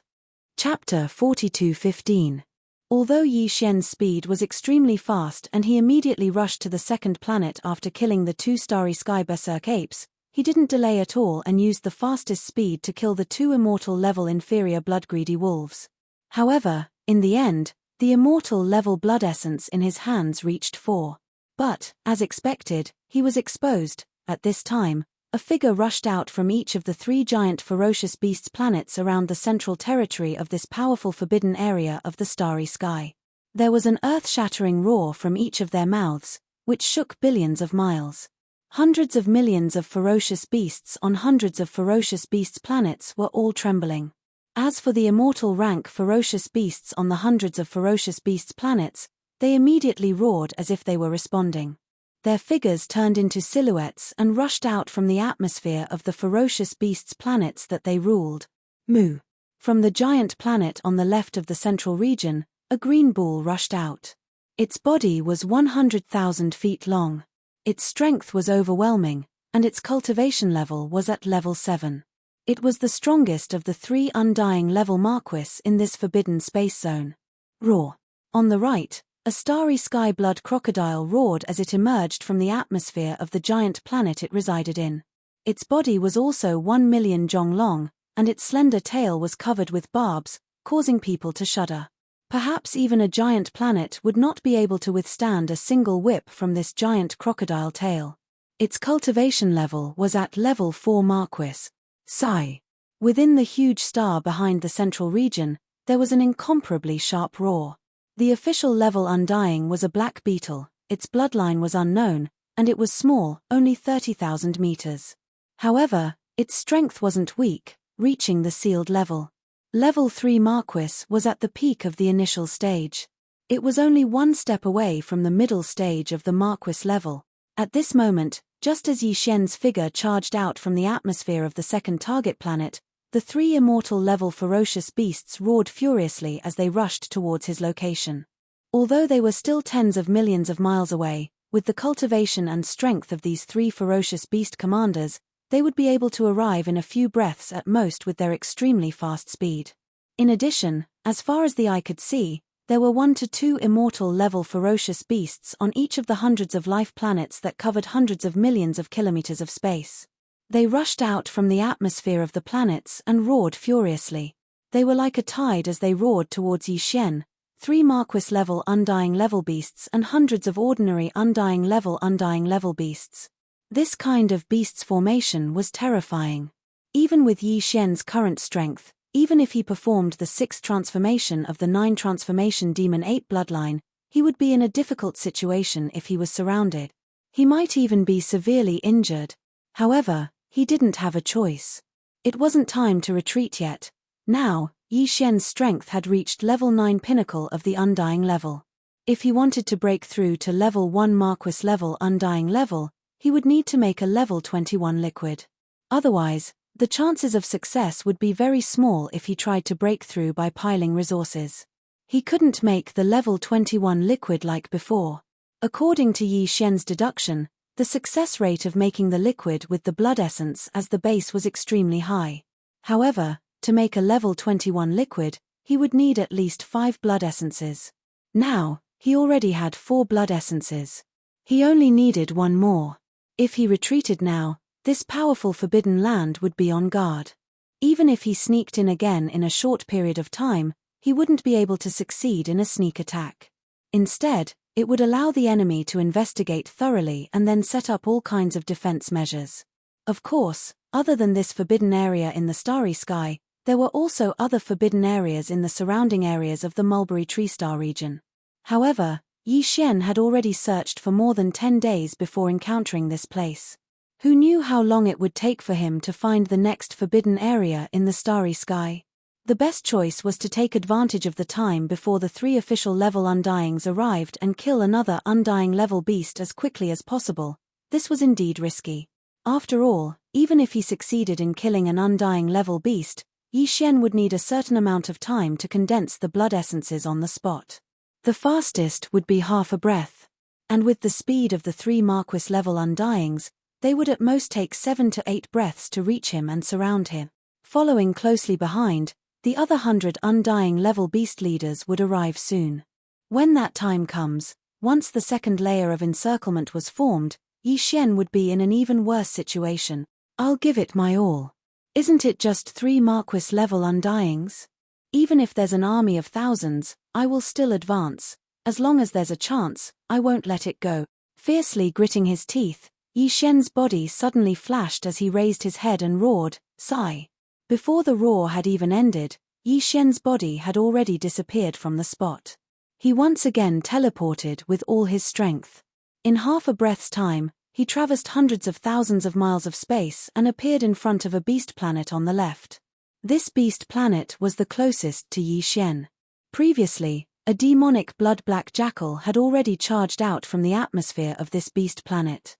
Chapter 42:15. Although Yi Xian's speed was extremely fast and he immediately rushed to the second planet after killing the 2 starry sky berserk apes, he didn't delay at all and used the fastest speed to kill the 2 immortal level inferior blood-greedy wolves. However, in the end, the immortal level blood essence in his hands reached 4. But, as expected, he was exposed. At this time, a figure rushed out from each of the 3 giant ferocious beasts planets around the central territory of this powerful forbidden area of the starry sky. There was an earth-shattering roar from each of their mouths, which shook billions of miles. Hundreds of millions of ferocious beasts on hundreds of ferocious beasts planets were all trembling. As for the immortal rank ferocious beasts on the hundreds of ferocious beasts planets, they immediately roared as if they were responding. Their figures turned into silhouettes and rushed out from the atmosphere of the ferocious beasts planets that they ruled. Moo. From the giant planet on the left of the central region, a green bull rushed out. Its body was 100,000 feet long. Its strength was overwhelming, and its cultivation level was at level 7. It was the strongest of the 3 undying level Marquis in this forbidden space zone. Roar. On the right, a starry sky blood crocodile roared as it emerged from the atmosphere of the giant planet it resided in. Its body was also 1 million jong long, and its slender tail was covered with barbs, causing people to shudder. Perhaps even a giant planet would not be able to withstand a single whip from this giant crocodile tail. Its cultivation level was at level 4 Marquis. Sigh. Within the huge star behind the central region, there was an incomparably sharp roar. The official level undying was a black beetle, its bloodline was unknown, and it was small, only 30,000 meters. However, its strength wasn't weak, reaching the sealed level. Level 3 Marquis was at the peak of the initial stage. It was only one step away from the middle stage of the Marquis level. At this moment, just as Yi Xian's figure charged out from the atmosphere of the second target planet, the 3 immortal level ferocious beasts roared furiously as they rushed towards his location. Although they were still tens of millions of miles away, with the cultivation and strength of these 3 ferocious beast commanders, they would be able to arrive in a few breaths at most with their extremely fast speed. In addition, as far as the eye could see, there were 1 to 2 immortal level ferocious beasts on each of the hundreds of life planets that covered hundreds of millions of kilometers of space. They rushed out from the atmosphere of the planets and roared furiously. They were like a tide as they roared towards Yi Xian, 3 Marquis level undying level beasts and hundreds of ordinary undying level beasts. This kind of beast's formation was terrifying. Even with Yi Xian's current strength, even if he performed the 6th transformation of the 9 transformation Demon 8 bloodline, he would be in a difficult situation if he was surrounded. He might even be severely injured. However, he didn't have a choice. It wasn't time to retreat yet. Now, Yi Xian's strength had reached level 9 pinnacle of the undying level. If he wanted to break through to level 1 Marquis level undying level, he would need to make a level 21 liquid. Otherwise, the chances of success would be very small if he tried to break through by piling resources. He couldn't make the level 21 liquid like before. According to Yi Xian's deduction, the success rate of making the liquid with the blood essence as the base was extremely high. However, to make a level 21 liquid, he would need at least 5 blood essences. Now, he already had 4 blood essences. He only needed 1 more. If he retreated now, this powerful forbidden land would be on guard. Even if he sneaked in again in a short period of time, he wouldn't be able to succeed in a sneak attack. Instead, it would allow the enemy to investigate thoroughly and then set up all kinds of defense measures. Of course, other than this forbidden area in the starry sky, there were also other forbidden areas in the surrounding areas of the Mulberry Tree Star region. However, Yi Xian had already searched for more than 10 days before encountering this place. Who knew how long it would take for him to find the next forbidden area in the starry sky? The best choice was to take advantage of the time before the 3 official level undyings arrived and kill another undying level beast as quickly as possible. This was indeed risky. After all, even if he succeeded in killing an undying level beast, Yi Xian would need a certain amount of time to condense the blood essences on the spot. The fastest would be half a breath. And with the speed of the 3 Marquis level undyings, they would at most take 7 to 8 breaths to reach him and surround him. Following closely behind, the other 100 undying level beast leaders would arrive soon. When that time comes, once the second layer of encirclement was formed, Yi Xian would be in an even worse situation. I'll give it my all. Isn't it just 3 Marquis level undyings? Even if there's an army of thousands, I will still advance. As long as there's a chance, I won't let it go. Fiercely gritting his teeth, Yi Xian's body suddenly flashed as he raised his head and roared, "Sigh." Before the roar had even ended, Yi Xian's body had already disappeared from the spot. He once again teleported with all his strength. In half a breath's time, he traversed hundreds of thousands of miles of space and appeared in front of a beast planet on the left. This beast planet was the closest to Yi Xian. Previously, a demonic blood-black jackal had already charged out from the atmosphere of this beast planet.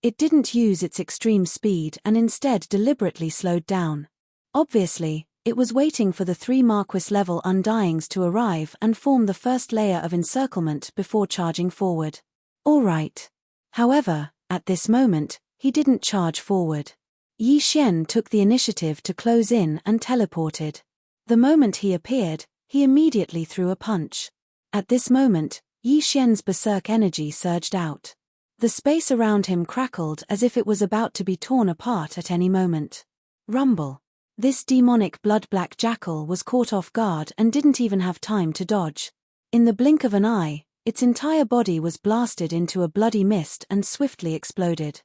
It didn't use its extreme speed and instead deliberately slowed down. Obviously, it was waiting for the 3 Marquis level undyings to arrive and form the first layer of encirclement before charging forward. All right. However, at this moment, he didn't charge forward. Yi Xian took the initiative to close in and teleported. The moment he appeared, he immediately threw a punch. At this moment, Yi Xian's berserk energy surged out. The space around him crackled as if it was about to be torn apart at any moment. Rumble. This demonic blood-black jackal was caught off guard and didn't even have time to dodge. In the blink of an eye, its entire body was blasted into a bloody mist and swiftly exploded.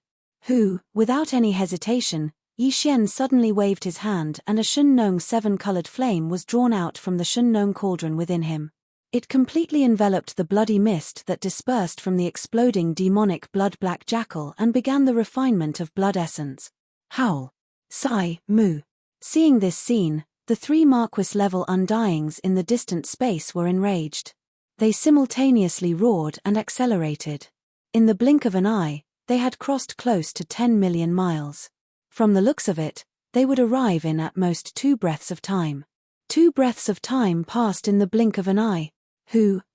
Without any hesitation, Yi Xian suddenly waved his hand and a Shunnong seven-colored flame was drawn out from the Shunnong cauldron within him. It completely enveloped the bloody mist that dispersed from the exploding demonic blood-black jackal and began the refinement of blood essence. Howl. Sigh, moo. Seeing this scene, the three Marquis-level Undyings in the distant space were enraged. They simultaneously roared and accelerated. In the blink of an eye, they had crossed close to 10 million miles. From the looks of it, they would arrive in at most 2 breaths of time. 2 breaths of time passed in the blink of an eye.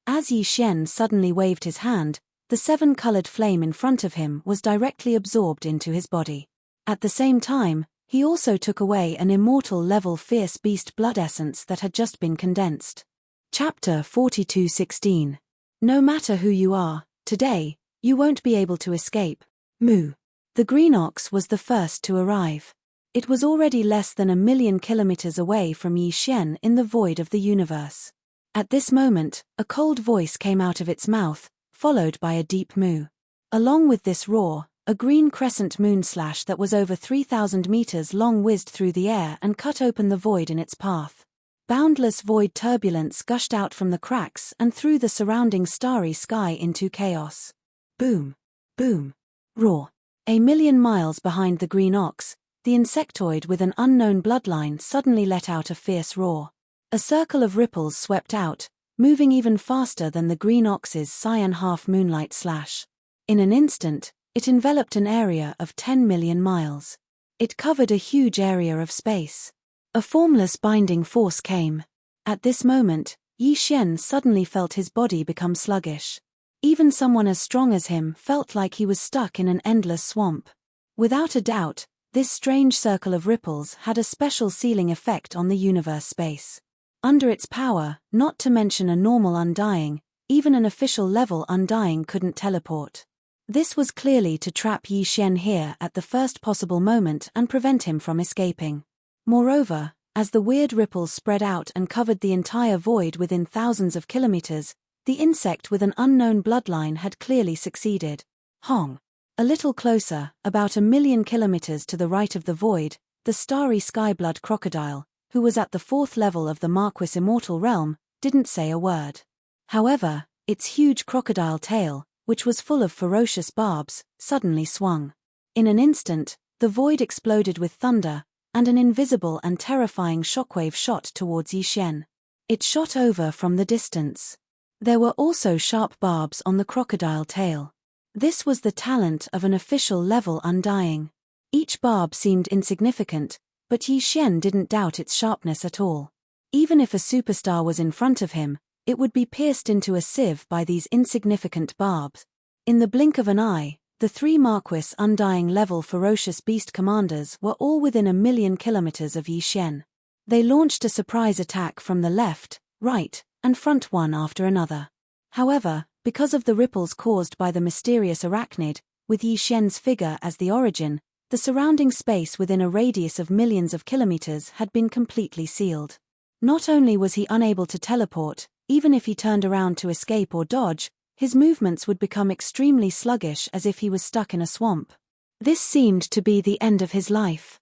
As Yi Xian suddenly waved his hand, the 7-colored flame in front of him was directly absorbed into his body. At the same time, he also took away an immortal-level fierce beast blood essence that had just been condensed. Chapter 42:16. No matter who you are, today, you won't be able to escape. Moo. The green ox was the first to arrive. It was already less than 1 million kilometers away from Yi Xian in the void of the universe. At this moment, a cold voice came out of its mouth, followed by a deep moo. Along with this roar, a green crescent moon slash that was over 3,000 meters long whizzed through the air and cut open the void in its path. Boundless void turbulence gushed out from the cracks and threw the surrounding starry sky into chaos. Boom. Boom. Roar. A million miles behind the green ox, the insectoid with an unknown bloodline suddenly let out a fierce roar. A circle of ripples swept out, moving even faster than the green ox's cyan half-moonlight slash. In an instant, it enveloped an area of 10 million miles. It covered a huge area of space. A formless binding force came. At this moment, Yi Xian suddenly felt his body become sluggish. Even someone as strong as him felt like he was stuck in an endless swamp. Without a doubt, this strange circle of ripples had a special sealing effect on the universe space. Under its power, not to mention a normal Undying, even an official-level Undying couldn't teleport. This was clearly to trap Yi Xian here at the first possible moment and prevent him from escaping. Moreover, as the weird ripples spread out and covered the entire void within thousands of kilometers, the insect with an unknown bloodline had clearly succeeded. Hong. A little closer, about 1 million kilometers to the right of the void, the starry skyblood crocodile, who was at the 4th level of the Marquis Immortal Realm, didn't say a word. However, its huge crocodile tail, which was full of ferocious barbs, suddenly swung. In an instant, the void exploded with thunder, and an invisible and terrifying shockwave shot towards Yi Xian. It shot over from the distance. There were also sharp barbs on the crocodile tail. This was the talent of an official-level Undying. Each barb seemed insignificant, but Yi Xian didn't doubt its sharpness at all. Even if a superstar was in front of him, it would be pierced into a sieve by these insignificant barbs. In the blink of an eye, the 3 Marquis Undying-level ferocious beast commanders were all within 1 million kilometers of Yi Xian. They launched a surprise attack from the left, right, and front one after another. However, because of the ripples caused by the mysterious arachnid, with Yi Xian's figure as the origin, the surrounding space within a radius of millions of kilometers had been completely sealed. Not only was he unable to teleport, even if he turned around to escape or dodge, his movements would become extremely sluggish as if he was stuck in a swamp. This seemed to be the end of his life.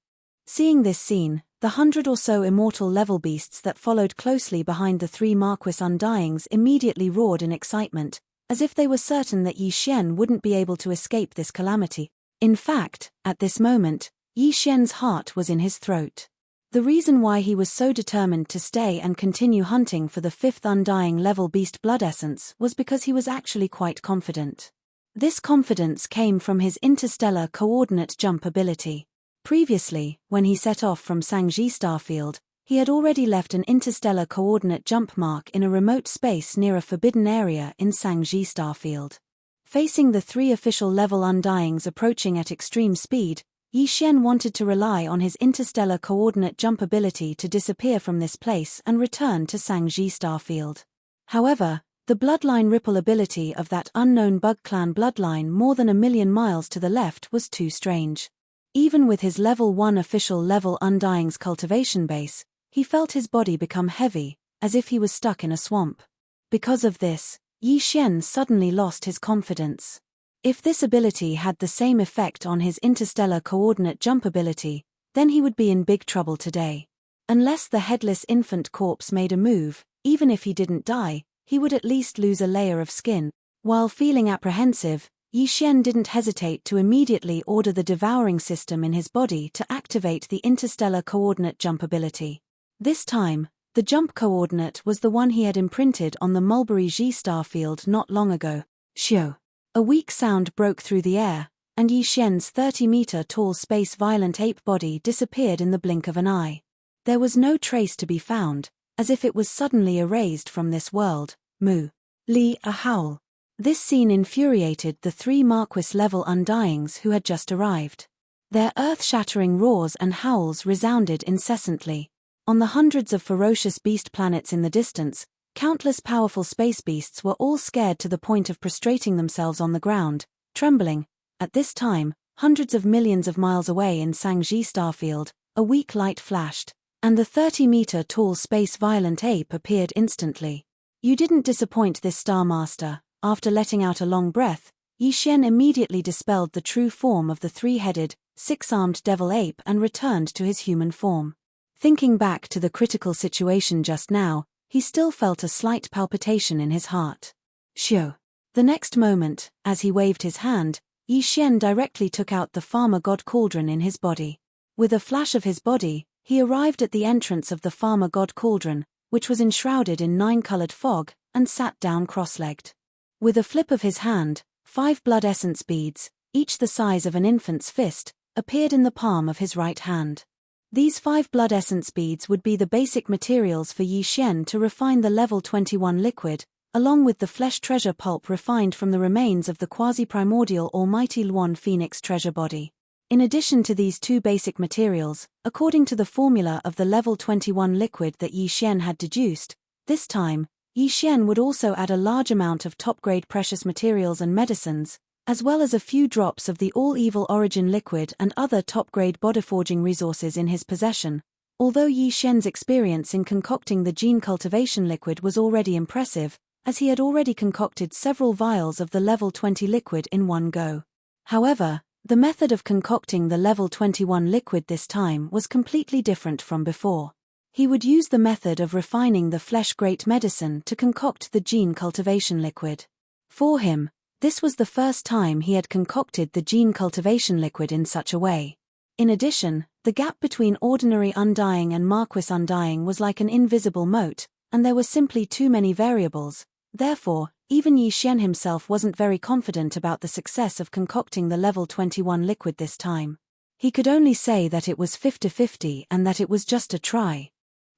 Seeing this scene, the 100 or so immortal-level beasts that followed closely behind the 3 Marquis Undyings immediately roared in excitement, as if they were certain that Yi Xian wouldn't be able to escape this calamity. In fact, at this moment, Yi Xian's heart was in his throat. The reason why he was so determined to stay and continue hunting for the 5th Undying-level beast blood essence was because he was actually quite confident. This confidence came from his interstellar coordinate jump ability. Previously, when he set off from Sangji Starfield, he had already left an interstellar coordinate jump mark in a remote space near a forbidden area in Sangji Starfield. Facing the 3 official-level Undyings approaching at extreme speed, Yi Xian wanted to rely on his interstellar coordinate jump ability to disappear from this place and return to Sangji Starfield. However, the bloodline ripple ability of that unknown bug clan bloodline more than 1,000,000 miles to the left was too strange. Even with his level 1 official level Undying's cultivation base, he felt his body become heavy, as if he was stuck in a swamp. Because of this, Yi Xian suddenly lost his confidence. If this ability had the same effect on his interstellar coordinate jump ability, then he would be in big trouble today. Unless the headless infant corpse made a move, even if he didn't die, he would at least lose a layer of skin. While feeling apprehensive, Yi Xian didn't hesitate to immediately order the devouring system in his body to activate the interstellar coordinate jump ability. This time, the jump coordinate was the one he had imprinted on the Mulberry G starfield not long ago. Shio. A weak sound broke through the air, and Yi Xian's 30-meter-tall space-violent ape body disappeared in the blink of an eye. There was no trace to be found, as if it was suddenly erased from this world. Mu. Li, a howl. This scene infuriated the 3 Marquis-level Undyings who had just arrived. Their earth-shattering roars and howls resounded incessantly. On the hundreds of ferocious beast planets in the distance, countless powerful space beasts were all scared to the point of prostrating themselves on the ground, trembling. At this time, hundreds of millions of miles away in Sangji Starfield, a weak light flashed, and the 30-meter-tall space-violent ape appeared instantly. You didn't disappoint this Star Master. After letting out a long breath, Yi Xian immediately dispelled the true form of the 3-headed, 6-armed devil ape and returned to his human form. Thinking back to the critical situation just now, he still felt a slight palpitation in his heart. Shio. The next moment, as he waved his hand, Yi Xian directly took out the Farmer God Cauldron in his body. With a flash of his body, he arrived at the entrance of the Farmer God Cauldron, which was enshrouded in 9-colored fog, and sat down cross-legged. With a flip of his hand, 5 blood essence beads, each the size of an infant's fist, appeared in the palm of his right hand. These 5 blood essence beads would be the basic materials for Yi Xian to refine the level 21 liquid, along with the flesh treasure pulp refined from the remains of the quasi-primordial Almighty Luan Phoenix treasure body. In addition to these 2 basic materials, according to the formula of the level 21 liquid that Yi Xian had deduced, this time, Yi Xian would also add a large amount of top-grade precious materials and medicines, as well as a few drops of the all-evil origin liquid and other top-grade bodyforging resources in his possession. Although Yi Xian's experience in concocting the gene cultivation liquid was already impressive, as he had already concocted several vials of the level 20 liquid in one go. However, the method of concocting the level 21 liquid this time was completely different from before. He would use the method of refining the flesh great medicine to concoct the gene cultivation liquid. For him, this was the first time he had concocted the gene cultivation liquid in such a way. In addition, the gap between ordinary Undying and Marquis Undying was like an invisible moat, and there were simply too many variables. Therefore, even Yi Xian himself wasn't very confident about the success of concocting the level 21 liquid this time. He could only say that it was 50-50 and that it was just a try.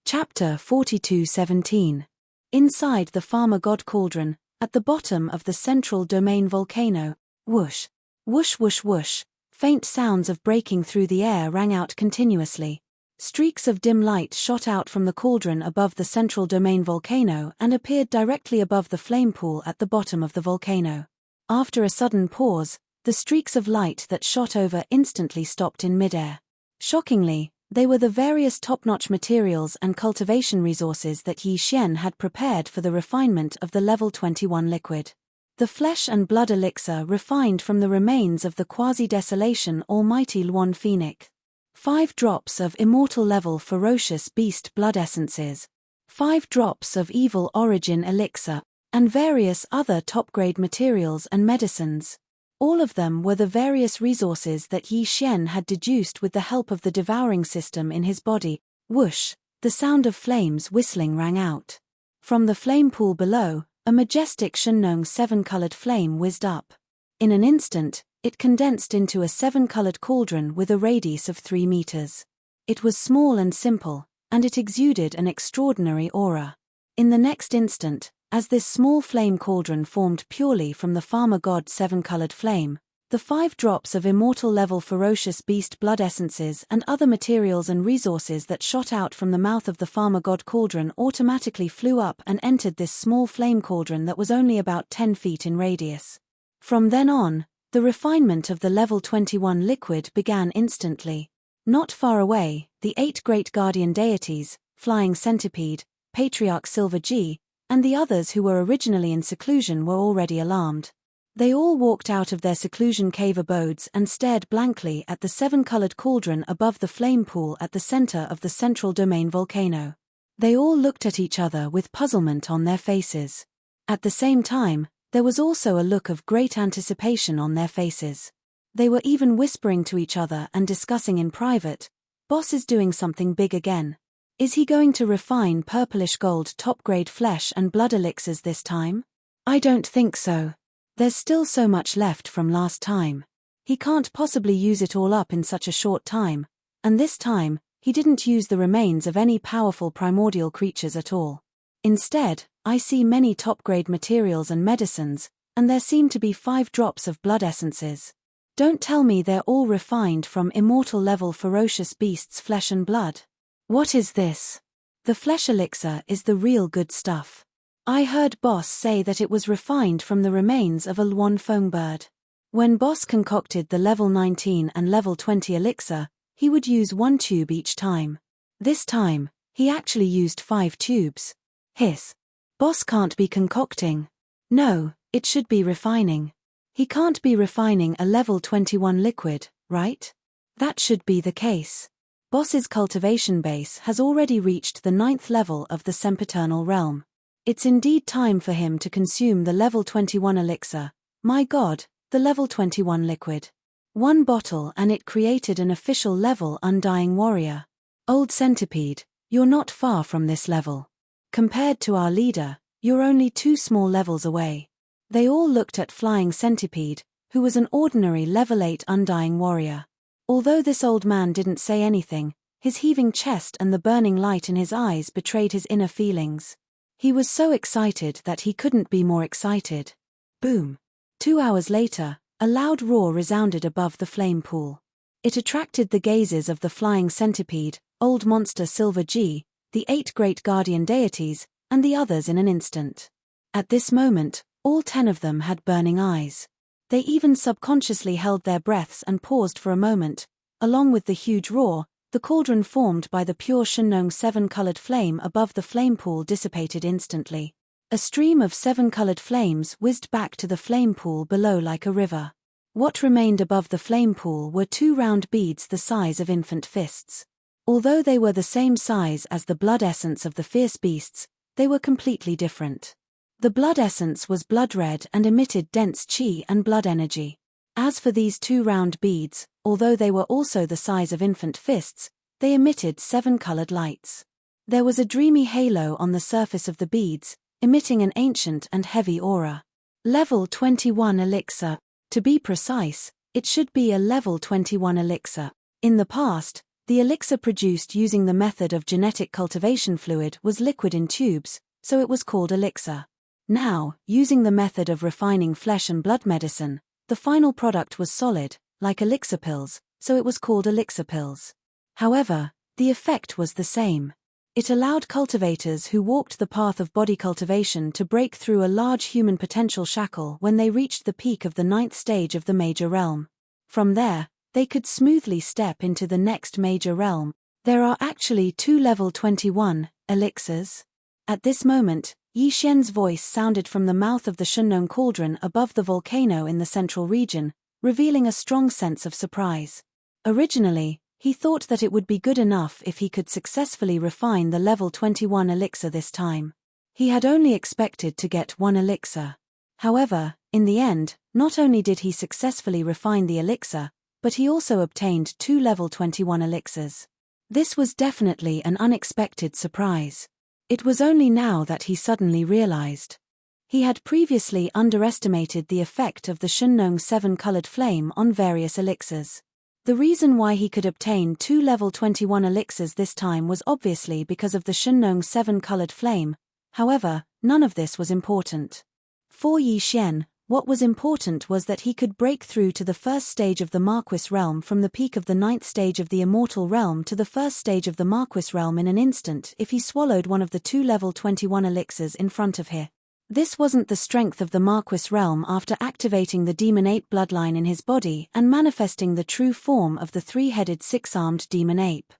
Chapter 42:17. Inside the Farmer God Cauldron, at the bottom of the central domain volcano, whoosh, whoosh whoosh whoosh, faint sounds of breaking through the air rang out continuously. Streaks of dim light shot out from the cauldron above the central domain volcano and appeared directly above the flame pool at the bottom of the volcano. After a sudden pause, the streaks of light that shot over instantly stopped in midair. Shockingly, they were the various top-notch materials and cultivation resources that Yi Xian had prepared for the refinement of the level 21 liquid. The flesh and blood elixir refined from the remains of the quasi-desolation Almighty Luan Phoenix. 5 drops of immortal-level ferocious beast blood essences. 5 drops of evil origin elixir, and various other top-grade materials and medicines. All of them were the various resources that Yi Xian had deduced with the help of the devouring system in his body. Whoosh, the sound of flames whistling rang out. From the flame pool below, a majestic Shenong 7-colored flame whizzed up. In an instant, it condensed into a 7-colored cauldron with a radius of 3 meters. It was small and simple, and it exuded an extraordinary aura. In the next instant, as this small flame cauldron formed purely from the Farmer God 7-colored flame, The 5 drops of immortal-level ferocious beast blood essences and other materials and resources that shot out from the mouth of the farmer god cauldron automatically flew up and entered this small flame cauldron that was only about 10 feet in radius. From then on, the refinement of the level 21 liquid began instantly. Not far away, the 8 great guardian deities, Flying Centipede, Patriarch Silver G, and the others who were originally in seclusion were already alarmed. They all walked out of their seclusion cave abodes and stared blankly at the 7-colored cauldron above the flame pool at the center of the central domain volcano. They all looked at each other with puzzlement on their faces. At the same time, there was also a look of great anticipation on their faces. They were even whispering to each other and discussing in private, "Boss is doing something big again. Is he going to refine purplish gold top-grade flesh and blood elixirs this time? I don't think so. There's still so much left from last time. He can't possibly use it all up in such a short time, and this time, he didn't use the remains of any powerful primordial creatures at all. Instead, I see many top-grade materials and medicines, and there seem to be 5 drops of blood essences. Don't tell me they're all refined from immortal-level ferocious beasts' flesh and blood. What is this? The flesh elixir is the real good stuff. I heard Boss say that it was refined from the remains of a Luan Feng bird. When Boss concocted the level 19 and level 20 elixir, he would use 1 tube each time. This time, he actually used 5 tubes. Hiss. Boss can't be concocting. No, it should be refining. He can't be refining a level 21 liquid, right? That should be the case. Boss's cultivation base has already reached the 9th level of the sempiternal realm. It's indeed time for him to consume the level 21 elixir. My god, the level 21 liquid. 1 bottle and it created an official level undying warrior. Old Centipede, you're not far from this level. Compared to our leader, you're only 2 small levels away. They all looked at Flying Centipede, who was an ordinary level 8 undying warrior. Although this old man didn't say anything, his heaving chest and the burning light in his eyes betrayed his inner feelings. He was so excited that he couldn't be more excited. Boom. 2 hours later, a loud roar resounded above the flame pool. It attracted the gazes of the Flying Centipede, Old Monster Silver G, the 8 great guardian deities, and the others in an instant. At this moment, all 10 of them had burning eyes. They even subconsciously held their breaths and paused for a moment. Along with the huge roar, the cauldron formed by the pure Shenong 7-colored flame above the flame pool dissipated instantly. A stream of 7-colored flames whizzed back to the flame pool below like a river. What remained above the flame pool were 2 round beads the size of infant fists. Although they were the same size as the blood essence of the fierce beasts, they were completely different. The blood essence was blood red and emitted dense chi and blood energy. As for these 2 round beads, although they were also the size of infant fists, they emitted 7-colored lights. There was a dreamy halo on the surface of the beads, emitting an ancient and heavy aura. Level 21 elixir. To be precise, it should be a level 21 elixir. In the past, the elixir produced using the method of genetic cultivation fluid was liquid in tubes, so it was called elixir. Now, using the method of refining flesh and blood medicine, the final product was solid, like elixir pills, so it was called elixir pills. However, the effect was the same. It allowed cultivators who walked the path of body cultivation to break through a large human potential shackle when they reached the peak of the 9th stage of the major realm. From there, they could smoothly step into the next major realm. There are actually 2 level 21 elixirs. At this moment, Yi Xian's voice sounded from the mouth of the Shenong cauldron above the volcano in the central region, revealing a strong sense of surprise. Originally, he thought that it would be good enough if he could successfully refine the level 21 elixir this time. He had only expected to get 1 elixir. However, in the end, not only did he successfully refine the elixir, but he also obtained 2 level 21 elixirs. This was definitely an unexpected surprise. It was only now that he suddenly realized. He had previously underestimated the effect of the Shenong 7-colored flame on various elixirs. The reason why he could obtain 2 level 21 elixirs this time was obviously because of the Shenong 7-colored flame. However, none of this was important. For Yi Xian, What was important was that he could break through to the first stage of the Marquis realm from the peak of the 9th stage of the Immortal realm to the first stage of the Marquis realm in an instant if he swallowed one of the 2 level 21 elixirs in front of him. This wasn't the strength of the Marquis realm after activating the demon ape bloodline in his body and manifesting the true form of the 3-headed 6-armed demon ape.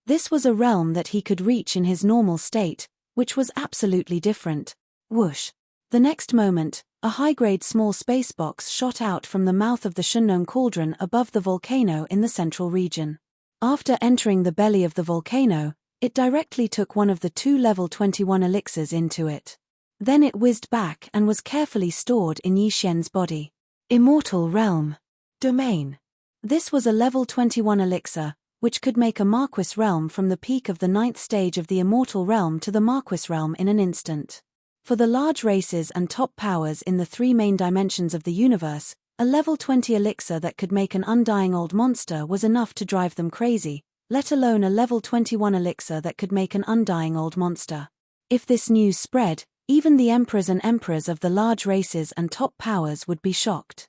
This was a realm that he could reach in his normal state, which was absolutely different. Whoosh! The next moment, a high-grade small space box shot out from the mouth of the Shunnong cauldron above the volcano in the central region. After entering the belly of the volcano, it directly took one of the 2 level 21 elixirs into it. Then it whizzed back and was carefully stored in Yi Xian's body. Immortal Realm. Domain. This was a level 21 elixir, which could make a Marquis realm from the peak of the 9th stage of the Immortal realm to the Marquis realm in an instant. For the large races and top powers in the 3 main dimensions of the universe, a level 20 elixir that could make an undying old monster was enough to drive them crazy, let alone a level 21 elixir that could make an undying old monster. If this news spread, even the emperors and emperors of the large races and top powers would be shocked.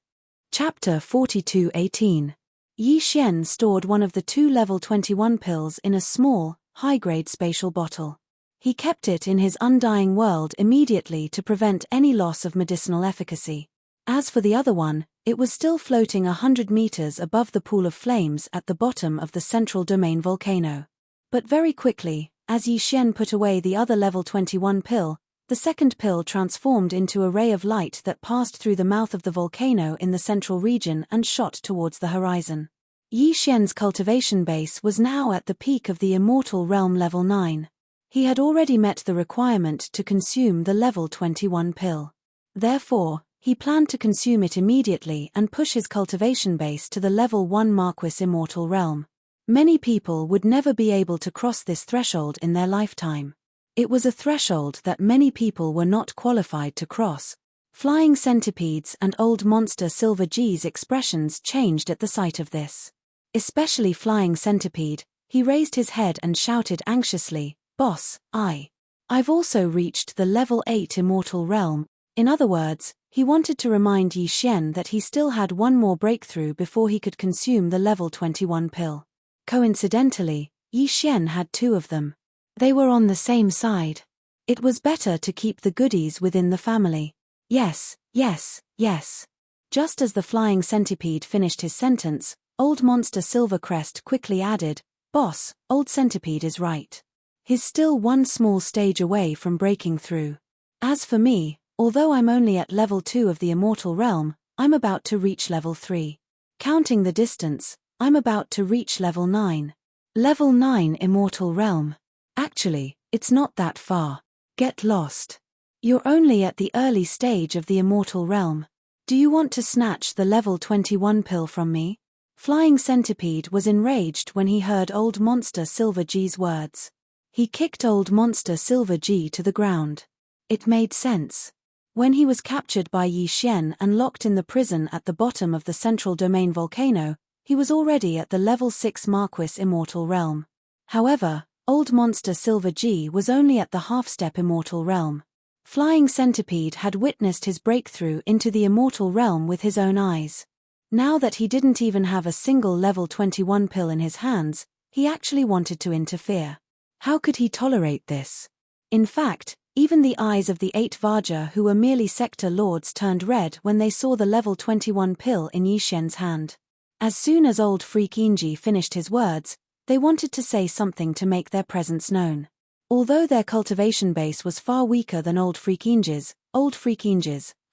Chapter 42:18. Yi Xian stored one of the 2 level 21 pills in a small, high-grade spatial bottle. He kept it in his undying world immediately to prevent any loss of medicinal efficacy. As for the other one, it was still floating 100 meters above the pool of flames at the bottom of the central domain volcano. But very quickly, as Yi Xian put away the other level 21 pill, the second pill transformed into a ray of light that passed through the mouth of the volcano in the central region and shot towards the horizon. Yi Xian's cultivation base was now at the peak of the Immortal Realm level 9. He had already met the requirement to consume the level 21 pill. Therefore, he planned to consume it immediately and push his cultivation base to the level 1 Marquis Immortal Realm. Many people would never be able to cross this threshold in their lifetime. It was a threshold that many people were not qualified to cross. Flying centipedes and old monster Silver G's expressions changed at the sight of this. Especially Flying Centipede, he raised his head and shouted anxiously, "Boss, I've also reached the level 8 Immortal Realm." In other words, he wanted to remind Yi Xian that he still had one more breakthrough before he could consume the level 21 pill. Coincidentally, Yi Xian had 2 of them. They were on the same side. It was better to keep the goodies within the family. Yes, yes, yes. Just as the Flying Centipede finished his sentence, old monster Silvercrest quickly added, "Boss, old centipede is right. He's still one small stage away from breaking through. As for me, although I'm only at level 2 of the Immortal Realm, I'm about to reach level 3. Counting the distance, I'm about to reach level 9. Level 9 Immortal Realm. Actually, it's not that far. Get lost. You're only at the early stage of the Immortal Realm. Do you want to snatch the level 21 pill from me?" Flying Centipede was enraged when he heard old monster Silver G's words. He kicked old monster Silver G to the ground. It made sense. When he was captured by Yi Xian and locked in the prison at the bottom of the central domain volcano, he was already at the level 6 Marquis Immortal Realm. However, old monster Silver G was only at the half-step Immortal Realm. Flying Centipede had witnessed his breakthrough into the Immortal Realm with his own eyes. Now that he didn't even have a single level 21 pill in his hands, he actually wanted to interfere. How could he tolerate this? In fact, even the eyes of the 8 Vaja who were merely sector lords turned red when they saw the level 21 pill in Yi Xian's hand. As soon as old Freak Inji finished his words, they wanted to say something to make their presence known. Although their cultivation base was far weaker than old Freak Inji's,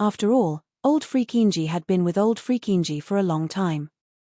after all, old Freak Inji had been with old Freak Inji for a long time.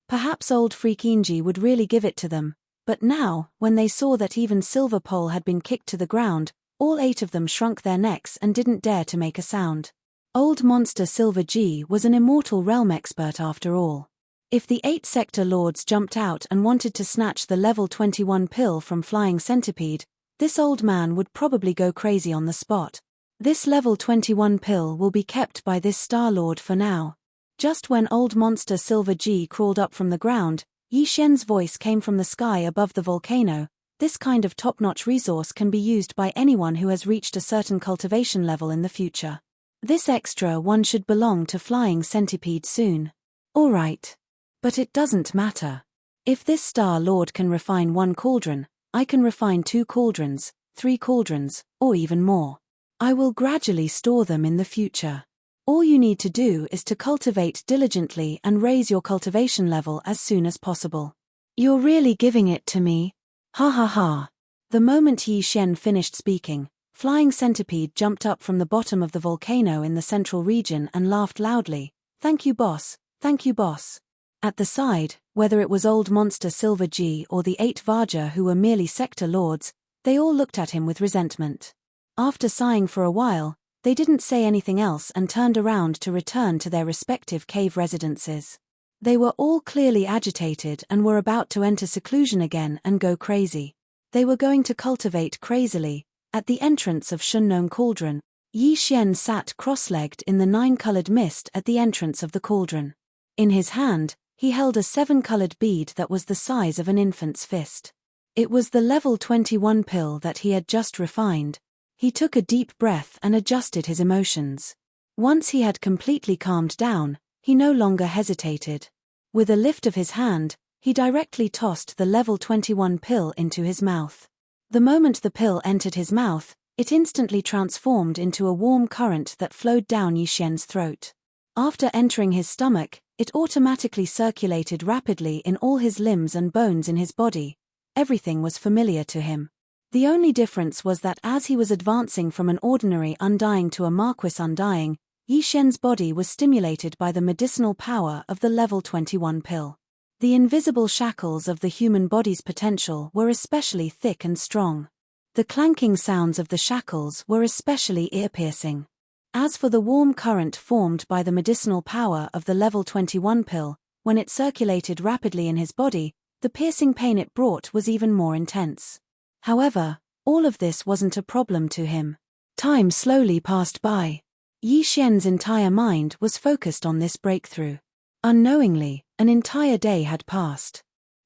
Perhaps old Freak Inji would really give it to them, but now, when they saw that even Silver Pole had been kicked to the ground, all 8 of them shrunk their necks and didn't dare to make a sound. Old monster Silver G was an Immortal Realm expert after all. If the 8 sector lords jumped out and wanted to snatch the level 21 pill from Flying Centipede, this old man would probably go crazy on the spot. This level 21 pill will be kept by this Star Lord for now. Just when old monster Silver G crawled up from the ground, Yi Xian's voice came from the sky above the volcano. This kind of top-notch resource can be used by anyone who has reached a certain cultivation level in the future. This extra one should belong to Flying Centipede soon. Alright. But it doesn't matter. If this Star Lord can refine 1 cauldron, I can refine 2 cauldrons, 3 cauldrons, or even more. I will gradually store them in the future. All you need to do is to cultivate diligently and raise your cultivation level as soon as possible. You're really giving it to me? Ha ha ha. The moment Yi Xian finished speaking, Flying Centipede jumped up from the bottom of the volcano in the central region and laughed loudly. Thank you, boss. Thank you, boss. At the side, whether it was Old Monster Silver G or the 8 Vaja who were merely sector lords, they all looked at him with resentment. After sighing for a while, they didn't say anything else and turned around to return to their respective cave residences. They were all clearly agitated and were about to enter seclusion again and go crazy. They were going to cultivate crazily. At the entrance of Shunnong Cauldron, Yi Xian sat cross-legged in the 9-colored mist at the entrance of the cauldron. In his hand, he held a 7-colored bead that was the size of an infant's fist. It was the level 21 pill that he had just refined. He took a deep breath and adjusted his emotions. Once he had completely calmed down, he no longer hesitated. With a lift of his hand, he directly tossed the level 21 pill into his mouth. The moment the pill entered his mouth, it instantly transformed into a warm current that flowed down Yi Xian's throat. After entering his stomach, it automatically circulated rapidly in all his limbs and bones in his body. Everything was familiar to him. The only difference was that as he was advancing from an ordinary undying to a Marquis undying, Yi Xian's body was stimulated by the medicinal power of the level 21 pill. The invisible shackles of the human body's potential were especially thick and strong. The clanking sounds of the shackles were especially ear-piercing. As for the warm current formed by the medicinal power of the level 21 pill, when it circulated rapidly in his body, the piercing pain it brought was even more intense. However, all of this wasn't a problem to him. Time slowly passed by. Yi Xian's entire mind was focused on this breakthrough. Unknowingly, an entire day had passed.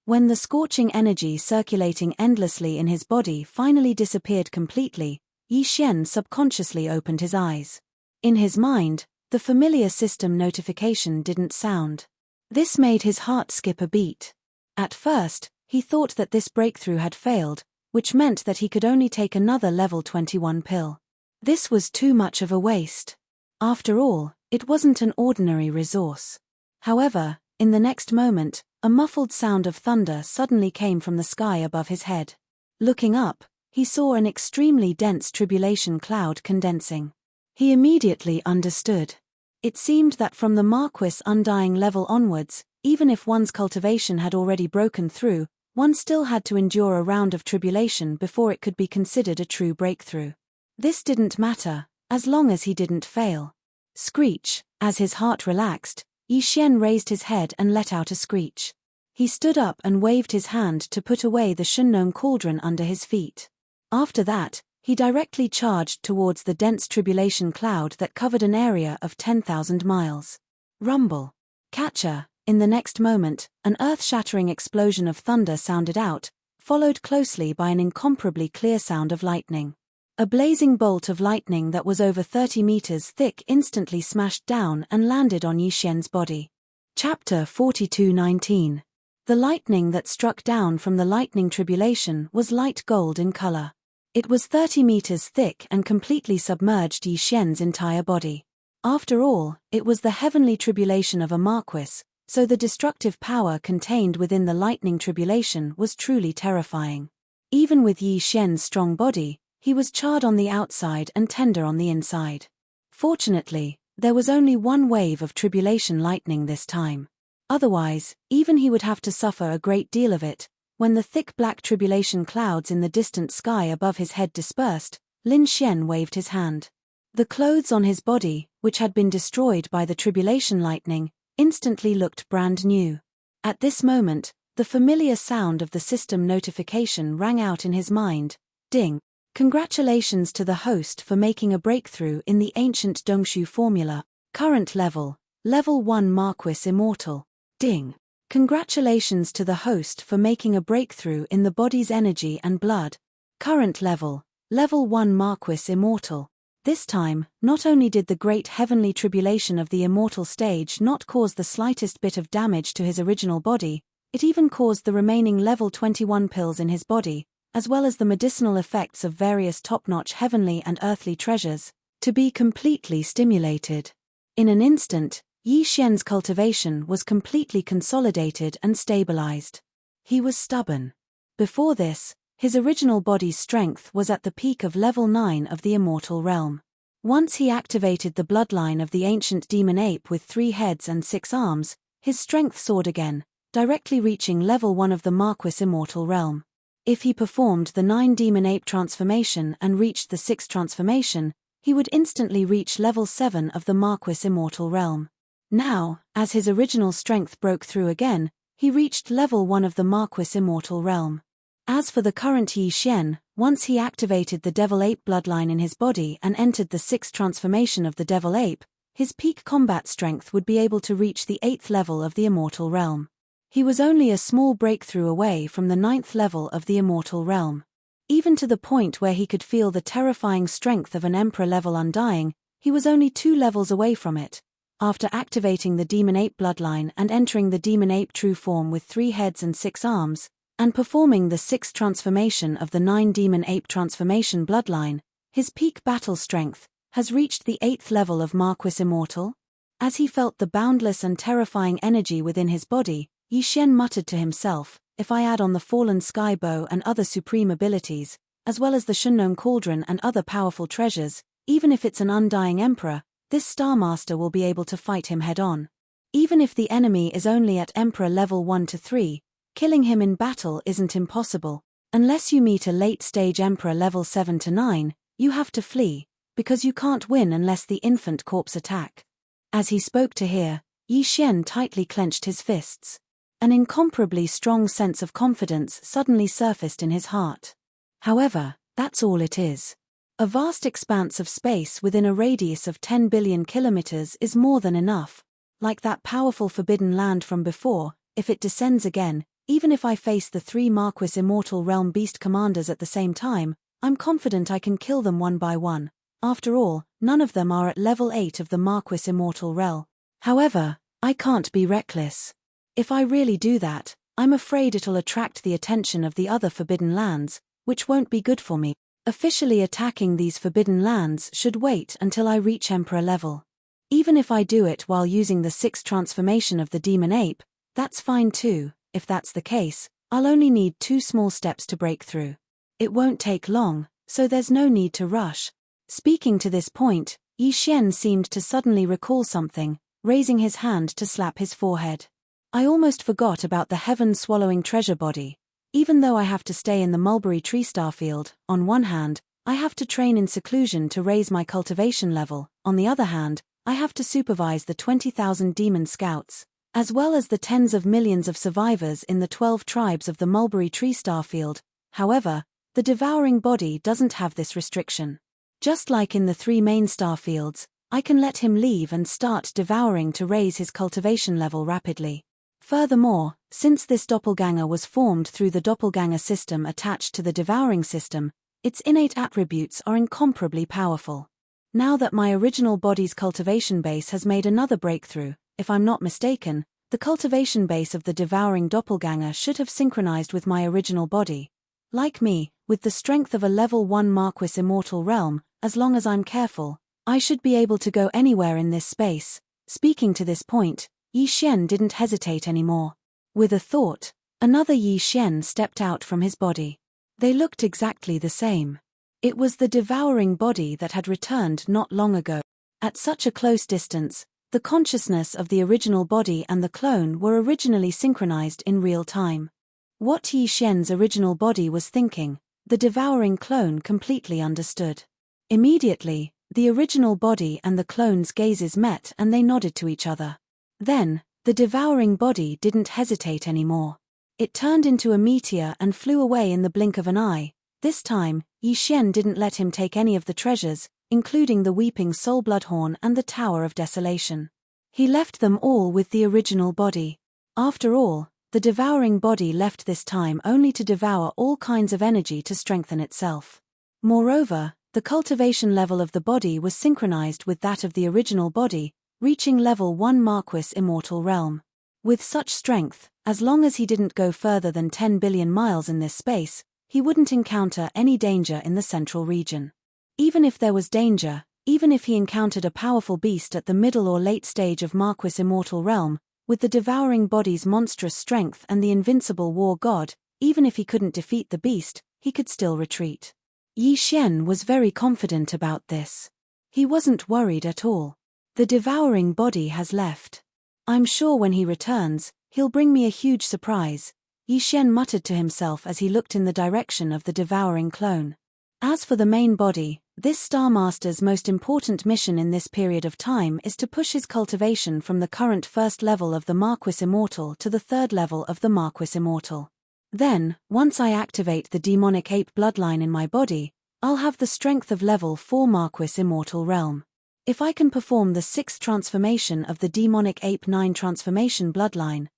When the scorching energy circulating endlessly in his body finally disappeared completely, Yi Xian subconsciously opened his eyes. In his mind, the familiar system notification didn't sound. This made his heart skip a beat. At first, he thought that this breakthrough had failed, which meant that he could only take another level 21 pill. This was too much of a waste. After all, it wasn't an ordinary resource. However, in the next moment, a muffled sound of thunder suddenly came from the sky above his head. Looking up, he saw an extremely dense tribulation cloud condensing. He immediately understood. It seemed that from the Marquis undying level onwards, even if one's cultivation had already broken through, one still had to endure a round of tribulation before it could be considered a true breakthrough. This didn't matter, as long as he didn't fail. Screech. As his heart relaxed, Yi Xian raised his head and let out a screech. He stood up and waved his hand to put away the Shunnong Cauldron under his feet. After that, he directly charged towards the dense tribulation cloud that covered an area of 10,000 miles. Rumble. Catcher. In the next moment, an earth-shattering explosion of thunder sounded out, followed closely by an incomparably clear sound of lightning. A blazing bolt of lightning that was over 30 meters thick instantly smashed down and landed on Yi Xian's body. Chapter 42:19. The lightning that struck down from the lightning tribulation was light gold in color. It was 30 meters thick and completely submerged Yi Xian's entire body. After all, it was the heavenly tribulation of a Marquis, so the destructive power contained within the lightning tribulation was truly terrifying. Even with Yi Xian's strong body, he was charred on the outside and tender on the inside. Fortunately, there was only one wave of tribulation lightning this time. Otherwise, even he would have to suffer a great deal of it. When the thick black tribulation clouds in the distant sky above his head dispersed, Lin Xian waved his hand. The clothes on his body, which had been destroyed by the tribulation lightning, instantly looked brand new. At this moment, the familiar sound of the system notification rang out in his mind. Ding! Congratulations to the host for making a breakthrough in the ancient Dongshu formula. Current level, Level 1 Marquis Immortal. Ding! Congratulations to the host for making a breakthrough in the body's energy and blood. Current level, Level 1 Marquis Immortal. This time, not only did the great heavenly tribulation of the immortal stage not cause the slightest bit of damage to his original body, it even caused the remaining level 21 pills in his body, as well as the medicinal effects of various top-notch heavenly and earthly treasures, to be completely stimulated. In an instant, Yi Xian's cultivation was completely consolidated and stabilized. He was stubborn. Before this, his original body's strength was at the peak of level 9 of the immortal realm. Once he activated the bloodline of the ancient demon ape with 3 heads and 6 arms, his strength soared again, directly reaching level 1 of the Marquis immortal realm. If he performed the 9 demon ape transformation and reached the 6th transformation, he would instantly reach level 7 of the Marquis immortal realm. Now, as his original strength broke through again, he reached level 1 of the Marquis immortal realm. As for the current Yi Xian, once he activated the Devil Ape bloodline in his body and entered the 6th transformation of the Devil Ape, his peak combat strength would be able to reach the 8th level of the immortal realm. He was only a small breakthrough away from the 9th level of the immortal realm. Even to the point where he could feel the terrifying strength of an Emperor-level Undying, he was only 2 levels away from it. After activating the Demon Ape bloodline and entering the Demon Ape true form with 3 heads and 6 arms, and performing the 6th transformation of the 9 Demon Ape transformation bloodline, his peak battle strength has reached the 8th level of Marquis Immortal. As he felt the boundless and terrifying energy within his body, Yi Xian muttered to himself, if I add on the Fallen Sky Bow and other supreme abilities, as well as the Shunnong Cauldron and other powerful treasures, even if it's an undying emperor, this Star Master will be able to fight him head-on. Even if the enemy is only at Emperor level 1 to 3, killing him in battle isn't impossible. Unless you meet a late-stage Emperor level 7 to 9, you have to flee, because you can't win unless the infant corpse attack. As he spoke to hear, Yi Xian tightly clenched his fists. An incomparably strong sense of confidence suddenly surfaced in his heart. However, that's all it is. A vast expanse of space within a radius of 10 billion kilometers is more than enough. Like that powerful forbidden land from before, if it descends again, even if I face the 3 Marquis Immortal Realm Beast Commanders at the same time, I'm confident I can kill them one by one. After all, none of them are at level 8 of the Marquis Immortal Realm. However, I can't be reckless. If I really do that, I'm afraid it'll attract the attention of the other forbidden lands, which won't be good for me. Officially attacking these forbidden lands should wait until I reach Emperor level. Even if I do it while using the 6th transformation of the Demon Ape, that's fine too. If that's the case, I'll only need 2 small steps to break through. It won't take long, so there's no need to rush. Speaking to this point, Yi Xian seemed to suddenly recall something, raising his hand to slap his forehead. I almost forgot about the heaven-swallowing treasure body. Even though I have to stay in the mulberry tree starfield, on one hand, I have to train in seclusion to raise my cultivation level, on the other hand, I have to supervise the 20,000 demon scouts, as well as the tens of millions of survivors in the 12 tribes of the mulberry tree starfield. However, the devouring body doesn't have this restriction. Just like in the 3 main starfields, I can let him leave and start devouring to raise his cultivation level rapidly. Furthermore, since this doppelganger was formed through the doppelganger system attached to the devouring system, its innate attributes are incomparably powerful. Now that my original body's cultivation base has made another breakthrough, if I'm not mistaken, the cultivation base of the devouring doppelganger should have synchronized with my original body. Like me, with the strength of a level 1 Marquis Immortal Realm, as long as I'm careful, I should be able to go anywhere in this space. Speaking to this point, Yi Xian didn't hesitate anymore. With a thought, another Yi Xian stepped out from his body. They looked exactly the same. It was the devouring body that had returned not long ago. At such a close distance, the consciousness of the original body and the clone were originally synchronized in real time. What Yi Xian's original body was thinking, the devouring clone completely understood. Immediately, the original body and the clone's gazes met and they nodded to each other. Then, the devouring body didn't hesitate anymore. It turned into a meteor and flew away in the blink of an eye. This time, Yi Xian didn't let him take any of the treasures, including the Weeping Soul Bloodhorn and the Tower of Desolation. He left them all with the original body. After all, the devouring body left this time only to devour all kinds of energy to strengthen itself. Moreover, The cultivation level of the body was synchronized with that of the original body, reaching level 1 Marquis Immortal Realm. With such strength, as long as he didn't go further than 10 billion miles in this space, he wouldn't encounter any danger in the central region. Even if there was danger, even if he encountered a powerful beast at the middle or late stage of Marquis Immortal Realm, with the devouring body's monstrous strength and the invincible war god, even if he couldn't defeat the beast, he could still retreat. Yi Xian was very confident about this. He wasn't worried at all. The devouring body has left. I'm sure when he returns, he'll bring me a huge surprise, Yi Xian muttered to himself as he looked in the direction of the devouring clone. As for the main body, this Star Master's most important mission in this period of time is to push his cultivation from the current first level of the Marquis Immortal to the third level of the Marquis Immortal. Then, once I activate the demonic ape bloodline in my body, I'll have the strength of level 4 Marquis Immortal Realm. If I can perform the 6th transformation of the demonic ape 9 transformation bloodline,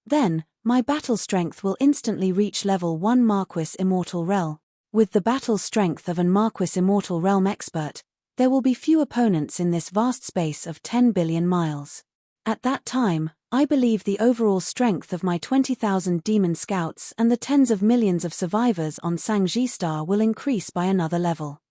then, my battle strength will instantly reach level 1 Marquis Immortal Realm. With the battle strength of an Marquis Immortal Realm expert, there will be few opponents in this vast space of 10 billion miles. At that time, I believe the overall strength of my 20,000 demon scouts and the tens of millions of survivors on Sangji Star will increase by another level.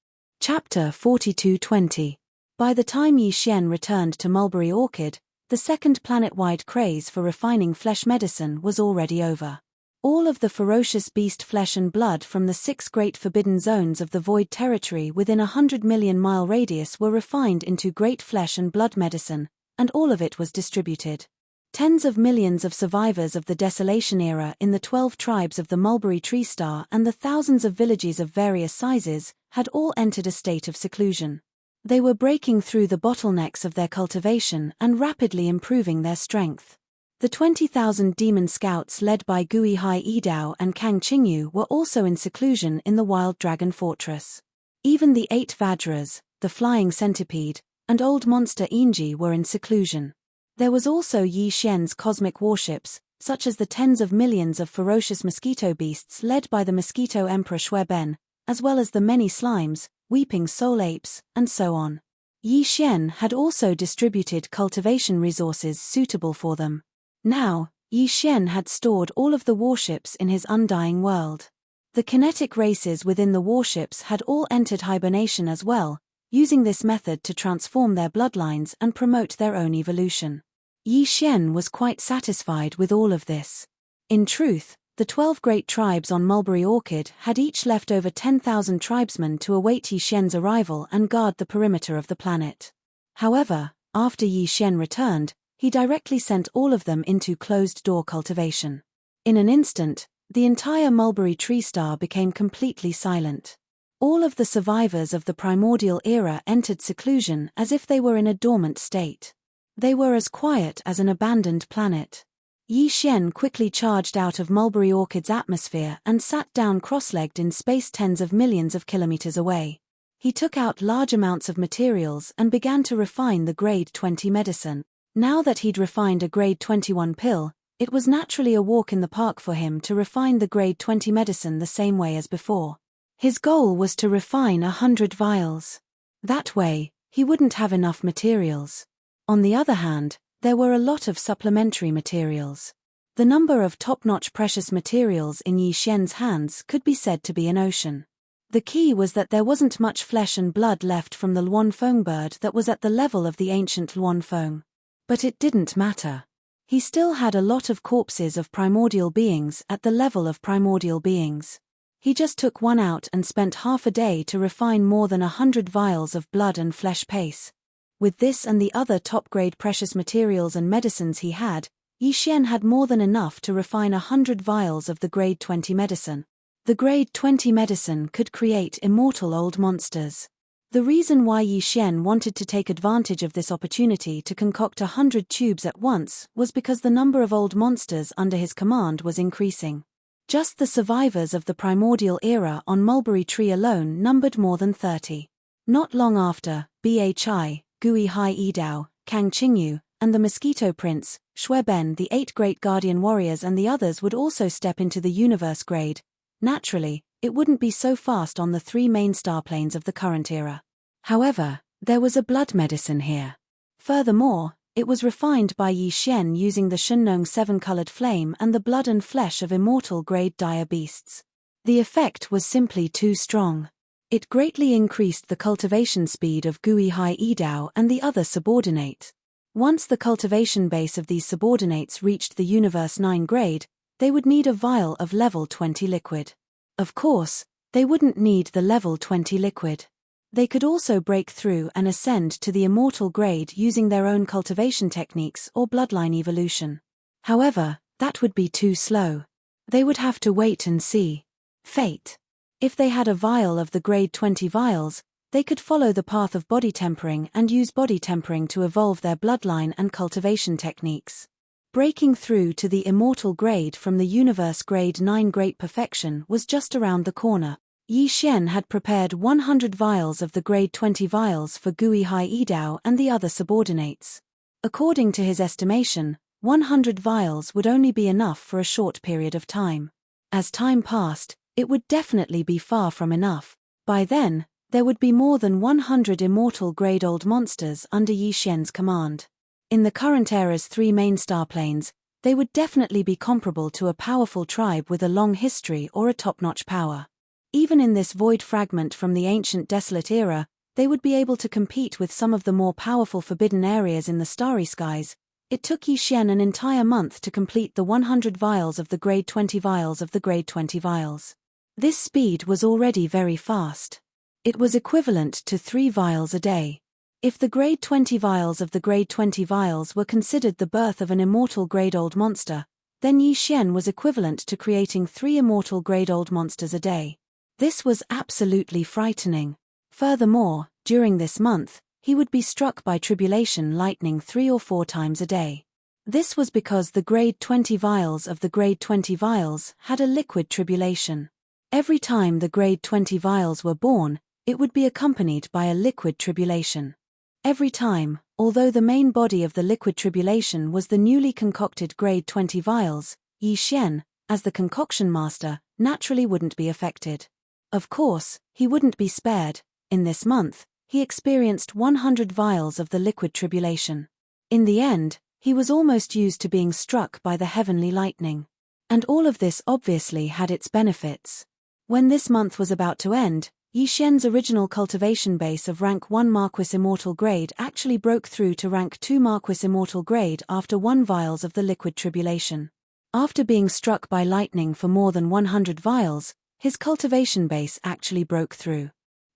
Chapter 4220. By the time Yi Xian returned to Mulberry Orchid, the second planet-wide craze for refining flesh medicine was already over. All of the ferocious beast flesh and blood from the 6 great forbidden zones of the Void Territory within a 100 million mile radius were refined into great flesh and blood medicine, and all of it was distributed. Tens of millions of survivors of the Desolation era in the 12 tribes of the Mulberry Tree Star and the thousands of villages of various sizes had all entered a state of seclusion. They were breaking through the bottlenecks of their cultivation and rapidly improving their strength. The 20,000 demon scouts led by Gui Hai Yidao and Kang Qingyu were also in seclusion in the Wild Dragon Fortress. Even the 8 Vajras, the flying centipede, and old monster Inji were in seclusion. There was also Yi Xian's cosmic warships, such as the tens of millions of ferocious mosquito beasts led by the mosquito emperor Shueben, as well as the many slimes, weeping soul apes, and so on. Yi Xian had also distributed cultivation resources suitable for them. Now, Yi Xian had stored all of the warships in his undying world. The kinetic races within the warships had all entered hibernation as well, using this method to transform their bloodlines and promote their own evolution. Yi Xian was quite satisfied with all of this. In truth, the 12 great tribes on Mulberry Orchid had each left over 10,000 tribesmen to await Yi Xian's arrival and guard the perimeter of the planet. However, after Yi Xian returned, he directly sent all of them into closed-door cultivation. In an instant, the entire Mulberry Tree Star became completely silent. All of the survivors of the primordial era entered seclusion as if they were in a dormant state. They were as quiet as an abandoned planet. Yi Xian quickly charged out of Mulberry Orchid's atmosphere and sat down cross-legged in space tens of millions of kilometers away. He took out large amounts of materials and began to refine the grade 20 medicine. Now that he'd refined a grade 21 pill, it was naturally a walk in the park for him to refine the grade 20 medicine the same way as before. His goal was to refine 100 vials. That way, he wouldn't have enough materials. On the other hand, there were a lot of supplementary materials. The number of top-notch precious materials in Yi Xian's hands could be said to be an ocean. The key was that there wasn't much flesh and blood left from the Luanfeng bird that was at the level of the ancient Luanfeng. But it didn't matter. He still had a lot of corpses of primordial beings at the level of primordial beings. He just took one out and spent half a day to refine more than 100 vials of blood and flesh paste. With this and the other top-grade precious materials and medicines he had, Yi Xian had more than enough to refine 100 vials of the grade 20 medicine. The grade 20 medicine could create immortal old monsters. The reason why Yi Xian wanted to take advantage of this opportunity to concoct 100 tubes at once was because the number of old monsters under his command was increasing. Just the survivors of the primordial era on Mulberry Tree alone numbered more than 30. Not long after, Bhi, Gui Hai Yidao, Kang Qingyu, and the Mosquito Prince, Shueben, the 8 great guardian warriors and the others would also step into the universe grade. Naturally, it wouldn't be so fast on the 3 main star planes of the current era. However, there was a blood medicine here. Furthermore, it was refined by Yi Xian using the Shunnong 7-colored flame and the blood and flesh of immortal grade dire beasts. The effect was simply too strong. It greatly increased the cultivation speed of Gui Hai Yidao and the other subordinate. Once the cultivation base of these subordinates reached the Universe 9 grade, they would need a vial of level 20 liquid. Of course, they wouldn't need the level 20 liquid. They could also break through and ascend to the immortal grade using their own cultivation techniques or bloodline evolution. However, that would be too slow. They would have to wait and see. Fate. If they had a vial of the grade 20 vials, they could follow the path of body tempering and use body tempering to evolve their bloodline and cultivation techniques. Breaking through to the immortal grade from the universe grade 9 great perfection was just around the corner. Yi Xian had prepared 100 vials of the grade 20 vials for Gui Hai Yidao and the other subordinates. According to his estimation, 100 vials would only be enough for a short period of time. As time passed, it would definitely be far from enough. By then, there would be more than 100 immortal grade old monsters under Yi Xian's command. In the current era's 3 main star planes, they would definitely be comparable to a powerful tribe with a long history or a top-notch power. Even in this void fragment from the ancient desolate era, they would be able to compete with some of the more powerful forbidden areas in the starry skies. It took Yi Xian an entire month to complete the 100 vials of the grade 20 vials of the grade 20 vials. This speed was already very fast. It was equivalent to 3 vials a day. If the grade 20 vials of the grade 20 vials were considered the birth of an immortal grade old monster, then Yi Xian was equivalent to creating 3 immortal grade old monsters a day. This was absolutely frightening. Furthermore, during this month, he would be struck by tribulation lightning 3 or 4 times a day. This was because the grade 20 vials of the grade 20 vials had a liquid tribulation. Every time the grade 20 vials were born, it would be accompanied by a liquid tribulation. Every time, although the main body of the liquid tribulation was the newly concocted grade 20 vials, Yi Xian, as the concoction master, naturally wouldn't be affected. Of course, he wouldn't be spared. In this month, he experienced 100 vials of the liquid tribulation. In the end, he was almost used to being struck by the heavenly lightning. And all of this obviously had its benefits. When this month was about to end, Yi Xian's original cultivation base of rank 1 Marquis Immortal grade actually broke through to rank 2 Marquis Immortal grade after 1 vials of the liquid tribulation. After being struck by lightning for more than 100 vials, his cultivation base actually broke through.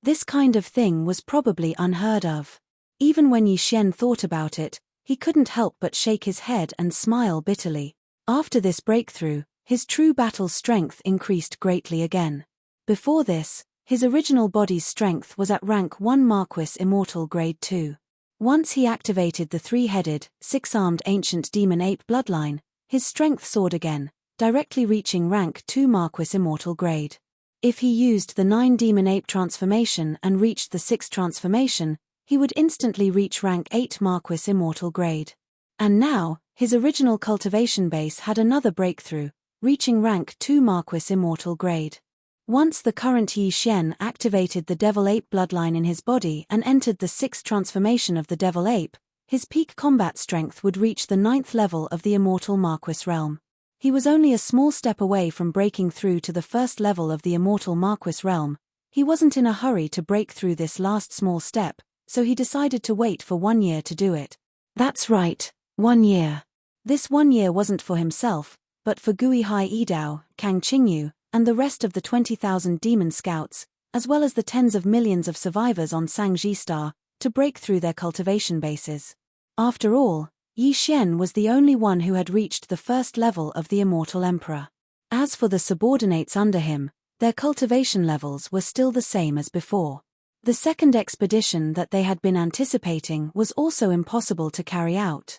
This kind of thing was probably unheard of. Even when Yi Xian thought about it, he couldn't help but shake his head and smile bitterly. After this breakthrough, his true battle strength increased greatly again. Before this, his original body's strength was at rank 1 Marquis Immortal grade 2. Once he activated the 3-headed, 6-armed ancient demon ape bloodline, his strength soared again, directly reaching rank 2 Marquis Immortal grade. If he used the 9 demon ape transformation and reached the 6th transformation, he would instantly reach rank 8 Marquis Immortal grade. And now, his original cultivation base had another breakthrough, reaching rank 2 Marquis Immortal grade. Once the current Yi Xian activated the Devil Ape bloodline in his body and entered the 6th transformation of the Devil Ape, his peak combat strength would reach the 9th level of the Immortal Marquis realm. He was only a small step away from breaking through to the 1st level of the Immortal Marquis realm. He wasn't in a hurry to break through this last small step, so he decided to wait for 1 year to do it. That's right, 1 year. This 1 year wasn't for himself, but for Gui Hai Yidao, Kang Qingyu, and the rest of the 20,000 demon scouts, as well as the tens of millions of survivors on Sangji Star, to break through their cultivation bases. After all, Yi Xian was the only one who had reached the 1st level of the Immortal Emperor. As for the subordinates under him, their cultivation levels were still the same as before. The second expedition that they had been anticipating was also impossible to carry out.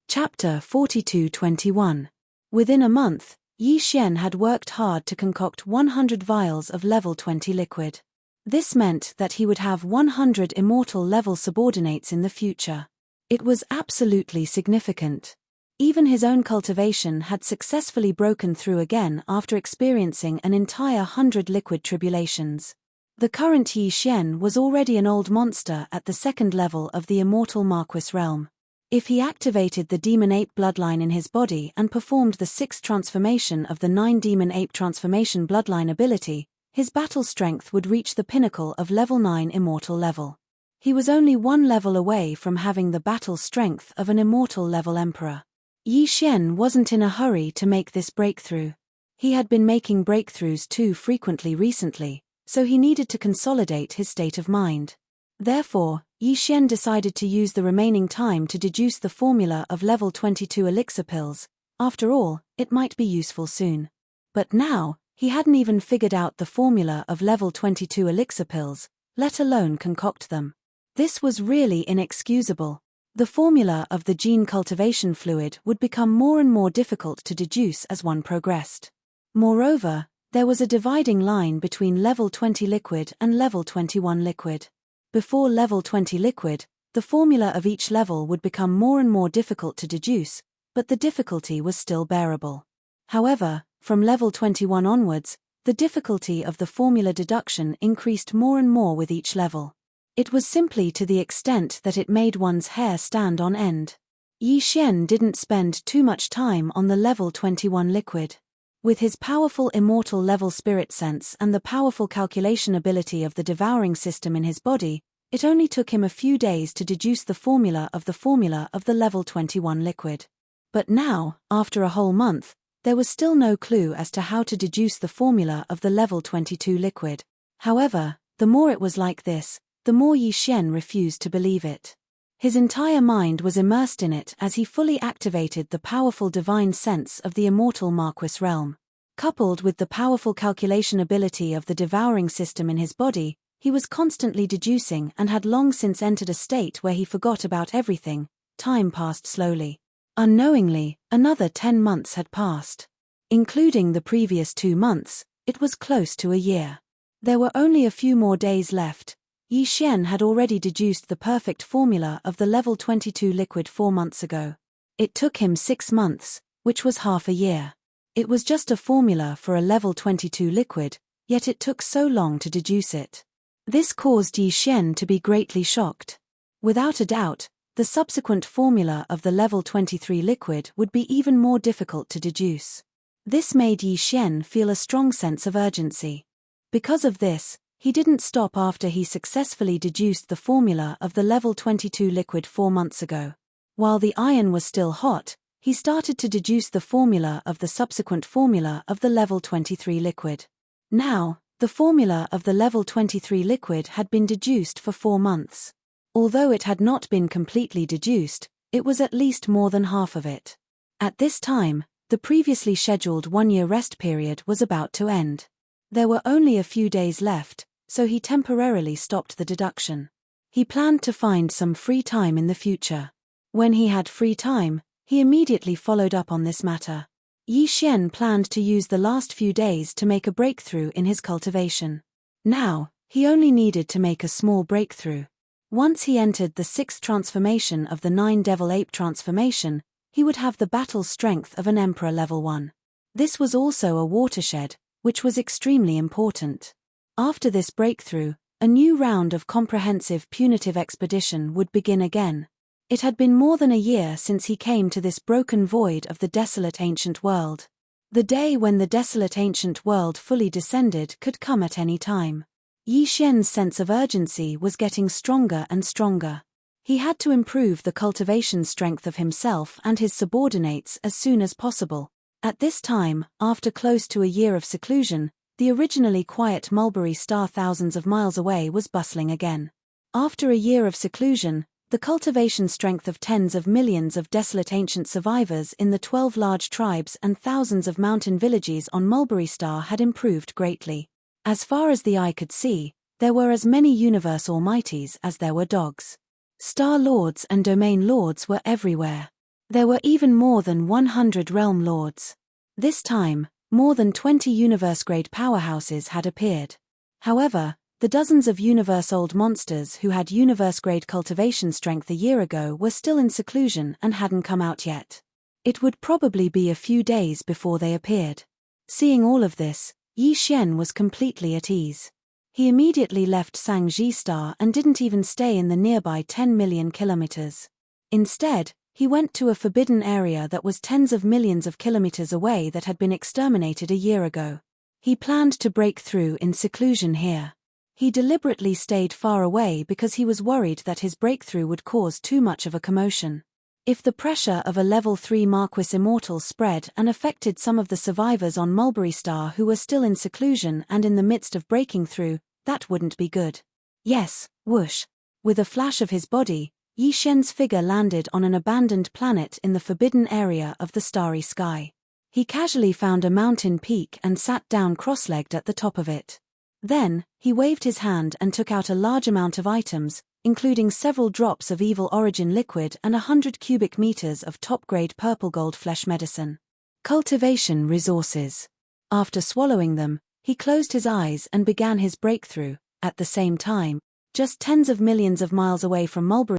Chapter 42-21. Within a month, Yi Xian had worked hard to concoct 100 vials of level 20 liquid. This meant that he would have 100 immortal level subordinates in the future. It was absolutely significant. Even his own cultivation had successfully broken through again after experiencing an entire 100 liquid tribulations. The current Yi Xian was already an old monster at the second level of the immortal Marquis realm. If he activated the demon ape bloodline in his body and performed the 6th transformation of the 9 demon ape transformation bloodline ability, his battle strength would reach the pinnacle of level 9 immortal level. He was only one level away from having the battle strength of an immortal level emperor. Yi Xian wasn't in a hurry to make this breakthrough. He had been making breakthroughs too frequently recently, so he needed to consolidate his state of mind. Therefore, Yi Xian decided to use the remaining time to deduce the formula of level 22 elixir pills. After all, it might be useful soon. But now, he hadn't even figured out the formula of level 22 elixir pills, let alone concoct them. This was really inexcusable. The formula of the gene cultivation fluid would become more and more difficult to deduce as one progressed. Moreover, there was a dividing line between level 20 liquid and level 21 liquid. Before level 20 liquid, the formula of each level would become more and more difficult to deduce, but the difficulty was still bearable. However, from level 21 onwards, the difficulty of the formula deduction increased more and more with each level. It was simply to the extent that it made one's hair stand on end. Yi Xian didn't spend too much time on the level 21 liquid. With his powerful immortal level spirit sense and the powerful calculation ability of the devouring system in his body, it only took him a few days to deduce the formula of the level 21 liquid. But now, after a whole month, there was still no clue as to how to deduce the formula of the level 22 liquid. However, the more it was like this, the more Yi Xian refused to believe it. His entire mind was immersed in it as he fully activated the powerful divine sense of the immortal Marquis realm. Coupled with the powerful calculation ability of the devouring system in his body, he was constantly deducing and had long since entered a state where he forgot about everything. Time passed slowly. Unknowingly, another 10 months had passed. Including the previous 2 months, it was close to a year. There were only a few more days left. Yi Xian had already deduced the perfect formula of the level 22 liquid 4 months ago. It took him 6 months, which was half a year. It was just a formula for a level 22 liquid, yet it took so long to deduce it. This caused Yi Xian to be greatly shocked. Without a doubt, the subsequent formula of the level 23 liquid would be even more difficult to deduce. This made Yi Xian feel a strong sense of urgency. Because of this, he didn't stop after he successfully deduced the formula of the level 22 liquid 4 months ago. While the iron was still hot, he started to deduce the formula of the subsequent formula of the level 23 liquid. Now, the formula of the level 23 liquid had been deduced for 4 months. Although it had not been completely deduced, it was at least more than half of it. At this time, the previously scheduled 1-year rest period was about to end. There were only a few days left, so he temporarily stopped the deduction. He planned to find some free time in the future. When he had free time, he immediately followed up on this matter. Yi Xian planned to use the last few days to make a breakthrough in his cultivation. Now, he only needed to make a small breakthrough. Once he entered the 6th transformation of the 9 Devil Ape transformation, he would have the battle strength of an Emperor level 1. This was also a watershed, which was extremely important. After this breakthrough, a new round of comprehensive punitive expedition would begin again. It had been more than a year since he came to this broken void of the desolate ancient world. The day when the desolate ancient world fully descended could come at any time. Yi Xian's sense of urgency was getting stronger and stronger. He had to improve the cultivation strength of himself and his subordinates as soon as possible. At this time, after close to a year of seclusion, the originally quiet Mulberry Star thousands of miles away was bustling again. After a year of seclusion, the cultivation strength of tens of millions of desolate ancient survivors in the 12 large tribes and thousands of mountain villages on Mulberry Star had improved greatly. As far as the eye could see, there were as many universe almighties as there were dogs. Star lords and domain lords were everywhere. There were even more than 100 realm lords. This time, more than 20 universe-grade powerhouses had appeared. However, the dozens of universe-old monsters who had universe-grade cultivation strength a year ago were still in seclusion and hadn't come out yet. It would probably be a few days before they appeared. Seeing all of this, Yi Xian was completely at ease. He immediately left Sangji Star and didn't even stay in the nearby 10 million kilometers. Instead, he went to a forbidden area that was tens of millions of kilometers away that had been exterminated a year ago. He planned to break through in seclusion here. He deliberately stayed far away because he was worried that his breakthrough would cause too much of a commotion. If the pressure of a level 3 Marquis Immortal spread and affected some of the survivors on Mulberry Star who were still in seclusion and in the midst of breaking through, that wouldn't be good. Yes, whoosh. With a flash of his body, Yi Xian's figure landed on an abandoned planet in the forbidden area of the starry sky. He casually found a mountain peak and sat down cross-legged at the top of it. Then, he waved his hand and took out a large amount of items, including several drops of evil origin liquid and 100 cubic meters of top-grade purple gold flesh medicine. Cultivation resources. After swallowing them, he closed his eyes and began his breakthrough. At the same time, just tens of millions of miles away from Mulberry